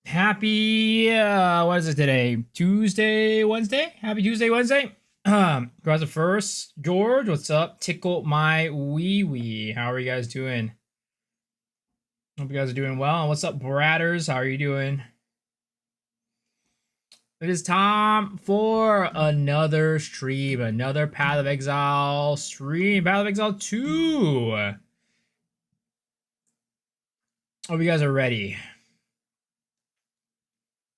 Happy, what is it today? Tuesday, Wednesday? Happy Tuesday, Wednesday. Guys, first, George, what's up? Tickle my wee wee. How are you guys doing? Hope you guys are doing well. What's up, Bratters? How are you doing? It is time for another stream, another Path of Exile stream, Path of Exile 2. Hope you guys are ready.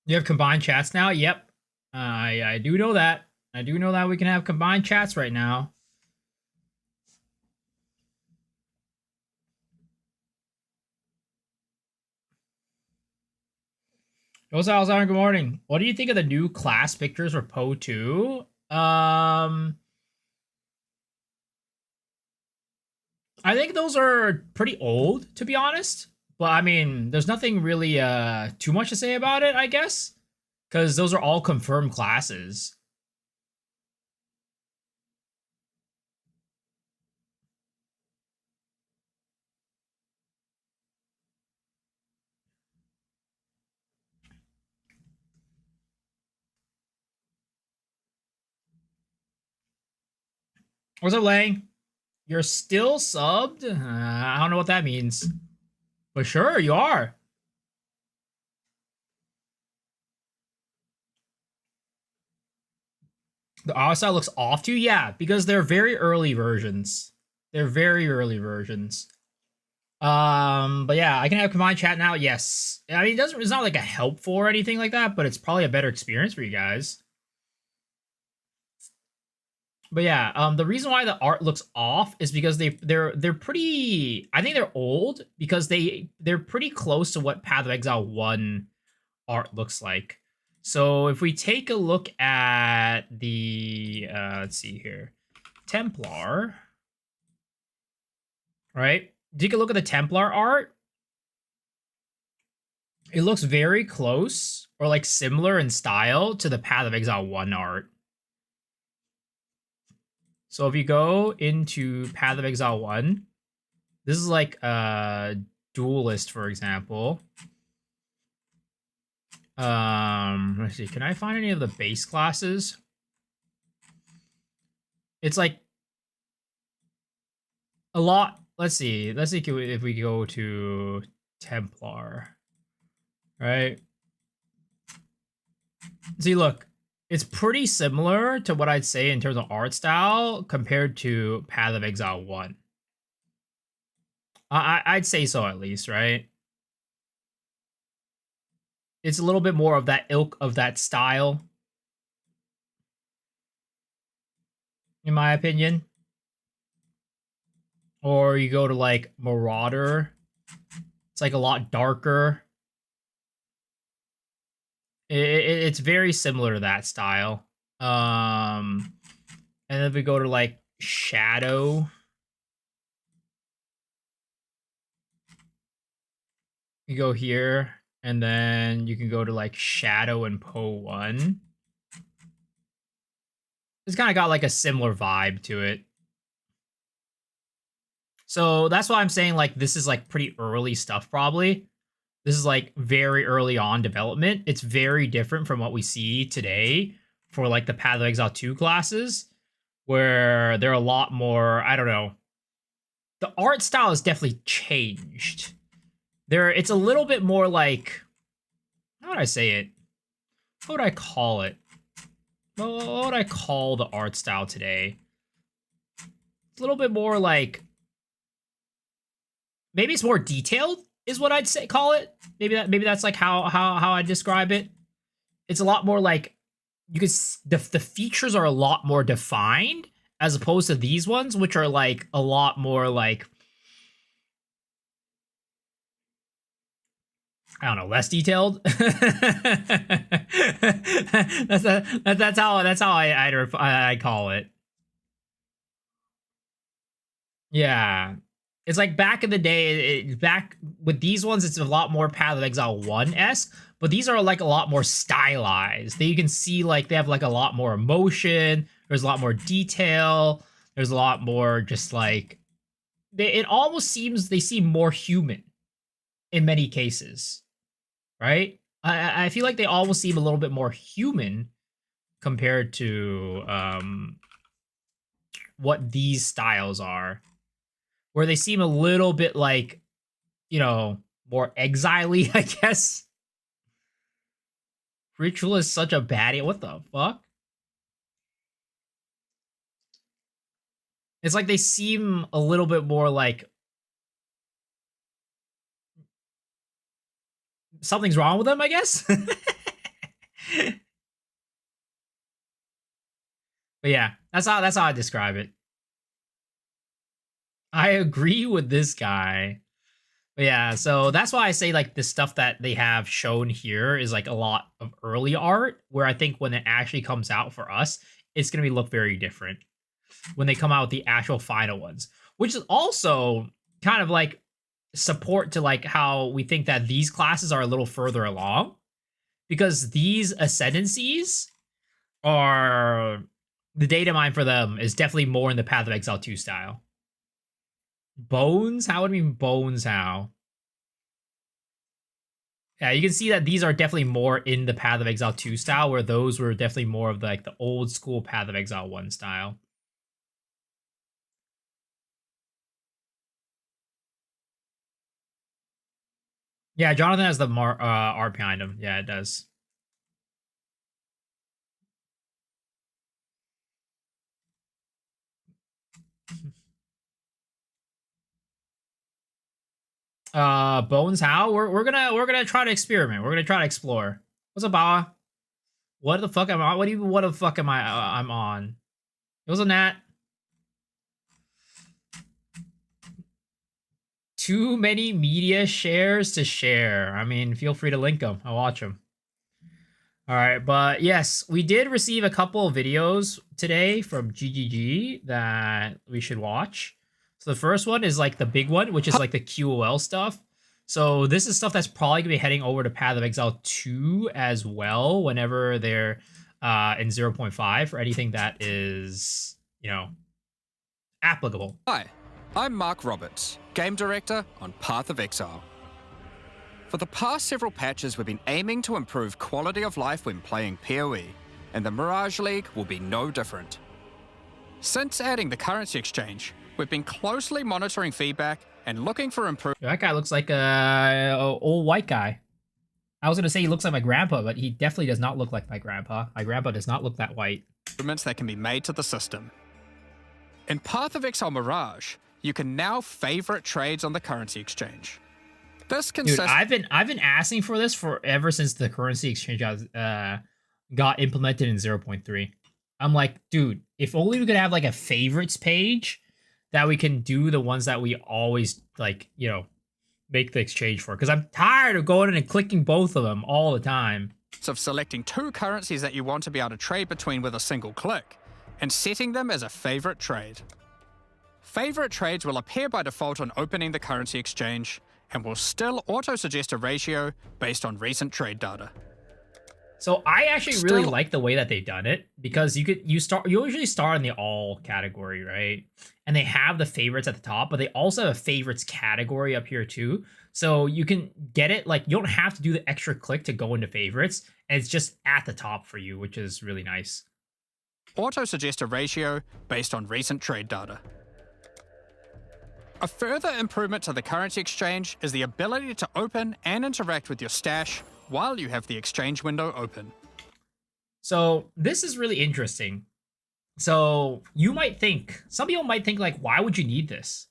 You have combined chats now? Yep. I do know that. I do know that we can have combined chats right now. Good morning. What do you think of the new class pictures for Poe 2? I think those are pretty old, to be honest. But I mean, there's nothing really too much to say about it, I guess. Because those are all confirmed classes. What's up, Lang? You're still subbed? I don't know what that means. But sure, you are. The art style looks off to you? Yeah, because they're very early versions. They're very early versions. But yeah, I can have combined chat now. Yes. I mean, it's not like a helpful or anything like that, but it's probably a better experience for you guys. But yeah, the reason why the art looks off is because they're pretty. I think they're old because they're pretty close to what Path of Exile 1 art looks like. So if we take a look at the let's see here, Templar, right? Take a look at the Templar art. It looks very close or like similar in style to the Path of Exile 1 art. So if you go into Path of Exile 1, this is like a duelist, for example. Let's see, can I find any of the base classes? It's like a lot. Let's see if we go to Templar, right? See, look, it's pretty similar to what I'd say in terms of art style compared to Path of Exile 1. I'd say so, at least, right? It's a little bit more of that ilk of that style, in my opinion. Or you go to like Marauder, it's like a lot darker. It's very similar to that style. And then if we go to like Shadow, you go here, and then you can go to like Shadow and Poe 1. It's kind of got like a similar vibe to it. So that's why I'm saying like this is like pretty early stuff, probably. This is like very early on development. It's very different from what we see today for like the Path of Exile 2 classes, where they're a lot more, I don't know. The art style has definitely changed. It's a little bit more like, how would I say it? What would I call it? What would I call the art style today? It's a little bit more like, maybe it's more detailed is what I'd say, call it. Maybe that's like how I describe it. It's a lot more like, you could the features are a lot more defined as opposed to these ones, which are like a lot more like, I don't know, less detailed. that's how I call it. Yeah, it's like back in the day. Back with these ones, it's a lot more Path of Exile 1-esque, but these are like a lot more stylized. You can see like they have like a lot more emotion. There's a lot more detail. There's a lot more just like it almost seems they seem more human in many cases, right? I feel like they almost seem a little bit more human compared to what these styles are, where they seem a little bit like, you know, more exile-y, I guess. Ritual is such a baddie. What the fuck? It's like they seem a little bit more like something's wrong with them, I guess. But yeah, that's how I describe it. I agree with this guy. But yeah, so that's why I say like the stuff that they have shown here is like a lot of early art, where I think when it actually comes out for us, it's gonna be look very different when they come out with the actual final ones, which is also kind of like support to like how we think that these classes are a little further along, because these ascendancies are the data mine for them is definitely more in the Path of Exile 2 style. Bones? How would I mean bones? How? Yeah, you can see that these are definitely more in the Path of Exile 2 style, where those were definitely more of like the old school Path of Exile 1 style. Yeah, Jonathan has the art behind him. Yeah, it does. Bones, how? We're gonna try to experiment. We're gonna try to explore. What's up, Bawa? What the fuck am I? What the fuck am I? I'm on. It was a Nat. Too many media shares to share. I mean, feel free to link them. I'll watch them. All right, but yes, we did receive a couple of videos today from GGG that we should watch. So the first one is like the big one, which is like the QOL stuff. So this is stuff that's probably gonna be heading over to Path of Exile 2 as well, whenever they're in 0.5 for anything that is, you know, applicable. Hi, I'm Mark Roberts, Game Director on Path of Exile. For the past several patches, we've been aiming to improve quality of life when playing PoE, and the Mirage League will be no different. Since adding the currency exchange, we've been closely monitoring feedback and looking for improvements. That guy looks like a old white guy. I was gonna say he looks like my grandpa, but he definitely does not look like my grandpa. My grandpa does not look that white. That can be made to the system. In Path of Exile Mirage, you can now favorite trades on the currency exchange. This Dude, I've been asking for this for ever since the currency exchange got implemented in 0.3. I'm like, dude, if only we could have like a favorites page that we can do the ones that we always like, you know, make the exchange for. Because I'm tired of going in and clicking both of them all the time. Of selecting two currencies that you want to be able to trade between with a single click, and setting them as a favorite trade. Favorite trades will appear by default on opening the currency exchange, and will still auto-suggest a ratio based on recent trade data. So I actually really like the way that they've done it, because you usually start in the all category, right? And they have the favorites at the top, but they also have a favorites category up here too. So you can get it, like you don't have to do the extra click to go into favorites, and it's just at the top for you, which is really nice. Auto-suggest a ratio based on recent trade data. A further improvement to the currency exchange is the ability to open and interact with your stash while you have the exchange window open. So this is really interesting. So you might think, some people might think like, why would you need this?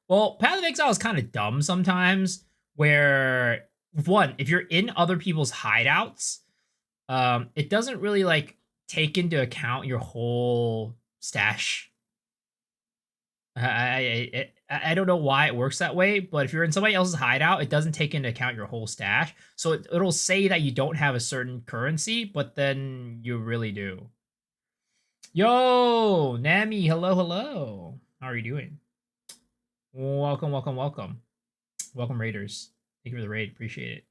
Well, Path of Exile is kind of dumb sometimes, where one, if you're in other people's hideouts, it doesn't really like take into account your whole stash. I don't know why it works that way, but if you're in somebody else's hideout, it doesn't take into account your whole stash. So it'll say that you don't have a certain currency, but then you really do. Yo, Nami, hello, hello. How are you doing? Welcome, welcome, welcome. Welcome, Raiders. Thank you for the raid. Appreciate it.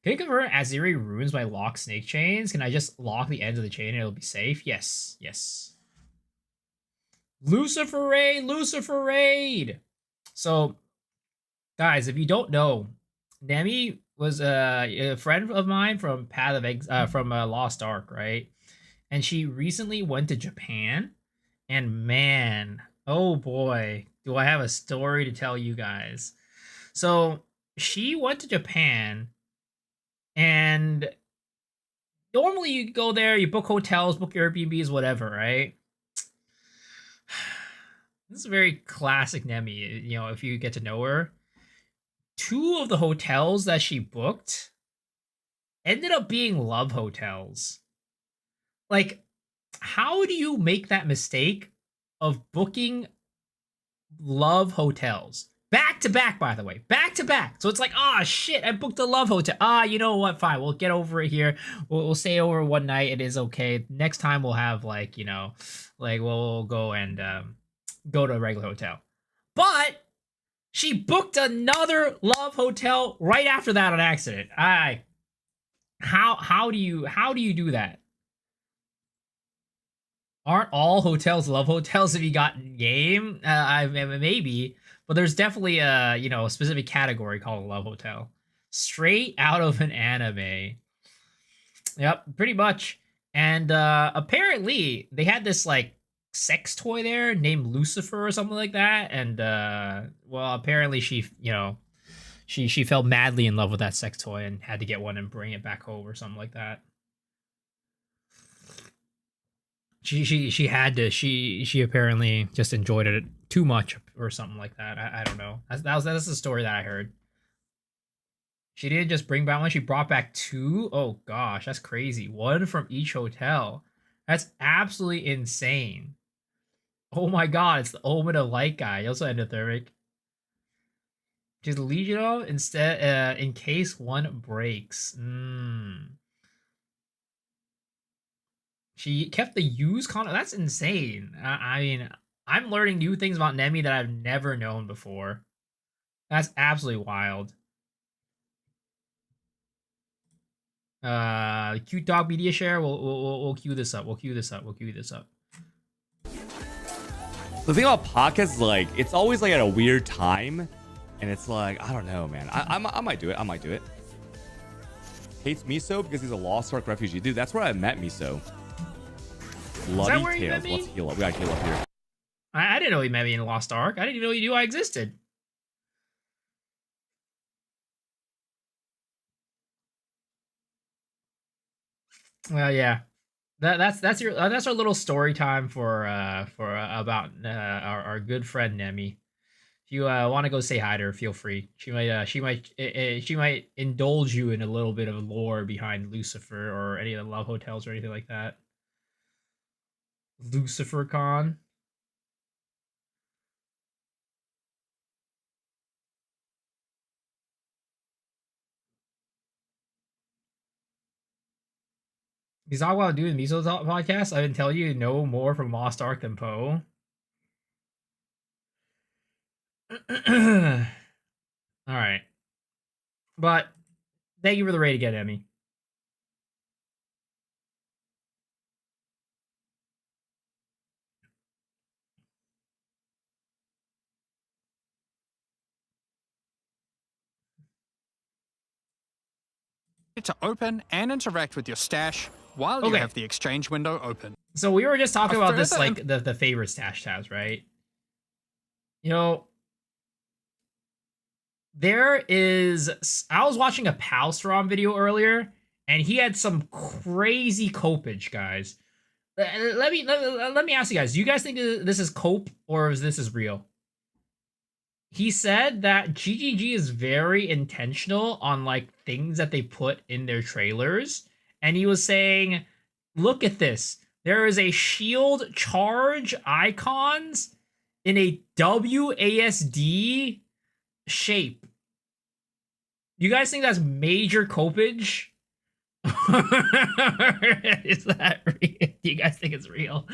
Can you convert Aziri runes by lock snake chains? Can I just lock the ends of the chain and it'll be safe? Yes, yes. Lucifer raid, Lucifer raid. So, guys, if you don't know, Nami was a friend of mine from from Lost Ark, right? And she recently went to Japan, and man, oh boy, do I have a story to tell you guys. So she went to Japan, and normally you go there, you book hotels, book Airbnbs, whatever, right? This is very classic Nemi, you know, if you get to know her. Two of the hotels that she booked ended up being love hotels. Like, how do you make that mistake of booking love hotels? Back to back, by the way. Back to back. So it's like, oh shit, I booked a love hotel. You know what? Fine, we'll get over it here. We'll stay over one night. It is okay. Next time we'll have like, you know, like we'll go and go to a regular hotel. But she booked another love hotel right after that on accident. How do you do that? Aren't all hotels love hotels if you got in game? I maybe, but there's definitely a a specific category called a love hotel, straight out of an anime. Yep, pretty much. And apparently they had this like sex toy there named Lucifer or something like that. And well, apparently she she fell madly in love with that sex toy and had to get one and bring it back home or something like that. She had to she apparently just enjoyed it too much or something like that. I don't know. That's the story that I heard. She didn't just bring back one; she brought back two. Oh gosh, that's crazy. One from each hotel. That's absolutely insane. Oh my god, it's the Omen of Light guy. He also endothermic. She's Legionel instead in case one breaks. She kept the used condom. That's insane. I mean, I'm learning new things about Nemi that I've never known before. That's absolutely wild. Cute dog media share. We'll queue this up. We'll queue this up. We'll queue this up. The thing about podcasts is like it's always like at a weird time, and it's like I don't know, man. I might do it. I might do it. Hates Miso because he's a Lost Ark refugee. Dude, that's where I met Miso. Bloody Tales. Let's heal up. We gotta heal up here. I didn't know he met me in Lost Ark. I didn't even know you knew I existed. Well, yeah. That's our little story time for about our good friend Nemi. If you want to go say hi to her, feel free. She might indulge you in a little bit of lore behind Lucifer or any of the love hotels or anything like that. Lucifer Con. Because I want to do the Miso podcast. I didn't tell you know more from Lost Ark than Poe. All right, but thank you for the raid again, Emmy. To open and interact with your stash while you have the exchange window open. So we were just talking about this, like the favorite stash tabs, right? You know, there is. I was watching a Palstrom video earlier, and he had some crazy copage, guys. Let me ask you guys: do you guys think this is cope or is this real? He said that GGG is very intentional on like things that they put in their trailers, and he was saying, "Look at this. There is a shield charge icons in a WASD shape. You guys think that's major copage?" Is that real? Do you guys think it's real?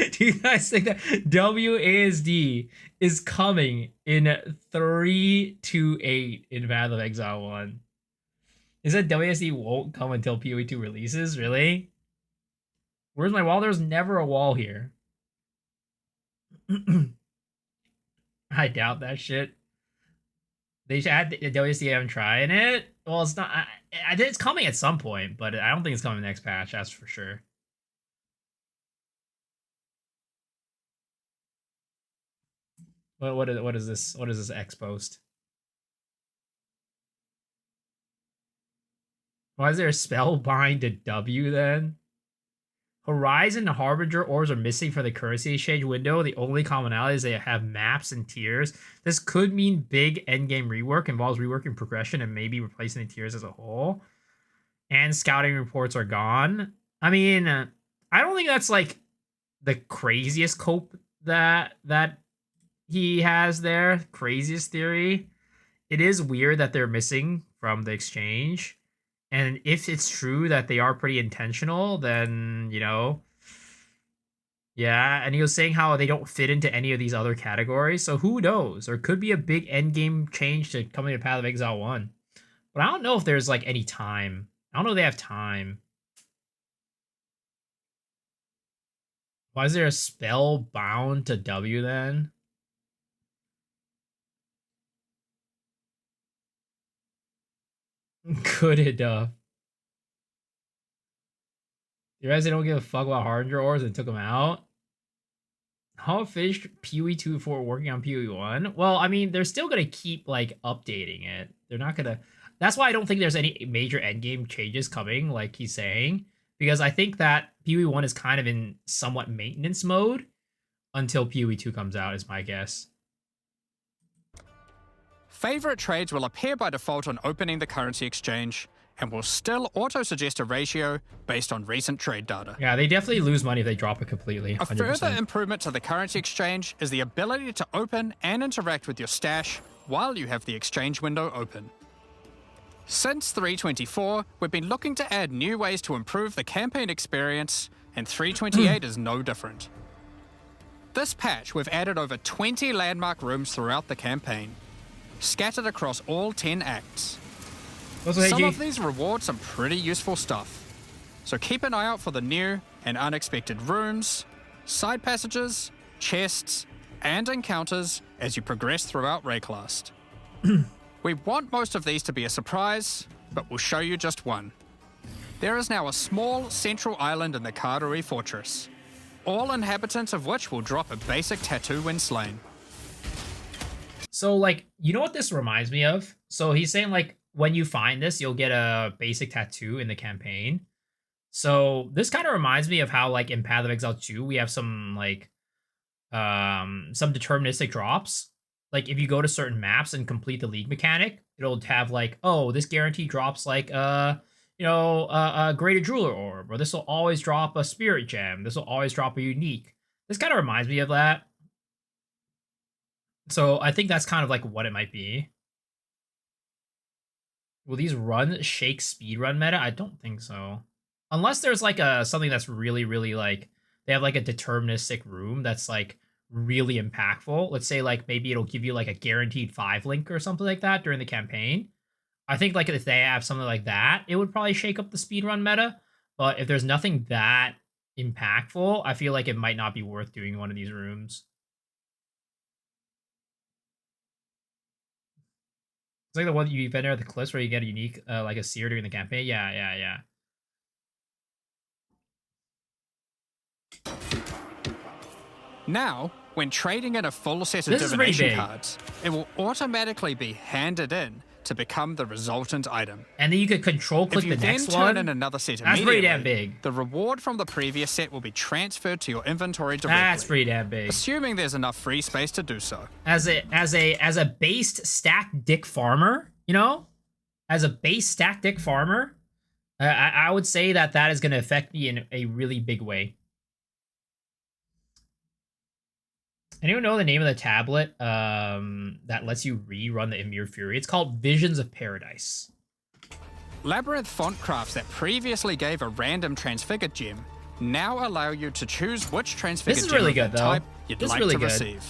Do you guys think that WASD is coming in 328 in Path of Exile 1? Is that WASD won't come until PoE 2 releases? Really? Where's my wall? There's never a wall here. I doubt that shit. They should add the WCM trying it. Well, it's not. I think it's coming at some point, but I don't think it's coming next patch. That's for sure. What is this? What is this X post? Why is there a spellbind to W then? Horizon and Harbinger orbs are missing from the currency exchange window. The only commonality is they have maps and tiers. This could mean big endgame rework, involves reworking progression and maybe replacing the tiers as a whole. And scouting reports are gone. I mean, I don't think that's like the craziest cope that he has there. Craziest theory. It is weird that they're missing from the exchange. And if it's true that they are pretty intentional, then, you know, yeah. And he was saying how they don't fit into any of these other categories. So who knows? There could be a big end game change to coming to Path of Exile 1. But I don't know if there's like any time. I don't know if they have time. Why is there a spell bound to W then? Could it, You realize they don't give a fuck about Harbinger ores and took them out? How finished PoE 2 before working on PoE 1? Well, I mean, they're still gonna keep like updating it. They're not gonna. That's why I don't think there's any major endgame changes coming, like he's saying, because I think that PoE 1 is kind of in somewhat maintenance mode until PoE 2 comes out, is my guess. Favorite trades will appear by default on opening the currency exchange and will still auto-suggest a ratio based on recent trade data. Yeah, they definitely lose money if they drop it completely. 100%. A further improvement to the currency exchange is the ability to open and interact with your stash while you have the exchange window open. Since 3.24, we've been looking to add new ways to improve the campaign experience, and 3.28 is no different. This patch, we've added over 20 landmark rooms throughout the campaign, scattered across all 10 acts. Some of these reward some pretty useful stuff, so keep an eye out for the new and unexpected rooms, side passages, chests, and encounters as you progress throughout Rayclast. We want most of these to be a surprise, but we'll show you just one. There is now a small central island in the Karui Fortress, all inhabitants of which will drop a basic tattoo when slain. So, like, you know what this reminds me of? So he's saying, like, when you find this, you'll get a basic tattoo in the campaign. So this kind of reminds me of how, like, in Path of Exile 2, we have some, like, some deterministic drops. Like, if you go to certain maps and complete the league mechanic, it'll have, like, oh, this guarantee drops, like, you know, a Graded Jeweler Orb, or this will always drop a Spirit Gem. This will always drop a Unique. This kind of reminds me of that. So I think that's kind of like what it might be. Will these run shake speedrun meta? I don't think so. Unless there's like a something that's really, really like they have like a deterministic room that's like really impactful. Let's say like maybe it'll give you like a guaranteed 5 link or something like that during the campaign. I think like if they have something like that, it would probably shake up the speedrun meta. But if there's nothing that impactful, I feel like it might not be worth doing one of these rooms. It's like the one you've been there at the cliffs where you get a unique, like a seer during the campaign. Yeah. Now, when trading in a full set of divination cards, it will automatically be handed in to become the resultant item. And then you could control click the next one. If you then turn in another set immediately, that's pretty damn big. The reward from the previous set will be transferred to your inventory directly. That's pretty damn big. Assuming there's enough free space to do so. As a based stack dick farmer, you know, as a base stack dick farmer, I would say that is going to affect me in a really big way. Anyone know the name of the tablet that lets you rerun the Ymir Fury? It's called Visions of Paradise. Labyrinth font crafts that previously gave a random transfigured gem now allow you to choose which transfigured gem really good, type you'd like to receive.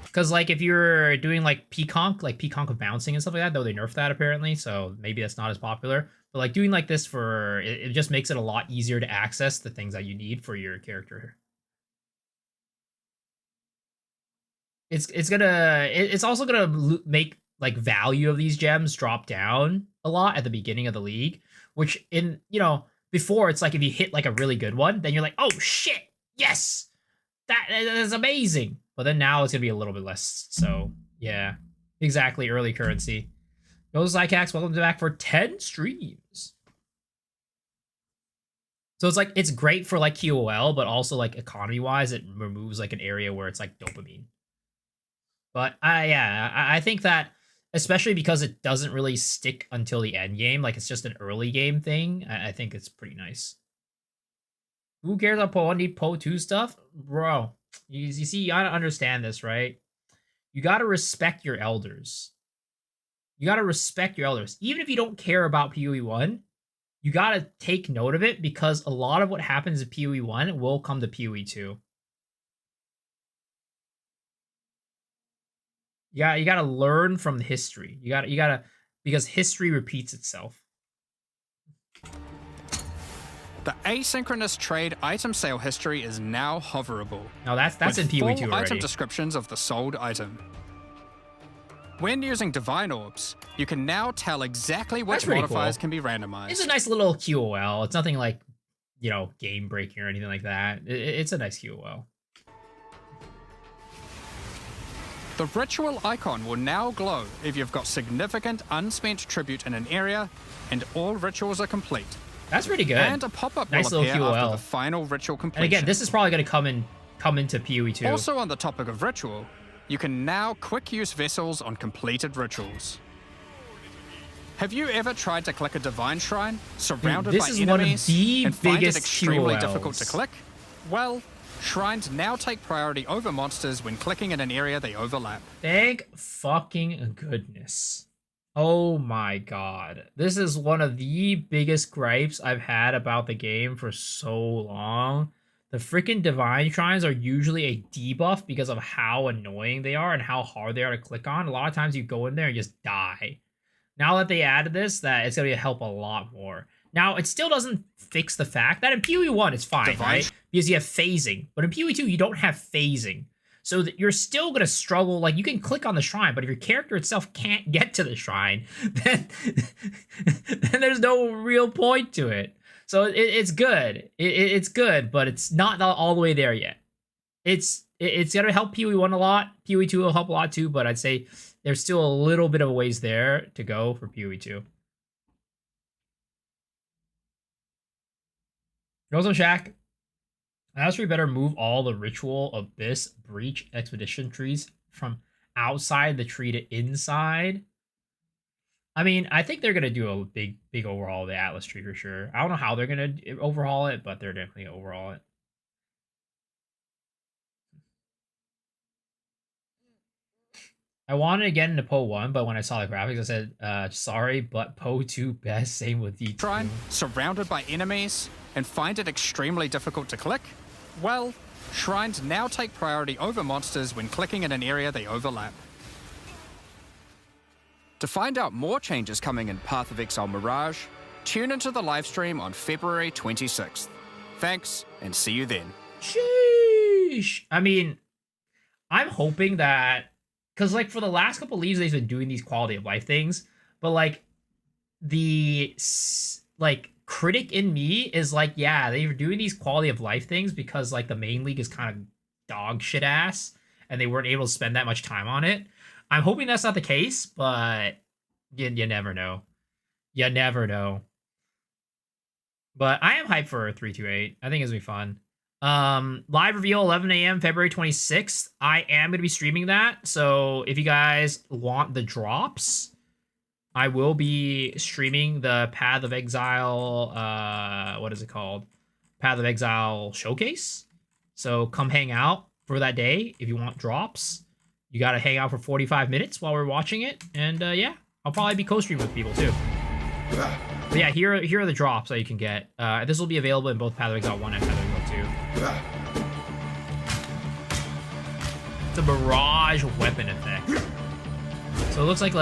Because like if you're doing like Peaconk of bouncing and stuff like that, though they nerfed that apparently, so maybe that's not as popular. But like doing like this for it just makes it a lot easier to access the things that you need for your character. It's also gonna make like value of these gems drop down a lot at the beginning of the league, which in, before it's like if you hit like a really good one, then you're like, oh shit, yes, that is amazing. But then now it's gonna be a little bit less. So yeah, exactly. Early currency. Go Zycax, welcome back for 10 streams. So it's like, it's great for like QOL, but also like economy wise, it removes like an area where it's like dopamine. But I think that, especially because it doesn't really stick until the end game, like it's just an early game thing, I think it's pretty nice. Who cares about Po 1 need Po 2 stuff? Bro, you see, you gotta understand this, right? You gotta respect your elders. You gotta respect your elders. Even if you don't care about PoE 1, you gotta take note of it, because a lot of what happens in PoE 1 will come to PoE 2. Yeah, you gotta learn from the history. You gotta, because history repeats itself. The asynchronous trade item sale history is now hoverable. No, that's in PoE 2 already. Item descriptions of the sold item. When using Divine Orbs, you can now tell exactly which modifiers can be randomized. It's a nice little QOL. It's nothing like, game breaking or anything like that. It's a nice QOL. The ritual icon will now glow if you've got significant unspent tribute in an area and all rituals are complete. That's pretty good. And a pop-up will appear after the final ritual completion. And again, this is probably going to come into PoE 2. Also on the topic of ritual, you can now quick use vessels on completed rituals. Have you ever tried to click a divine shrine surrounded by enemies and find it extremely difficult to click? Well, shrines now take priority over monsters when clicking in an area they overlap. Thank fucking goodness. Oh my god. This is one of the biggest gripes I've had about the game for so long. The freaking divine shrines are usually a debuff because of how annoying they are and how hard they are to click on. A lot of times you go in there and just die. Now that they added this, that it's going to help a lot more. Now, it still doesn't fix the fact that in PoE 1 it's fine, right? Because you have phasing. But in PoE 2, you don't have phasing. So that you're still going to struggle. Like, you can click on the shrine, but if your character itself can't get to the shrine, then there's no real point to it. So it's good. It's good, but it's not all the way there yet. It's going to help PoE 1 a lot. PoE 2 will help a lot too, but I'd say there's still a little bit of a ways there to go for PoE 2. Also, Shaq, we better move all the Ritual, Abyss, Breach, Expedition trees from outside the tree to inside. I mean, I think they're going to do a big overhaul of the Atlas tree for sure. I don't know how they're going to overhaul it, but they're definitely going to overhaul it. I wanted to get into Po 1, but when I saw the graphics, I said, sorry, but Po 2 best. Same with D2. Shrine surrounded by enemies and find it extremely difficult to click? Well, shrines now take priority over monsters when clicking in an area they overlap. To find out more changes coming in Path of Exile Mirage, tune into the livestream on February 26th. Thanks, and see you then. Sheesh. I mean, I'm hoping that, because like for the last couple leagues, they've been doing these quality of life things, but like the critic in me is like, yeah, they're doing these quality of life things because like the main league is kind of dog shit ass and they weren't able to spend that much time on it. I'm hoping that's not the case, but you never know. You never know. But I am hyped for 328. I think it's going to be fun. Live reveal 11 a.m. February 26th. I am going to be streaming that. So if you guys want the drops, I will be streaming the Path of Exile, what is it called? Path of Exile Showcase. So come hang out for that day if you want drops. You got to hang out for 45 minutes while we're watching it. And yeah, I'll probably be co-streaming with people too. But yeah, here are the drops that you can get. This will be available in both Path of Exile 1 and Path of Exile 2. It's a Mirage weapon effect. So it looks like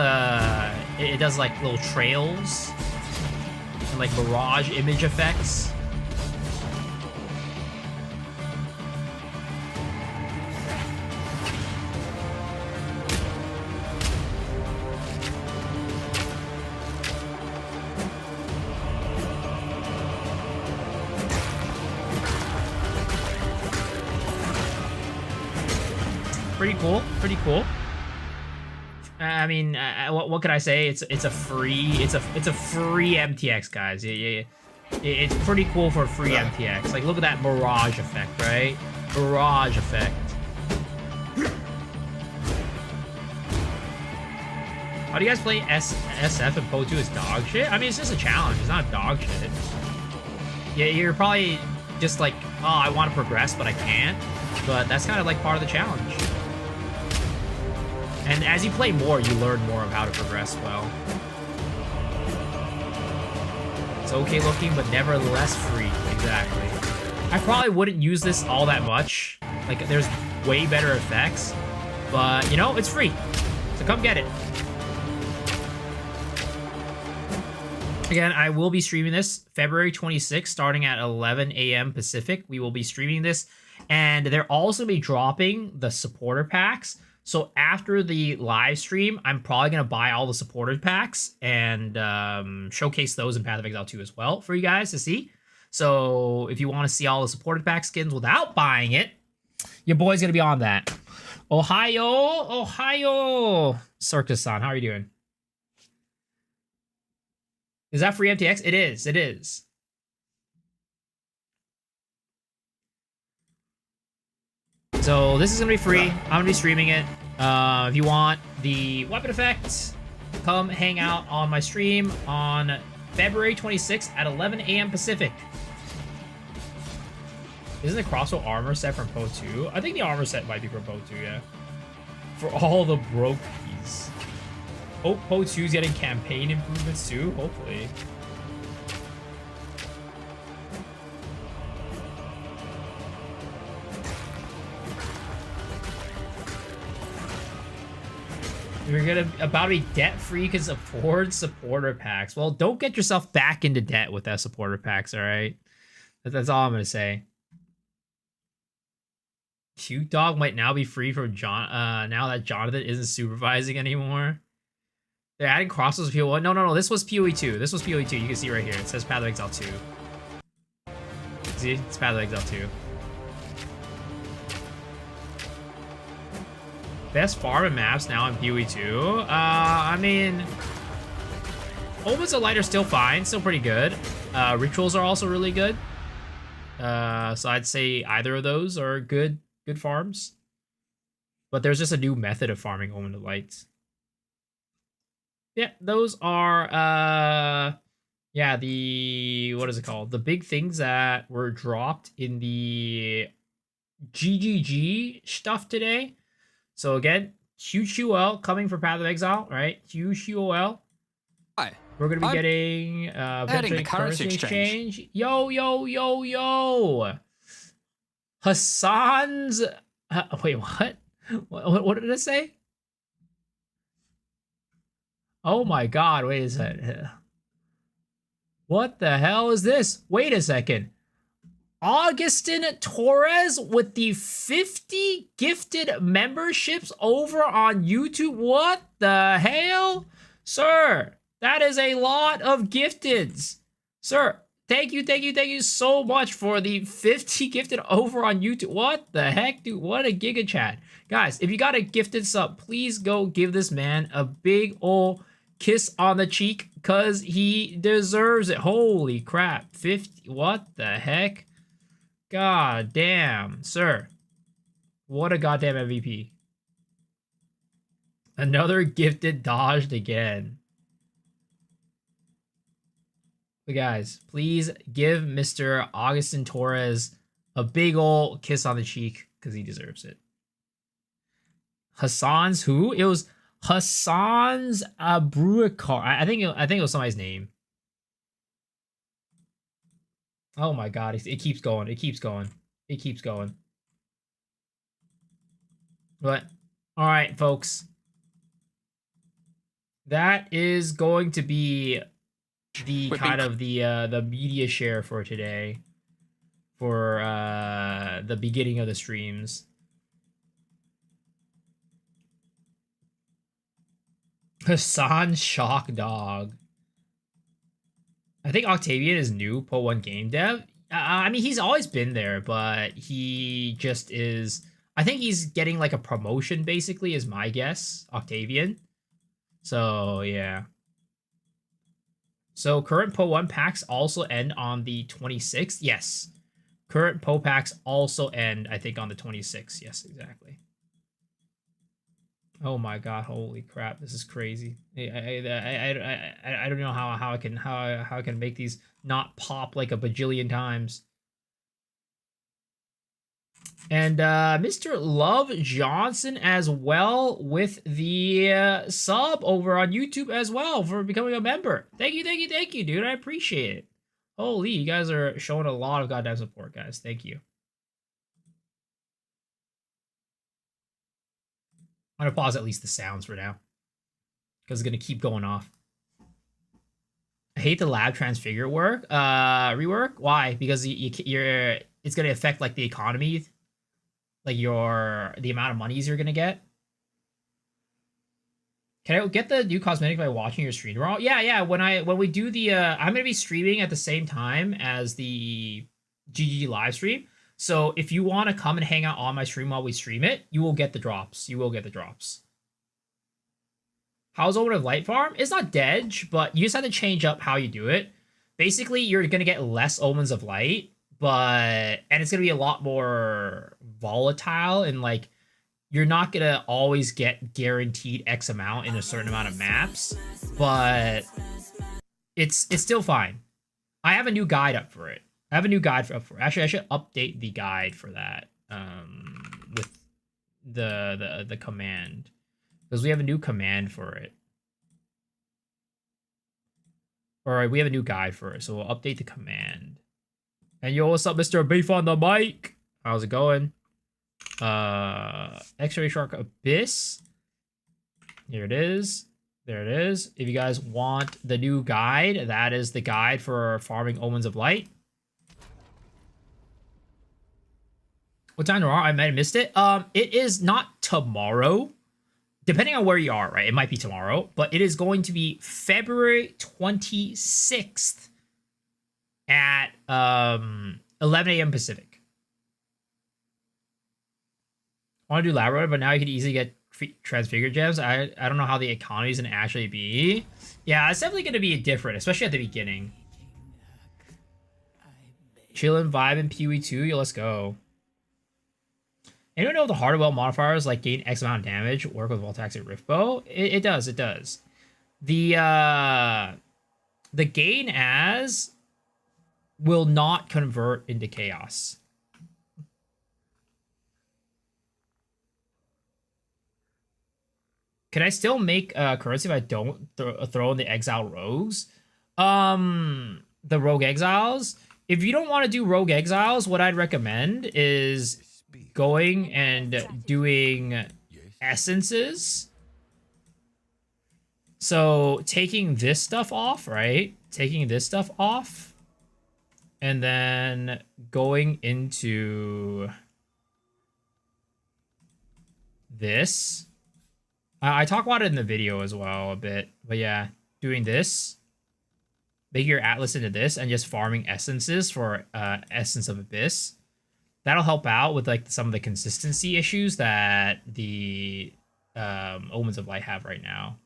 it does like little trails and like Mirage image effects. pretty cool. Pretty cool. I mean, what could I say? It's a free MTX, guys. It's pretty cool for a free MTX. Like, look at that mirage effect, right? Mirage effect. How do you guys play SF and Po2 as dog shit? I mean, it's just a challenge. It's not dog shit. Yeah, you're probably just like, oh, I want to progress, but I can't. But that's kind of like part of the challenge. And as you play more, you learn more of how to progress well. It's okay looking, but nevertheless free. Exactly. I probably wouldn't use this all that much. Like, there's way better effects. But, you know, it's free. So come get it. Again, I will be streaming this February 26th, starting at 11 a.m. Pacific. We will be streaming this. And they're also be dropping the supporter packs. So after the live stream, I'm probably going to buy all the supporter packs and showcase those in Path of Exile 2 as well for you guys to see. So if you want to see all the supporter pack skins without buying it, your boy's going to be on that. Ohio. Circus-san, how are you doing? Is that free MTX? It is. So this is going to be free. I'm going to be streaming it. If you want the weapon effect, come hang out on my stream on February 26th at 11 a.m. Pacific. Isn't the crossbow armor set from Po 2? I think the armor set might be from Po 2, yeah. For all the brokies. Hope Po 2's getting campaign improvements too, hopefully. You're about to be debt-free because afford supporter packs. Well, don't get yourself back into debt with that supporter packs, all right? That's all I'm going to say. Cute Dog might now be free from now that Jonathan isn't supervising anymore. They're adding crosses with PoE. No. This was PoE 2. This was PoE 2. You can see right here. It says Path of Exile 2. See? It's Path of Exile 2. Best farm and maps now in PoE 2. I mean, Omens of Light are still fine. Still pretty good. Rituals are also really good. So I'd say either of those are good farms. But there's just a new method of farming Omen of Light. Yeah, those are, yeah, what is it called? The big things that were dropped in the GGG stuff today. So again, huge QOL coming for Path of Exile, right? Huge QOL. Hi. We're going to be getting the currency exchange. Yo. Hassan's, wait, what? What did it say? Oh my god, wait a second. What the hell is this? Wait a second. Augustin Torres with the 50 gifted memberships over on YouTube. What the hell? Sir, that is a lot of gifteds. Sir, thank you so much for the 50 gifted over on YouTube. What the heck, dude? What a giga chat. Guys, if you got a gifted sub, please go give this man a big ol' kiss on the cheek because he deserves it. Holy crap. 50. What the heck? God damn, sir. What a goddamn MVP. Another gifted dodged again. But guys, please give Mr. Augustin Torres a big ol' kiss on the cheek because he deserves it. Hassan's who? It was Hassan's Abruikar. I think it was somebody's name. Oh my god, it keeps going. It keeps going. But all right, folks. That is going to be the kind of the media share for today. For the beginning of the streams. Hassan Shock Dog. I think Octavian is new Po 1 game dev. I mean, he's always been there, but he just is I think he's getting like a promotion, basically, is my guess. Octavian. So, yeah. So, current Po 1 packs also end on the 26th. Yes. Current Po packs also end, I think, on the 26th. Yes, exactly. Oh my god! Holy crap! This is crazy. I don't know how I can make these not pop like a bajillion times. And Mr. Love Johnson as well with the sub over on YouTube as well for becoming a member. Thank you, dude. I appreciate it. Holy, you guys are showing a lot of goddamn support, guys. Thank you. I'm gonna pause at least the sounds for now, because it's gonna keep going off. I hate the lab transfigure work, rework. Why? Because you're it's gonna affect like the economy, like the amount of monies you're gonna get. Can I get the new cosmetic by watching your stream tomorrow? Yeah. When we do the, I'm gonna be streaming at the same time as the GG live stream. So if you want to come and hang out on my stream while we stream it, you will get the drops. You will get the drops. How's Omen of Light farm? It's not dead, but you just have to change up how you do it. Basically, you're gonna get less Omens of Light, and it's gonna be a lot more volatile, and like you're not gonna always get guaranteed X amount in a certain amount of maps, but it's still fine. I have a new guide up for it. Actually, I should update the guide for that with the command, because we have a new command for it. All right, we have a new guide for it, so we'll update the command. And yo, what's up, Mr. Beef on the mic? How's it going? X-Ray Shark Abyss. Here it is. There it is. If you guys want the new guide, that is the guide for farming Omens of Light. What time tomorrow? I might have missed it. It is not tomorrow. Depending on where you are, right? It might be tomorrow, but it is going to be February 26th at 11 a.m. Pacific. I want to do lab road, but now you can easily get transfigured gems. I don't know how the economy is going to actually be. Yeah, it's definitely going to be different, especially at the beginning. Chillin' vibe in PoE 2. Yo, let's go. Anyone know if the Hardwell modifiers like gain X amount of damage work with Voltaxic Rift Bow? It does. It does. The gain as will not convert into chaos. Can I still make currency if I don't throw in the exile rogues? The rogue exiles. If you don't want to do rogue exiles, what I'd recommend is going and doing essences. So taking this stuff off, right? Taking this stuff off, and then going into this. I talk about it in the video as well a bit, but yeah, doing this, make your Atlas into this, and just farming essences for Essence of Abyss. That'll help out with like some of the consistency issues that the Omens of Light have right now.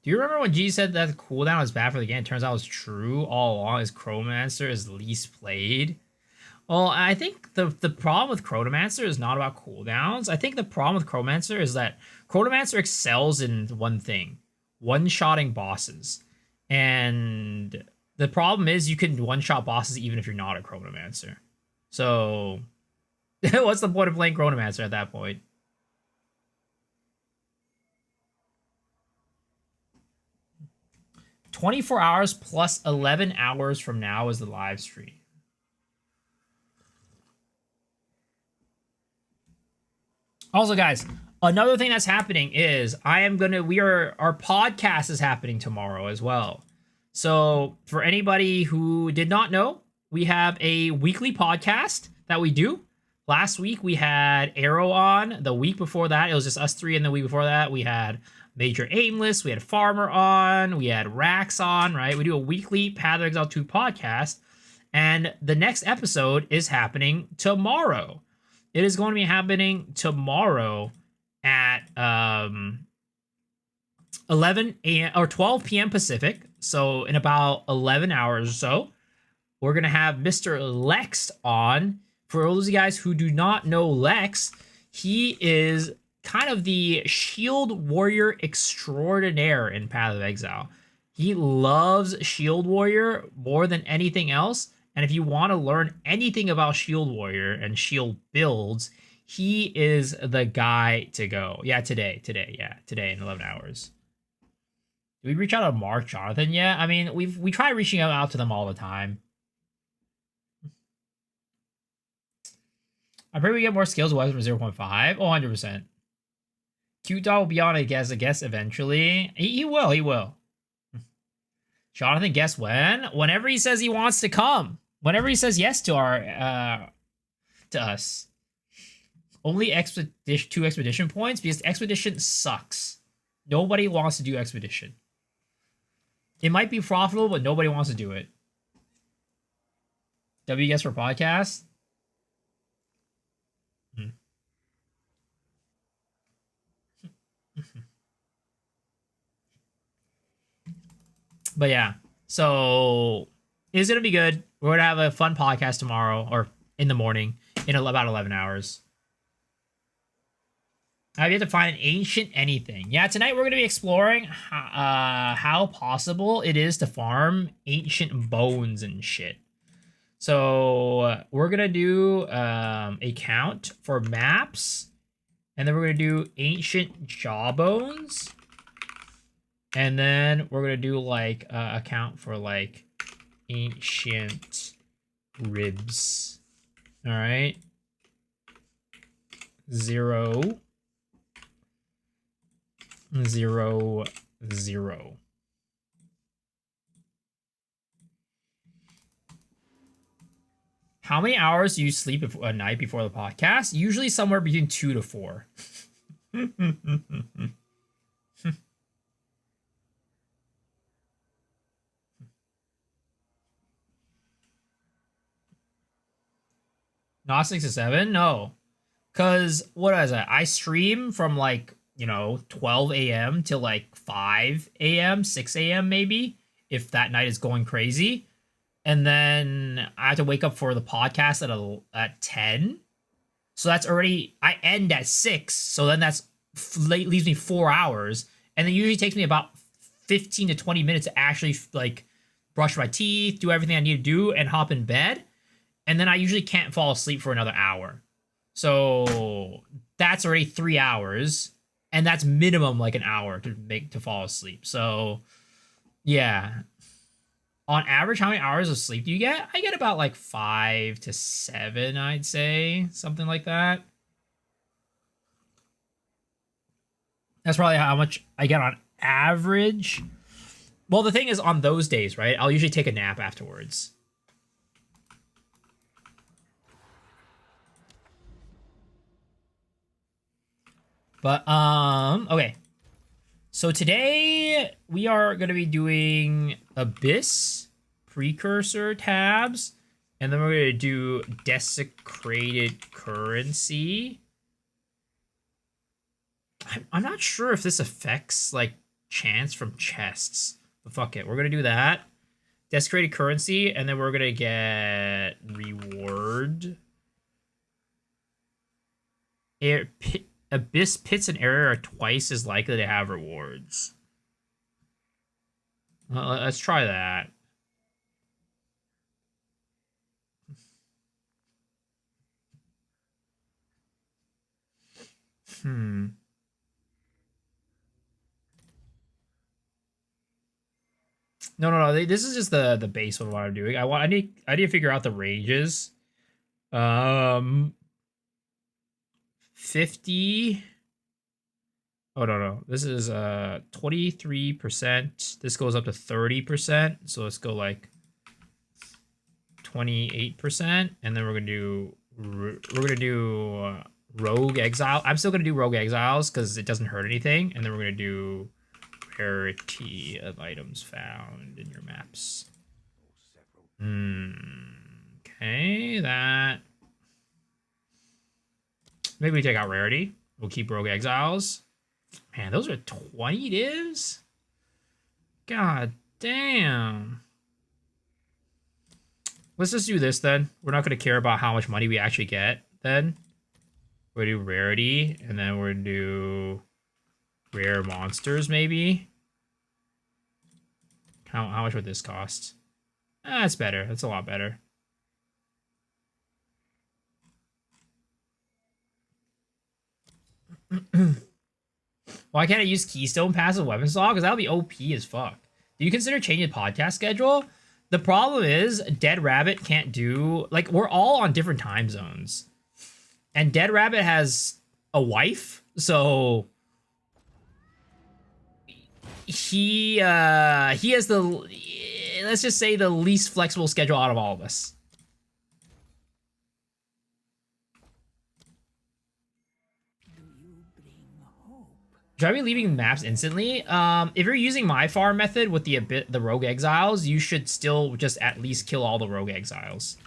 Do you remember when G said that the cooldown is bad for the game? It turns out it was true all along. Is Chronomancer is least played? Well, I think the problem with Chronomancer is not about cooldowns. I think the problem with Chronomancer is that Chronomancer excels in one thing: one-shotting bosses. And the problem is you can one-shot bosses even if you're not a Chronomancer. So what's the point of playing Chronomancer at that point? "24 hours plus 11 hours from now is the live stream." Also, guys, another thing that's happening is our podcast is happening tomorrow as well. So for anybody who did not know, we have a weekly podcast that we do. Last week we had Arrow on. The week before that, it was just us three. And the week before that, we had Major Aimless, we had Farmer on, we had Rax on, right? We do a weekly Path of Exile 2 podcast. And the next episode is happening tomorrow. It is going to be happening tomorrow at 11 a.m. or 12 p.m. Pacific. So in about 11 hours or so, we're going to have Mr. Lex on. For those of you guys who do not know Lex, he is kind of the shield warrior extraordinaire in Path of Exile. He loves shield warrior more than anything else. And if you want to learn anything about shield warrior and shield builds, he is the guy to go. Yeah, today in 11 hours. Did we reach out to Mark Jonathan yet? I mean, we try reaching out to them all the time. I pray we get more skills wise from 0.5. Oh, 100%. Cute Dog will be on, I guess eventually. He will. Jonathan, guess when? Whenever he says he wants to come. Whenever he says yes to our to us. Only expedition 2 expedition points because expedition sucks. Nobody wants to do expedition. It might be profitable, but nobody wants to do it. W guess for podcast. But yeah, so it's gonna be good. We're gonna have a fun podcast tomorrow or in the morning in about 11 hours. I've yet to find an ancient anything. Yeah, tonight we're going to be exploring how possible it is to farm ancient bones and shit. So we're going to do a count for maps. And then we're going to do ancient jawbones. And then we're going to do like a count for like ancient ribs. All right. 0, 0, 0. How many hours do you sleep a night before the podcast? Usually somewhere between 2 to 4. Not 6 to 7? No. Because, what is that? I stream from like, 12 a.m. till like 5 a.m., 6 a.m. maybe, if that night is going crazy. And then I have to wake up for the podcast at 10. So that's already, I end at 6. So then that's leaves me 4 hours. And then it usually takes me about 15 to 20 minutes to actually like brush my teeth, do everything I need to do, and hop in bed. And then I usually can't fall asleep for another hour. So that's already 3 hours. And that's minimum like an hour to fall asleep. So yeah. On average, how many hours of sleep do you get? I get about like 5 to 7, I'd say. Something like that. That's probably how much I get on average. Well, the thing is, on those days, right, I'll usually take a nap afterwards. But, okay. So today, we are going to be doing Abyss, Precursor tabs, and then we're going to do Desecrated Currency. I'm not sure if this affects, like, chance from chests. But fuck it, we're going to do that. Desecrated Currency, and then we're going to get Reward. Abyss pits and area are twice as likely to have rewards. Let's try that. No. This is just the base of what I'm doing. I need to figure out the ranges. 50. Oh no. This is 23%. This goes up to 30%. So let's go like 28%, and then we're gonna do Rogue Exile. I'm still gonna do Rogue Exiles because it doesn't hurt anything, and then we're gonna do rarity of items found in your maps. Okay, that. Maybe we take out rarity. We'll keep Rogue Exiles. Man, those are 20 divs? God damn. Let's just do this then. We're not going to care about how much money we actually get then. We're going to do rarity, and then we're going to do rare monsters maybe. How much would this cost? That's better. That's a lot better. Why can't I use Keystone passive weapon slot? Because that would be OP as fuck. Do you consider changing podcast schedule? The problem is Dead Rabbit can't do... Like, we're all on different time zones. And Dead Rabbit has a wife, so... He has the... Let's just say the least flexible schedule out of all of us. Should I be leaving maps instantly? If you're using my farm method with the Rogue Exiles, you should still just at least kill all the Rogue Exiles.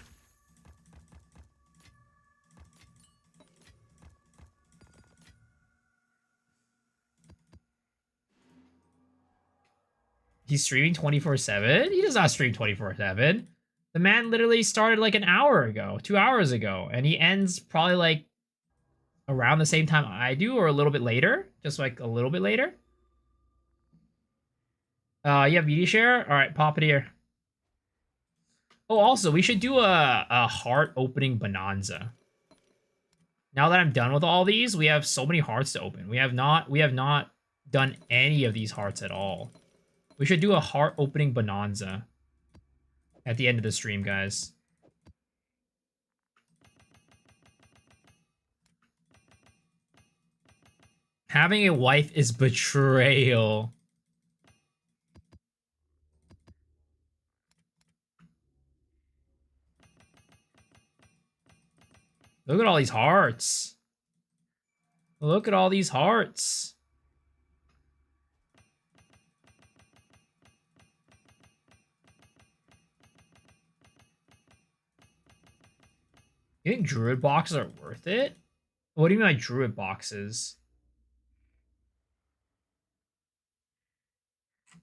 He's streaming 24/7? He does not stream 24/7. The man literally started like an hour ago, 2 hours ago, and he ends probably like around the same time I do, or a little bit later, just like a little bit later. You have media share? All right, pop it here. Oh, also, we should do a heart opening bonanza. Now that I'm done with all these, we have so many hearts to open. We have not done any of these hearts at all. We should do a heart opening bonanza at the end of the stream, guys. Having a wife is betrayal. Look at all these hearts. Look at all these hearts. You think druid boxes are worth it? What do you mean by druid boxes?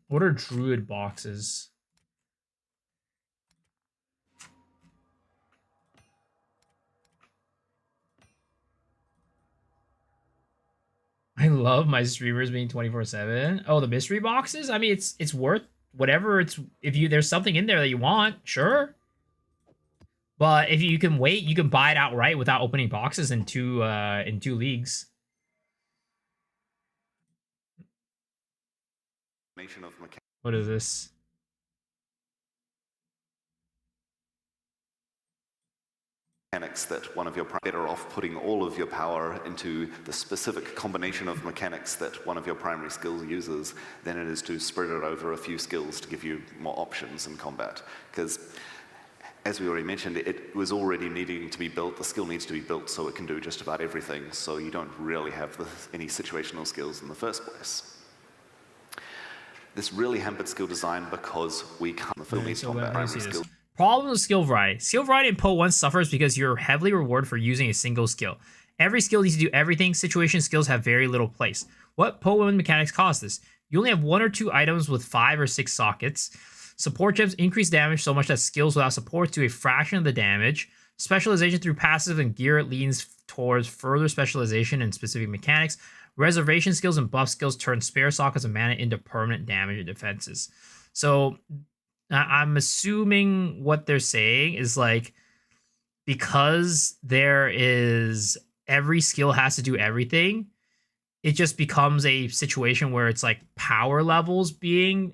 What are druid boxes? I love my streamers being 24/7. Oh, the mystery boxes? I mean, it's worth whatever. It's if there's something in there that you want, sure. But if you can wait, you can buy it outright without opening boxes in two leagues. What is this? Mechanics that one of your better off putting all of your power into the specific combination of mechanics that one of your primary skills uses than it is to spread it over a few skills to give you more options in combat. Because as we already mentioned, it was already needing to be built. The skill needs to be built so it can do just about everything. So you don't really have any situational skills in the first place. This really hampered skill design because we can't need primary skills. Problem with skill variety. Skill variety in PoE 1 suffers because you're heavily rewarded for using a single skill. Every skill needs to do everything. Situation skills have very little place. What PoE 1 mechanics cause this? You only have 1 or 2 items with 5 or 6 sockets. Support gems increase damage so much that skills without support do a fraction of the damage. Specialization through passive and gear leans towards further specialization in specific mechanics. Reservation skills and buff skills turn spare sockets and mana into permanent damage and defenses. So I'm assuming what they're saying is like, because there is every skill has to do everything, it just becomes a situation where it's like power levels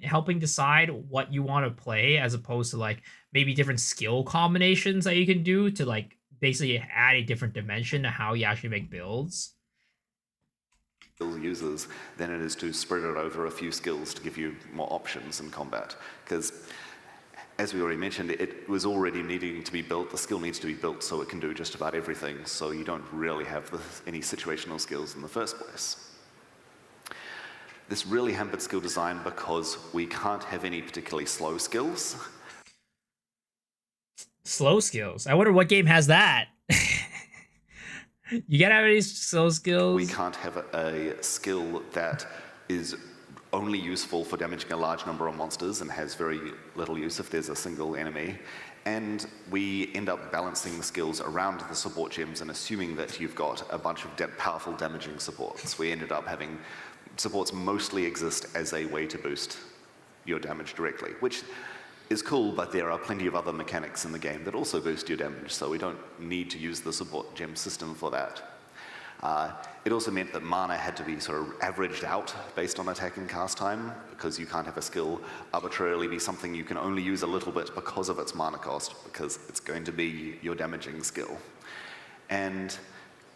helping decide what you want to play, as opposed to like maybe different skill combinations that you can do to like basically add a different dimension to how you actually make builds. Users than it is to spread it over a few skills to give you more options in combat. Because as we already mentioned, it was already needing to be built. The skill needs to be built so it can do just about everything. So you don't really have any situational skills in the first place. This really hampered skill design because we can't have any particularly slow skills. Slow skills. I wonder what game has that. You gotta have any slow skills? We can't have a skill that is only useful for damaging a large number of monsters and has very little use if there's a single enemy. And we end up balancing the skills around the support gems and assuming that you've got a bunch of powerful damaging supports. We ended up having supports mostly exist as a way to boost your damage directly, which is cool, but there are plenty of other mechanics in the game that also boost your damage, so we don't need to use the support gem system for that. It also meant that mana had to be sort of averaged out based on attack and cast time, because you can't have a skill arbitrarily be something you can only use a little bit because of its mana cost, because it's going to be your damaging skill. And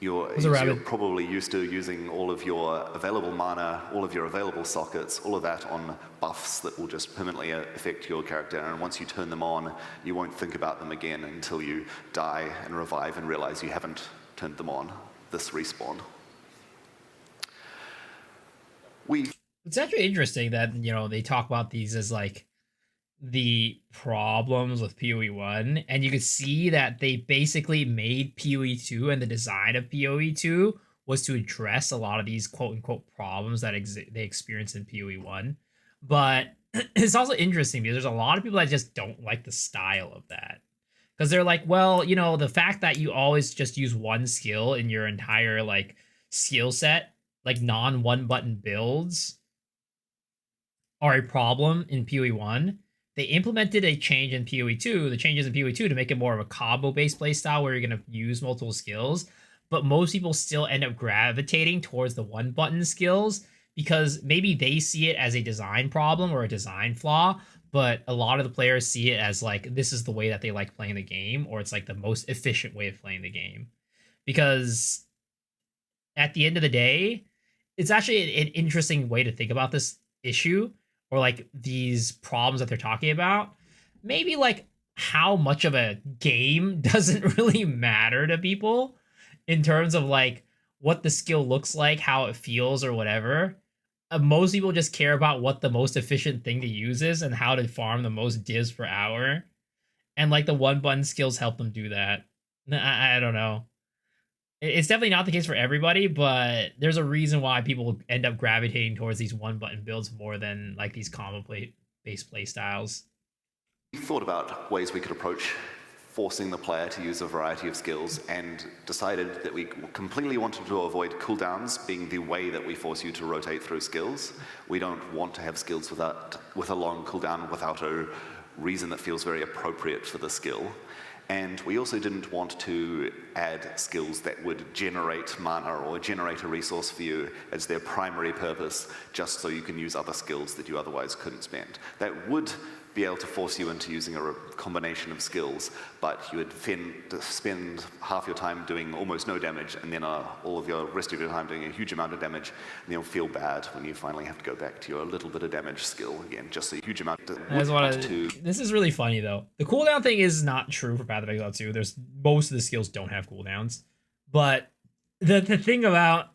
you're probably used to using all of your available mana, all of your available sockets, all of that on buffs that will just permanently affect your character. And once you turn them on, you won't think about them again until you die and revive and realize you haven't turned them on. This respawn. It's actually interesting that, you know, they talk about these as like the problems with PoE 1, and you could see that they basically made PoE 2, and the design of PoE 2 was to address a lot of these quote-unquote problems that they experienced in PoE 1. But it's also interesting because there's a lot of people that just don't like the style of that. Because they're like, well, you know, the fact that you always just use one skill in your entire, like, skill set, like non-one-button builds, are a problem in PoE 1. They implemented a change in PoE 2, the changes in PoE 2, to make it more of a combo-based playstyle where you're going to use multiple skills, but most people still end up gravitating towards the one-button skills because maybe they see it as a design problem or a design flaw, but a lot of the players see it as like, this is the way that they like playing the game, or it's like the most efficient way of playing the game. Because at the end of the day, it's actually an interesting way to think about this issue, or like these problems that they're talking about. Maybe like how much of a game doesn't really matter to people in terms of like what the skill looks like, how it feels, or whatever. Most people just care about what the most efficient thing to use is and how to farm the most divs per hour. And like the one button skills help them do that. I don't know. It's definitely not the case for everybody, but there's a reason why people end up gravitating towards these one button builds more than like these combo based play styles. We thought about ways we could approach forcing the player to use a variety of skills and decided that we completely wanted to avoid cooldowns being the way that we force you to rotate through skills. We don't want to have skills with a long cooldown without a reason that feels very appropriate for the skill. And we also didn't want to add skills that would generate mana or generate a resource for you as their primary purpose, just so you can use other skills that you otherwise couldn't spend. That would be able to force you into using a combination of skills, but you would spend half your time doing almost no damage, and then all of your rest of your time doing a huge amount of damage, and you'll feel bad when you finally have to go back to your little bit of damage skill again, just a huge amount This is really funny though. The cooldown thing is not true for Path of Exile 2. There's most of the skills don't have cooldowns, but the thing about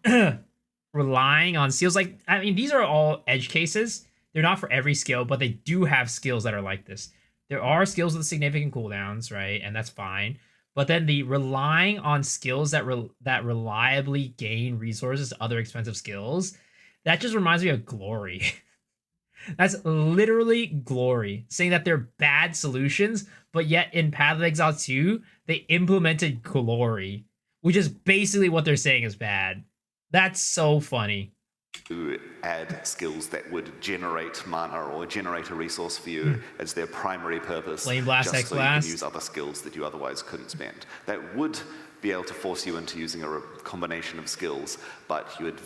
relying on skills, like, I mean, these are all edge cases. They're not for every skill, but they do have skills that are like this. There are skills with significant cooldowns, right? And that's fine. But then the relying on skills that reliably gain resources to other expensive skills, that just reminds me of Glory. That's literally Glory, saying that they're bad solutions, but yet in Path of Exile 2, they implemented Glory, which is basically what they're saying is bad. That's so funny. To add skills that would generate mana or generate a resource for you as their primary purpose, Flame Blast, just X so you Blast. can use other skills that you otherwise couldn't spend. That would be able to force you into using a combination of skills, but you would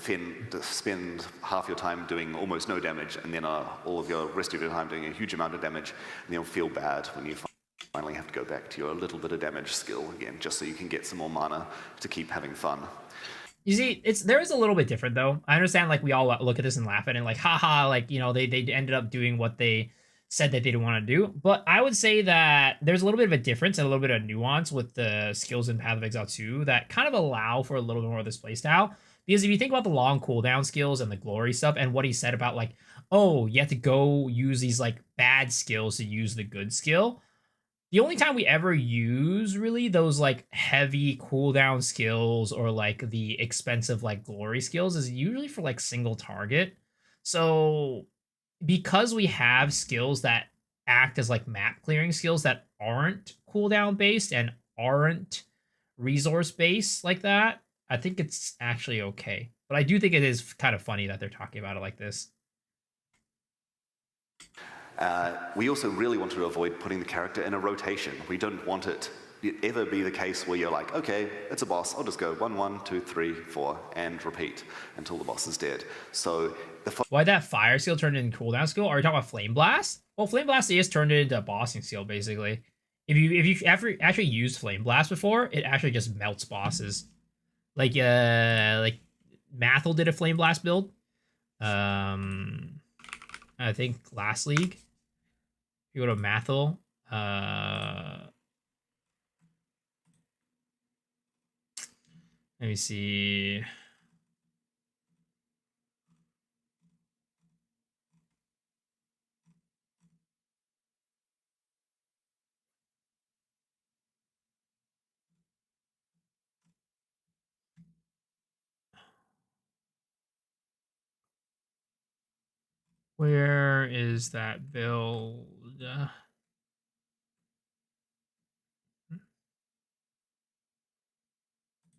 spend half your time doing almost no damage, and then all of your rest of your time doing a huge amount of damage, and you'll feel bad when you finally have to go back to your little bit of damage skill again, just so you can get some more mana to keep having fun. You see, there is a little bit different though. I understand, like, we all look at this and laugh at it, and like, haha, like, you know, they ended up doing what they said that they didn't want to do. But I would say that there's a little bit of a difference and a little bit of nuance with the skills in Path of Exile 2 that kind of allow for a little bit more of this playstyle. Because if you think about the long cooldown skills and the glory stuff and what he said about like, oh, you have to go use these like bad skills to use the good skill. the only time we ever use really those like heavy cooldown skills or like the expensive like glory skills is usually for like single target. So because we have skills that act as like map clearing skills that aren't cooldown based and aren't resource based like that, I think it's actually okay. But I do think it is kind of funny that they're talking about it like this. We also really want to avoid putting the character in a rotation. We don't want it ever be the case where you're like, okay, it's a boss, I'll just go 1, 1, 2, 3, 4, and repeat until the boss is dead. So why that fire skill turned into cooldown skill? Are you talking about flame blast? Well, flame blast is turned into a bossing skill basically. If you ever actually used flame blast before, it actually just melts bosses. Like Mathel did a flame blast build. I think last league. If you go to Mathel, let me see. Where is that build?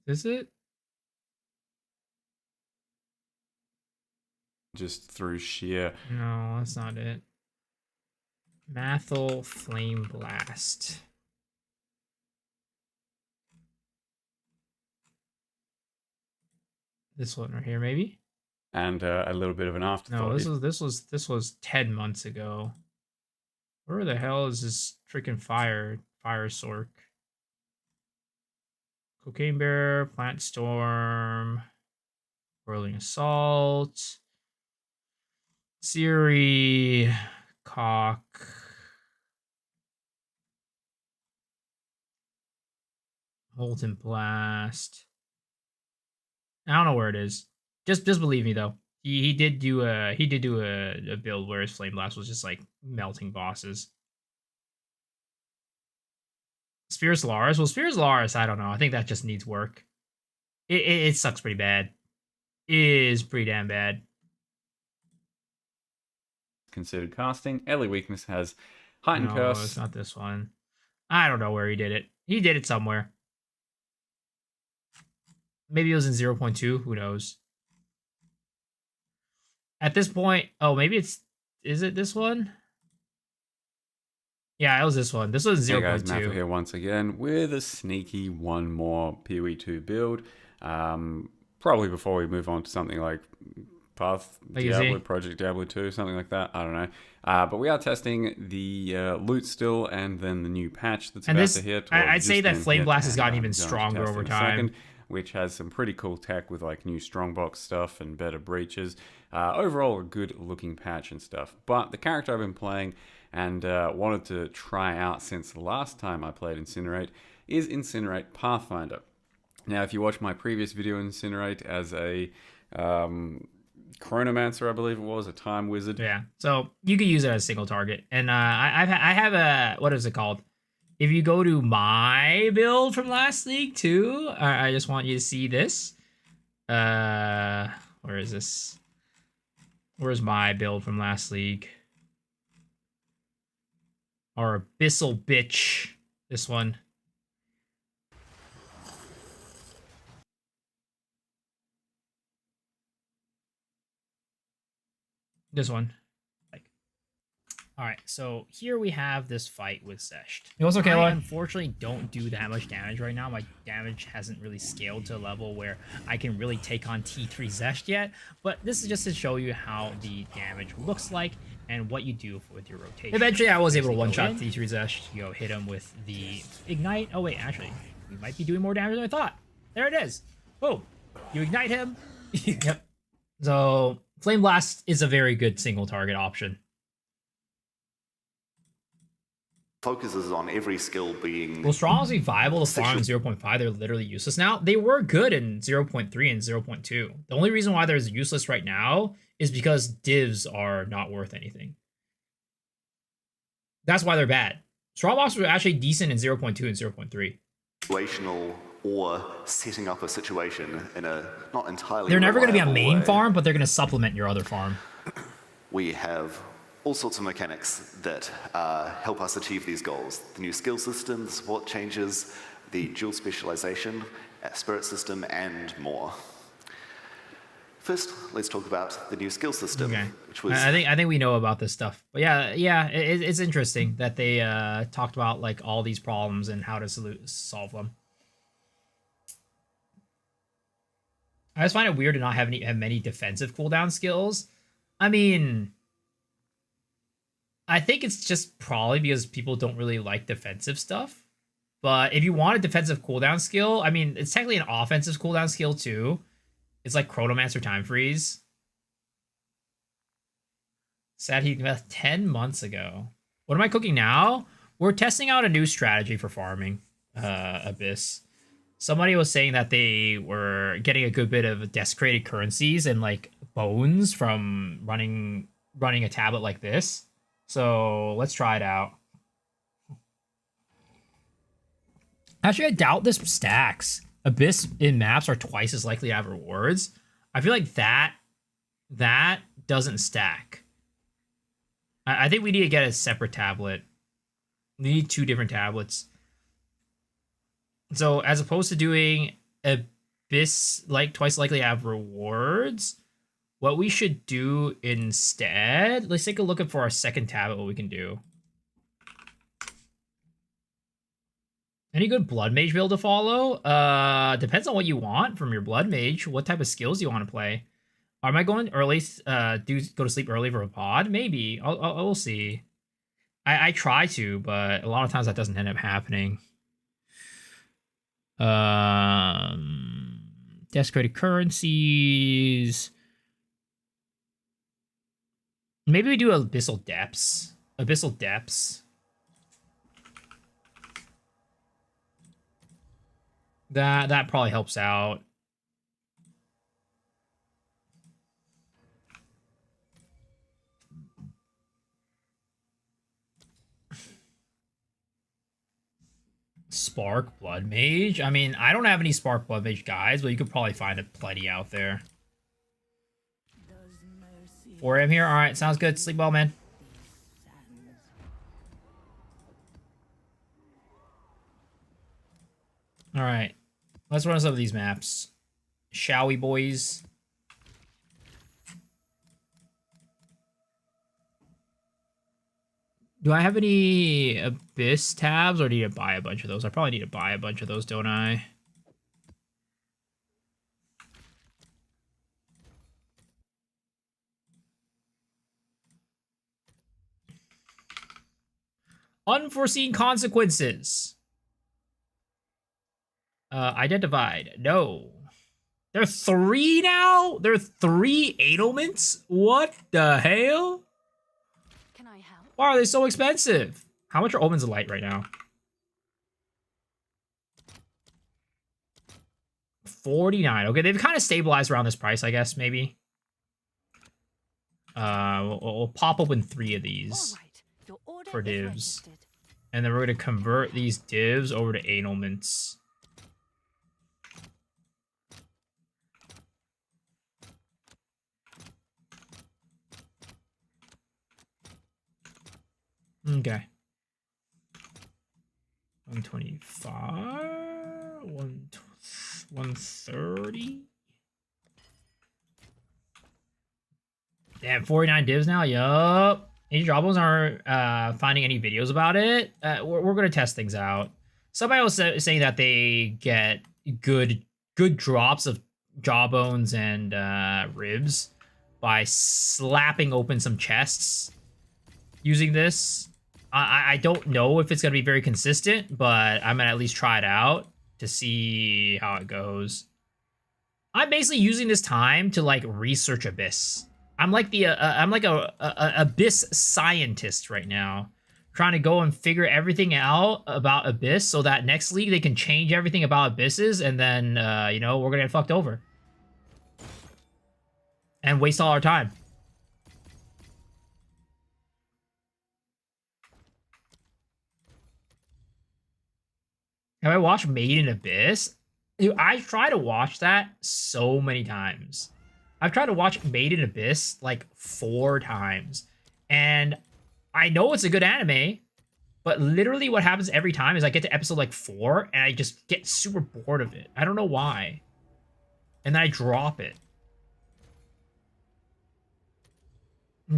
Is it? Just through sheer... No, that's not it. Mathel Flame Blast. This one right here, maybe? And a little bit of an afterthought. No, this was 10 months ago. Where the hell is this freaking fire sork? Cocaine Bear, Plant Storm, Whirling Assault, Siri, Cock, Molten Blast. I don't know where it is. Just believe me though. He did do a build where his Flame Blast was just like melting bosses. Spears Laris? Well, Spears Laris, I don't know. I think that just needs work. It sucks pretty bad. It is pretty damn bad. Considered casting. Ellie Weakness has Heightened No, Curse. it's not this one. I don't know where he did it. He did it somewhere. Maybe it was in 0.2. Who knows? At this point, oh, maybe it's... Is it this one? Yeah, it was this one. This was 0.2. Hey guys, Matthew here once again with a sneaky one more PoE 2 build. Probably before we move on to something like Path Diablo, Project Diablo 2, something like that. I don't know. But we are testing the loot still and then the new patch that's about to hit. I'd say that Flame Blast has gotten even stronger over time. Which has some pretty cool tech with like new strongbox stuff and better breaches. Overall, a good looking patch and stuff. But the character I've been playing and wanted to try out since the last time I played Incinerate is Incinerate Pathfinder. Now, if you watch my previous video, Incinerate as a Chronomancer, I believe it was, a time wizard. Yeah, so you could use it as a single target. And I have a, what is it called? If you go to my build from last league too, I just want you to see this. Where is this? Where's my build from last league? Our Abyssal Bitch. This one. This one. All right, so here we have this fight with Zesht. What's okay, I unfortunately don't do that much damage right now. My damage hasn't really scaled to a level where I can really take on T3 Zesht yet, but this is just to show you how the damage looks like and what you do with your rotation. Eventually, I was able to one-shot T3 Zesht. You know, hit him with the Ignite. Oh, wait, actually, we might be doing more damage than I thought. There it is. Boom. You ignite him. Yep. So, Flame Blast is a very good single target option. Focuses on every skill being... Well, strong be viable to farm in 0.5. They're literally useless now. They were good in 0.3 and 0.2. The only reason why they're useless right now is because divs are not worth anything. That's why they're bad. Strawbox were actually decent in 0.2 and 0.3. situational or setting up a situation in a not entirely They're never going to be a reliable main way. farm, but they're going to supplement your other farm. We have all sorts of mechanics that help us achieve these goals. The new skill system, the support changes, the dual specialization, spirit system, and more. First, let's talk about the new skill system, Okay. which was I think we know about this stuff, but yeah, it's interesting that they talked about like all these problems and how to solve them. I just find it weird to not have many defensive cooldown skills. I mean, I think it's just probably because people don't really like defensive stuff. But if you want a defensive cooldown skill, I mean, it's technically an offensive cooldown skill too. It's like Chronomancer Time Freeze. Sad he left 10 months ago. What am I cooking now? We're testing out a new strategy for farming Abyss. Somebody was saying that they were getting a good bit of desecrated currencies and like bones from running a tablet like this. So let's try it out. Actually, I doubt this stacks. Abyss in maps are twice as likely to have rewards. I feel like that doesn't stack. I think we need to get a separate tablet. We need 2 different tablets. So as opposed to doing Abyss like twice likely to have rewards, what we should do instead, let's take a look at for our second tablet what we can do. Any good blood mage build to follow? Depends on what you want from your blood mage. What type of skills do you want to play? Am I going early? Go to sleep early for a pod? Maybe. I'll see. I try to, but a lot of times that doesn't end up happening. Desecrated currencies. Maybe we do Abyssal Depths. Abyssal Depths. That probably helps out. Spark Blood Mage? I mean, I don't have any Spark Blood Mage guys, but you could probably find plenty out there. 4 AM here? Alright, sounds good. Sleep well, man. Alright. Let's run some of these maps. Shall we, boys? Do I have any Abyss tabs, or do you need to buy a bunch of those? I probably need to buy a bunch of those, don't I? Unforeseen consequences. Identified. No. There are 3 now? There are 3 ailments? What the hell? Can I help? Why are they so expensive? How much are Omens of Light right now? 49. Okay, they've kind of stabilized around this price, I guess, maybe. We'll pop open 3 of these. All right. Your order For is divs. registered. And then we're going to convert these divs over to ailments. Okay. 125, 130. Damn, 49 divs now. Yup. Any Jawbones aren't finding any videos about it. We're gonna test things out. Somebody was saying that they get good drops of Jawbones and ribs by slapping open some chests using this. I don't know if it's gonna be very consistent, but I'm gonna at least try it out to see how it goes. I'm basically using this time to like research Abyss. I'm like a Abyss scientist right now, trying to go and figure everything out about Abyss so that next league they can change everything about Abysses, and then you know, we're gonna get fucked over and waste all our time. Have I watched Made in Abyss? Dude, I try to watch that so many times. I've tried to watch Made in Abyss like 4 times. And I know it's a good anime, but literally what happens every time is I get to episode like 4 and I just get super bored of it. I don't know why. And then I drop it.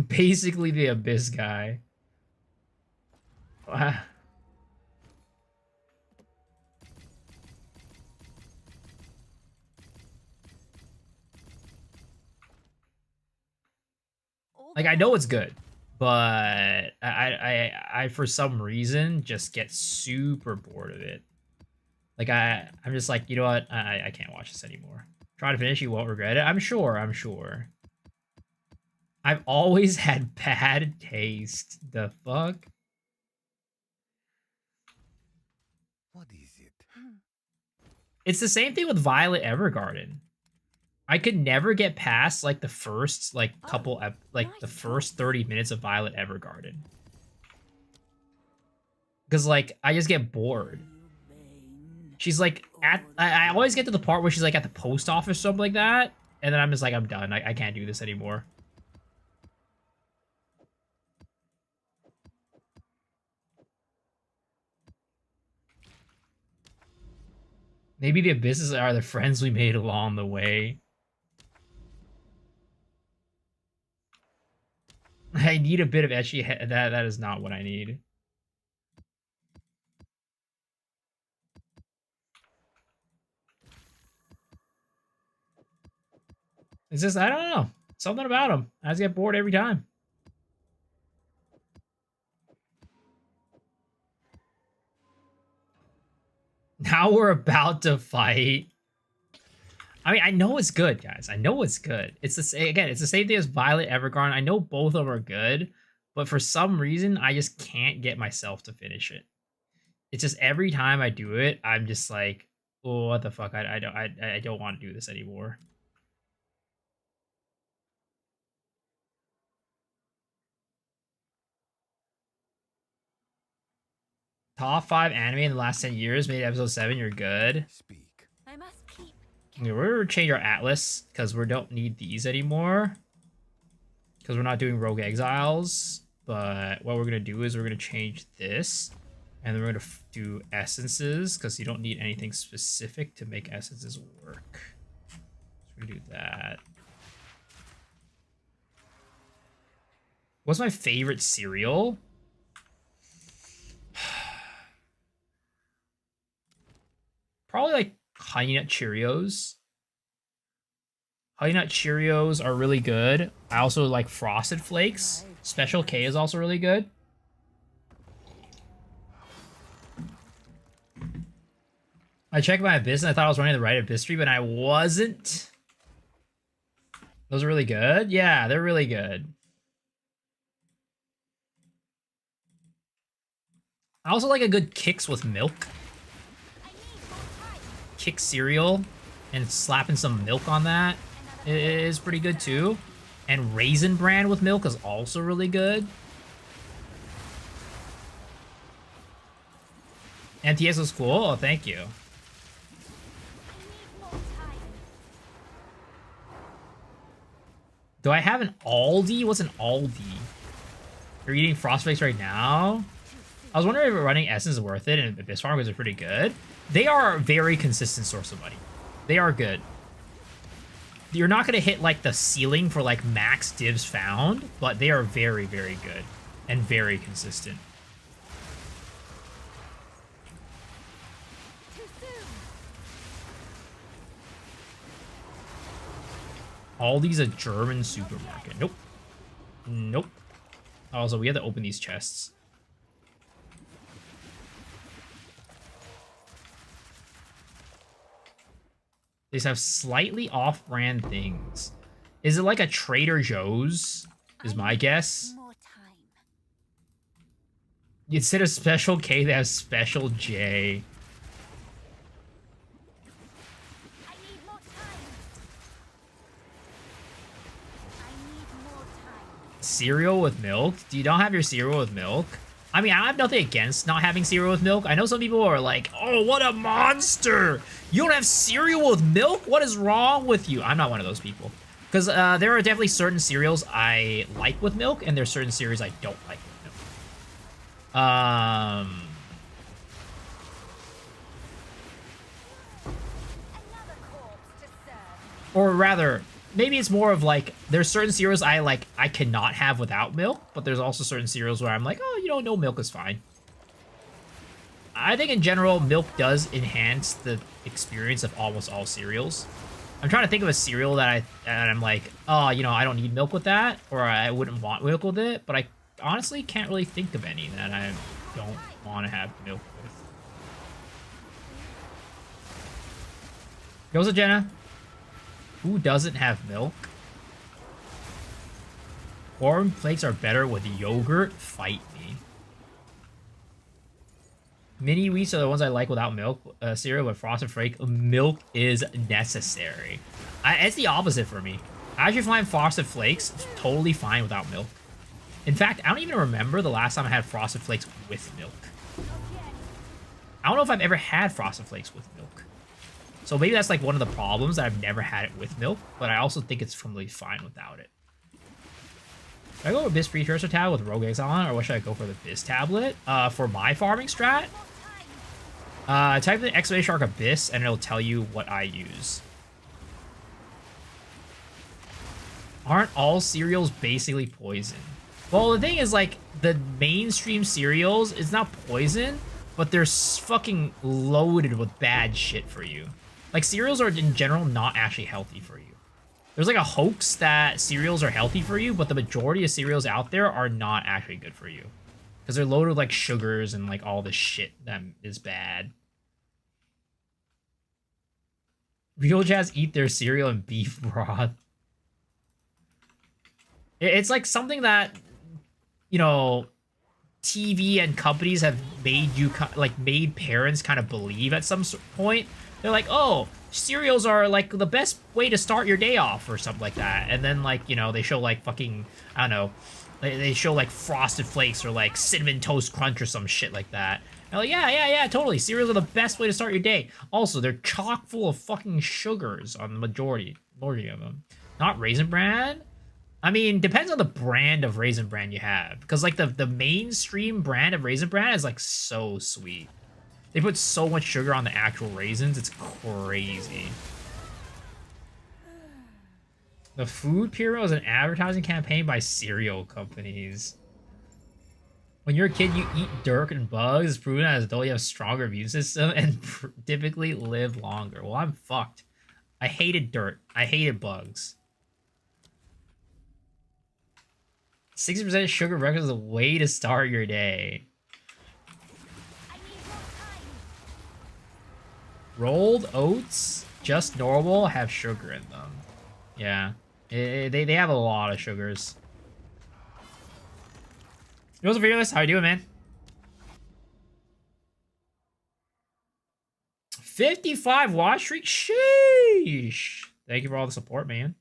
Basically the Abyss guy. Like, I know it's good, but I for some reason just get super bored of it. Like, I'm just like, you know what? I can't watch this anymore. Try to finish, you won't regret it. I'm sure. I've always had bad taste. The fuck? What is it? It's the same thing with Violet Evergarden. I could never get past like the first couple the first 30 minutes of Violet Evergarden. Cause like I just get bored. She's like I always get to the part where she's like at the post office or something like that, and then I'm just like, I'm done. I can't do this anymore. Maybe the abysses are the friends we made along the way. I need a bit of etchy that is not what I need. It's just, I don't know. Something about him. I just get bored every time. Now we're about to fight. I mean, I know it's good, guys. I know it's good. It's the same, again, it's the same thing as Violet Evergarden. I know both of them are good, but for some reason, I just can't get myself to finish it. It's just every time I do it, I'm just like, oh, what the fuck? I don't want to do this anymore. Top 5 anime in the last 10 years, made episode 7, you're good. Speak. I must keep. Okay, we're gonna change our atlas because we don't need these anymore. Because we're not doing Rogue Exiles. But what we're gonna do is we're gonna change this. And then we're gonna do essences because you don't need anything specific to make essences work. So we're gonna do that. What's my favorite cereal? Probably like Honey Nut Cheerios. Honey Nut Cheerios are really good. I also like Frosted Flakes. Special K is also really good. I checked my Abyss and I thought I was running the right Abyss tree, but I wasn't. Those are really good. Yeah, they're really good. I also like a good Kix with milk. Kix cereal and slapping some milk on that is pretty good too. And Raisin Bran with milk is also really good. MTS was cool. Oh, thank you. Do I have an Aldi? What's an Aldi? You're eating Frostflakes right now? I was wondering if running Essence is worth it, and Abyss Farm because they're pretty good. They are a very consistent source of money. They are good. You're not going to hit, like, the ceiling for, like, max divs found, but they are very, very good and very consistent. Aldi's a German supermarket. Nope. Nope. Also, we have to open these chests. These have slightly off-brand things. Is it like a Trader Joe's? Is my guess. More time. Instead of Special K, they have Special J. I need more time. I need more time. Cereal with milk? Do you not have your cereal with milk? I mean, I have nothing against not having cereal with milk. I know some people are like, oh, what a monster. You don't have cereal with milk? What is wrong with you? I'm not one of those people. Because there are definitely certain cereals I like with milk, and there's certain cereals I don't like with milk. Another corpse to serve. Or rather, maybe it's more of like, there's certain cereals I cannot have without milk, but there's also certain cereals where I'm like, oh, you know, no milk is fine. I think in general, milk does enhance the experience of almost all cereals. I'm trying to think of a cereal that I'm like, oh, you know, I don't need milk with that, or I wouldn't want milk with it, but I honestly can't really think of any that I don't want to have milk with. Goes to Jenna. Who doesn't have milk? Corn flakes are better with yogurt. Fight me. Mini wheats are the ones I like without milk. Cereal with frosted flake. Milk is necessary. It's the opposite for me. I actually find frosted flakes totally fine without milk. In fact, I don't even remember the last time I had frosted flakes with milk. I don't know if I've ever had frosted flakes with milk. So maybe that's like one of the problems that I've never had it with milk, but I also think it's completely fine without it. Should I go with Biz Precursor tablet with Rogue Exile, or what should I go for the Biz tablet? For my farming strat, type in exclamation mark Abyss and it'll tell you what I use. Aren't all cereals basically poison? Well, the thing is, like, the mainstream cereals, it's not poison, but they're fucking loaded with bad shit for you. Like, cereals are, in general, not actually healthy for you. There's, like, a hoax that cereals are healthy for you, but the majority of cereals out there are not actually good for you. Because they're loaded with, like, sugars and, like, all this shit that is bad. Real Jazz eat their cereal in beef broth. It's, like, something that, you know, TV and companies have made you, like, made parents kind of believe at some point. They're like, oh, cereals are, like, the best way to start your day off or something like that. And then, like, you know, they show, like, fucking, I don't know, they show, like, Frosted Flakes or, like, Cinnamon Toast Crunch or some shit like that. And like, yeah, totally. Cereals are the best way to start your day. Also, they're chock full of fucking sugars on the majority of them. Not Raisin Bran? I mean, depends on the brand of Raisin Bran you have. Because, like, the mainstream brand of Raisin Bran is, like, so sweet. They put so much sugar on the actual raisins, it's crazy. The food pyro is an advertising campaign by cereal companies. When you're a kid, you eat dirt and bugs. It's proven as though you have a stronger immune system and typically live longer. Well, I'm fucked. I hated dirt. I hated bugs. 60% sugar breakfast is a way to start your day. Rolled oats, just normal, have sugar in them. Yeah, they have a lot of sugars. Yours Fearless, how you doing, man? 55 watch streak, sheesh. Thank you for all the support, man.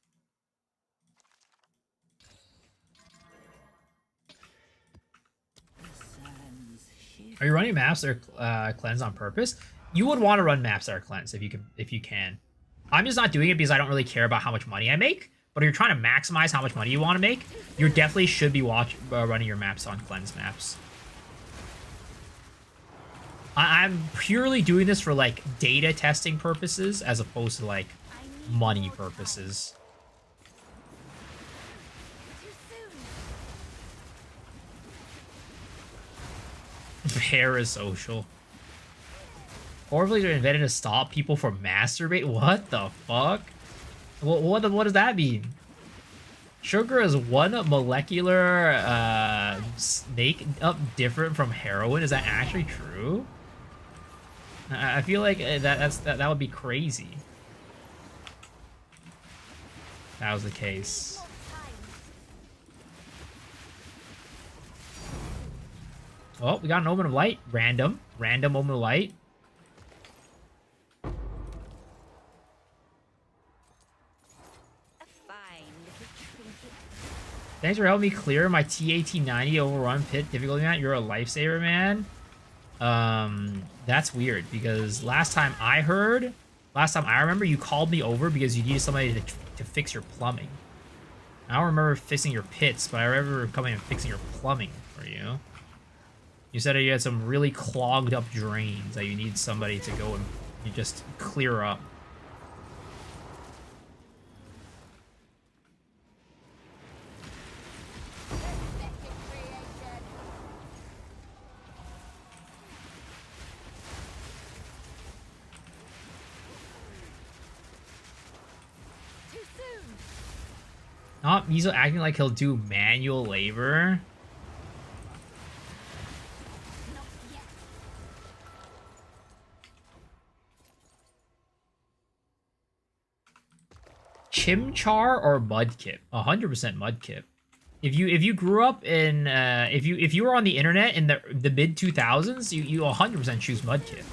Are you running maps that are cleansed on purpose? You would want to run maps that are cleansed if you can. I'm just not doing it because I don't really care about how much money I make. But if you're trying to maximize how much money you want to make, you definitely should be running your maps on cleansed maps. I'm purely doing this for, like, data testing purposes as opposed to, like, money purposes. Parasocial. Orphans are invented to stop people from masturbating. What the fuck? What does that mean? Sugar is one molecular make up different from heroin. Is that actually true? I feel like that would be crazy. That was the case. Oh, we got an Omen of Light. Random Omen of Light. Thanks for helping me clear my T1890 overrun pit difficulty map. You're a lifesaver, man. That's weird because last time I remember you called me over because you needed somebody to fix your plumbing. I don't remember fixing your pits, but I remember coming and fixing your plumbing for you. You said that you had some really clogged up drains that you need somebody to go and you just clear up. Not Mizo acting like he'll do manual labor. Chimchar or Mudkip? 100% Mudkip. If you grew up in if you were on the internet in the mid 2000s, you 100% choose Mudkip.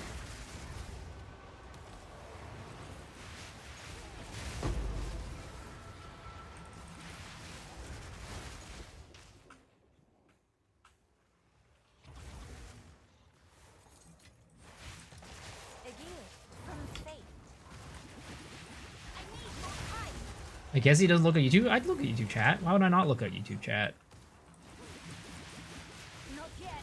I guess he doesn't look at YouTube. I'd look at YouTube chat. Why would I not look at YouTube chat? Not yet.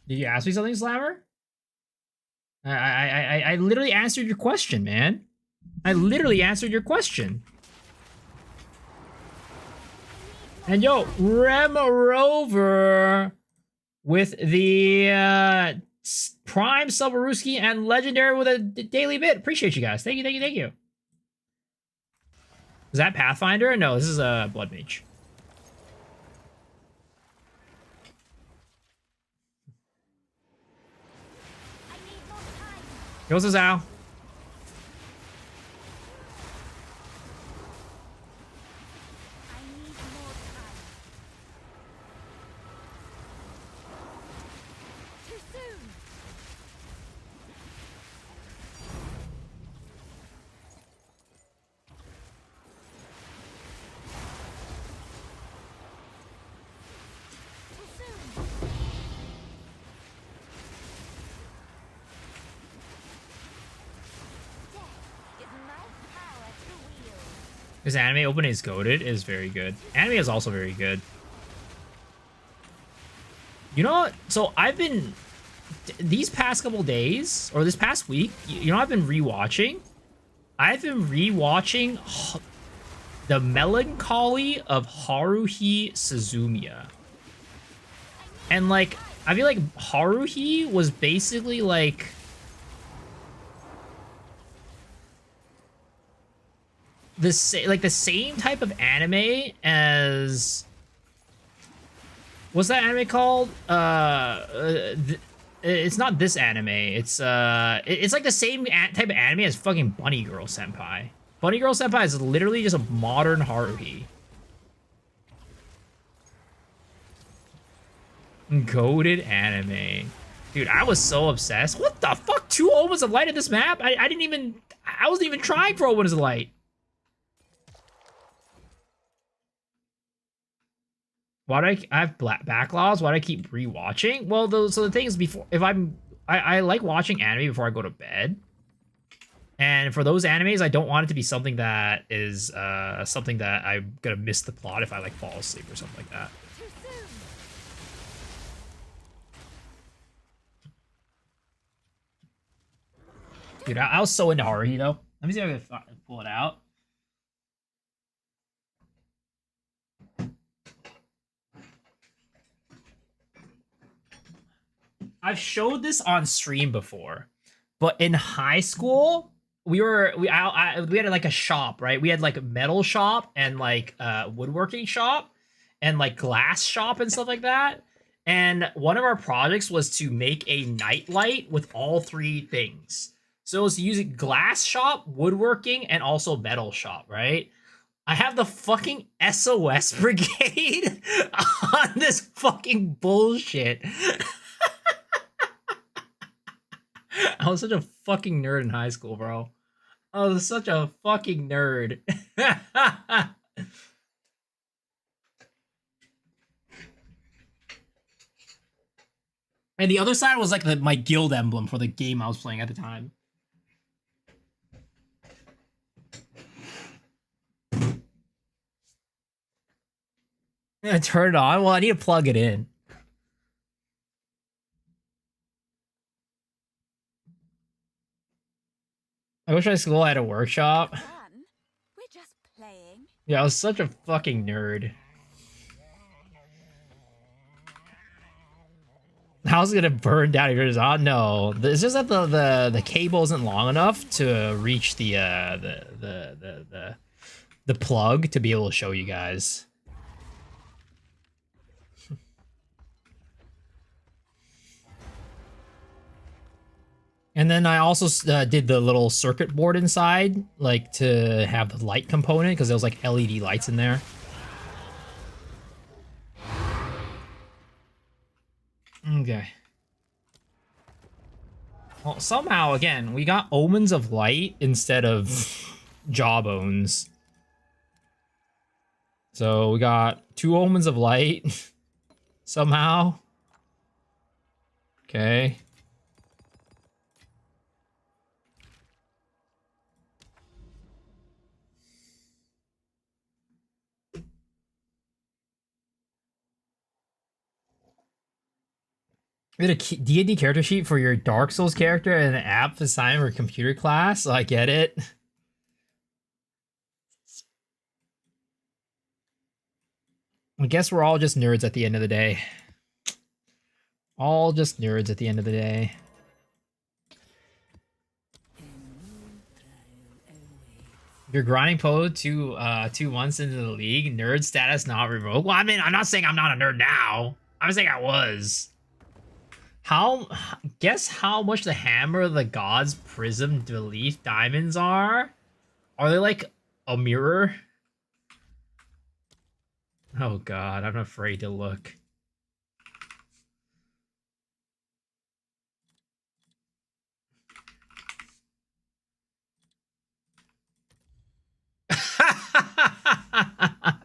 Did you ask me something, Slammer? I literally answered your question, man. I literally answered your question. And yo, Rem Rover with the Prime Subaruski and Legendary with a daily bit. Appreciate you guys. Thank you, thank you, thank you. Is that Pathfinder? No, this is a Blood Mage. Goes to Zao. This anime opening is goated. Is very good. Anime is also very good. You know what? So I've been these past couple days or this past week. You know I've been rewatching. I've been rewatching The Melancholy of Haruhi Suzumiya. And like I feel like Haruhi was basically like the same type of anime as what's that anime called? It's not this anime. It's like the same type of anime as fucking Bunny Girl Senpai. Bunny Girl Senpai is literally just a modern Haruhi. Goated anime. Dude, I was so obsessed. What the fuck? 2 Omens of Light in this map? I wasn't even trying for Omens of Light. Why do I have backlogs? Why do I keep rewatching? Well, so the thing is, I like watching anime before I go to bed. And for those animes, I don't want it to be something that is something that I'm gonna miss the plot if I like fall asleep or something like that. Dude, I was so into Haruhi though. Let me see if I can pull it out. I've showed this on stream before, but in high school, we had like a shop, right? We had like a metal shop and like woodworking shop and like glass shop and stuff like that. And one of our projects was to make a nightlight with all 3 things. So it was using glass shop, woodworking, and also metal shop, right? I have the fucking SOS Brigade on this fucking bullshit. I was such a fucking nerd in high school, bro. Oh, such a fucking nerd. And the other side was like my guild emblem for the game I was playing at the time. Yeah, turn it on. Well, I need to plug it in. I wish my school had a workshop. Fun. We're just playing. Yeah, I was such a fucking nerd. How's it gonna burn down if you're just on? No, it's just that the cable isn't long enough to reach the plug to be able to show you guys. And then I also did the little circuit board inside, like to have the light component, because there was like LED lights in there. Okay. Well, somehow, again, we got Omens of Light instead of Jawbones. So we got 2 Omens of Light somehow. Okay. We had a D&D character sheet for your Dark Souls character and an app assignment for computer class. So I get it. I guess we're all just nerds at the end of the day. All just nerds at the end of the day. You're grinding Poe 2 months into the league. Nerd status not revoked. Well, I mean, I'm not saying I'm not a nerd now. I'm saying I was. Guess how much the Hammer of the Gods Prism Belief diamonds are? Are they like a mirror? Oh god, I'm afraid to look.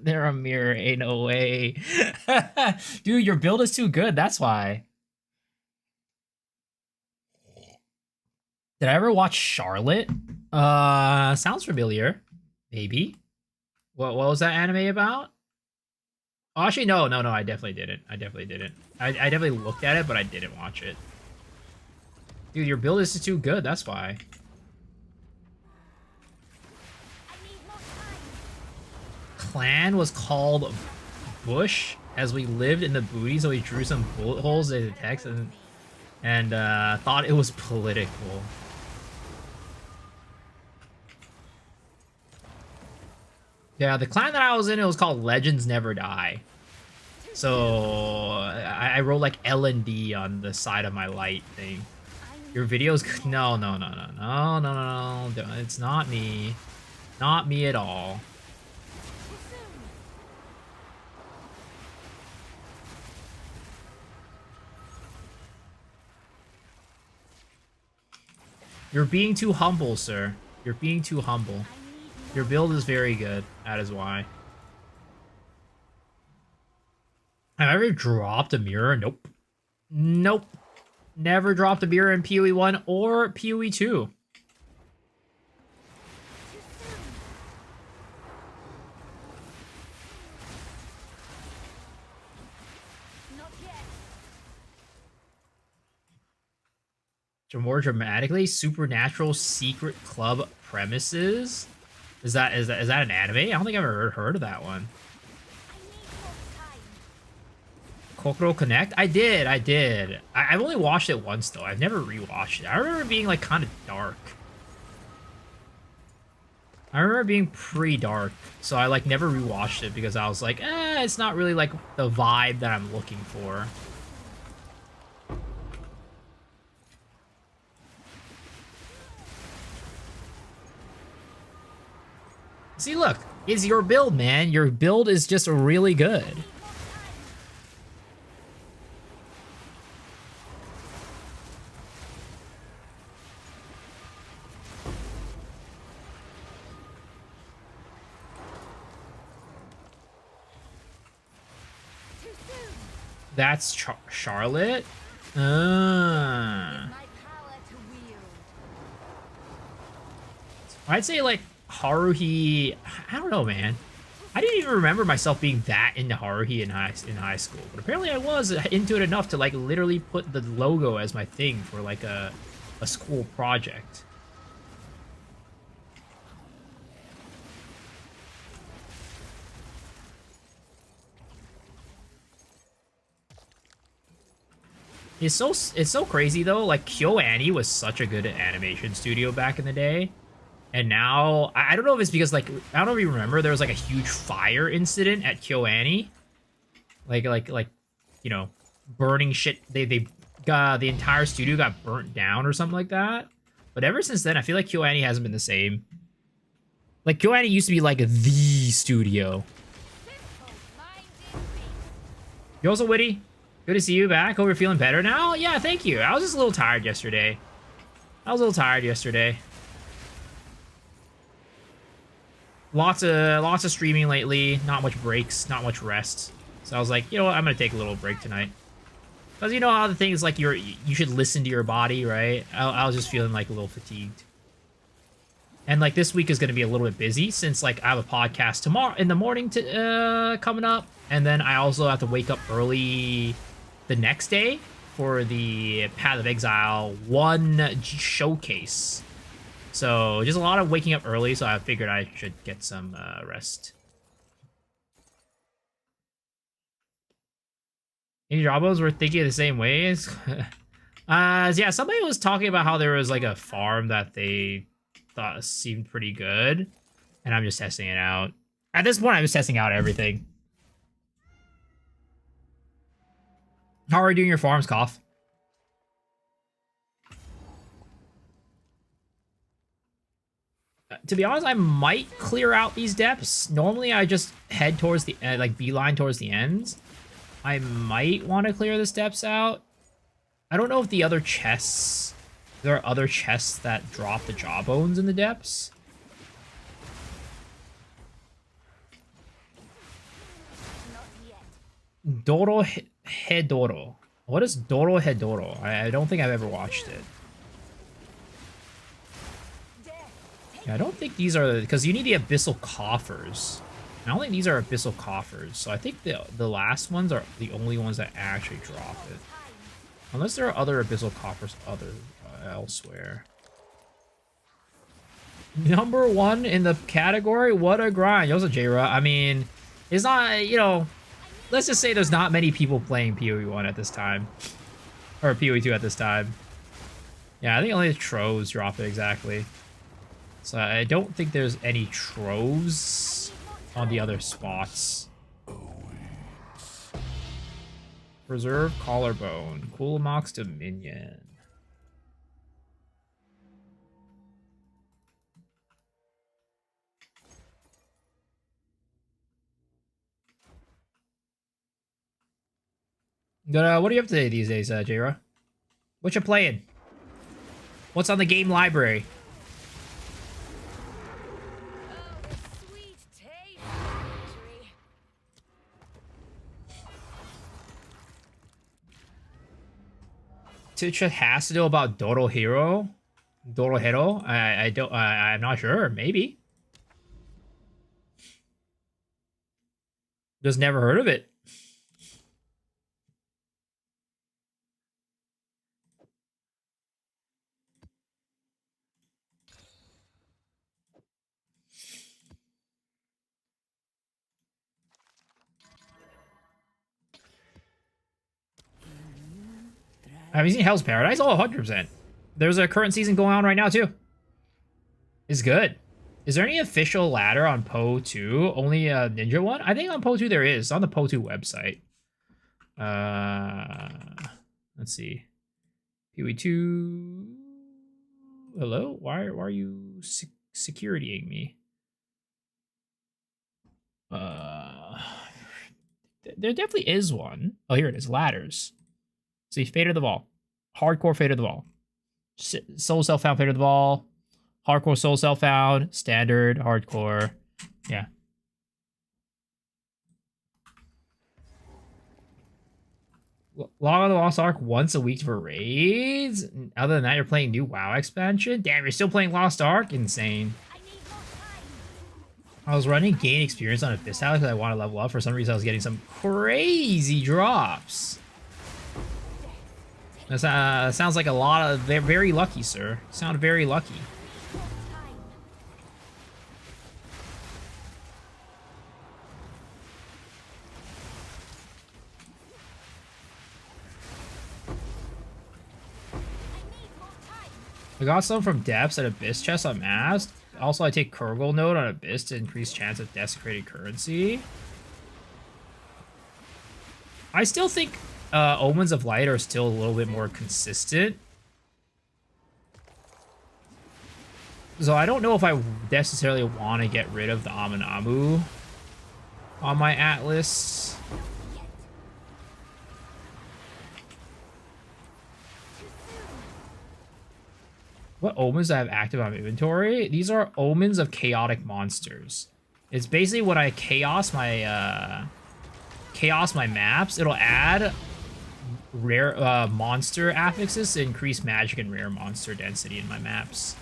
They're a mirror, ain't no way. Dude, your build is too good, that's why. Did I ever watch Charlotte? Sounds familiar. Maybe. What was that anime about? Oh, actually, no, I definitely didn't. I definitely looked at it, but I didn't watch it. Dude, your build is too good, that's why. Clan was called Bush as we lived in the booty, so we drew some bullet holes in the text and thought it was political. Yeah, the clan that I was in, it was called Legends Never Die. So I wrote like L&D on the side of my light thing. Your videos, no. It's not me. Not me at all. You're being too humble, sir. You're being too humble. Your build is very good. That is why. Have I ever dropped a mirror? Nope. Nope. Never dropped a mirror in PoE 1 or PoE 2. More dramatically, Supernatural Secret Club Premises. Is that an anime? I don't think I've ever heard of that one. Kokoro Connect? I did. I've only watched it once though. I've never rewatched it. I remember it being like kind of dark. I remember it being pretty dark, so I like never rewatched it because I was like, it's not really like the vibe that I'm looking for. See, look, it's your build, man. Your build is just really good. That's Charlotte. My power to wield. I'd say like Haruhi. I don't know, man. I didn't even remember myself being that into Haruhi in high school, but apparently I was into it enough to like literally put the logo as my thing for like a school project. It's so crazy though. Like KyoAni was such a good animation studio back in the day, and now I don't know if it's because like I don't know if you remember there was like a huge fire incident at KyoAni, like you know, burning shit. They got the entire studio got burnt down or something like that. But ever since then, I feel like KyoAni hasn't been the same. Like KyoAni used to be like the studio. You also Witty. Good to see you back. Hope you're feeling better now. Yeah, thank you. I was just a little tired yesterday. Lots of streaming lately. Not much breaks. Not much rest. So I was like, you know what? I'm gonna take a little break tonight. Because you know how the thing is like you should listen to your body, right? I was just feeling like a little fatigued. And like this week is gonna be a little bit busy since like I have a podcast tomorrow in the morning to coming up, and then I also have to wake up early the next day for the Path of Exile 1 showcase. So just a lot of waking up early, so I figured I should get some rest. Any Jawbones were thinking the same ways? Yeah, somebody was talking about how there was like a farm that they thought seemed pretty good, and I'm just testing it out. At this point, I'm just testing out everything. How are you doing your farms, Cough? To be honest, I might clear out these depths. Normally, I just head towards the like beeline towards the ends. I might want to clear the steps out. I don't know if the other chests. There are other chests that drop the Jawbones in the depths. Doro Hedoro. What is Doro Hedoro? I don't think I've ever watched it. Yeah, I don't think these are, because you need the abyssal coffers. I don't think these are abyssal coffers, so I think the last ones are the only ones that actually drop it. Unless there are other abyssal coffers elsewhere. Number 1 in the category? What a grind. Yosa J-Ra. I mean, it's not, you know, let's just say there's not many people playing PoE 1 at this time. Or PoE 2 at this time. Yeah, I think only the Troves drop it exactly. So I don't think there's any Troves on the other spots. Preserve Collarbone. Coolmox Dominion. But, what are you up to these days, J-Ra? What you playing? What's on the game library? Sweet taste of victory. Ticha has to know about Dorohiro? Dorohiro? I don't, I'm not sure. Maybe. Just never heard of it. Have you seen Hell's Paradise? Oh, 100%. There's a current season going on right now, too. It's good. Is there any official ladder on PoE 2? Only a Ninja one? I think on PoE 2 there is. It's on the PoE 2 website. Let's see. PoE 2... Hello? Why are you securitying me? There definitely is one. Oh, here it is. Ladders. See, Fate of the Ball. Hardcore Fate of the Ball. Soul Self-Found Fate of the Ball. Hardcore Soul Self-Found. Standard. Hardcore. Yeah. Log on the Lost Ark once a week for raids. Other than that, you're playing new WoW expansion. Damn, you're still playing Lost Ark. Insane. I need more time. I was running gain experience on Abyss House because I want to level up. For some reason, I was getting some crazy drops. That sounds like a lot of... They're very lucky, sir. Sound very lucky. More time. I need more time. I got some from Depths at Abyss chest on Mast. Also, I take Kurgle Node on Abyss to increase chance of desecrated currency. I still think Omens of Light are still a little bit more consistent. So I don't know if I necessarily want to get rid of the Aminamu on my Atlas. What omens do I have active on my inventory? These are omens of chaotic monsters. It's basically when I chaos my maps, it'll add rare monster affixes to increase magic and rare monster density in my maps.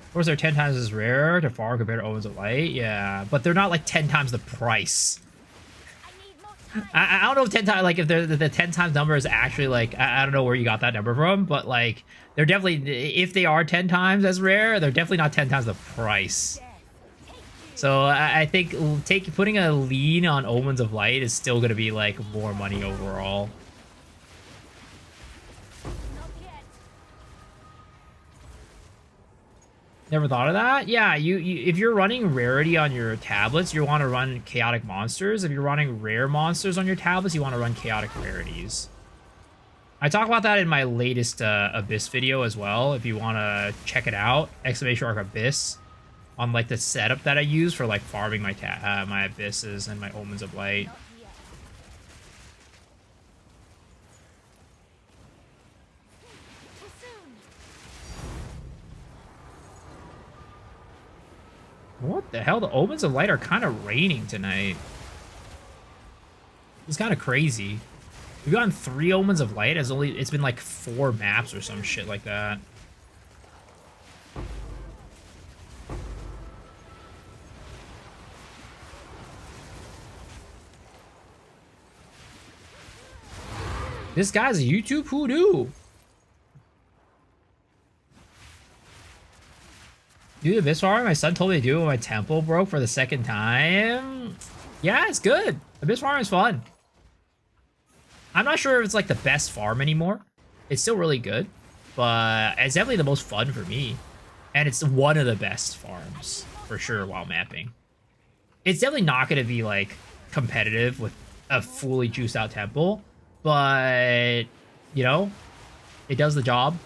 Of course, they're 10 times as rare to far compared to Omens of Light. Yeah, but they're not like 10 times the price. I need more time. I don't know if 10 times, like if the 10 times number is actually like, I don't know where you got that number from, but like they're definitely, if they are 10 times as rare, they're definitely not 10 times the price. So I think putting a lean on Omens of Light is still going to be like more money overall. Not yet. Never thought of that? Yeah, you if you're running rarity on your tablets, you want to run chaotic monsters. If you're running rare monsters on your tablets, you want to run chaotic rarities. I talk about that in my latest Abyss video as well. If you want to check it out, !Abyss, on like the setup that I use for like farming my my Abysses and my Omens of Light. Not yet. Too soon. What the hell? The Omens of Light are kind of raining tonight. It's kind of crazy. We've gotten 3 Omens of Light. It's been like 4 maps or some shit like that. This guy's a YouTube hoodoo. Dude, Abyss Farm, my son told me to do it when my temple broke for the 2nd time. Yeah, it's good. Abyss Farm is fun. I'm not sure if it's like the best farm anymore. It's still really good, but it's definitely the most fun for me. And it's one of the best farms, for sure, while mapping. It's definitely not going to be like competitive with a fully juiced out temple, but, you know, it does the job.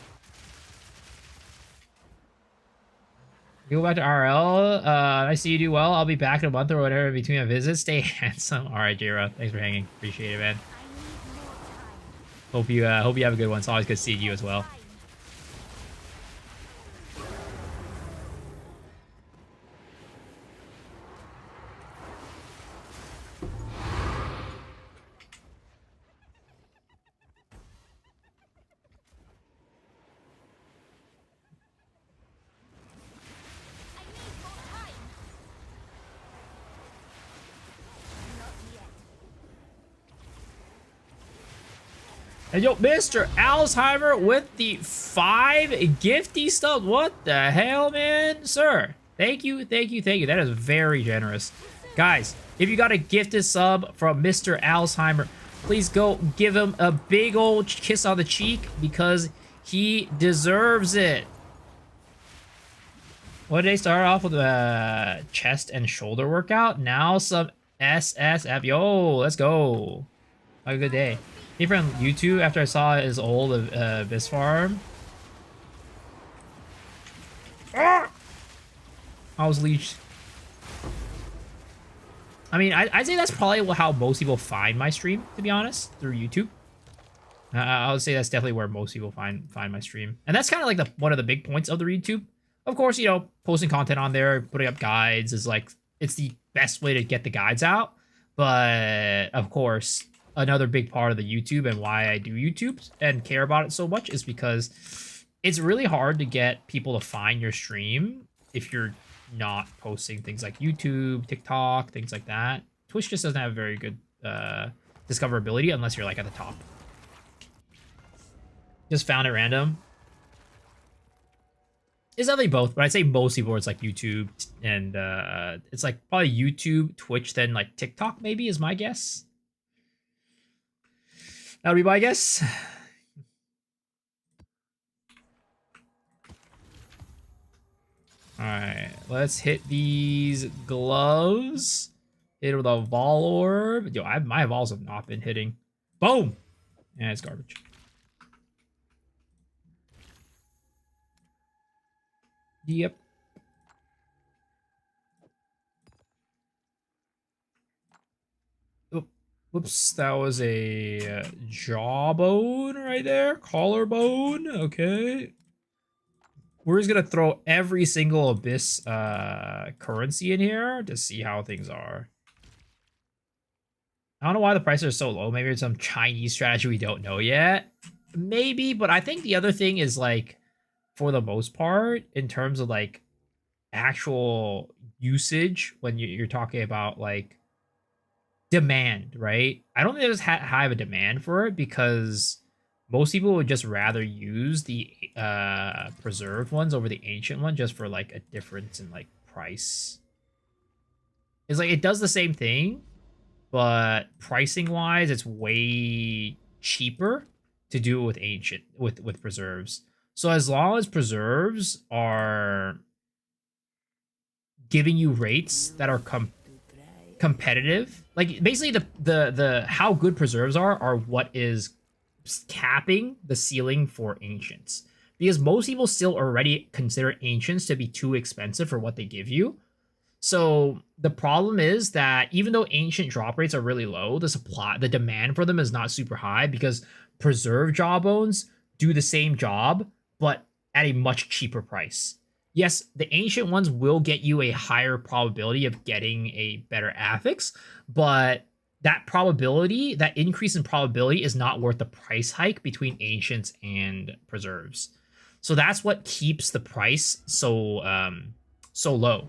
You go back to RL. I see you do well. I'll be back in a month or whatever between my visits. Stay handsome. All right, Jira. Thanks for hanging. Appreciate it, man. Hope you have a good one. It's always good seeing you as well. And yo, Mr. Alzheimer with the 5 gifty stuff. What the hell, man? Sir, thank you, thank you, thank you. That is very generous. Guys, if you got a gifted sub from Mr. Alzheimer, please go give him a big old kiss on the cheek because he deserves it. What did they start off with? A chest and shoulder workout. Now some SSF. Yo, let's go. Have a good day. He from YouTube after I saw his old Abyss Farm. I was leeched. I mean, I'd say that's probably how most people find my stream, to be honest, through YouTube. I would say that's definitely where most people find my stream. And that's kind of like one of the big points of the YouTube. Of course, you know, posting content on there, putting up guides is like, it's the best way to get the guides out. But of course, another big part of the YouTube and why I do YouTube and care about it so much is because it's really hard to get people to find your stream if you're not posting things like YouTube, TikTok, things like that. Twitch just doesn't have very good discoverability unless you're like at the top. Just found it random. It's definitely both, but I'd say most people it's like YouTube and it's like probably YouTube, Twitch, then like TikTok maybe is my guess. That would be my guess. Alright, let's hit these gloves. Hit it with a Vol Orb. Yo, my Vols have not been hitting. Boom! Yeah, it's garbage. Yep. Oh, whoops, that was a jawbone right there. Collarbone, okay. We're just gonna throw every single Abyss currency in here to see how things are. I don't know why the prices are so low. Maybe it's some Chinese strategy we don't know yet. Maybe, but I think the other thing is like, for the most part, in terms of like actual usage, when you're talking about like demand, right? I don't think there's high of a demand for it because most people would just rather use the preserved ones over the ancient one just for like a difference in like price. It's like it does the same thing, but pricing wise, it's way cheaper to do it with ancient with preserves. So as long as preserves are giving you rates that are competitive, like basically the how good preserves are what is capping the ceiling for ancients, because most people still already consider ancients to be too expensive for what they give you. So the problem is that even though ancient drop rates are really low, the demand for them is not super high because preserved jawbones do the same job but at a much cheaper price. Yes, the ancient ones will get you a higher probability of getting a better affix, but that probability, that increase in probability is not worth the price hike between ancients and preserves. So that's what keeps the price so low.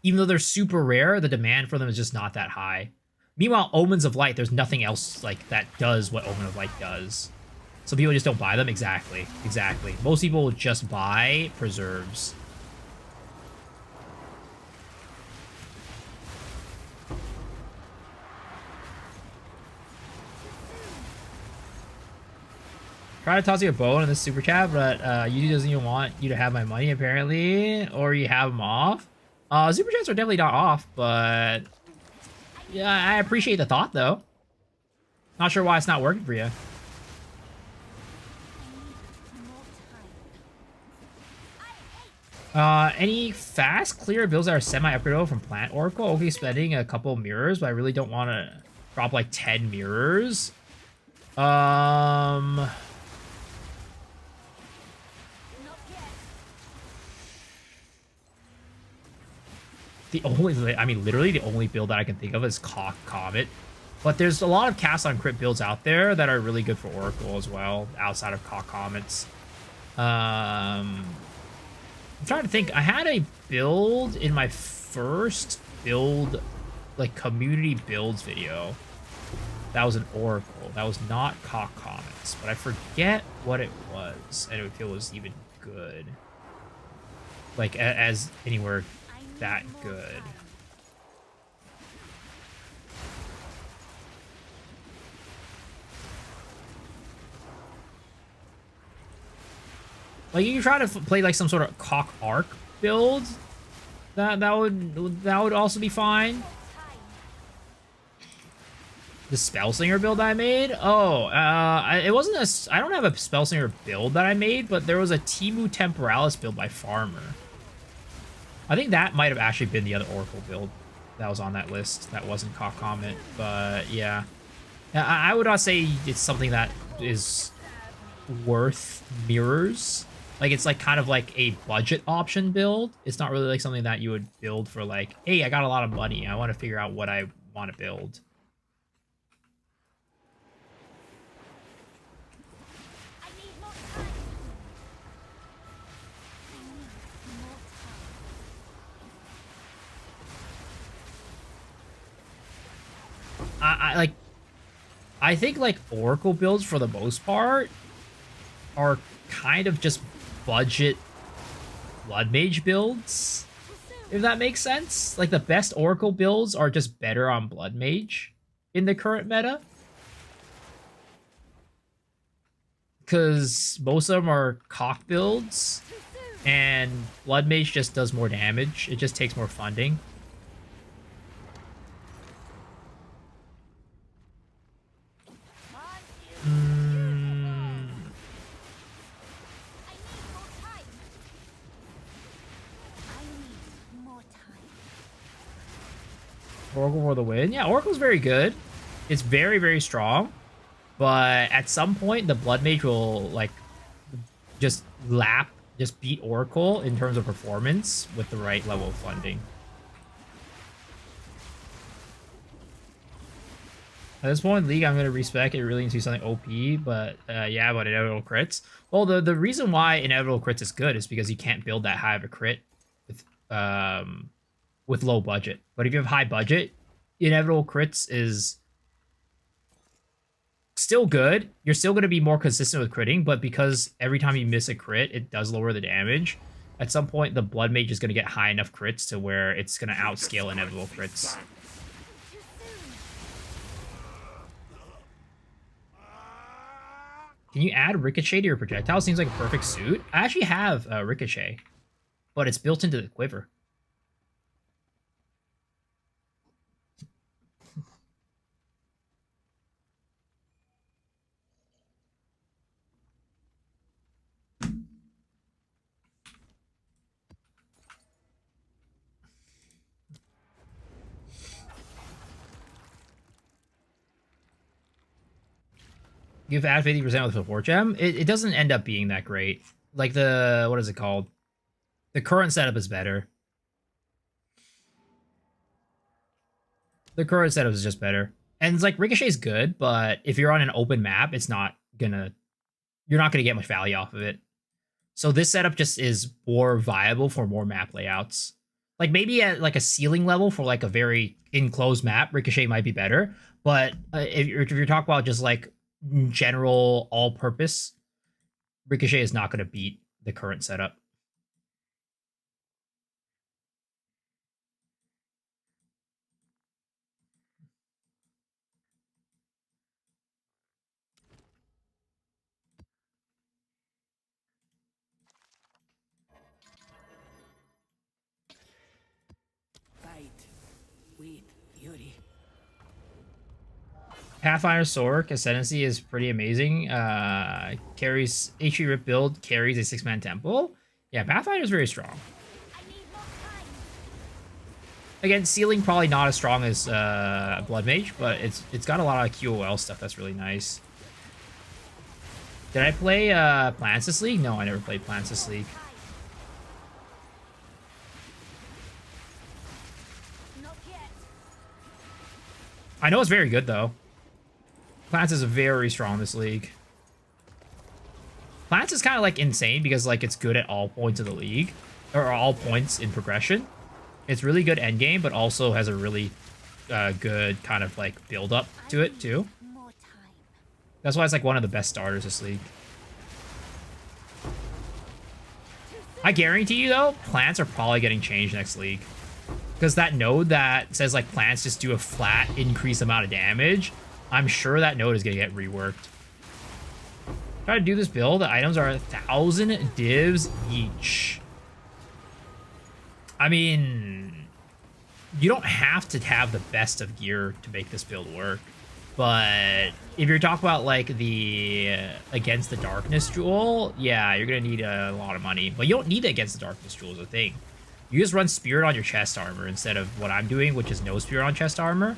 Even though they're super rare, the demand for them is just not that high. Meanwhile, Omens of Light, there's nothing else like that does what Omen of Light does. So people just don't buy them? Exactly. Most people will just buy preserves. Try to toss you a bone in this super chat, but YouTube doesn't even want you to have my money apparently, or you have them off. Super chats are definitely not off, but yeah, I appreciate the thought though. Not sure why it's not working for you. Any fast clear builds that are semi-upgradable from Plant Oracle? Okay, spending a couple mirrors, but I really don't want to drop like 10 mirrors. The only, I mean, literally the only build that I can think of is Cock Comet. But there's a lot of cast on crit builds out there that are really good for Oracle as well, outside of Cock Comets. I'm trying to think. I had a build in my first build, like community builds video. That was an Oracle. That was not Cock Comets, but I forget what it was, and if it was even good. Like as anywhere that good. Like you can try to play like some sort of Cock Arc build. That would also be fine. The Spellslinger build I made? Oh, it wasn't a... I don't have a Spellslinger build that I made, but there was a Timu Temporalis build by Farmer. I think that might have actually been the other Oracle build. that was on that list. That wasn't Cock Comet, but yeah. I would not say it's something that is worth mirrors. Like, it's like kind of like a budget option build. It's not really like something that you would build for like, hey, I got a lot of money. I want to figure out what I want to build. I need more time. I need more time. I think like Oracle builds for the most part are kind of just budget Blood Mage builds, if that makes sense. Like, the best Oracle builds are just better on Blood Mage in the current meta, because most of them are cock builds, and Blood Mage just does more damage. It just takes more funding. Oracle for the win. Yeah, Oracle's very good. It's very, very strong. But at some point, the Blood Mage will, like, just beat Oracle in terms of performance with the right level of funding. At this point in the league, I'm going to respec it really into something OP, but yeah, about inevitable crits. Well, the reason why inevitable crits is good is because you can't build that high of a crit with low budget. But if you have high budget, inevitable crits is still good. You're still going to be more consistent with critting, but because every time you miss a crit, it does lower the damage. At some point, the Blood Mage is going to get high enough crits to where it's going to outscale inevitable crits. Can you add Ricochet to your projectile? Seems like a perfect suit. I actually have Ricochet, but it's built into the quiver. You've add 50% with the 4 gem. It doesn't end up being that great. Like, what is it called? The current setup is better. The current setup is just better. And it's like, Ricochet's good, but if you're on an open map, you're not gonna get much value off of it. So this setup just is more viable for more map layouts. Like, maybe at like a ceiling level for like a very enclosed map, Ricochet might be better. But if you're talking about just like general all-purpose, Ricochet is not going to beat the current setup. Fight with fury. Pathfinder Sork Ascendancy is pretty amazing. Carries HP Rip build, carries a 6-man temple. Yeah, Pathfinder is very strong. Again, ceiling probably not as strong as Blood Mage, but it's got a lot of QOL stuff that's really nice. Did I play Plants this League? No, I never played Plants this League. I know it's very good though. Plants is very strong this league. Plants is kind of like insane because like it's good at all points of the league, or all points in progression. It's really good endgame, but also has a really good kind of like build up to it too. That's why it's like one of the best starters this league. I guarantee you though, plants are probably getting changed next league. Because that node that says like plants just do a flat increased amount of damage, I'm sure that node is going to get reworked. Try to do this build. The items are 1,000 divs each. I mean, you don't have to have the best of gear to make this build work. But if you're talking about like the Against the Darkness jewel, yeah, you're going to need a lot of money. But you don't need the Against the Darkness jewel as a thing. You just run Spirit on your chest armor instead of what I'm doing, which is no Spirit on chest armor.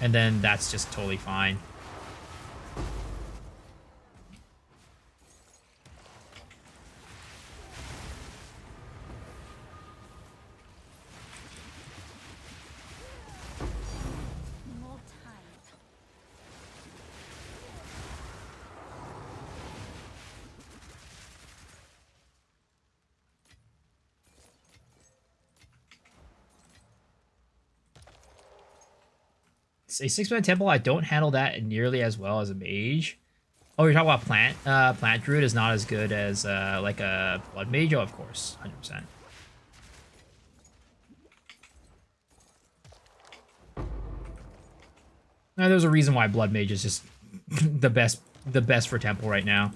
And then that's just totally fine. More time. A 6-man temple, I don't handle that nearly as well as a mage. Oh, you're talking about plant? Plant druid is not as good as like a blood mage. Oh, of course, 100%. Now, there's a reason why blood mage is just the best for temple right now.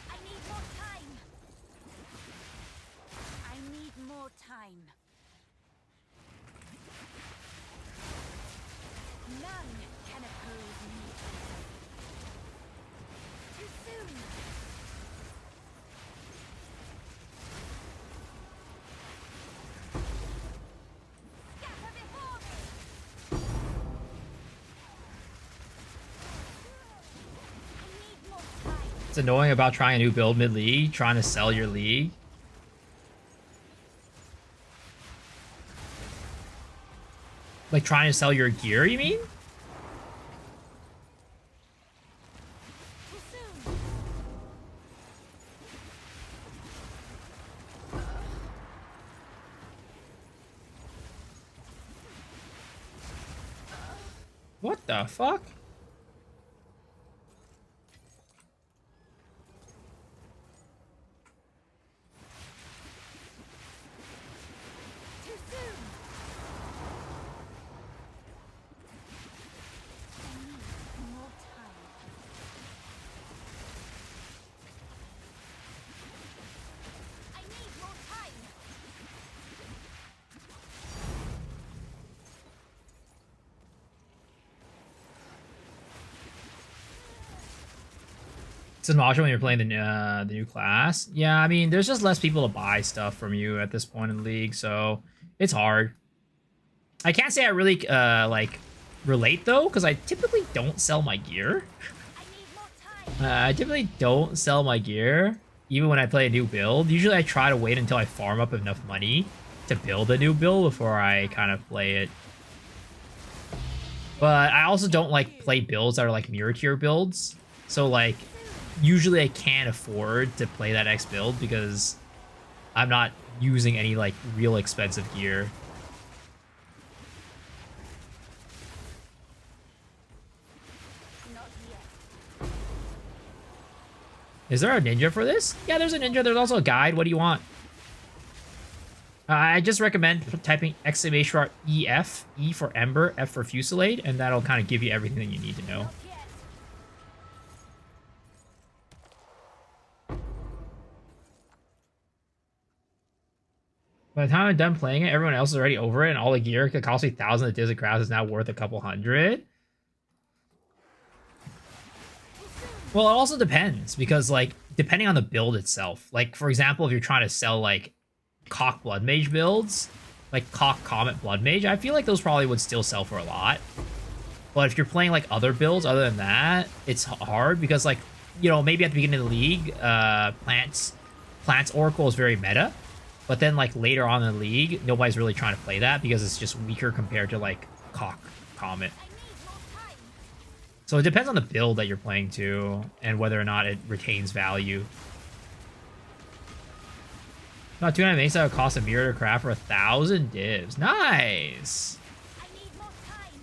I need more time. I need more time. None can oppose me. Too soon. Scatter before me. I need more time. It's annoying about trying a new build mid-league, trying to sell your league. Like trying to sell your gear, you mean? Too soon. What the fuck? Too soon. I need more time. I need more time. It's an option when you're playing the new class. Yeah, I mean, there's just less people to buy stuff from you at this point in the league, so it's hard. I can't say I really like relate though, because I typically don't sell my gear. I need more time. I typically don't sell my gear, even when I play a new build. Usually I try to wait until I farm up enough money to build a new build before I kind of play it. But I also don't like play builds that are like mirror tier builds. So like, usually I can't afford to play that X build because I'm not using any like real expensive gear. Not yet. Is there a ninja for this? Yeah, there's a ninja. There's also a guide. What do you want? I just recommend typing exclamation mark EF, E for Ember, F for Fusillade, and that'll kind of give you everything that you need to know. Not yet. By the time I'm done playing it, everyone else is already over it, and all the gear could cost me thousands of Desert Crowns is now worth a couple hundred. Well, it also depends, because, like, depending on the build itself. Like, for example, if you're trying to sell, like, Cock Blood Mage builds, like Cock Comet Blood Mage, I feel like those probably would still sell for a lot. But if you're playing, like, other builds other than that, it's hard, because, like, you know, maybe at the beginning of the league, Plants Oracle is very meta. But then, like, later on in the league, nobody's really trying to play that because it's just weaker compared to, like, Cock Comet. I need more time. So it depends on the build that you're playing too, and whether or not it retains value. About 200 Mesa would cost a mirror to craft for 1,000 divs. Nice! I need more time.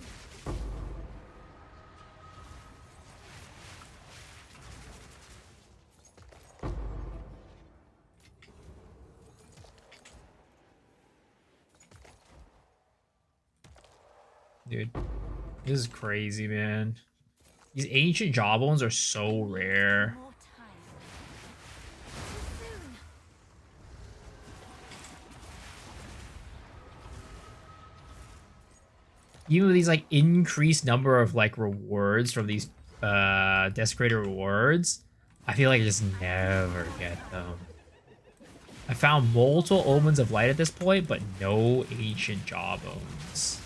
Dude, this is crazy, man. These ancient Jawbones are so rare. More time. Too soon. Even with these, like, increased number of, like, rewards from these Desecrator rewards, I feel like I just never get them. I found multiple Omens of Light at this point, but no ancient Jawbones.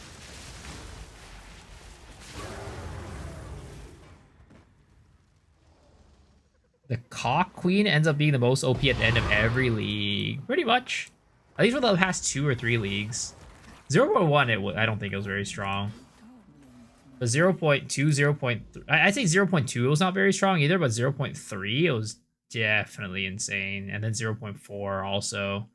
The Cock Queen ends up being the most OP at the end of every league. Pretty much. At least for the past 2 or 3 leagues. 0.1, I don't think it was very strong. But 0.2, 0.3... I'd say 0.2 it was not very strong either, but 0.3 it was definitely insane. And then 0.4 also.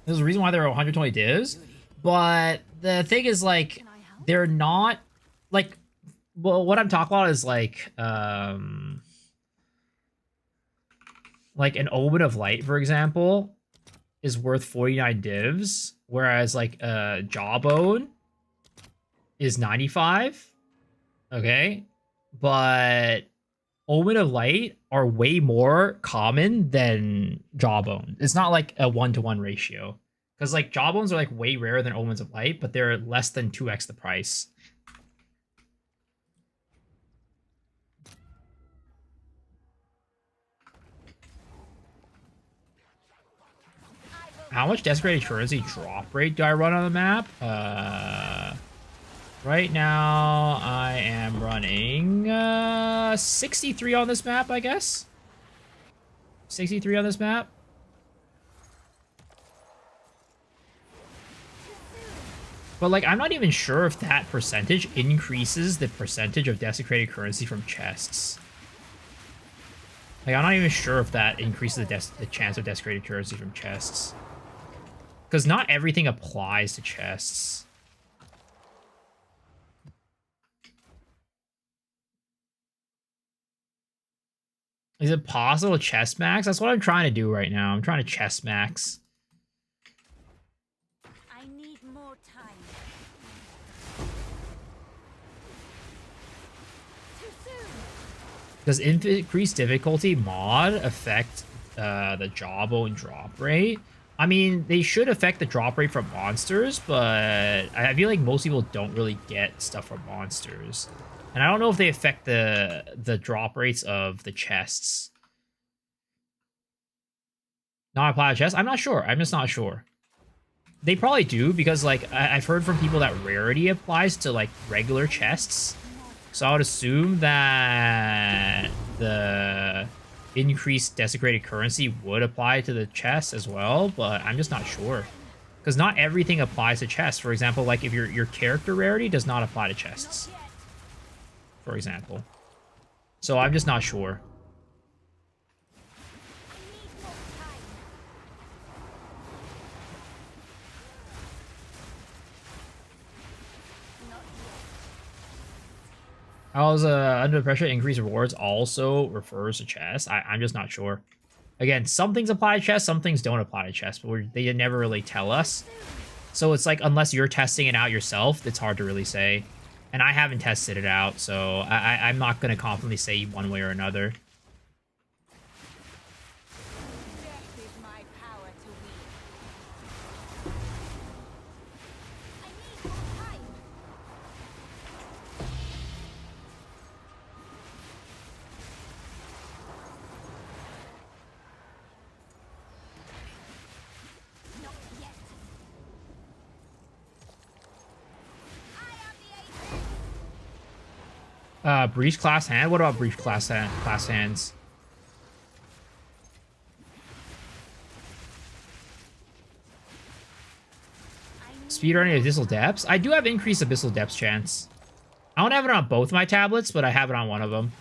There's a reason why there are 120 divs, but the thing is, like, they're not, like, well, what I'm talking about is, like an Omen of Light, for example, is worth 49 divs, whereas, like, Jawbone is 95, okay? But Omen of Light are way more common than Jawbone. It's not like a 1-to-1 ratio. Because, like, Jawbones are, like, way rarer than Omens of Light, but they're less than 2x the price. How much Desecrated Currency drop rate do I run on the map? Right now, I am running 63 on this map, I guess. 63 on this map. But, like, I'm not even sure if that percentage increases the percentage of Desecrated Currency from chests. Like, I'm not even sure if that increases the chance of Desecrated Currency from chests. Because not everything applies to chests. Is it possible to chest max? That's what I'm trying to do right now. I'm trying to chest max. I need more time. Too soon. Does increased difficulty mod affect the Jawbone drop rate? I mean, they should affect the drop rate from monsters, but I feel like most people don't really get stuff from monsters. And I don't know if they affect the drop rates of the chests. Not apply to chests? I'm not sure. I'm just not sure. They probably do, because, like, I've heard from people that rarity applies to, like, regular chests. So I would assume that the increased Desecrated Currency would apply to the chests as well, but I'm just not sure. Because not everything applies to chests. For example, like, if your character rarity does not apply to chests. For example. So I'm just not sure. How's under pressure increased rewards also refers to chests? I'm just not sure. Again, some things apply to chests, some things don't apply to chests, but they never really tell us. So it's like, unless you're testing it out yourself, it's hard to really say. And I haven't tested it out, so I'm not going to confidently say one way or another. Death is my power to wield. I need more time. Not yet. I am the ace. Breach class hand? What about breach class hands? Speedrunning Abyssal Depths? I do have increased Abyssal Depths chance. I don't have it on both my tablets, but I have it on one of them.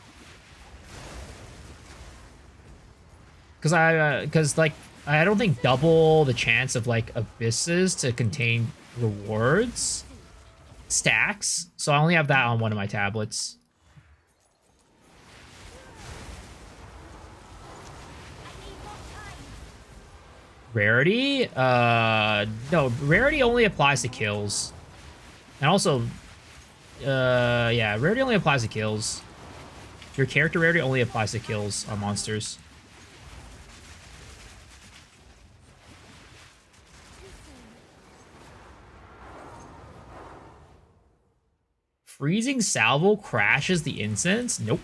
Because like, I don't think double the chance of, like, abysses to contain rewards stacks. So I only have that on one of my tablets. Rarity? No, rarity only applies to kills. And also, yeah, rarity only applies to kills. Your character rarity only applies to kills on monsters. Freezing Salvo crashes the incense? Nope.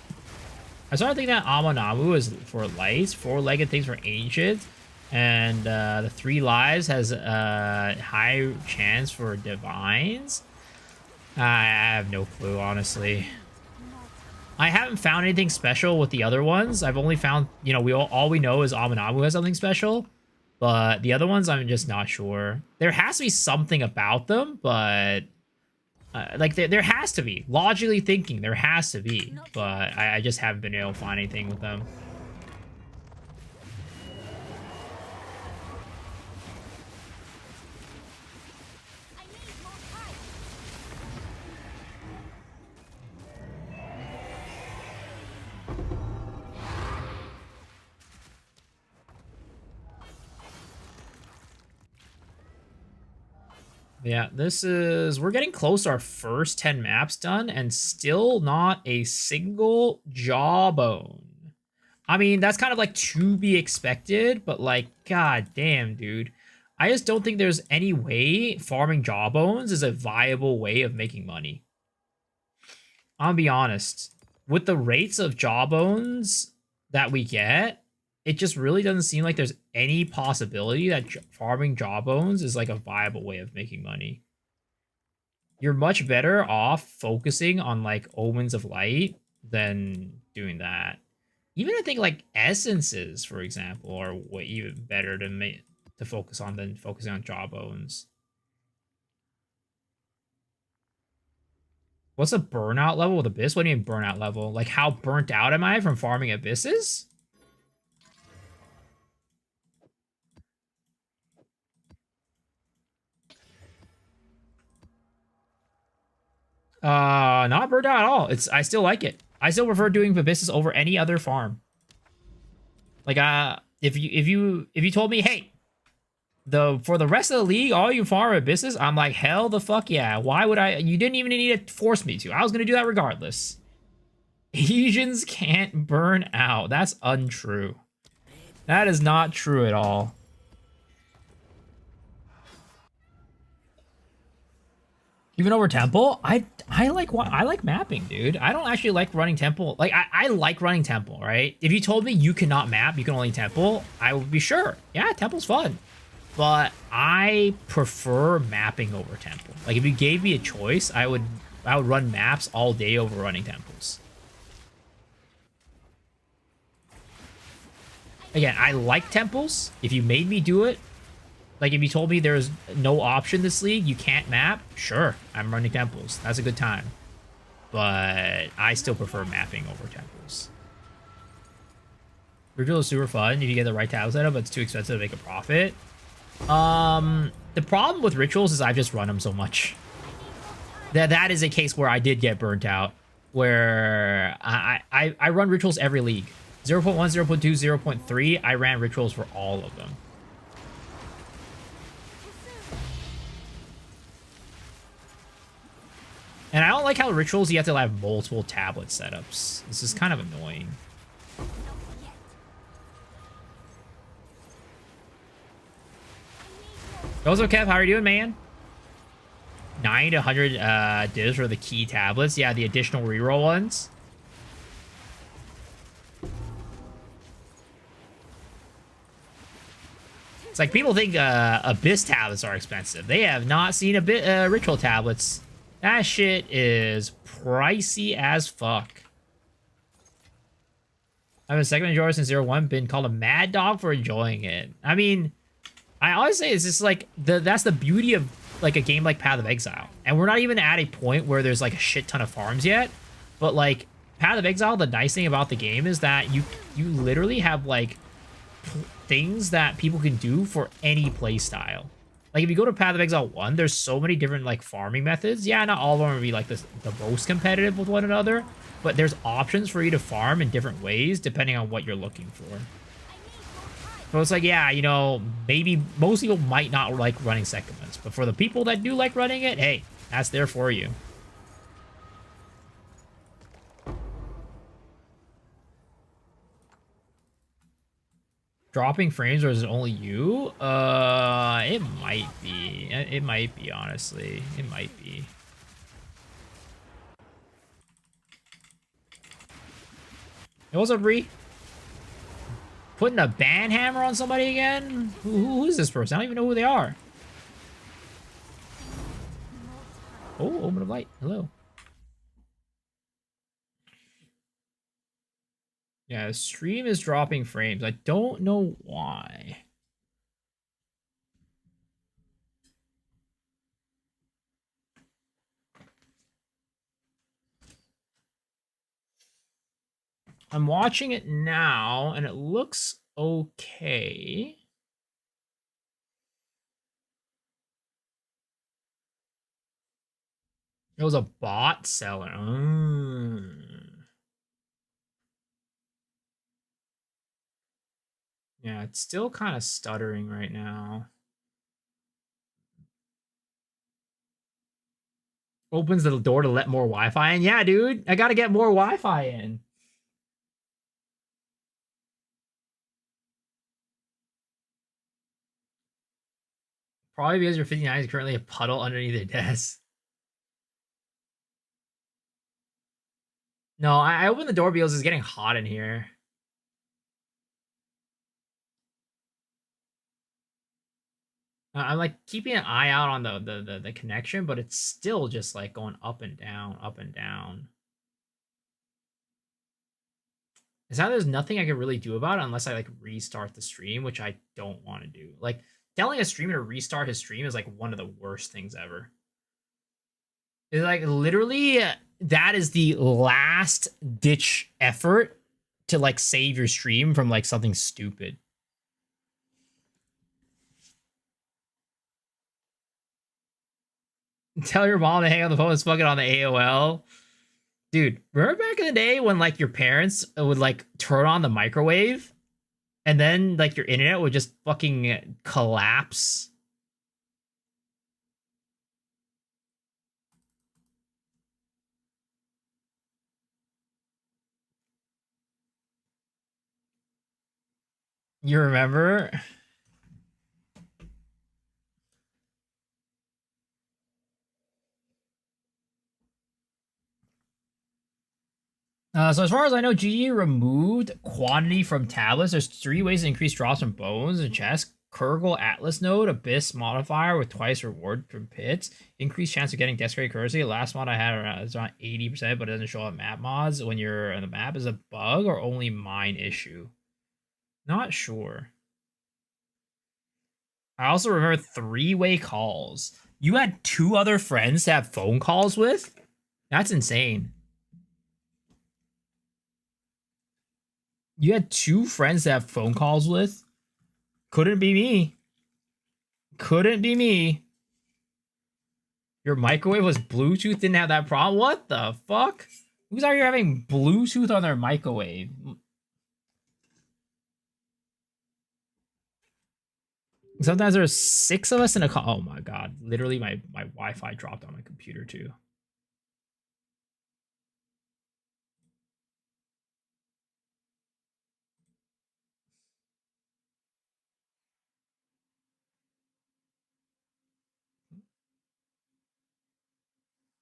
I started thinking that Amanamu is for lights, 4-legged things for ancient, and the 3 lives has a high chance for divines. I have no clue, honestly. I haven't found anything special with the other ones. I've only found, you know, all we know is Amanamu has something special, but the other ones I'm just not sure. There has to be something about them, but like there has to be. Logically thinking, there has to be, but I just haven't been able to find anything with them. I need more time. Yeah, we're getting close to our first 10 maps done and still not a single Jawbone. I mean, that's kind of like to be expected, but like, god damn, dude. I just don't think there's any way farming Jawbones is a viable way of making money. I'll be honest. With the rates of Jawbones that we get, it just really doesn't seem like there's any possibility that farming Jawbones is like a viable way of making money. You're much better off focusing on like Omens of Light than doing that. Even I think like essences, for example, are way even better to focus on than focusing on Jawbones. What's a burnout level with Abyss? What do you mean burnout level? Like how burnt out am I from farming Abysses? Not burnt out at all. I still like it. I still prefer doing Abysses over any other farm. Like if you told me, hey, for the rest of the league, all you farm Abysses, I'm like, hell the fuck yeah. Why would I? You didn't even need to force me to. I was gonna do that regardless. Asians can't burn out. That's untrue. That is not true at all. Even over Temple, I like mapping, dude. I don't actually like running Temple. Like I like running Temple, right? If you told me you cannot map, you can only Temple, I would be sure. Yeah, Temple's fun. But I prefer mapping over Temple. Like if you gave me a choice, I would run maps all day over running Temples. Again, I like Temples. If you made me do it, like, if you told me there's no option this league, you can't map, sure, I'm running Temples. That's a good time. But I still prefer mapping over Temples. Ritual is super fun if you get the right tab setup, but it's too expensive to make a profit. The problem with Rituals is I've just run them so much. That is a case where I did get burnt out. Where I run Rituals every league. 0.1, 0.2, 0.3, I ran Rituals for all of them. And I don't like how Rituals, you have to have multiple tablet setups. This is kind of annoying. Also, Kev, how are you doing, man? 9 to 100 divs for the key tablets. Yeah, the additional reroll ones. It's like people think Abyss tablets are expensive. They have not seen Ritual tablets. That shit is pricey as fuck. I've been second enjoyer since 01, been called a mad dog for enjoying it. I mean, I always say it's just like, that's the beauty of like a game like Path of Exile. And we're not even at a point where there's like a shit ton of farms yet. But like, Path of Exile, the nice thing about the game is that you literally have like things that people can do for any play style. Like, if you go to Path of Exile 1, there's so many different, like, farming methods. Yeah, not all of them will be, like, the most competitive with one another, but there's options for you to farm in different ways, depending on what you're looking for. So it's like, yeah, you know, maybe most people might not like running segments, but for the people that do like running it, hey, that's there for you. Dropping frames, or is it only you? It might be. It might be, honestly. It might be. Hey, what's up, Bree? Putting a ban hammer on somebody again? Who is this person? I don't even know who they are. Oh, open of light. Hello. Yeah, the stream is dropping frames. I don't know why. I'm watching it now, and it looks okay. It was a bot seller. Yeah, it's still kind of stuttering right now. Opens the door to let more Wi-Fi in. Yeah, dude, I gotta get more Wi-Fi in. Probably because your 59 is currently a puddle underneath the desk. No, I opened the door because it's getting hot in here. I'm like keeping an eye out on the connection, but it's still just like going up and down, up and down. It's how there's nothing I can really do about it unless I like restart the stream, which I don't want to do. Like telling a streamer to restart his stream is like one of the worst things ever. It's like literally that is the last ditch effort to like save your stream from like something stupid. Tell your mom to hang on the phone and fucking on the AOL. Dude, remember back in the day when like your parents would like turn on the microwave and then like your internet would just fucking collapse? You remember? So as far as I know, GE removed quantity from tablets. There's 3 ways to increase drops from bones and chest. Kurgle Atlas node, Abyss modifier with twice reward from pits. Increased chance of getting desecrated currency. Last mod I had is around 80%, but it doesn't show up map mods when you're on the map. Is a bug or only mine issue? Not sure. I also remember 3-way calls. You had 2 other friends to have phone calls with? That's insane. You had 2 friends to have phone calls with? Couldn't be me. Couldn't be me. Your microwave was Bluetooth, didn't have that problem? What the fuck? Who's out here having Bluetooth on their microwave? Sometimes there's 6 of us in a call. Oh my god. Literally, my Wi-Fi dropped on my computer too.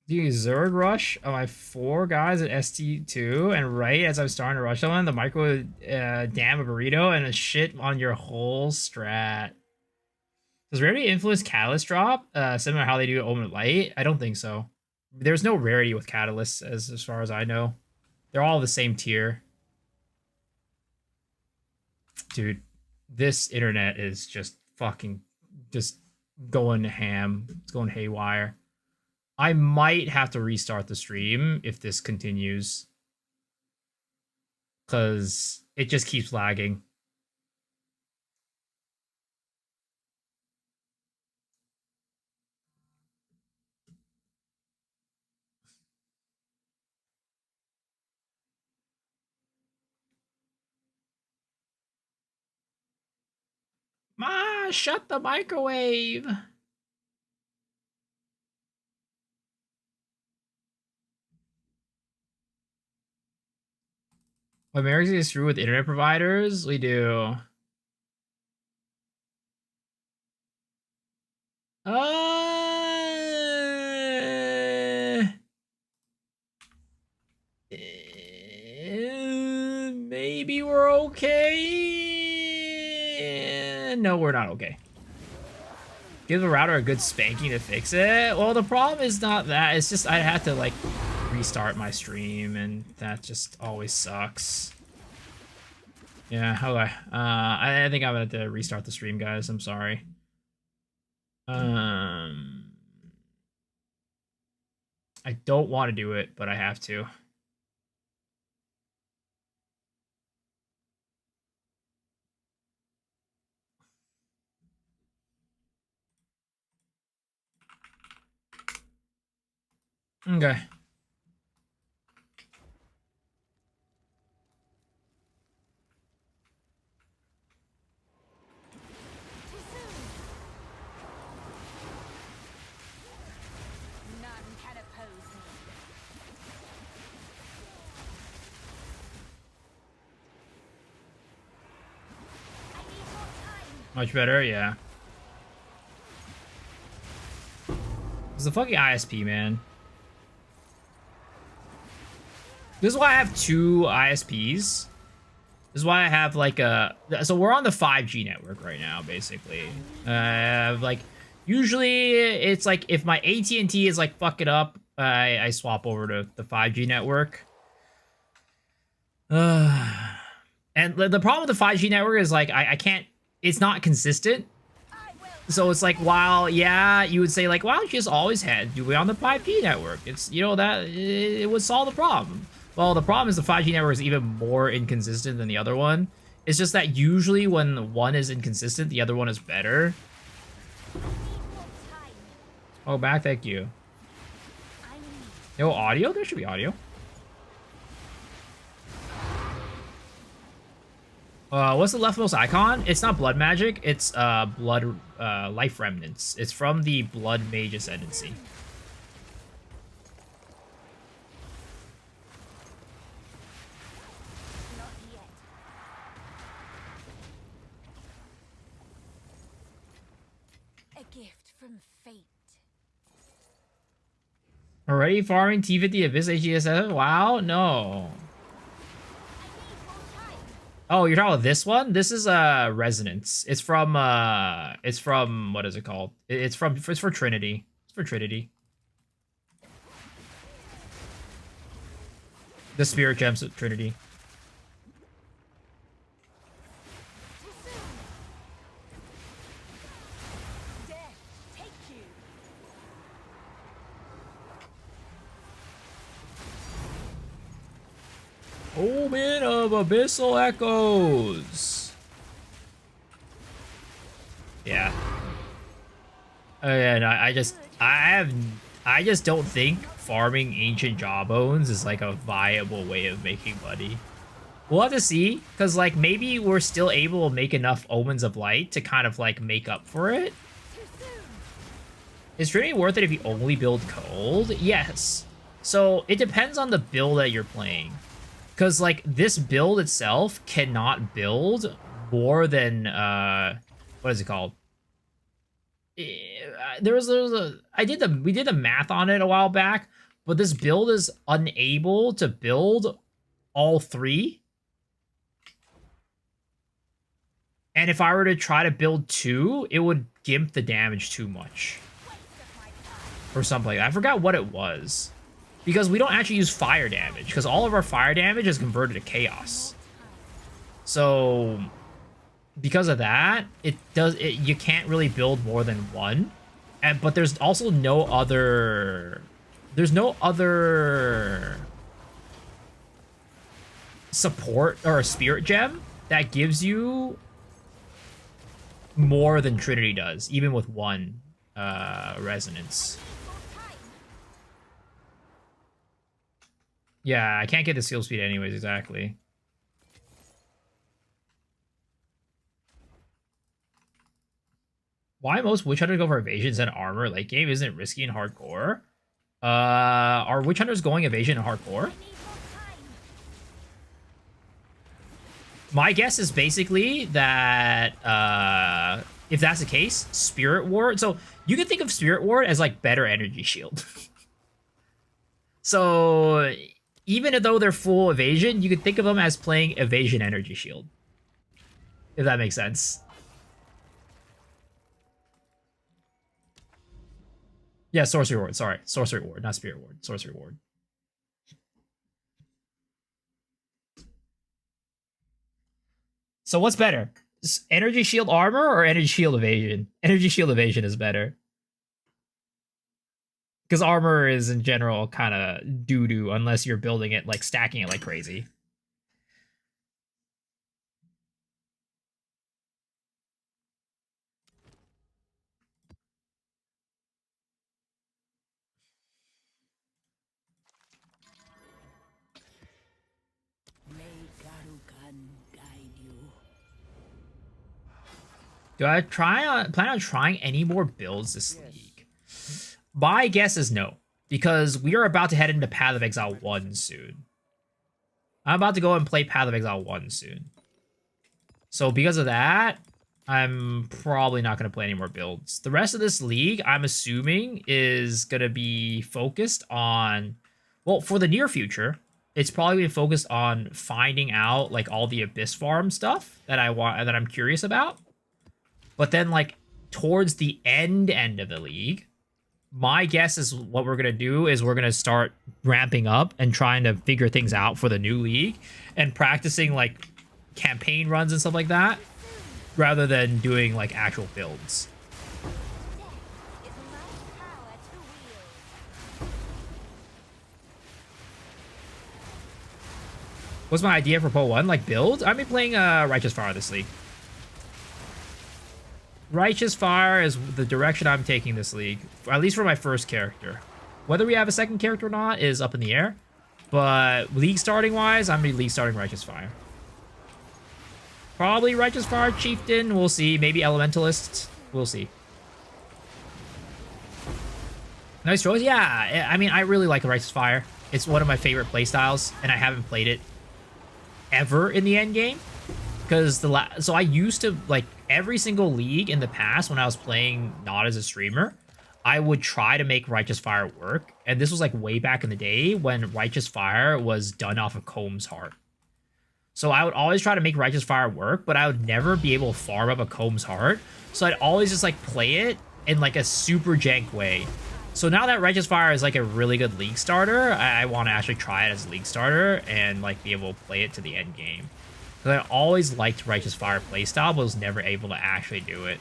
Doing Zerg rush on my 4 guys at ST2, and right as I'm starting to rush someone, the micro damn a burrito and a shit on your whole strat. Does rarity influence catalyst drop? Similar to how they do Omen of Light? I don't think so. There's no rarity with catalysts as far as I know. They're all the same tier. Dude, this internet is just fucking just going ham. It's going haywire. I might have to restart the stream if this continues. Because it just keeps lagging. Ma, shut the microwave. What America is through with internet providers? We do. maybe we're okay. No, we're not okay. Give the router a good spanking to fix it. Well, the problem is not that. It's just I had to like restart my stream, and that just always sucks. Yeah, okay. I think I'm gonna have to restart the stream, guys. I'm sorry. I don't want to do it, but I have to. Okay. None can oppose me. I need more time. Much better, yeah. It's the fucking ISP, man. This is why I have 2 ISPs. This is why I have like a... So we're on the 5G network right now, basically. Like, usually it's like if my AT&T is like fuck it up, I swap over to the 5G network. And the problem with the 5G network is like I can't... It's not consistent. So it's like, while, yeah, you would say like, why don't you just always do it on the 5G network? It's, you know, that it would solve the problem. Well, the problem is the 5G network is even more inconsistent than the other one. It's just that usually when one is inconsistent, the other one is better. Oh, back, thank you. No audio? There should be audio. What's the leftmost icon? It's not blood magic. It's blood life remnants. It's from the blood mage ascendancy. Not yet. A gift from fate. Already farming T50 Abyss HGS7? Wow, no. Oh, you're talking about this one? This is Resonance. It's from what is it called? It's for Trinity. It's for Trinity. The Spirit Gems of Trinity. Death, take you. Omen of Abyssal Echoes. Yeah. And I just don't think farming ancient Jawbones is like a viable way of making money. We'll have to see, because like maybe we're still able to make enough Omens of Light to kind of like make up for it. Is Trinity worth it if you only build cold? Yes. So it depends on the build that you're playing. Because like this build itself cannot build more than what is it called? There was a we did the math on it a while back, but this build is unable to build all 3. And if I were to try to build 2, it would gimp the damage too much. Or something like that. I forgot what it was. Because we don't actually use fire damage, because all of our fire damage is converted to chaos. So because of that, you can't really build more than 1. But there's also no other support or a spirit gem that gives you more than Trinity does, even with 1 resonance. Yeah, I can't get the skill speed anyways, exactly. Why most witch hunters go for evasions and armor late game? Isn't it risky in hardcore? Are witch hunters going evasion in hardcore? My guess is basically that if that's the case, Spirit Ward. So you can think of Spirit Ward as like better energy shield. So even though they're full evasion, you could think of them as playing evasion energy shield. If that makes sense. Yeah, sorcery ward. Sorry, sorcery ward, not spirit ward. Sorcery ward. So what's better? Energy shield armor or energy shield evasion? Energy shield evasion is better. Because armor is in general kind of doo-doo unless you're building it, like stacking it like crazy. May Garukan guide you. Do I plan on trying any more builds this league? My guess is no, because we are about to head into Path of Exile 1 soon. I'm about to go and play Path of Exile 1 soon. So because of that, I'm probably not going to play any more builds. The rest of this league, I'm assuming, is going to be focused on... Well, for the near future, it's probably going to be focused on finding out, like, all the Abyss Farm stuff that I'm curious about. But then, like, towards the end of the league, my guess is what we're going to do is we're going to start ramping up and trying to figure things out for the new league and practicing, like, campaign runs and stuff like that, rather than doing, like, actual builds. Death is my power to wield. What's my idea for Po 1? Like, build? I've been playing Righteous Fire this league. Righteous Fire is the direction I'm taking this league, at least for my first character. Whether we have a second character or not is up in the air, but league starting wise, I'm going to be league starting Righteous Fire. Probably Righteous Fire Chieftain, we'll see. Maybe Elementalist, we'll see. Nice choice, yeah. I mean, I really like Righteous Fire. It's one of my favorite playstyles, and I haven't played it ever in the end game. Because so I used to, like, every single league in the past when I was playing not as a streamer, I would try to make Righteous Fire work. And this was like way back in the day when Righteous Fire was done off of Comb's Heart. So I would always try to make Righteous Fire work, but I would never be able to farm up a Comb's Heart. So I'd always just like play it in like a super jank way. So now that Righteous Fire is like a really good league starter, I want to actually try it as a league starter and like be able to play it to the end game. Because I always liked Righteous Fire playstyle, but was never able to actually do it.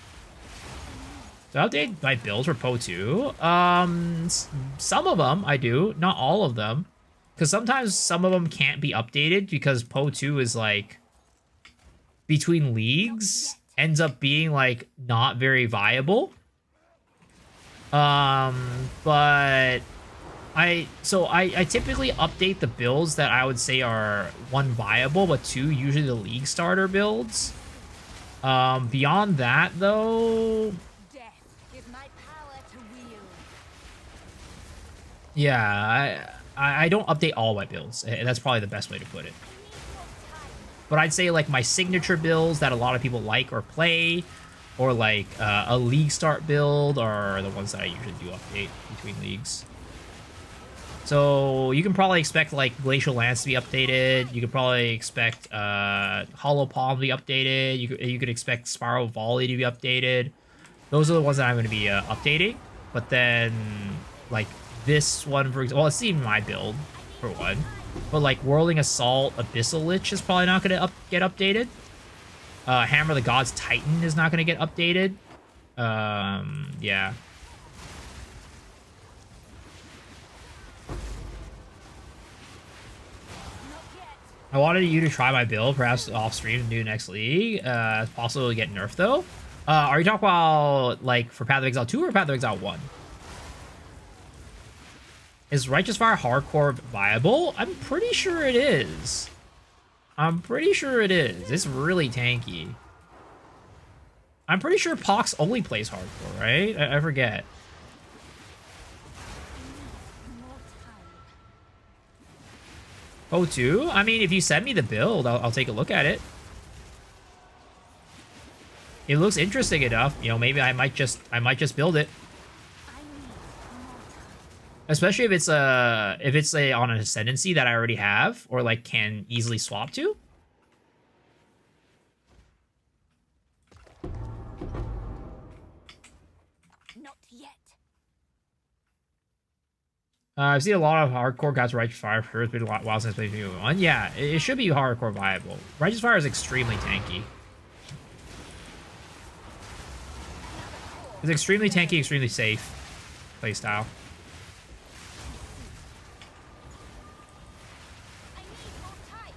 So I update my builds for Po 2. Some of them I do, not all of them. Because sometimes some of them can't be updated because Po 2 is like, between leagues, ends up being like not very viable. But I typically update the builds that I would say are one viable, but two usually the league starter builds. Beyond that though, Death is my power to wield. yeah, I don't update all my builds. That's probably the best way to put it. But I'd say like my signature builds that a lot of people like or play, or like a league start build, are the ones that I usually do update between leagues. So you can probably expect like Glacial Lance to be updated. You could probably expect Hollow Palm to be updated. You could expect Spiral Volley to be updated. Those are the ones that I'm going to be updating. But then like this one, for example, well, it's even my build for one. But like Whirling Assault, Abyssal Lich is probably not going to get updated. Hammer of the Gods Titan is not going to get updated. Yeah. I wanted you to try my build, perhaps off stream and do next league. It's possible to get nerfed though. Are you talking about like for Path of Exile 2 or Path of Exile 1? Is Righteous Fire hardcore viable? I'm pretty sure it is. I'm pretty sure it is. It's really tanky. I'm pretty sure Pox only plays hardcore, right? I forget. Oh, 2? I mean, if you send me the build, I'll take a look at it. It looks interesting enough. You know, maybe I might just build it. Especially if it's a on an ascendancy that I already have or like can easily swap to. Not yet. I've seen a lot of hardcore guys Righteous Fire. For sure. It's been a while since I played one. Yeah, it should be hardcore viable. Righteous Fire is extremely tanky. It's extremely tanky, extremely safe playstyle. I need more time.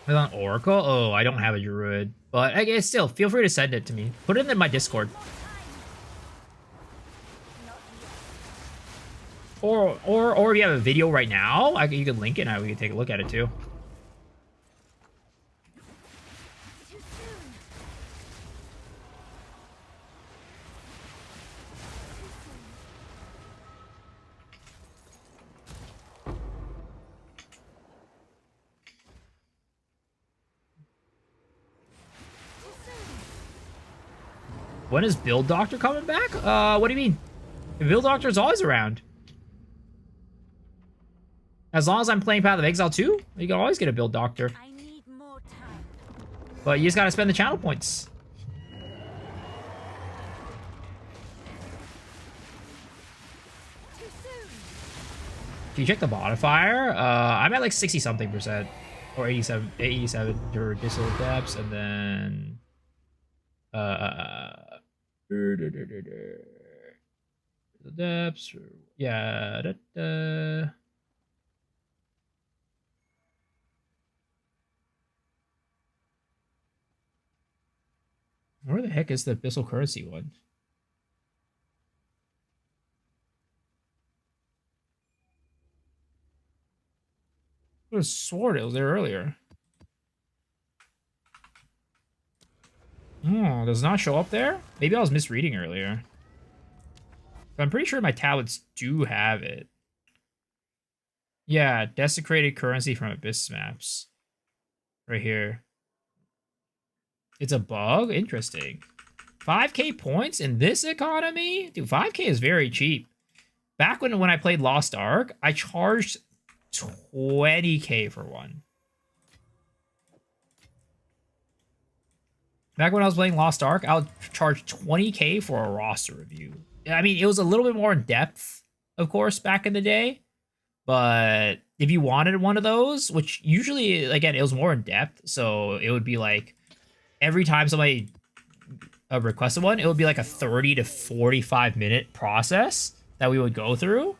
With an Oracle? Oh, I don't have a Druid. But I guess still, feel free to send it to me. Put it in my Discord. Or if you have a video right now, you can link it and we can take a look at it too. Too soon. When is Build Doctor coming back? What do you mean? Build Doctor is always around. As long as I'm playing Path of Exile 2, you can always get a Build Doctor. I need more time. But you just gotta spend the channel points. Too soon. Can you check the modifier? I'm at like 60 something percent. Or 87 for Distal Depths, and then the depths, yeah, where the heck is the Abyssal Currency one? I was swore it was there earlier. Oh, does not show up there? Maybe I was misreading earlier. But I'm pretty sure my tablets do have it. Yeah, desecrated currency from Abyss maps. Right here. It's a bug? Interesting. 5k points in this economy? Dude, 5k is very cheap. Back when I played Lost Ark, I charged 20k for one. Back when I was playing Lost Ark, I would charge 20k for a roster review. I mean, it was a little bit more in depth, of course, back in the day. But if you wanted one of those, which usually, again, it was more in depth. So it would be like, every time somebody requested one, it would be like a 30 to 45 minute process that we would go through.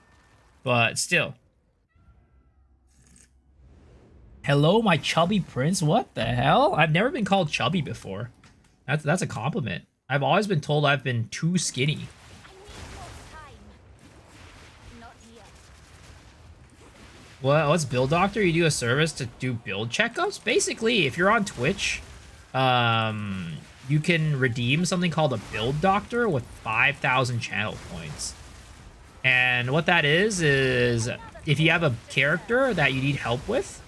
But still. Hello, my chubby prince. What the hell? I've never been called chubby before. That's a compliment. I've always been told I've been too skinny. I need more time. Not yet. Well, what's Build Doctor? You do a service to do build checkups? Basically, if you're on Twitch, you can redeem something called a Build Doctor with 5,000 channel points. And what that is if you have a character that you need help with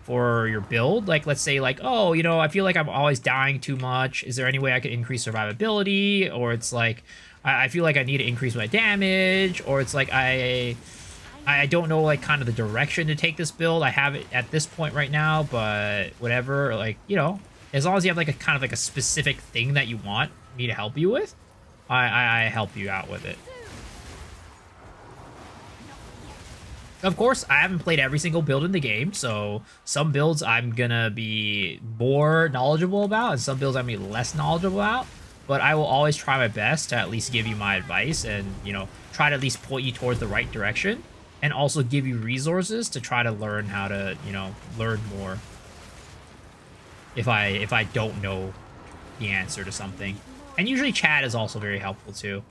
for your build, like let's say like, oh, you know, I feel like I'm always dying too much. Is there any way I could increase survivability? Or it's like, I feel like I need to increase my damage. Or it's like, I don't know like kind of the direction to take this build. I have it at this point right now, but whatever, like, you know, as long as you have like a kind of like a specific thing that you want me to help you with, I help you out with it. Of course, I haven't played every single build in the game, so some builds I'm gonna be more knowledgeable about, and some builds I'm gonna be less knowledgeable about. But I will always try my best to at least give you my advice and, you know, try to at least point you towards the right direction, and also give you resources to try to learn how to, you know, learn more. If I don't know the answer to something. And usually chat is also very helpful too.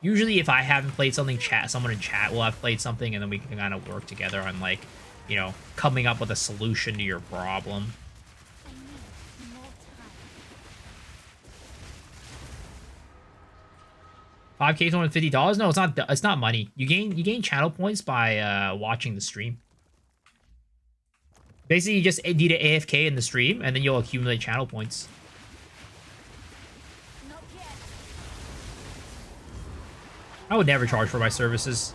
Usually if I haven't played something, someone in chat will have played something, and then we can kind of work together on, like, you know, coming up with a solution to your problem. I need more time. 5k is only $50? No, it's not money. You gain channel points by watching the stream. Basically, you just need to AFK in the stream, and then you'll accumulate channel points. I would never charge for my services.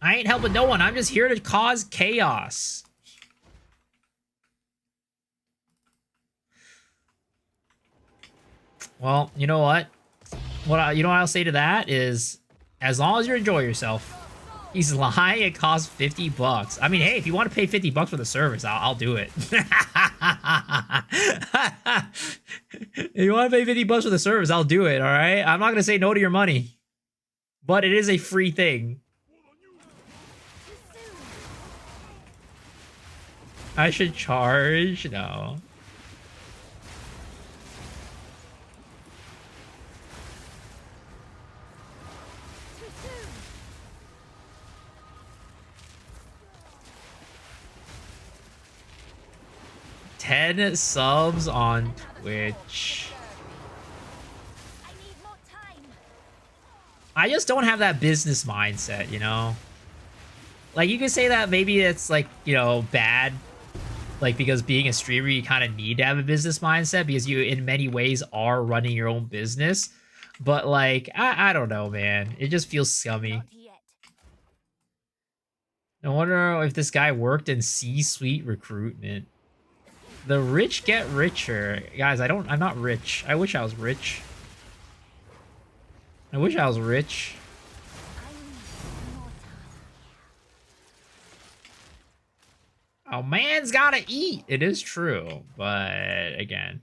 I ain't helping no one. I'm just here to cause chaos. Well, you know what? You know what I'll say to that is, as long as you enjoy yourself. He's lying. It costs $50. I mean, hey, if you want to pay $50 for the service, I'll do it. If you want to pay $50 for the service, I'll do it. All right. I'm not gonna say no to your money, but it is a free thing. I should charge? No. $10 subs on Twitch. I need more time. I just don't have that business mindset, you know? Like, you could say that maybe it's, like, you know, bad. Like, because being a streamer, you kind of need to have a business mindset because you, in many ways, are running your own business. But, like, I don't know, man. It just feels scummy. Not yet. I wonder if this guy worked in C-suite recruitment. The rich get richer. Guys, I'm not rich. I wish I was rich. I wish I was rich. I need more time. Oh, man's gotta eat. It is true. But, again.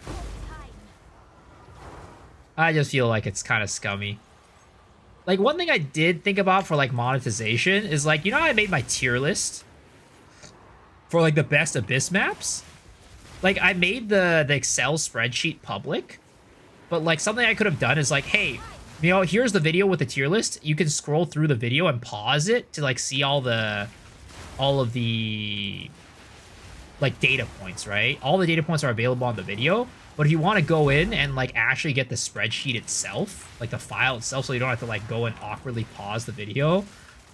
I need more time. I just feel like it's kind of scummy. Like, one thing I did think about for, like, monetization is, like, you know how I made my tier list? For, like, the best Abyss maps? Like, I made the Excel spreadsheet public. But, like, something I could have done is, like, hey, you know, here's the video with the tier list. You can scroll through the video and pause it to, like, see all of the, like, data points, right? All the data points are available on the video. But if you want to go in and, like, actually get the spreadsheet itself, like, the file itself, so you don't have to, like, go and awkwardly pause the video,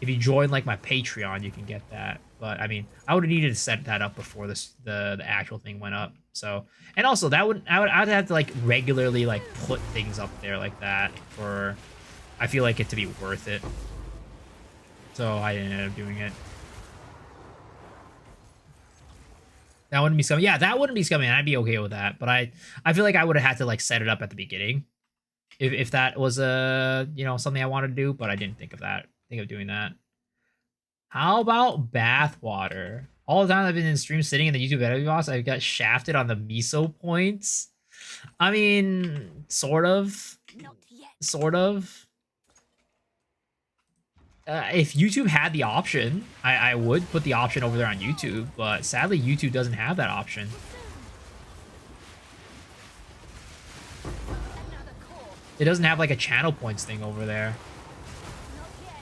if you join, like, my Patreon, you can get that. But, I mean, I would have needed to set that up before the actual thing went up. So, and also, I'd have to, like, regularly, like, put things up there like that for, I feel like, it to be worth it. So, I ended up doing it. That wouldn't be scummy. Yeah, that wouldn't be scummy. I'd be okay with that. But I feel like I would have had to, like, set it up at the beginning. If that was, you know, something I wanted to do. But I didn't think of doing that. How about bathwater? All the time I've been in stream sitting in the YouTube editing box, I got shafted on the miso points. I mean, sort of. Not yet. Sort of. If YouTube had the option, I would put the option over there on YouTube, but sadly YouTube doesn't have that option. Another core. It doesn't have like a channel points thing over there. Not yet.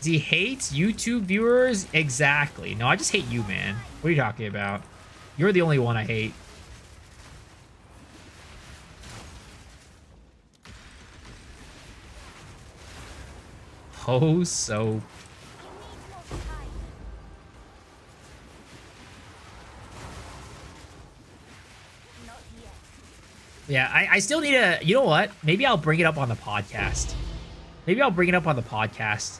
He hates YouTube viewers? Exactly. No, I just hate you, man. What are you talking about? You're the only one I hate. Oh, so... I need more time. Not yet. Yeah, I still need to... You know what? Maybe I'll bring it up on the podcast. Maybe I'll bring it up on the podcast.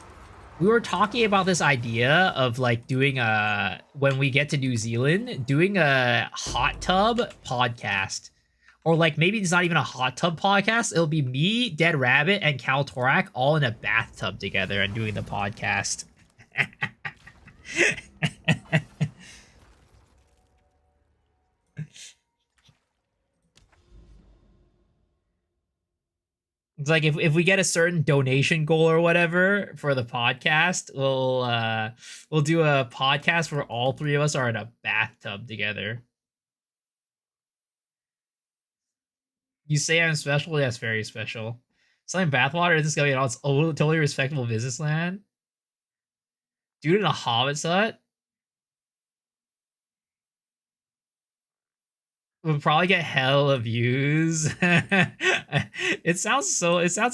We were talking about this idea of, like, doing a... When we get to New Zealand, doing a hot tub podcast. Or, like, maybe it's not even a hot tub podcast. It'll be me, Dead Rabbit, and Cal Torak all in a bathtub together and doing the podcast. It's like if we get a certain donation goal or whatever for the podcast, we'll do a podcast where all three of us are in a bathtub together. You say I'm special? That's very special. Selling bathwater isn't gonna be all. It's totally respectable businessland. Dude in a hobbit hut would probably get hell of views. It sounds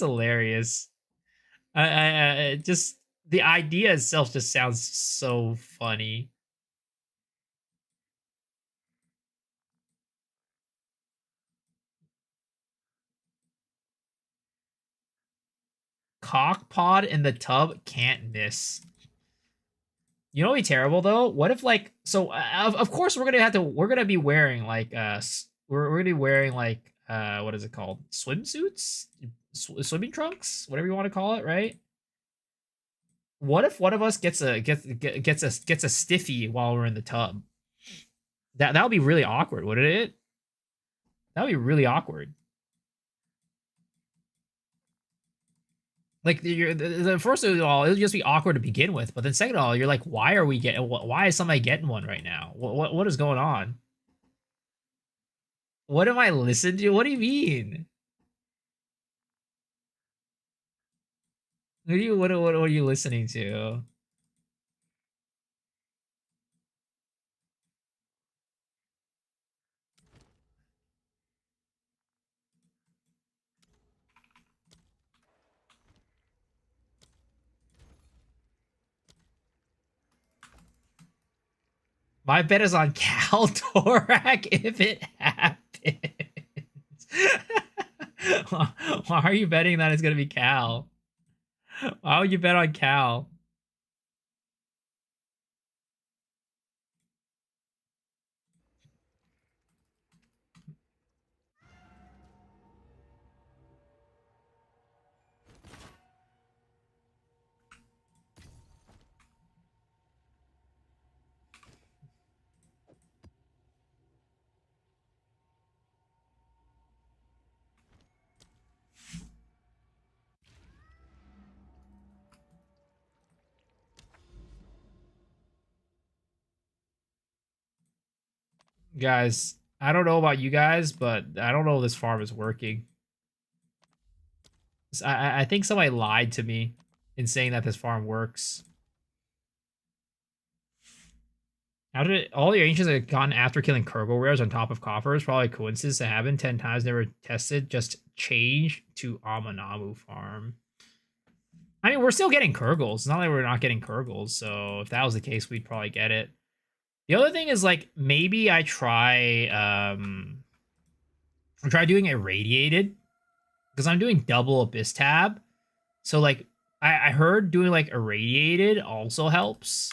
hilarious. Just the idea itself just sounds so funny. cock pod in the tub can't miss. You know what'd be terrible though? What if like of course we're gonna be wearing like we're gonna be wearing like what is it called? Swimsuits? Swimming trunks? Whatever you want to call it, right? What if one of us gets a stiffy while we're in the tub? That would be really awkward, wouldn't it? That would be really awkward. Like the first of all, it'll just be awkward to begin with, but then second of all, you're like, why is somebody getting one right now? What is going on? What am I listening to? What do you mean? What are you listening to? My bet is on Cal Torak if it happens. Why are you betting that it's gonna be Cal? Why would you bet on Cal? Guys, I don't know about you guys, but I don't know if this farm is working. I think somebody lied to me in saying that this farm works. How did all the ancients have gone after killing Kurgle rares on top of coffers? Probably coincidence to happen 10 times, never tested. Just change to Amanamu farm. I mean, we're still getting Kurgles. It's not like we're not getting Kurgles. So if that was the case, we'd probably get it. The other thing is like maybe I try doing irradiated because I'm doing double abyss tab. So like I heard doing like irradiated also helps.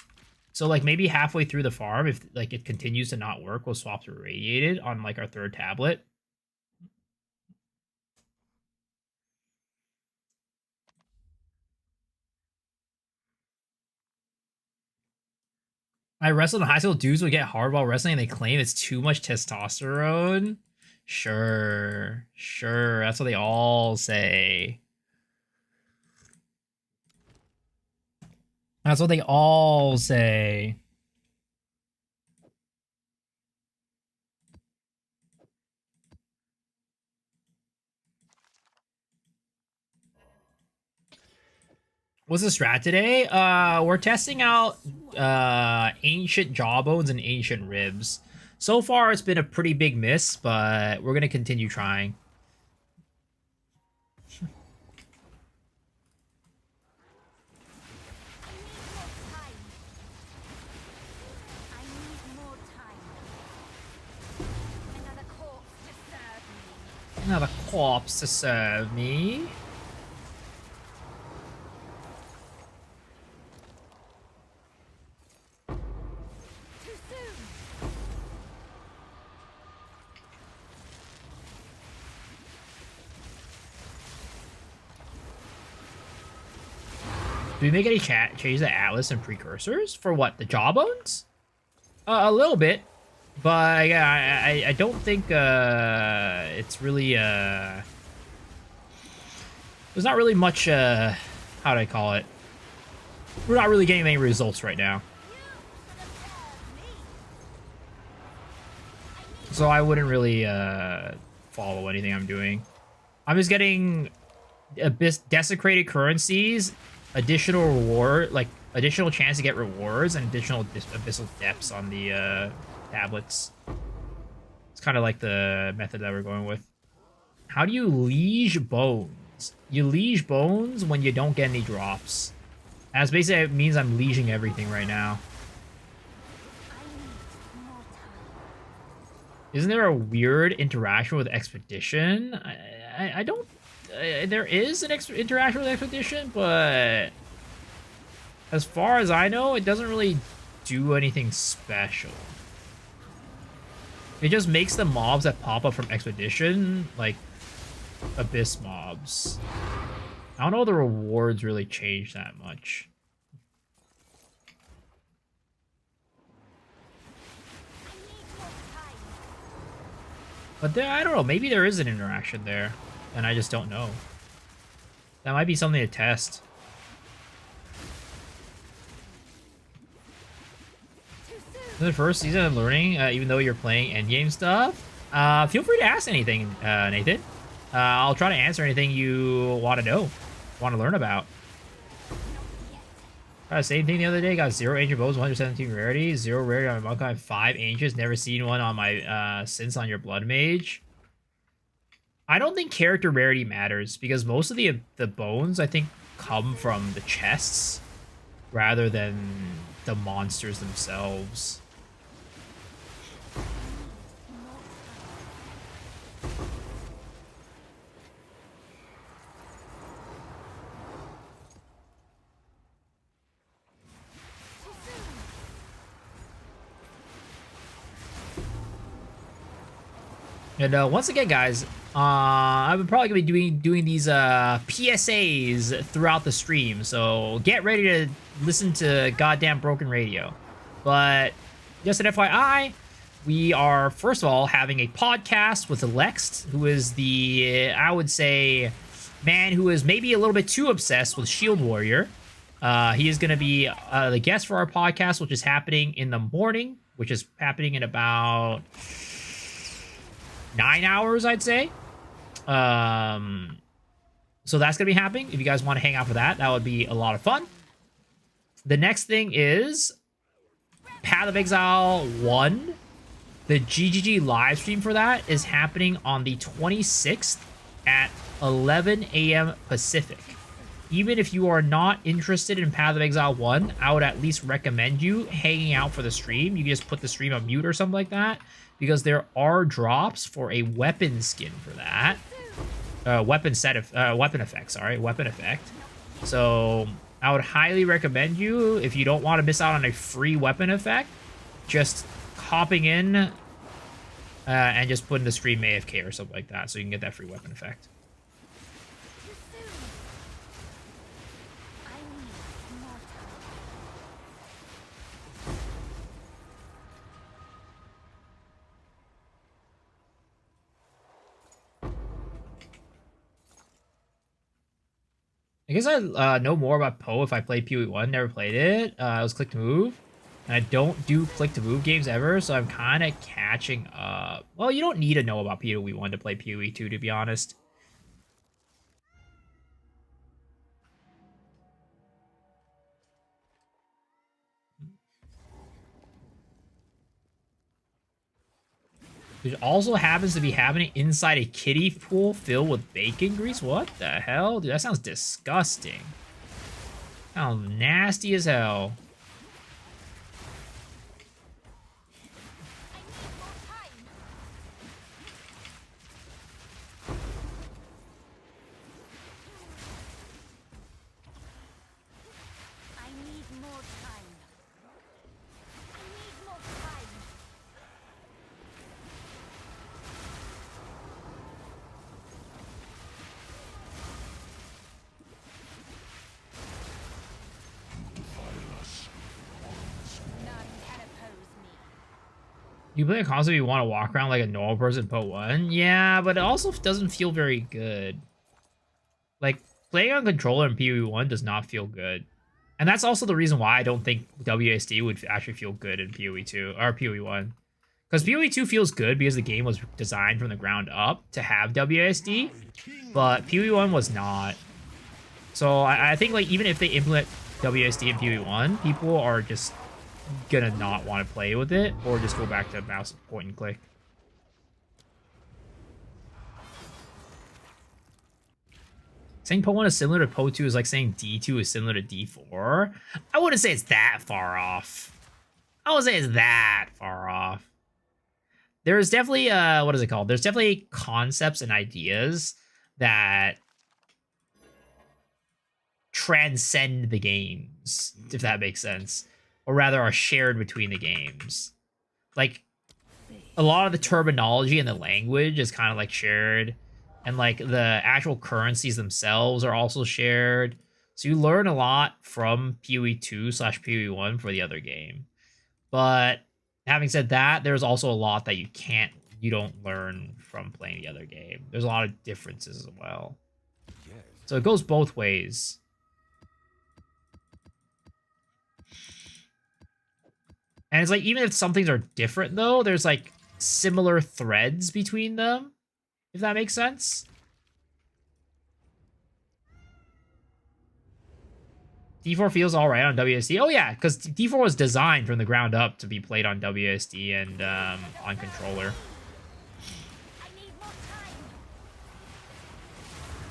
So like maybe halfway through the farm, if like it continues to not work, we'll swap to irradiated on like our third tablet. I wrestled in high school. Dudes would get hard while wrestling and they claim it's too much testosterone. Sure. That's what they all say. That's what they all say. What's the strat today? We're testing out ancient jawbones and ancient ribs. So far, it's been a pretty big miss, but we're gonna continue trying. I need more time. Another corpse to serve me. Another corpse to serve me. Too soon. Do we make any change the atlas and precursors for what, the jawbones? A little bit, but yeah, I don't think it's really there's not really much how do I call it? We're not really getting any results right now, so I wouldn't really follow anything I'm doing. I'm just getting desecrated currencies, additional reward, like additional chance to get rewards, and additional abyssal depths on the tablets. It's kind of like the method that we're going with. How do you liege bones? You liege bones when you don't get any drops. As basically it means I'm lieging everything right now. Isn't there a weird interaction with expedition? I don't there is an interaction with Expedition, but as far as I know, it doesn't really do anything special. It just makes the mobs that pop up from Expedition like Abyss mobs. I don't know if the rewards really change that much. But there, I don't know, maybe there is an interaction there, and I just don't know. That might be something to test. The first season of learning, even though you're playing endgame stuff, feel free to ask anything, Nathan. I'll try to answer anything you want to know, want to learn about. Same thing the other day. Got 0 ancient bows, 117 rarity, 0 rarity on my monk. I have 5 ancients. Never seen one on my since on your blood mage. I don't think character rarity matters because most of the bones I think come from the chests rather than the monsters themselves. And once again, guys, I'm probably gonna be doing these PSAs throughout the stream, so get ready to listen to goddamn Broken Radio. But just an FYI, we are first of all having a podcast with Alex, who is the I would say man who is maybe a little bit too obsessed with Shield Warrior. He is gonna be the guest for our podcast, which is happening in the morning, which is happening in about 9 hours, I'd say. So that's gonna be happening. If you guys want to hang out for that, that would be a lot of fun. The next thing is Path of Exile 1. The GGG live stream for that is happening on the 26th at 11 a.m. Pacific. Even if you are not interested in Path of Exile 1, I would at least recommend you hanging out for the stream. You can just put the stream on mute or something like that, because there are drops for a weapon skin for that. Weapon effect, sorry. Weapon effect. So I would highly recommend you, if you don't want to miss out on a free weapon effect, just hopping in and just putting the stream AFK or something like that so you can get that free weapon effect. I guess I know more about Poe if I played PoE 1. Never played it. It was click to move. And I don't do click to move games ever, so I'm kind of catching up. Well, you don't need to know about PoE 1 to play PoE 2, to be honest. It also happens to be happening inside a kiddie pool filled with bacon grease. What the hell? Dude, that sounds disgusting. Sounds nasty as hell. You play a console, you want to walk around like a normal person in PoE 1? Yeah, but it also doesn't feel very good. Like, playing on controller in PoE 1 does not feel good. And that's also the reason why I don't think WSD would actually feel good in PoE 2, or PoE 1. Because PoE 2 feels good because the game was designed from the ground up to have WSD, but PoE 1 was not. So I think, like, even if they implement WSD in PoE 1, people are just gonna not want to play with it, or just go back to mouse point and click. Saying PoE 1 is similar to PoE 2 is like saying D2 is similar to D4. I wouldn't say it's that far off. I wouldn't say it's that far off. There's definitely what is it called? There's definitely concepts and ideas that transcend the games, if that makes sense, or rather are shared between the games. Like a lot of the terminology and the language is kind of like shared, and like the actual currencies themselves are also shared. So you learn a lot from PoE 2/PoE 1 for the other game. But having said that, there's also a lot that you don't learn from playing the other game. There's a lot of differences as well. So it goes both ways. And it's like, even if some things are different though, there's like similar threads between them, if that makes sense. D4 feels all right on WSD. Oh yeah, because D4 was designed from the ground up to be played on WSD and on controller.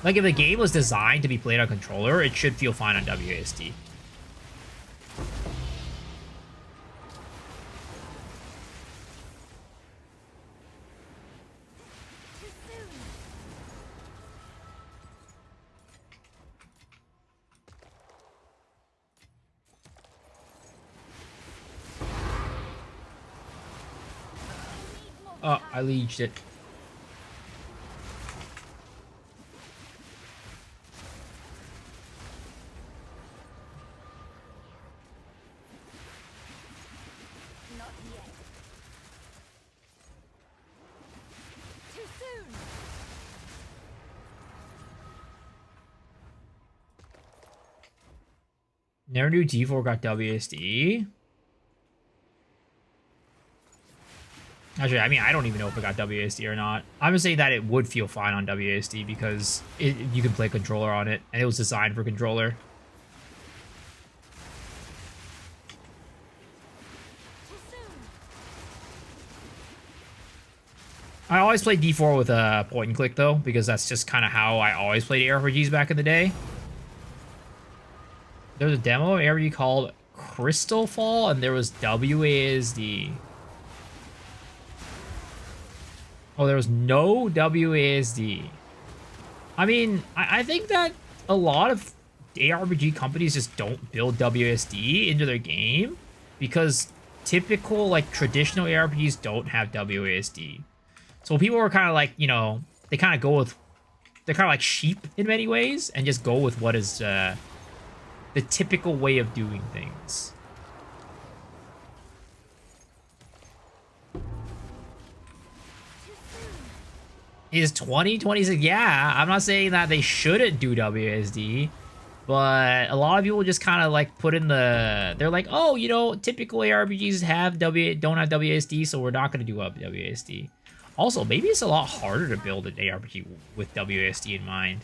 Like if the game was designed to be played on controller, it should feel fine on WSD. Oh, I leeged it. Not yet. Too soon. Never knew D4 got WSD. Actually, I mean, I don't even know if it got WSD or not. I'm just saying that it would feel fine on WSD because you can play controller on it, and it was designed for controller. I always played D4 with a point and click though, because that's just kind of how I always played ARPGs back in the day. There was a demo of ARPG called Crystal Fall, and there was WASD. Oh, there was no WASD. I mean, I think that a lot of ARPG companies just don't build WASD into their game because typical, like, traditional ARPGs don't have WASD. So people are kind of like, you know, they kind of go with, they're kind of like sheep in many ways and just go with what is the typical way of doing things. Is 2026? Yeah, I'm not saying that they shouldn't do WSD, but a lot of people just kind of like put in they're like, oh, you know, typical ARPGs don't have WSD, so we're not going to do WSD. Also, maybe it's a lot harder to build an ARPG with WSD in mind.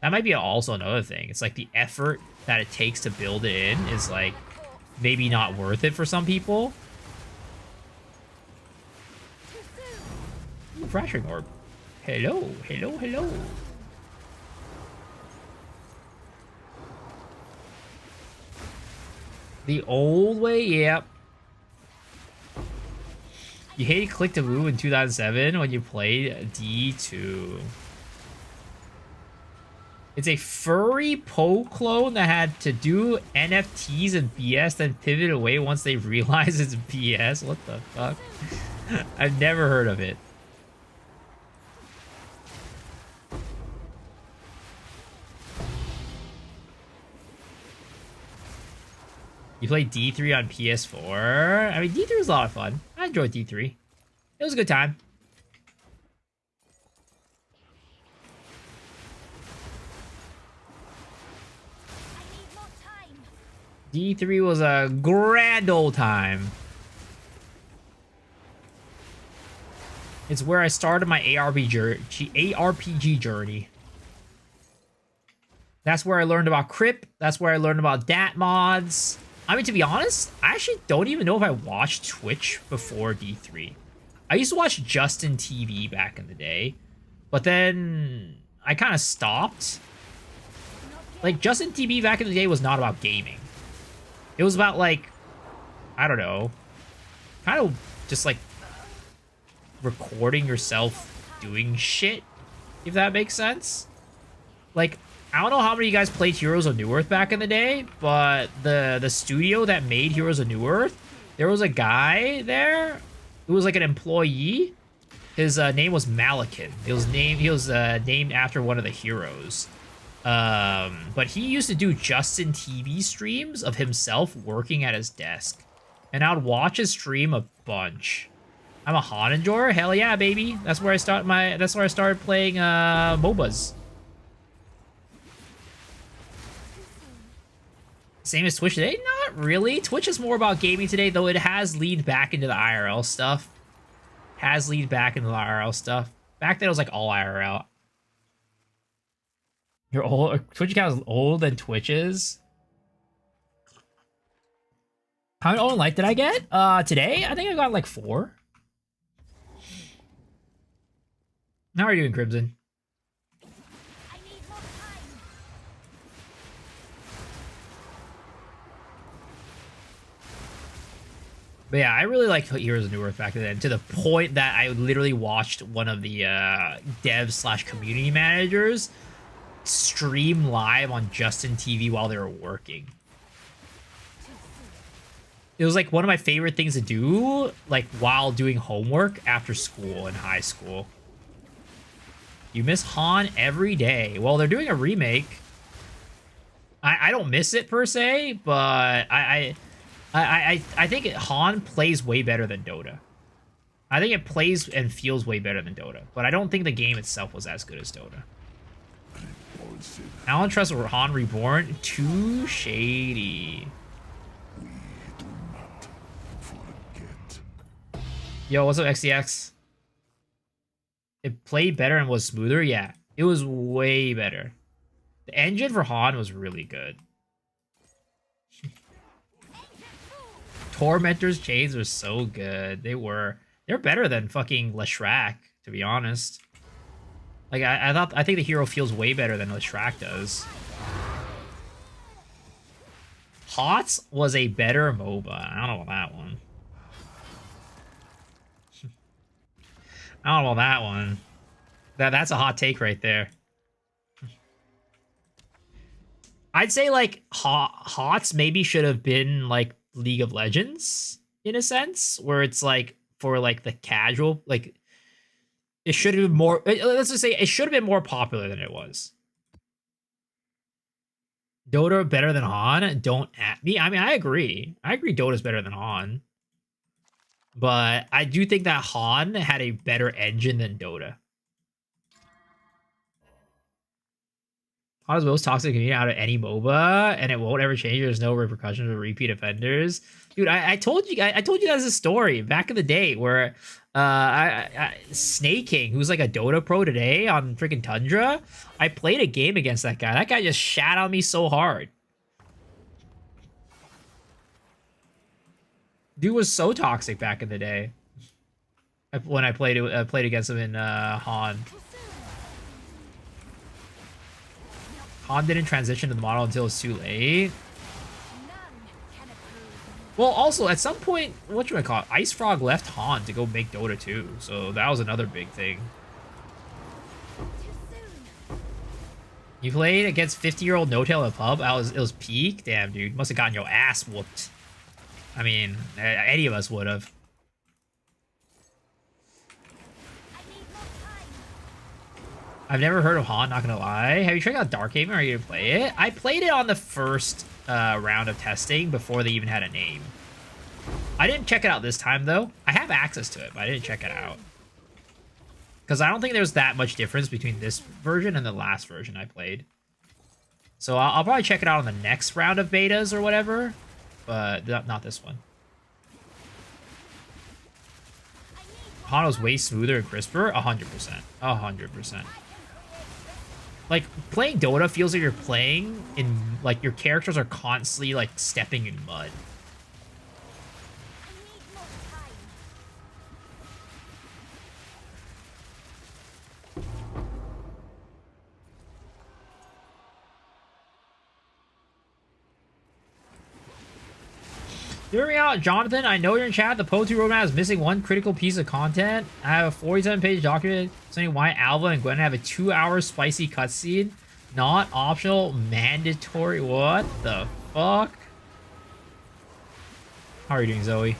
That might be also another thing. It's like the effort that it takes to build it in is like maybe not worth it for some people. Ooh, fracturing orb. Hello, hello, hello. The old way, yep. You hated click to move in 2007 when you played D2. It's a furry Poe clone that had to do NFTs and BS, then pivot away once they realized it's BS. What the fuck? I've never heard of it. You played D3 on PS4? I mean, D3 was a lot of fun. I enjoyed D3. It was a good time. D3 was a grand old time. It's where I started my ARPG journey. That's where I learned about Crip. That's where I learned about DAT mods. I mean, to be honest, I actually don't even know if I watched Twitch before D3. I used to watch Justin TV back in the day, but then I kind of stopped. Like, Justin TV back in the day was not about gaming. It was about, like, I don't know, kind of just, like, recording yourself doing shit, if that makes sense. Like, I don't know how many of you guys played Heroes of New Earth back in the day, but the studio that made Heroes of New Earth, there was a guy there who was like an employee. His name was Malakin. He was named after one of the heroes. But he used to do Justin TV streams of himself working at his desk, and I would watch his stream a bunch. I'm a Han enjoyer. Hell yeah, baby. That's where I started playing MOBAs. Same as Twitch today? Not really. Twitch is more about gaming today, though it has leaned back into the IRL stuff. Back then it was like all IRL. Your old Twitch account is old than Twitch's. How many own light did I get? Today? I think I got like 4. How are you doing, Crimson? I need more time. But yeah, I really liked Heroes of New Earth back then, to the point that I literally watched one of the dev/community managers stream live on Justin TV while they were working. It was like one of my favorite things to do, like while doing homework after school in high school. You miss Han every day. Well, they're doing a remake. I don't miss it per se, but I think Han plays way better than Dota. I think it plays and feels way better than Dota, but I don't think the game itself was as good as Dota. Alan Trust Han Reborn, too shady. Yo, what's up, XDX? It played better and was smoother? Yeah, it was way better. The engine for Han was really good. Tormentor's chains were so good. They're better than fucking Leshrac, to be honest. Like I think the hero feels way better than Leshrac does. HOTS was a better MOBA. I don't know about that one. I don't know about that one. That's a hot take right there. I'd say like HOTS maybe should have been like League of Legends in a sense, where it's like for like the casual, like it should have been more, let's just say it should have been more popular than it was. Dota better than Han? Don't at me. I mean, I agree. Dota's better than Han. But I do think that Han had a better engine than Dota. Han is the most toxic community out of any MOBA, and it won't ever change. There's no repercussions for repeat offenders. Dude, I told you guys a story back in the day where Snake King, who's like a Dota pro today on freaking Tundra, I played a game against that guy. That guy just shat on me so hard. Dude was so toxic back in the day. When I played against him in Han. Han didn't transition to the model until it was too late. Well, also, at some point, whatchamacallit, Ice Frog left Han to go make Dota 2, so that was another big thing. You played against 50-year-old No-Tail in a pub? It was peak? Damn, dude. Must have gotten your ass whooped. I mean, any of us would have. I've never heard of Han, not gonna lie. Have you tried out Darkhaven, or are you gonna play it? I played it on the first round of testing before they even had a name. I didn't check it out this time, though. I have access to it, but I didn't check it out. Because I don't think there's that much difference between this version and the last version I played. So I'll probably check it out on the next round of betas or whatever. But not this one. Han was way smoother and crisper. 100%. 100%. Like, playing Dota feels like you're playing in, like, your characters are constantly, like, stepping in mud. Hear me out, Jonathan. I know you're in chat. The Poe 2 roadmap is missing one critical piece of content. I have a 47-page document saying why Alva and Gwen have a 2-hour spicy cutscene Not optional, mandatory. What the fuck? How are you doing, Zoe?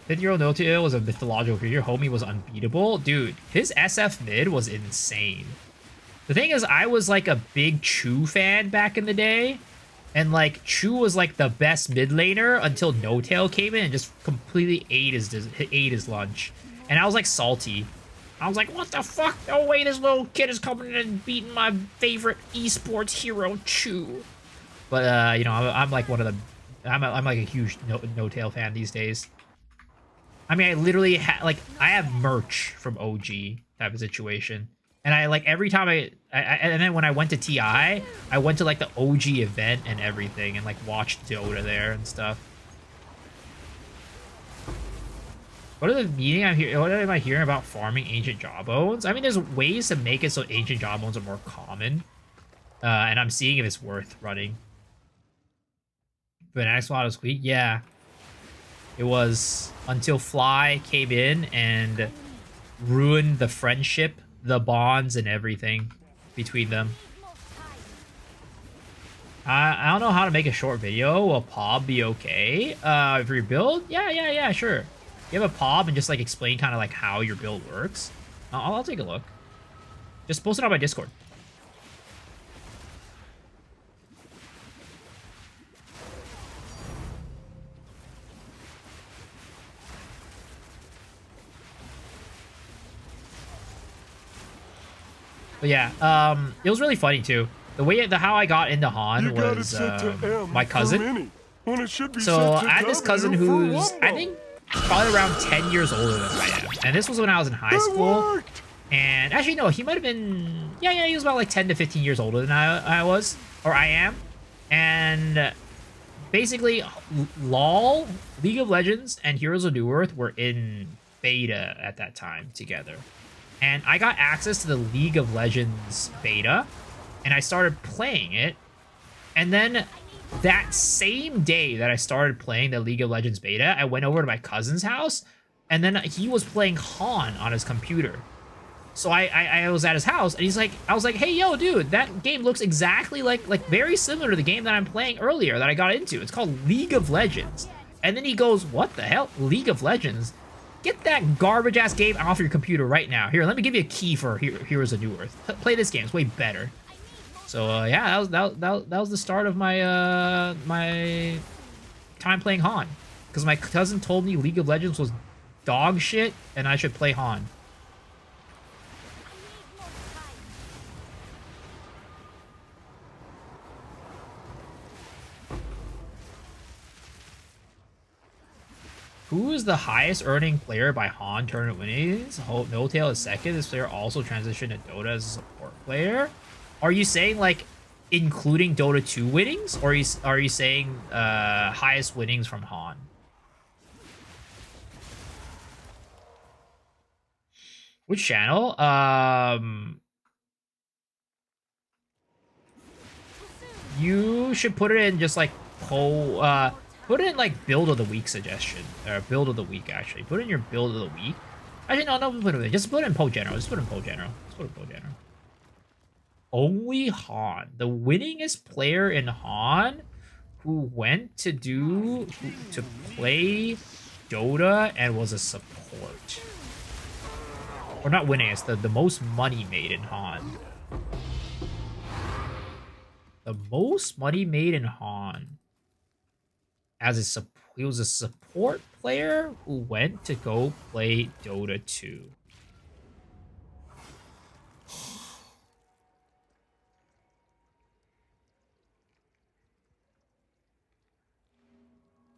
Fifth-year-old Notail was a mythological creature. Homie was unbeatable. Dude, his SF mid was insane. The thing is, I was like a big Chu fan back in the day. And like, Chu was like the best mid laner until Notail came in and just completely ate his lunch. And I was like salty. I was like, what the fuck? No way this little kid is coming in and beating my favorite esports hero, Chu. But, you know, I'm like one of the... I'm like a huge Notail fan these days. I mean, I literally I have merch from OG type of situation. And I like every time and then when I went to TI, I went to like the OG event and everything and like watched Dota there and stuff. What are the meaning I'm here? What am I hearing about farming ancient jawbones? I mean, there's ways to make it so ancient jawbones are more common. And I'm seeing if it's worth running. Fanatics Lot was weak, yeah. It was until Fly came in and ruined the friendship, the bonds, and everything between them. I don't know how to make a short video. Will POB be okay? For your build? Yeah, sure. You have a POB and just like explain kind of like how your build works. I'll take a look. Just post it on my Discord. But yeah, it was really funny too. How I got into Han was my cousin. So I had this cousin who's I think probably around 10 years older than I am, and this was when I was in high school. And actually, no, he might have been he was about like 10 to 15 years older than I was, or I am. And basically, LOL, League of Legends, and Heroes of New Earth were in beta at that time together. And I got access to the League of Legends beta, and I started playing it. And then that same day that I started playing the League of Legends beta, I went over to my cousin's house, and then he was playing Han on his computer. So I was at his house, and I was like, hey, yo, dude, that game looks exactly like very similar to the game that I'm playing earlier that I got into. It's called League of Legends. And then he goes, what the hell? League of Legends? Get that garbage-ass game off your computer right now. Here, let me give you a key for Heroes of New Earth. Play this game. It's way better. So, yeah, that was the start of my my time playing Han. Because my cousin told me League of Legends was dog shit, and I should play Han. Who is the highest earning player by Han tournament winnings? Hope Notail is second. This player also transitioned to Dota as a support player. Are you saying like including Dota 2 winnings, or are you saying highest winnings from Han? Which channel? You should put it in just like poll. Put it in like build of the week suggestion, or build of the week actually. Put in your build of the week. Actually, no, put it in. Just put it in Poe General. Just put it in Poe General. Just put it in Poe General. Only Han, the winningest player in Han, who went to play Dota and was a support. Or not winningest, the most money made in Han. The most money made in Han. He was a support player who went to go play Dota 2.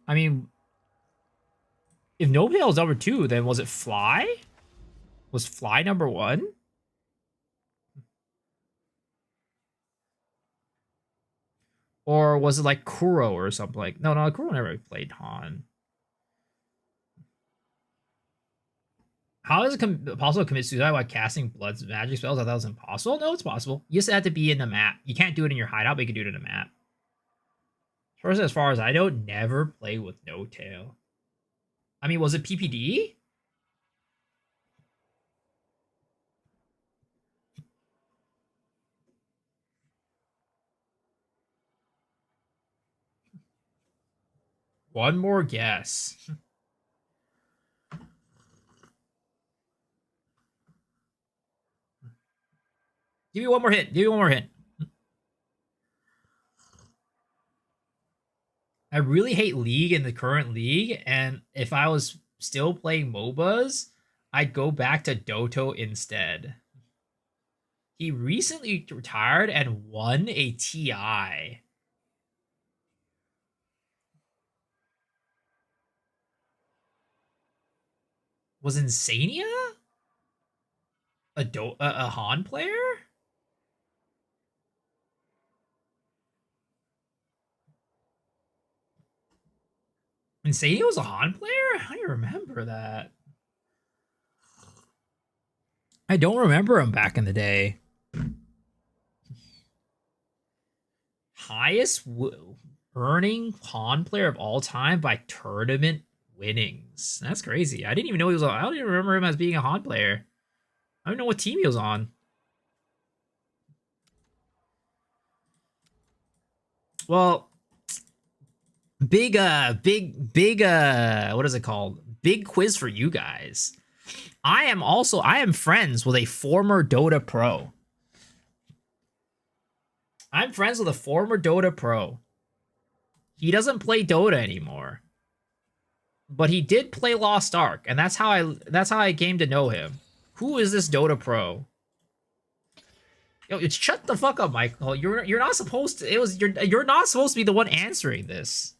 I mean, if Notail was number 2, then was it Fly? Was Fly number 1? Or was it like Kuro or something like... No, Kuro never played Han. How is it possible to commit suicide while casting blood magic spells? I thought it was impossible. No, it's possible. You just have to be in the map. You can't do it in your hideout, but you can do it in the map. As far as I know, never play with Notail. I mean, was it PPD? One more guess. Give me one more hint. Give me one more hint. I really hate League in the current league, and if I was still playing MOBAs, I'd go back to Doto instead. He recently retired and won a TI. Was Insania a Han player? Insania was a Han player? I don't remember that. I don't remember him back in the day. Highest earning Han player of all time by tournament winnings. That's crazy. I didn't even know he was on. I don't even remember him as being a Han player. I don't know what team he was on. Well, big what is it called? Big quiz for you guys. I am friends with a former Dota pro. I'm friends with a former Dota pro. He doesn't play Dota anymore. But he did play Lost Ark, and that's how I came to know him. Who is this Dota pro? Yo, shut the fuck up, Michael. You're not supposed to. You're not supposed to be the one answering this.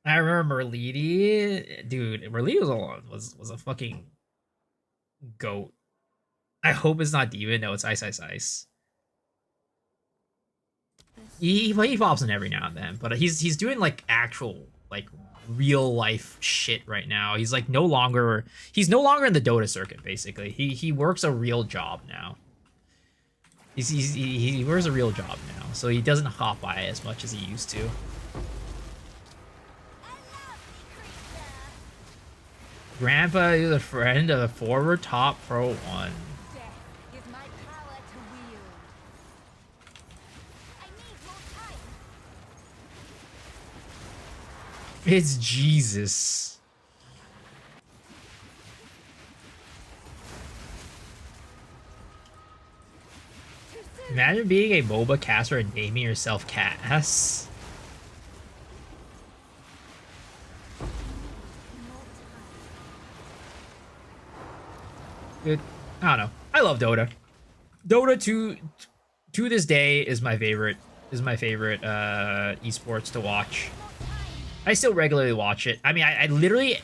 I remember Merlidi. Dude, Merlidi was a fucking goat. I hope it's not Demon. No, it's Ice Ice Ice. He pops in every now and then, but he's doing like actual like real life shit right now. He's no longer in the Dota circuit. Basically, he works a real job now. He wears a real job now, so he doesn't hop by as much as he used to. Grandpa is a friend of the former top pro one. It's Jesus. Imagine being a MOBA caster and naming yourself Cass. Dude, I don't know. I love Dota. Dota to this day is my favorite esports to watch. I still regularly watch it. I mean, I literally I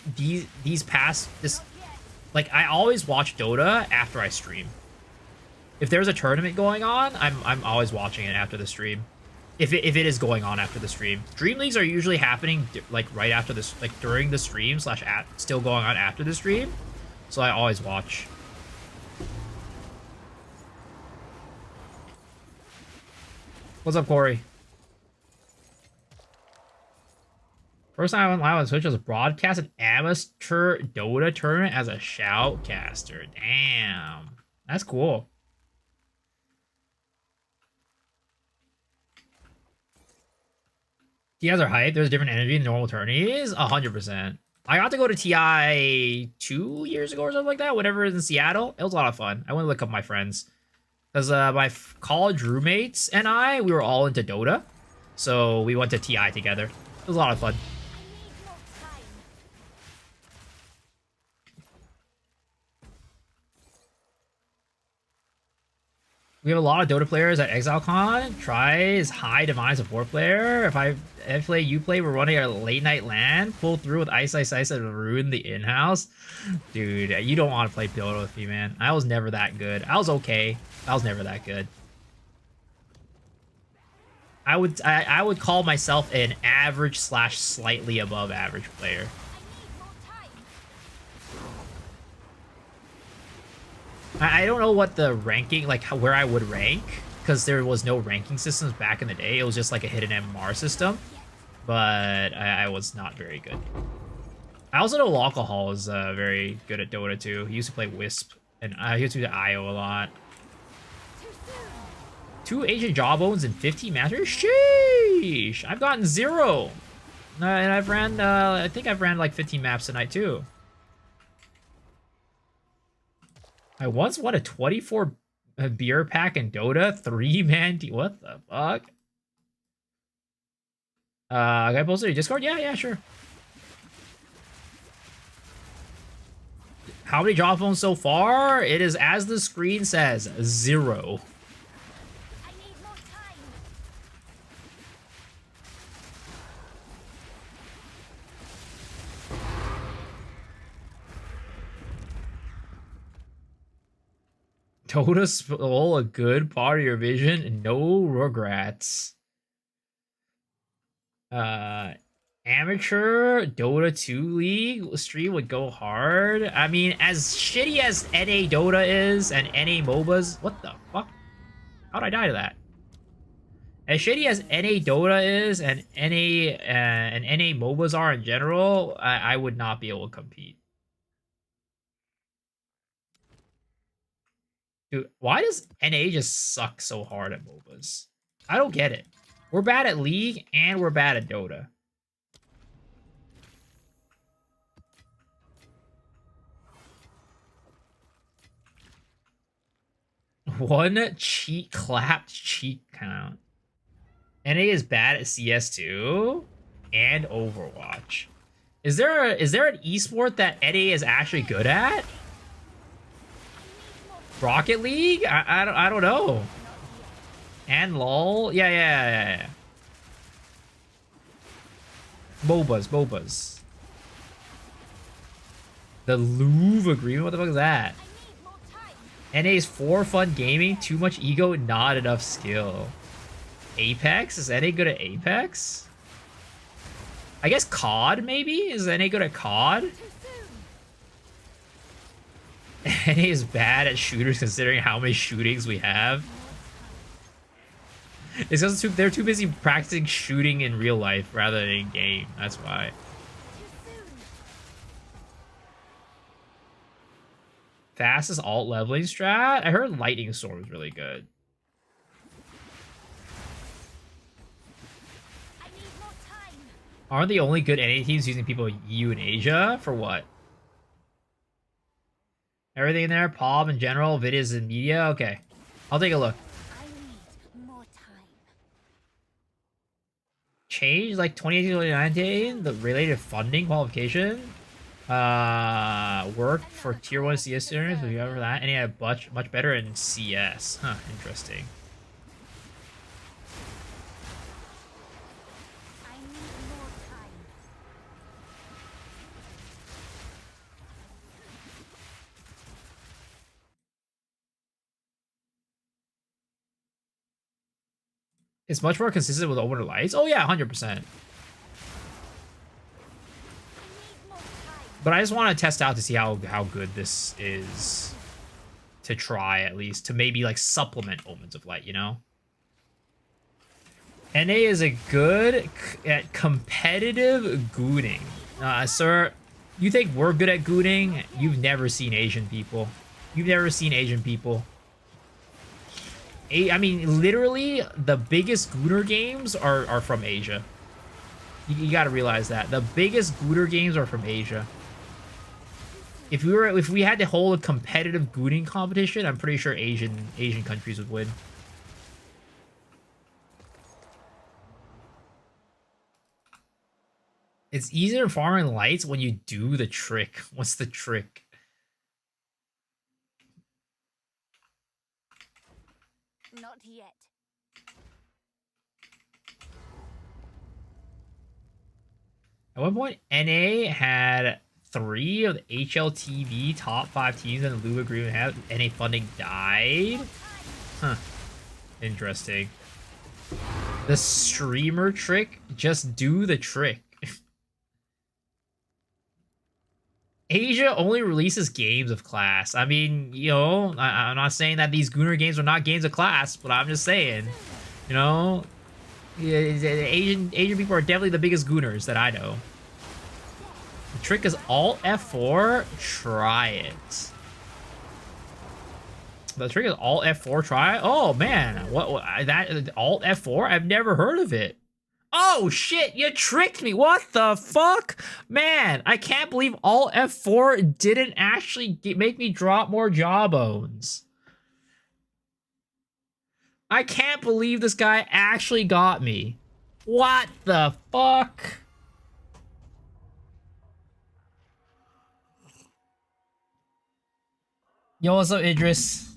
always watch Dota after I stream. If there's a tournament going on, I'm always watching it after the stream. If it is going on after the stream. Dream leagues are usually happening like right after this, like during the stream / still going on after the stream. So I always watch. What's up, Corey? First time I went live on Twitch was broadcast an amateur Dota tournament as a shoutcaster. Damn. That's cool. TIs are hype. There's a different energy in normal tourneys. 100%. I got to go to TI 2 years ago or something like that, whenever it was in Seattle. It was a lot of fun. I went with a couple of my friends. Because my college roommates and we were all into Dota. So we went to TI together. It was a lot of fun. We have a lot of Dota players at ExileCon. Tries high divine support player. If I play, you play, we're running a late night LAN. Pull through with Ice Ice Ice and ruin the in-house. Dude, you don't want to play Dota with me, man. I was never that good. I was okay. I was never that good. I would call myself an average / slightly above average player. I don't know what the ranking, like where I would rank, because there was no ranking systems back in the day. It was just like a hidden MMR system. But I was not very good. I also know Alcohol is very good at Dota too. He used to play Wisp, and he used to do IO a lot. 2 Asian Jawbones in 15 matches? Sheesh! I've gotten 0! And I've ran, I think I've ran like 15 maps tonight too. I once won a 24 beer pack in Dota, 3-man team. What the fuck? Can I post it in Discord? Yeah, sure. How many Jawbones so far? It is, as the screen says, 0. I need more time. Dota stole a good part of your vision. No regrets. Amateur Dota 2 League stream would go hard. I mean, as shitty as NA Dota is and NA MOBAs, what the fuck? How'd I die to that? As shitty as NA Dota is and NA MOBAs are in general, I would not be able to compete. Dude, why does NA just suck so hard at MOBAs? I don't get it. We're bad at League and we're bad at Dota. One clapped cheek count. NA is bad at CS2 and Overwatch. Is there an esport that NA is actually good at? Rocket League? I don't know. And LOL? Yeah. MOBAs. The Louvre agreement? What the fuck is that? NA's for fun gaming, too much ego, not enough skill. Apex? Is NA good at Apex? I guess COD, maybe? Is NA good at COD? NA is bad at shooters considering how many shootings we have. It's because they're too busy practicing shooting in real life rather than in game. That's why. Fastest alt leveling strat? I heard Lightning Storm was really good. I need more time. Aren't the only good NA teams using people EU in Asia? For what? Everything in there? POB in general? Videos and media? Okay. I'll take a look. I need more time. Change like 2018-2019? The related funding qualification? Work for tier 1 CS students. Have you ever that? And yeah, much better in CS. Huh, interesting. I need more time. It's much more consistent with Overnight Lights. Oh yeah, 100%. But I just want to test out to see how good this is. To try, at least. To maybe, like, supplement Omens of Light, you know? NA is a good at competitive gooning. Sir, you think we're good at gooning? You've never seen Asian people. You've never seen Asian people. I mean, literally, the biggest gooner games are from Asia. You gotta realize that. The biggest gooner games are from Asia. If we had to hold a competitive gooning competition, I'm pretty sure Asian countries would win. It's easier farming lights when you do the trick. What's the trick? Not yet. At one point, NA had 3 of the HLTV top 5 teams in the Louvre agreement have NA funding died. Huh. Interesting. The streamer trick? Just do the trick. Asia only releases games of class. I mean, you know, I'm not saying that these Gooner games are not games of class, but I'm just saying, you know, yeah, Asian people are definitely the biggest Gooners that I know. The trick is Alt F4. Try it. The trick is Alt F4. Try it. Oh man, what that Alt F4? I've never heard of it. Oh shit, you tricked me. What the fuck? Man, I can't believe Alt F4 didn't actually make me drop more Jawbones. I can't believe this guy actually got me. What the fuck? Yo, what's up, Idris?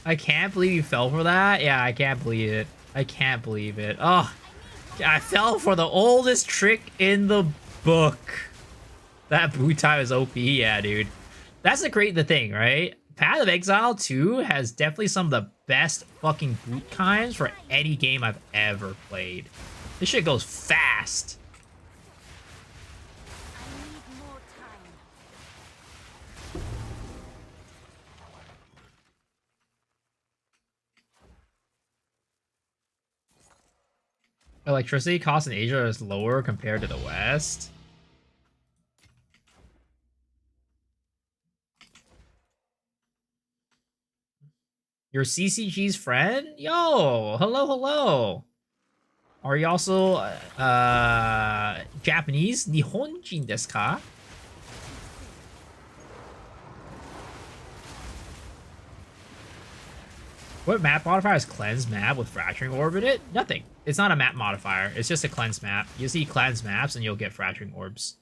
I can't believe you fell for that. Yeah, I can't believe it. I can't believe it. Oh, I fell for the oldest trick in the book. That boot time is OP. Yeah, dude. That's the thing, right? Path of Exile 2 has definitely some of the best fucking boot times for any game I've ever played. This shit goes fast. Electricity costs in Asia is lower compared to the West. Your CCG's friend? Yo, hello. Are you also Japanese? Nihonjin desu ka? What map modifier is cleanse map with fracturing orb in it? Nothing. It's not a map modifier. It's just a cleanse map. You see cleanse maps and you'll get fracturing orbs.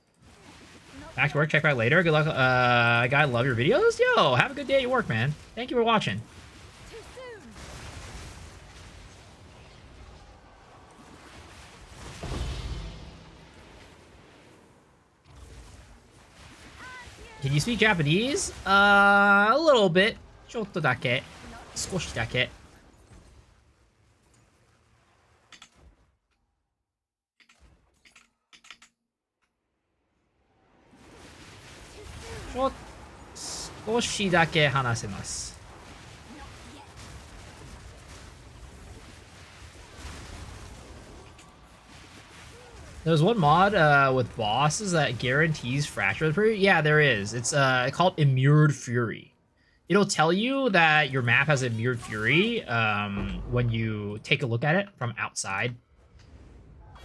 Back to work. Check back later. Good luck. Guy, love your videos. Yo, have a good day at your work, man. Thank you for watching. Can you speak Japanese? A little bit. ちょっとだけ。少しだけ。少しだけ話せます。There's one mod with bosses that guarantees fracture. Yeah, there is. It's called Immured Fury. It'll tell you that your map has Immured Fury when you take a look at it from outside.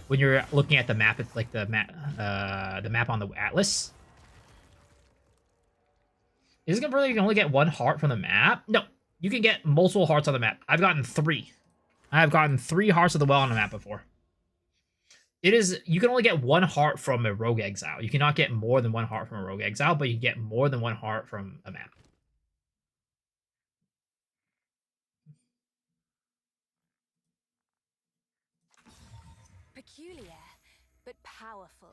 When you're looking at the map, it's like the map on the atlas. Is it gonna really you can only get one heart from the map? No, you can get multiple hearts on the map. I've gotten 3. I've gotten 3 hearts of the well on the map before. It is, you can only get 1 heart from a Rogue Exile. You cannot get more than 1 heart from a Rogue Exile, but you can get more than 1 heart from a map. Peculiar, but powerful.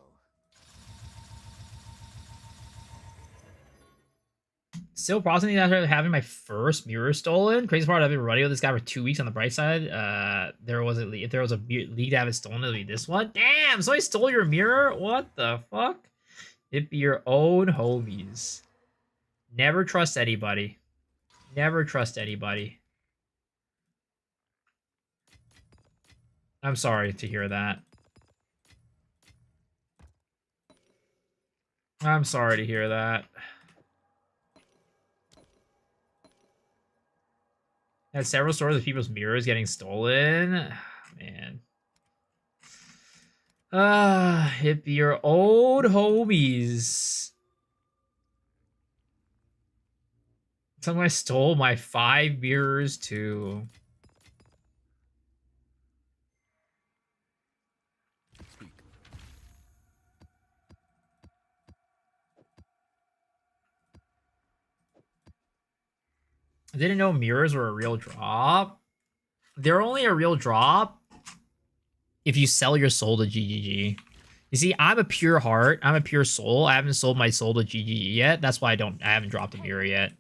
Still processing after having my first mirror stolen. Crazy part, I've been running with this guy for 2 weeks on the bright side. If there was a league to have it stolen, it'll be this one. Damn, so I stole your mirror? What the fuck? It'd be your own homies. Never trust anybody. Never trust anybody. I'm sorry to hear that. I'm sorry to hear that. Had several stories of people's mirrors getting stolen. Man. It'd be your old homies. Someone stole my 5 mirrors too. I didn't know mirrors were a real drop. They're only a real drop if you sell your soul to GGG. You see, I'm a pure heart. I'm a pure soul. I haven't sold my soul to GGG yet. That's why I haven't dropped a mirror yet.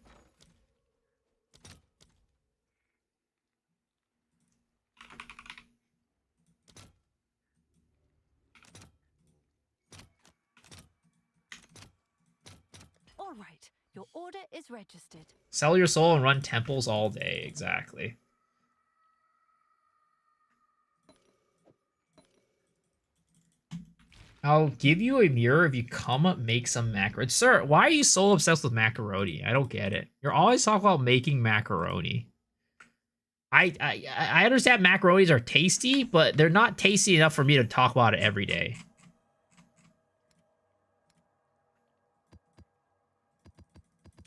right. Your order is registered. Sell your soul and run temples all day. Exactly. I'll give you a mirror if you come up make some macaroni. Sir, why are you so obsessed with macaroni? I don't get it. You're always talking about making macaroni. I understand macaronis are tasty, but they're not tasty enough for me to talk about it every day.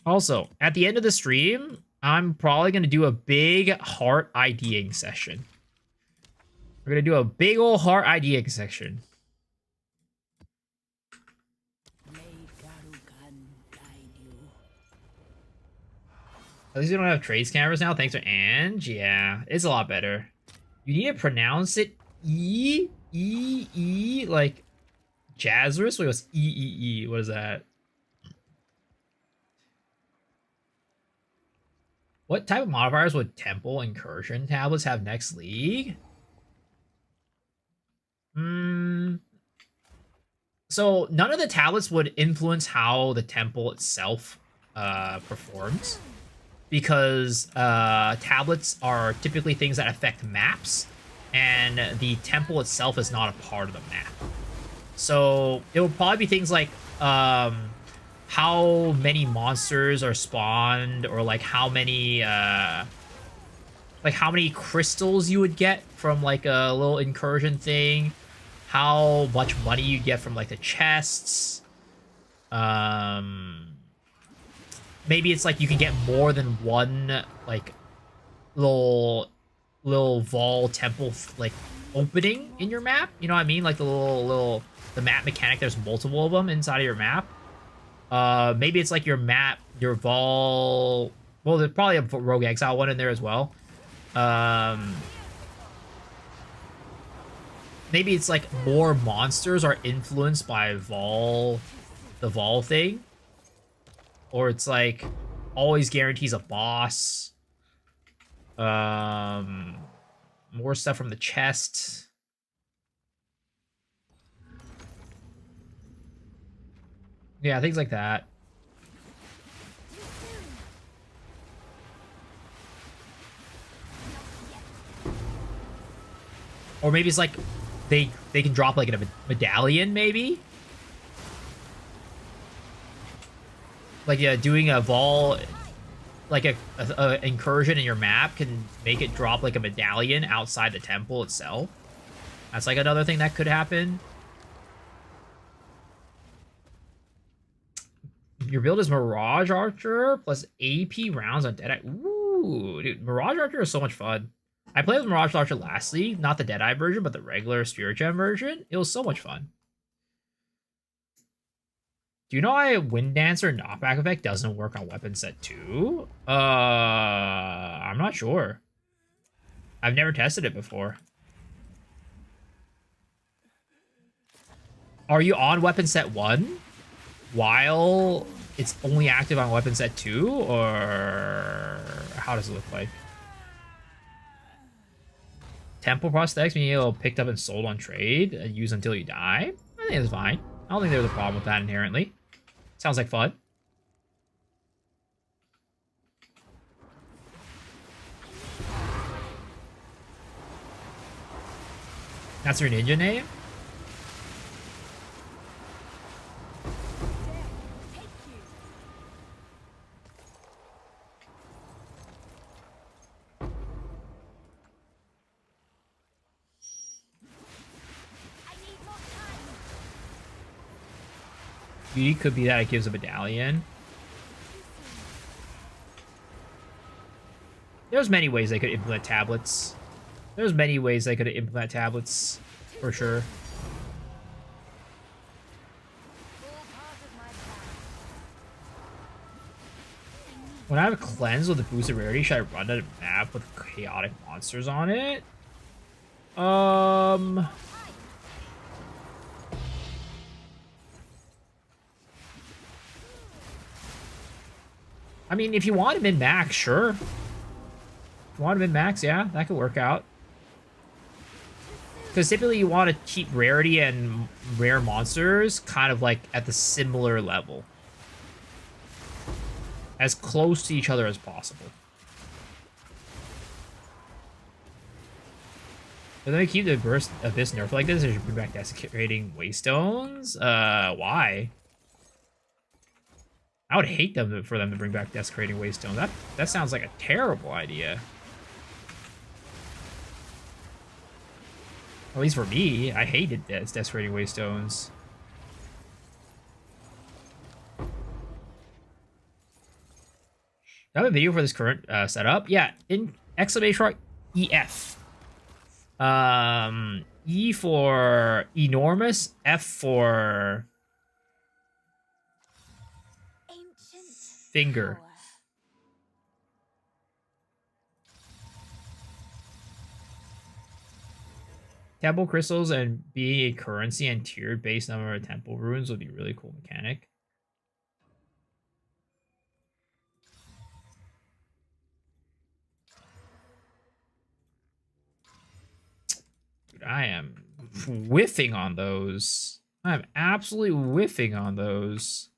Also, at the end of the stream, I'm probably going to do a big heart IDing session. We're going to do a big old heart IDing session. May Garukan guide you. At least we don't have trace cameras now, thanks to Ange. Yeah, it's a lot better. You need to pronounce it E, like Jazzerus? Wait, what's E? What is that? What type of modifiers would Temple Incursion tablets have next league? So none of the tablets would influence how the temple itself performs, because tablets are typically things that affect maps, and the temple itself is not a part of the map. So it would probably be things like how many monsters are spawned, or like how many crystals you would get from like a little incursion thing, how much money you get from like the chests. Maybe it's like you can get more than one like little Vol temple like opening in your map. You know what I mean? Like the map mechanic. There's multiple of them inside of your map. Maybe it's like your map, your Vol. Well, there's probably a Rogue Exile one in there as well. Maybe it's like more monsters are influenced by Vol, the Vol thing. Or it's like always guarantees a boss. More stuff from the chest. Yeah, things like that. Or maybe it's like they can drop like a medallion, maybe. Like, yeah, doing a Vol, like a incursion in your map can make it drop like a medallion outside the temple itself. That's like another thing that could happen. Your build is Mirage Archer plus AP rounds on Deadeye. Ooh, dude, Mirage Archer is so much fun. I played with Mirage Archer last league, not the Deadeye version, but the regular Spirit Gem version. It was so much fun. Do you know why Wind Dancer knockback effect doesn't work on weapon set 2? I'm not sure. I've never tested it before. Are you on weapon set 1 while it's only active on weapon set 2, or how does it look like? Temple prosthetics being able picked up and sold on trade and used until you die? I think it's fine. I don't think there's a problem with that inherently. Sounds like fun. That's your ninja name? Beauty could be that it gives a medallion. There's many ways they could implement tablets. There's many ways they could implement tablets, for sure. When I have a cleanse with a boosted rarity, should I run a map with chaotic monsters on it? I mean, if you want to min-max, sure. If you want to min-max, yeah, that could work out. Because typically you want to keep rarity and rare monsters kind of like at the similar level. as close to each other as possible. But then we keep the burst abyss nerf like this, or should bring back desecrating waystones? Why? I would hate them for them to bring back desecrating waystones. That sounds like a terrible idea. At least for me, I hated desecrating waystones. I have a video for this current setup. Yeah, in exclamation mark EF. E for enormous, F for Ancient finger. power. Temple crystals and being a currency and tiered base number of temple runes would be a really cool mechanic. Dude, I am whiffing on those. I'm absolutely whiffing on those.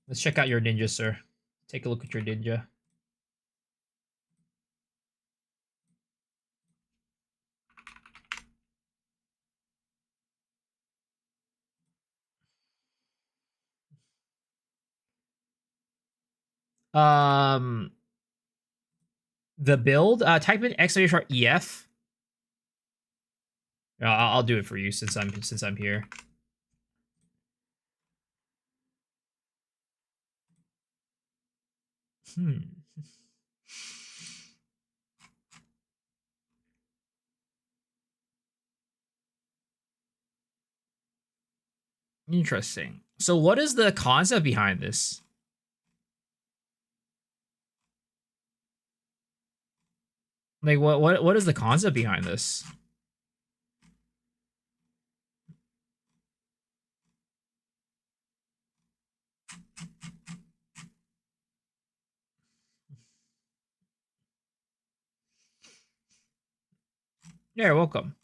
Let's check out your ninja, sir. Take a look at your ninja. Um, the build. Type in exclamation mark EF. I'll do it for you since I'm here. Interesting. So what is the concept behind this? Like what is the concept behind this? Yeah, welcome.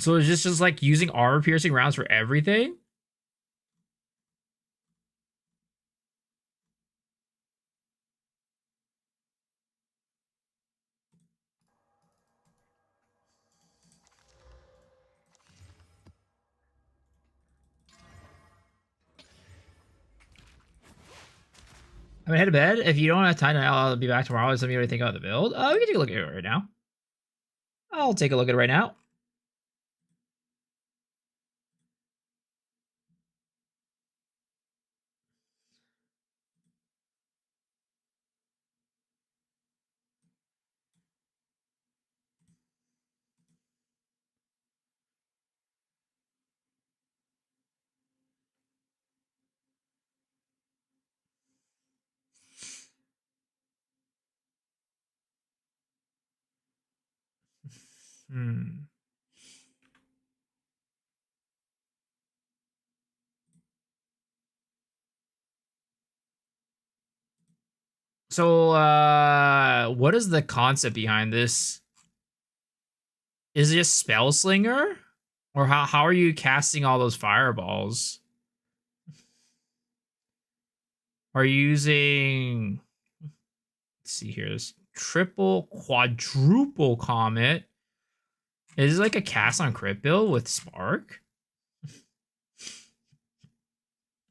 So is this just like using armor piercing rounds for everything? I'm gonna head to bed. If you don't have time, I'll be back tomorrow. Something to think about the build. We can take a look at it right now. I'll take a look at it right now. Hmm. So, what is the concept behind this? Is it just spell slinger, or how are you casting all those fireballs? Are you using? Let's see here. This triple, quadruple comet. Is it like a cast on crit build with spark?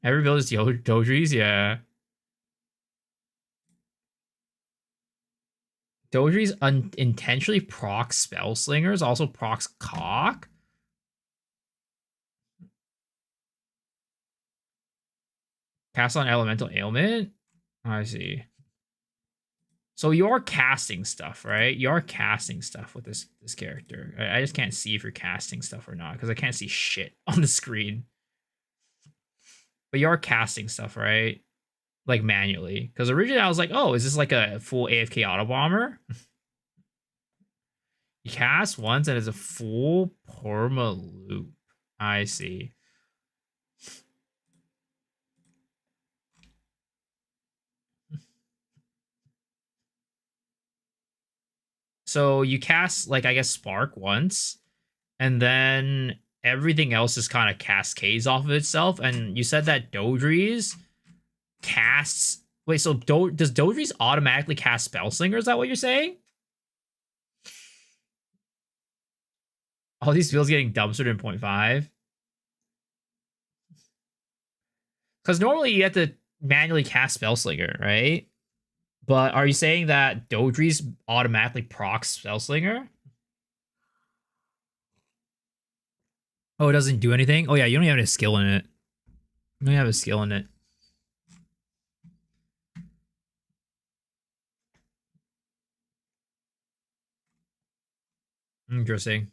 Every build is Dodries, yeah. Dodries unintentionally procs spell slingers, also procs cock. Cast on elemental ailment. I see. So you are casting stuff, right? You are casting stuff with this character. I just can't see if you're casting stuff or not because I can't see shit on the screen. But you are casting stuff, right? like manually. Because originally I was like, oh, is this like a full AFK auto bomber? You cast once and it's a full perma loop. I see. So you cast, like, I guess Spark once, and then everything else just kind of cascades off of itself. And you said that Dodries casts. Wait, so does Dodries automatically cast Spellslinger? Is that what you're saying? All these fields getting dumpstered in 0.5? Because normally you have to manually cast Spellslinger, right? But are you saying that Dodries automatically procs Spellslinger? Oh, it doesn't do anything? Oh yeah, you don't even have a skill in it. You don't have a skill in it. Interesting.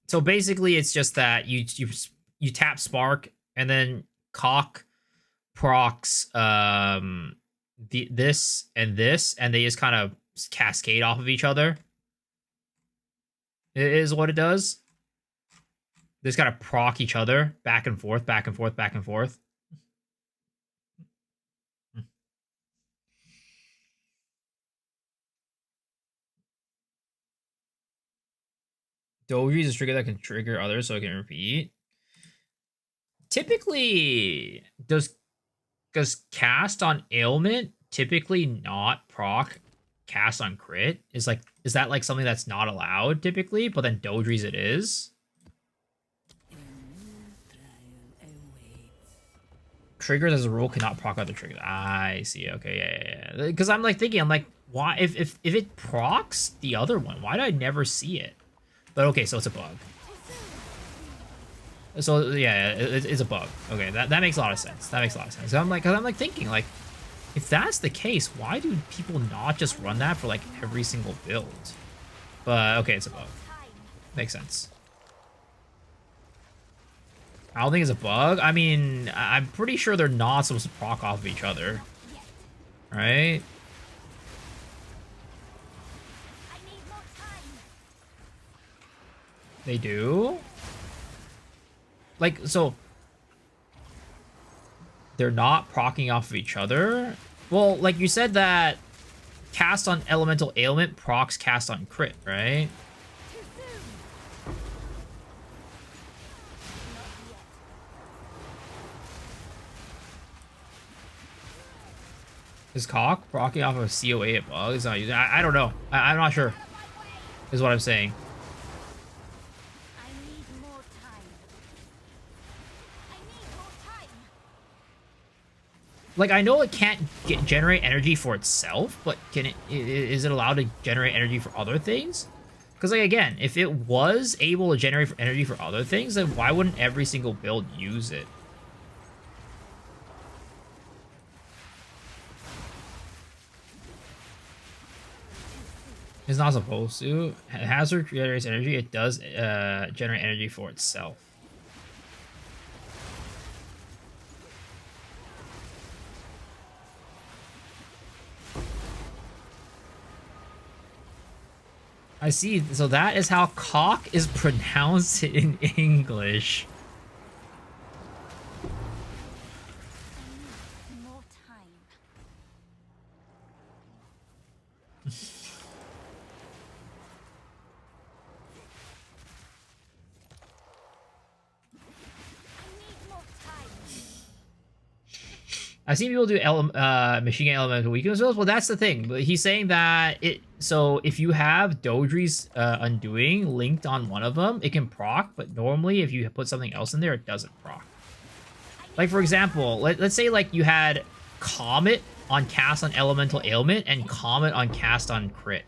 So basically, it's just that you tap Spark and then Cock procs this and this, and they just kind of cascade off of each other. It is what it does. They just gotta proc each other back and forth, back and forth, back and forth. Doji is a trigger that can trigger others so it can repeat. Typically, does cast on ailment typically not proc cast on crit? Is that like something that's not allowed typically, but then Dodries it is? Triggers as a rule cannot proc other triggers. I see. Okay, yeah. Because I'm like thinking, I'm like, why if it procs the other one, why do I never see it? But okay, so it's a bug. So yeah, it's a bug. Okay, that makes a lot of sense. That makes a lot of sense. So I'm like thinking, like, if that's the case, why do people not just run that for like every single build? But okay, it's a bug. Makes sense. I don't think it's a bug. I mean, I'm pretty sure they're not supposed to proc off of each other, right? They do? Like, so they're not proccing off of each other? Well, like you said that cast on elemental ailment procs cast on crit, right? Is Cock proccing off of COA at bugs? I don't know. I'm not sure, is what I'm saying. Like, I know it can't generate energy for itself, but is it allowed to generate energy for other things? Because, like, again, if it was able to generate energy for other things, then why wouldn't every single build use it? It's not supposed to. Hazard generates energy. It does generate energy for itself. I see. So that is how cock is pronounced in English. I've seen people do machine gun elemental weakness builds. Well, that's the thing. But he's saying that it. So if you have Dodri's Undoing linked on one of them, it can proc. But normally, if you put something else in there, it doesn't proc. Like, for example, let's say like you had Comet on cast on elemental ailment and Comet on cast on crit.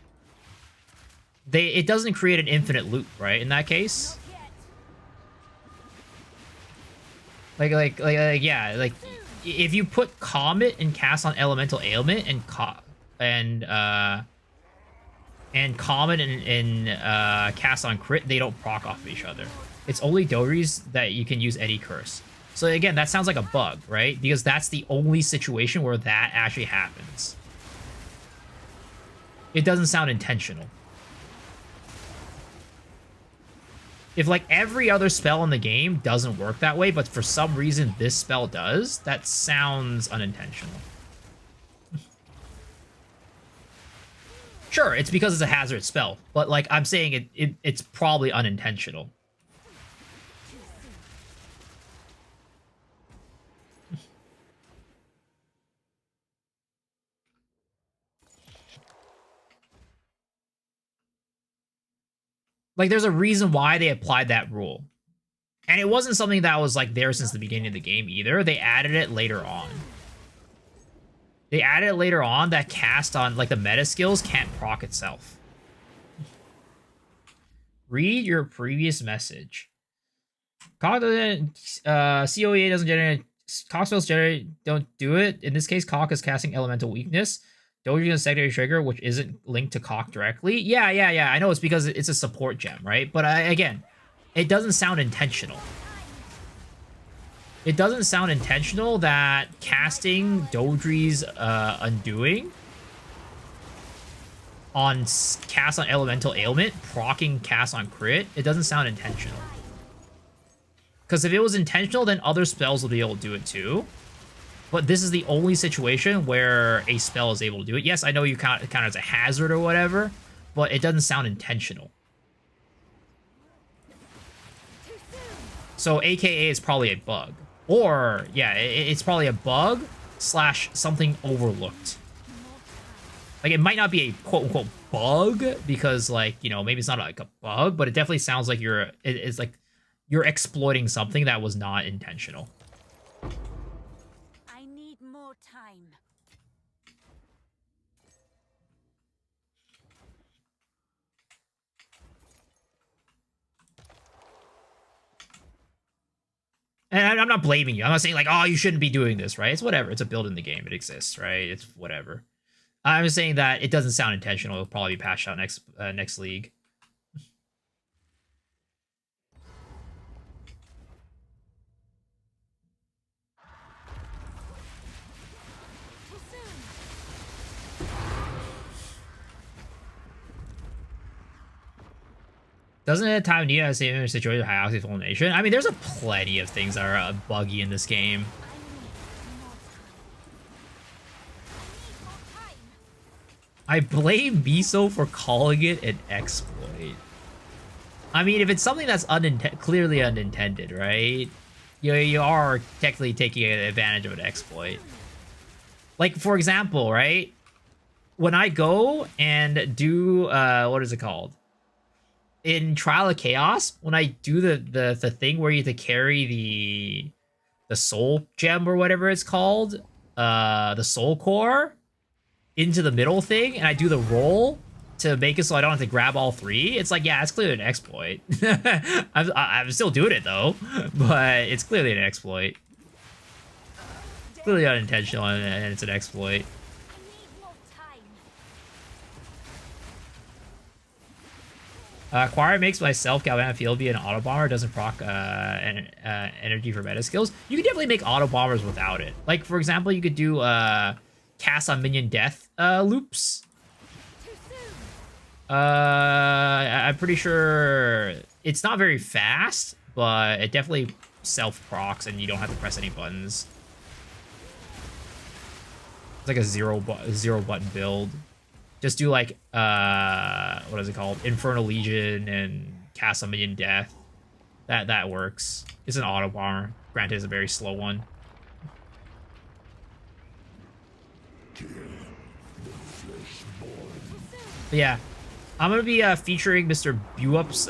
It doesn't create an infinite loop, right? In that case, yeah, like. If you put Comet and cast on elemental ailment and and common and cast on crit, they don't proc off of each other. It's only Dodries that you can use any curse. So again, that sounds like a bug, right? Because that's the only situation where that actually happens. It doesn't sound intentional. If like every other spell in the game doesn't work that way, but for some reason this spell does, that sounds unintentional. Sure, it's because it's a hazard spell, but like I'm saying it's probably unintentional. Like, there's a reason why they applied that rule. And it wasn't something that was, like, there since the beginning of the game either. They added it later on. They added it later on that cast on, like, the meta skills can't proc itself. Read your previous message. COE doesn't generate... Cock spells don't do it. In this case, Cock is casting Elemental Weakness. Doji is a secondary trigger, which isn't linked to Cock directly. Yeah. I know it's because it's a support gem, right? But again, it doesn't sound intentional. It doesn't sound intentional that casting Dodri's Undoing on cast on Elemental Ailment, procking cast on crit, it doesn't sound intentional. Because if it was intentional, then other spells will be able to do it too. But this is the only situation where a spell is able to do it. Yes, I know you count it as a hazard or whatever, but it doesn't sound intentional. So AKA is probably a bug. Or, yeah, it's probably a bug / something overlooked. Like, it might not be a quote-unquote bug, because, like, you know, maybe it's not like a bug, but it definitely sounds like it's like you're exploiting something that was not intentional. I need more time. And I'm not blaming you. I'm not saying like, oh, you shouldn't be doing this, right? It's whatever. It's a build in the game. It exists, right? It's whatever. I'm just saying that it doesn't sound intentional. It'll probably be patched out next league. Doesn't it time need a same situation with high fulmination? I mean, there's a plenty of things that are buggy in this game. I blame Miso for calling it an exploit. I mean, if it's something that's clearly unintended, right? You are technically taking advantage of an exploit. Like, for example, right? When I go and do, what is it called? In Trial of Chaos, when I do the thing where you have to carry the soul gem or whatever it's called, the soul core, into the middle thing, and I do the roll to make it so I don't have to grab all three, it's like, yeah, it's clearly an exploit. I'm still doing it though, but it's clearly an exploit. It's clearly unintentional, and it's an exploit. Acquire makes myself Galvanic Field be an auto bomber. Doesn't proc energy for meta skills. You can definitely make auto bombers without it. Like, for example, you could do cast on minion death loops. I'm pretty sure it's not very fast, but it definitely self procs, and you don't have to press any buttons. It's like a zero button build. Just do like what is it called? Infernal Legion and cast on minion death. That works. It's an auto bomber. Granted, it's a very slow one. But yeah, I'm gonna be featuring Mr. Buup's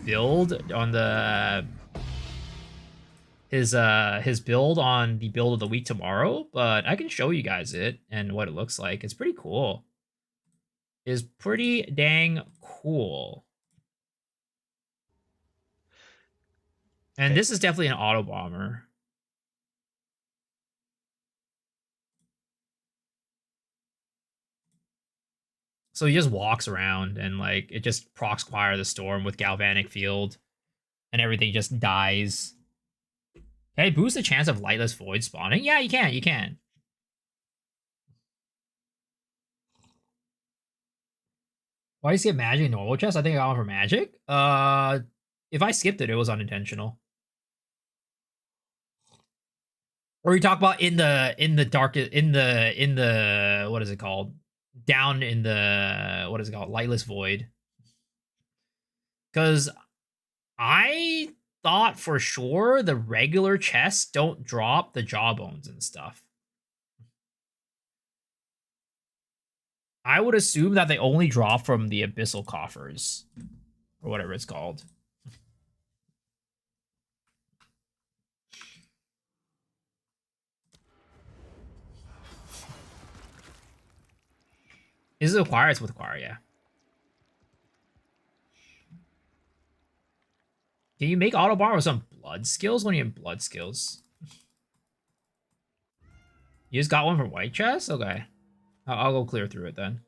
build on the his build on the build of the week tomorrow. But I can show you guys it and what it looks like. It's pretty cool. Is pretty dang cool. And this is definitely an auto bomber. So he just walks around and like it just procs Choir of the Storm with Galvanic Field, and everything just dies. Can I boost the chance of Lightless Void spawning? Yeah, you can. You can. Why do you skip Magic and normal chest? I think I got one for Magic. If I skipped it, it was unintentional. Or you talk about in the dark in the what is it called? Down in the what is it called? Lightless Void. Because I thought for sure the regular chests don't drop the Jawbones and stuff. I would assume that they only drop from the Abyssal Coffers. Or whatever it's called. Is it Acquire? It's with Acquire, yeah. Can you make auto bar with some blood skills when you have blood skills? You just got one from White Chest? Okay. I'll go clear through it then.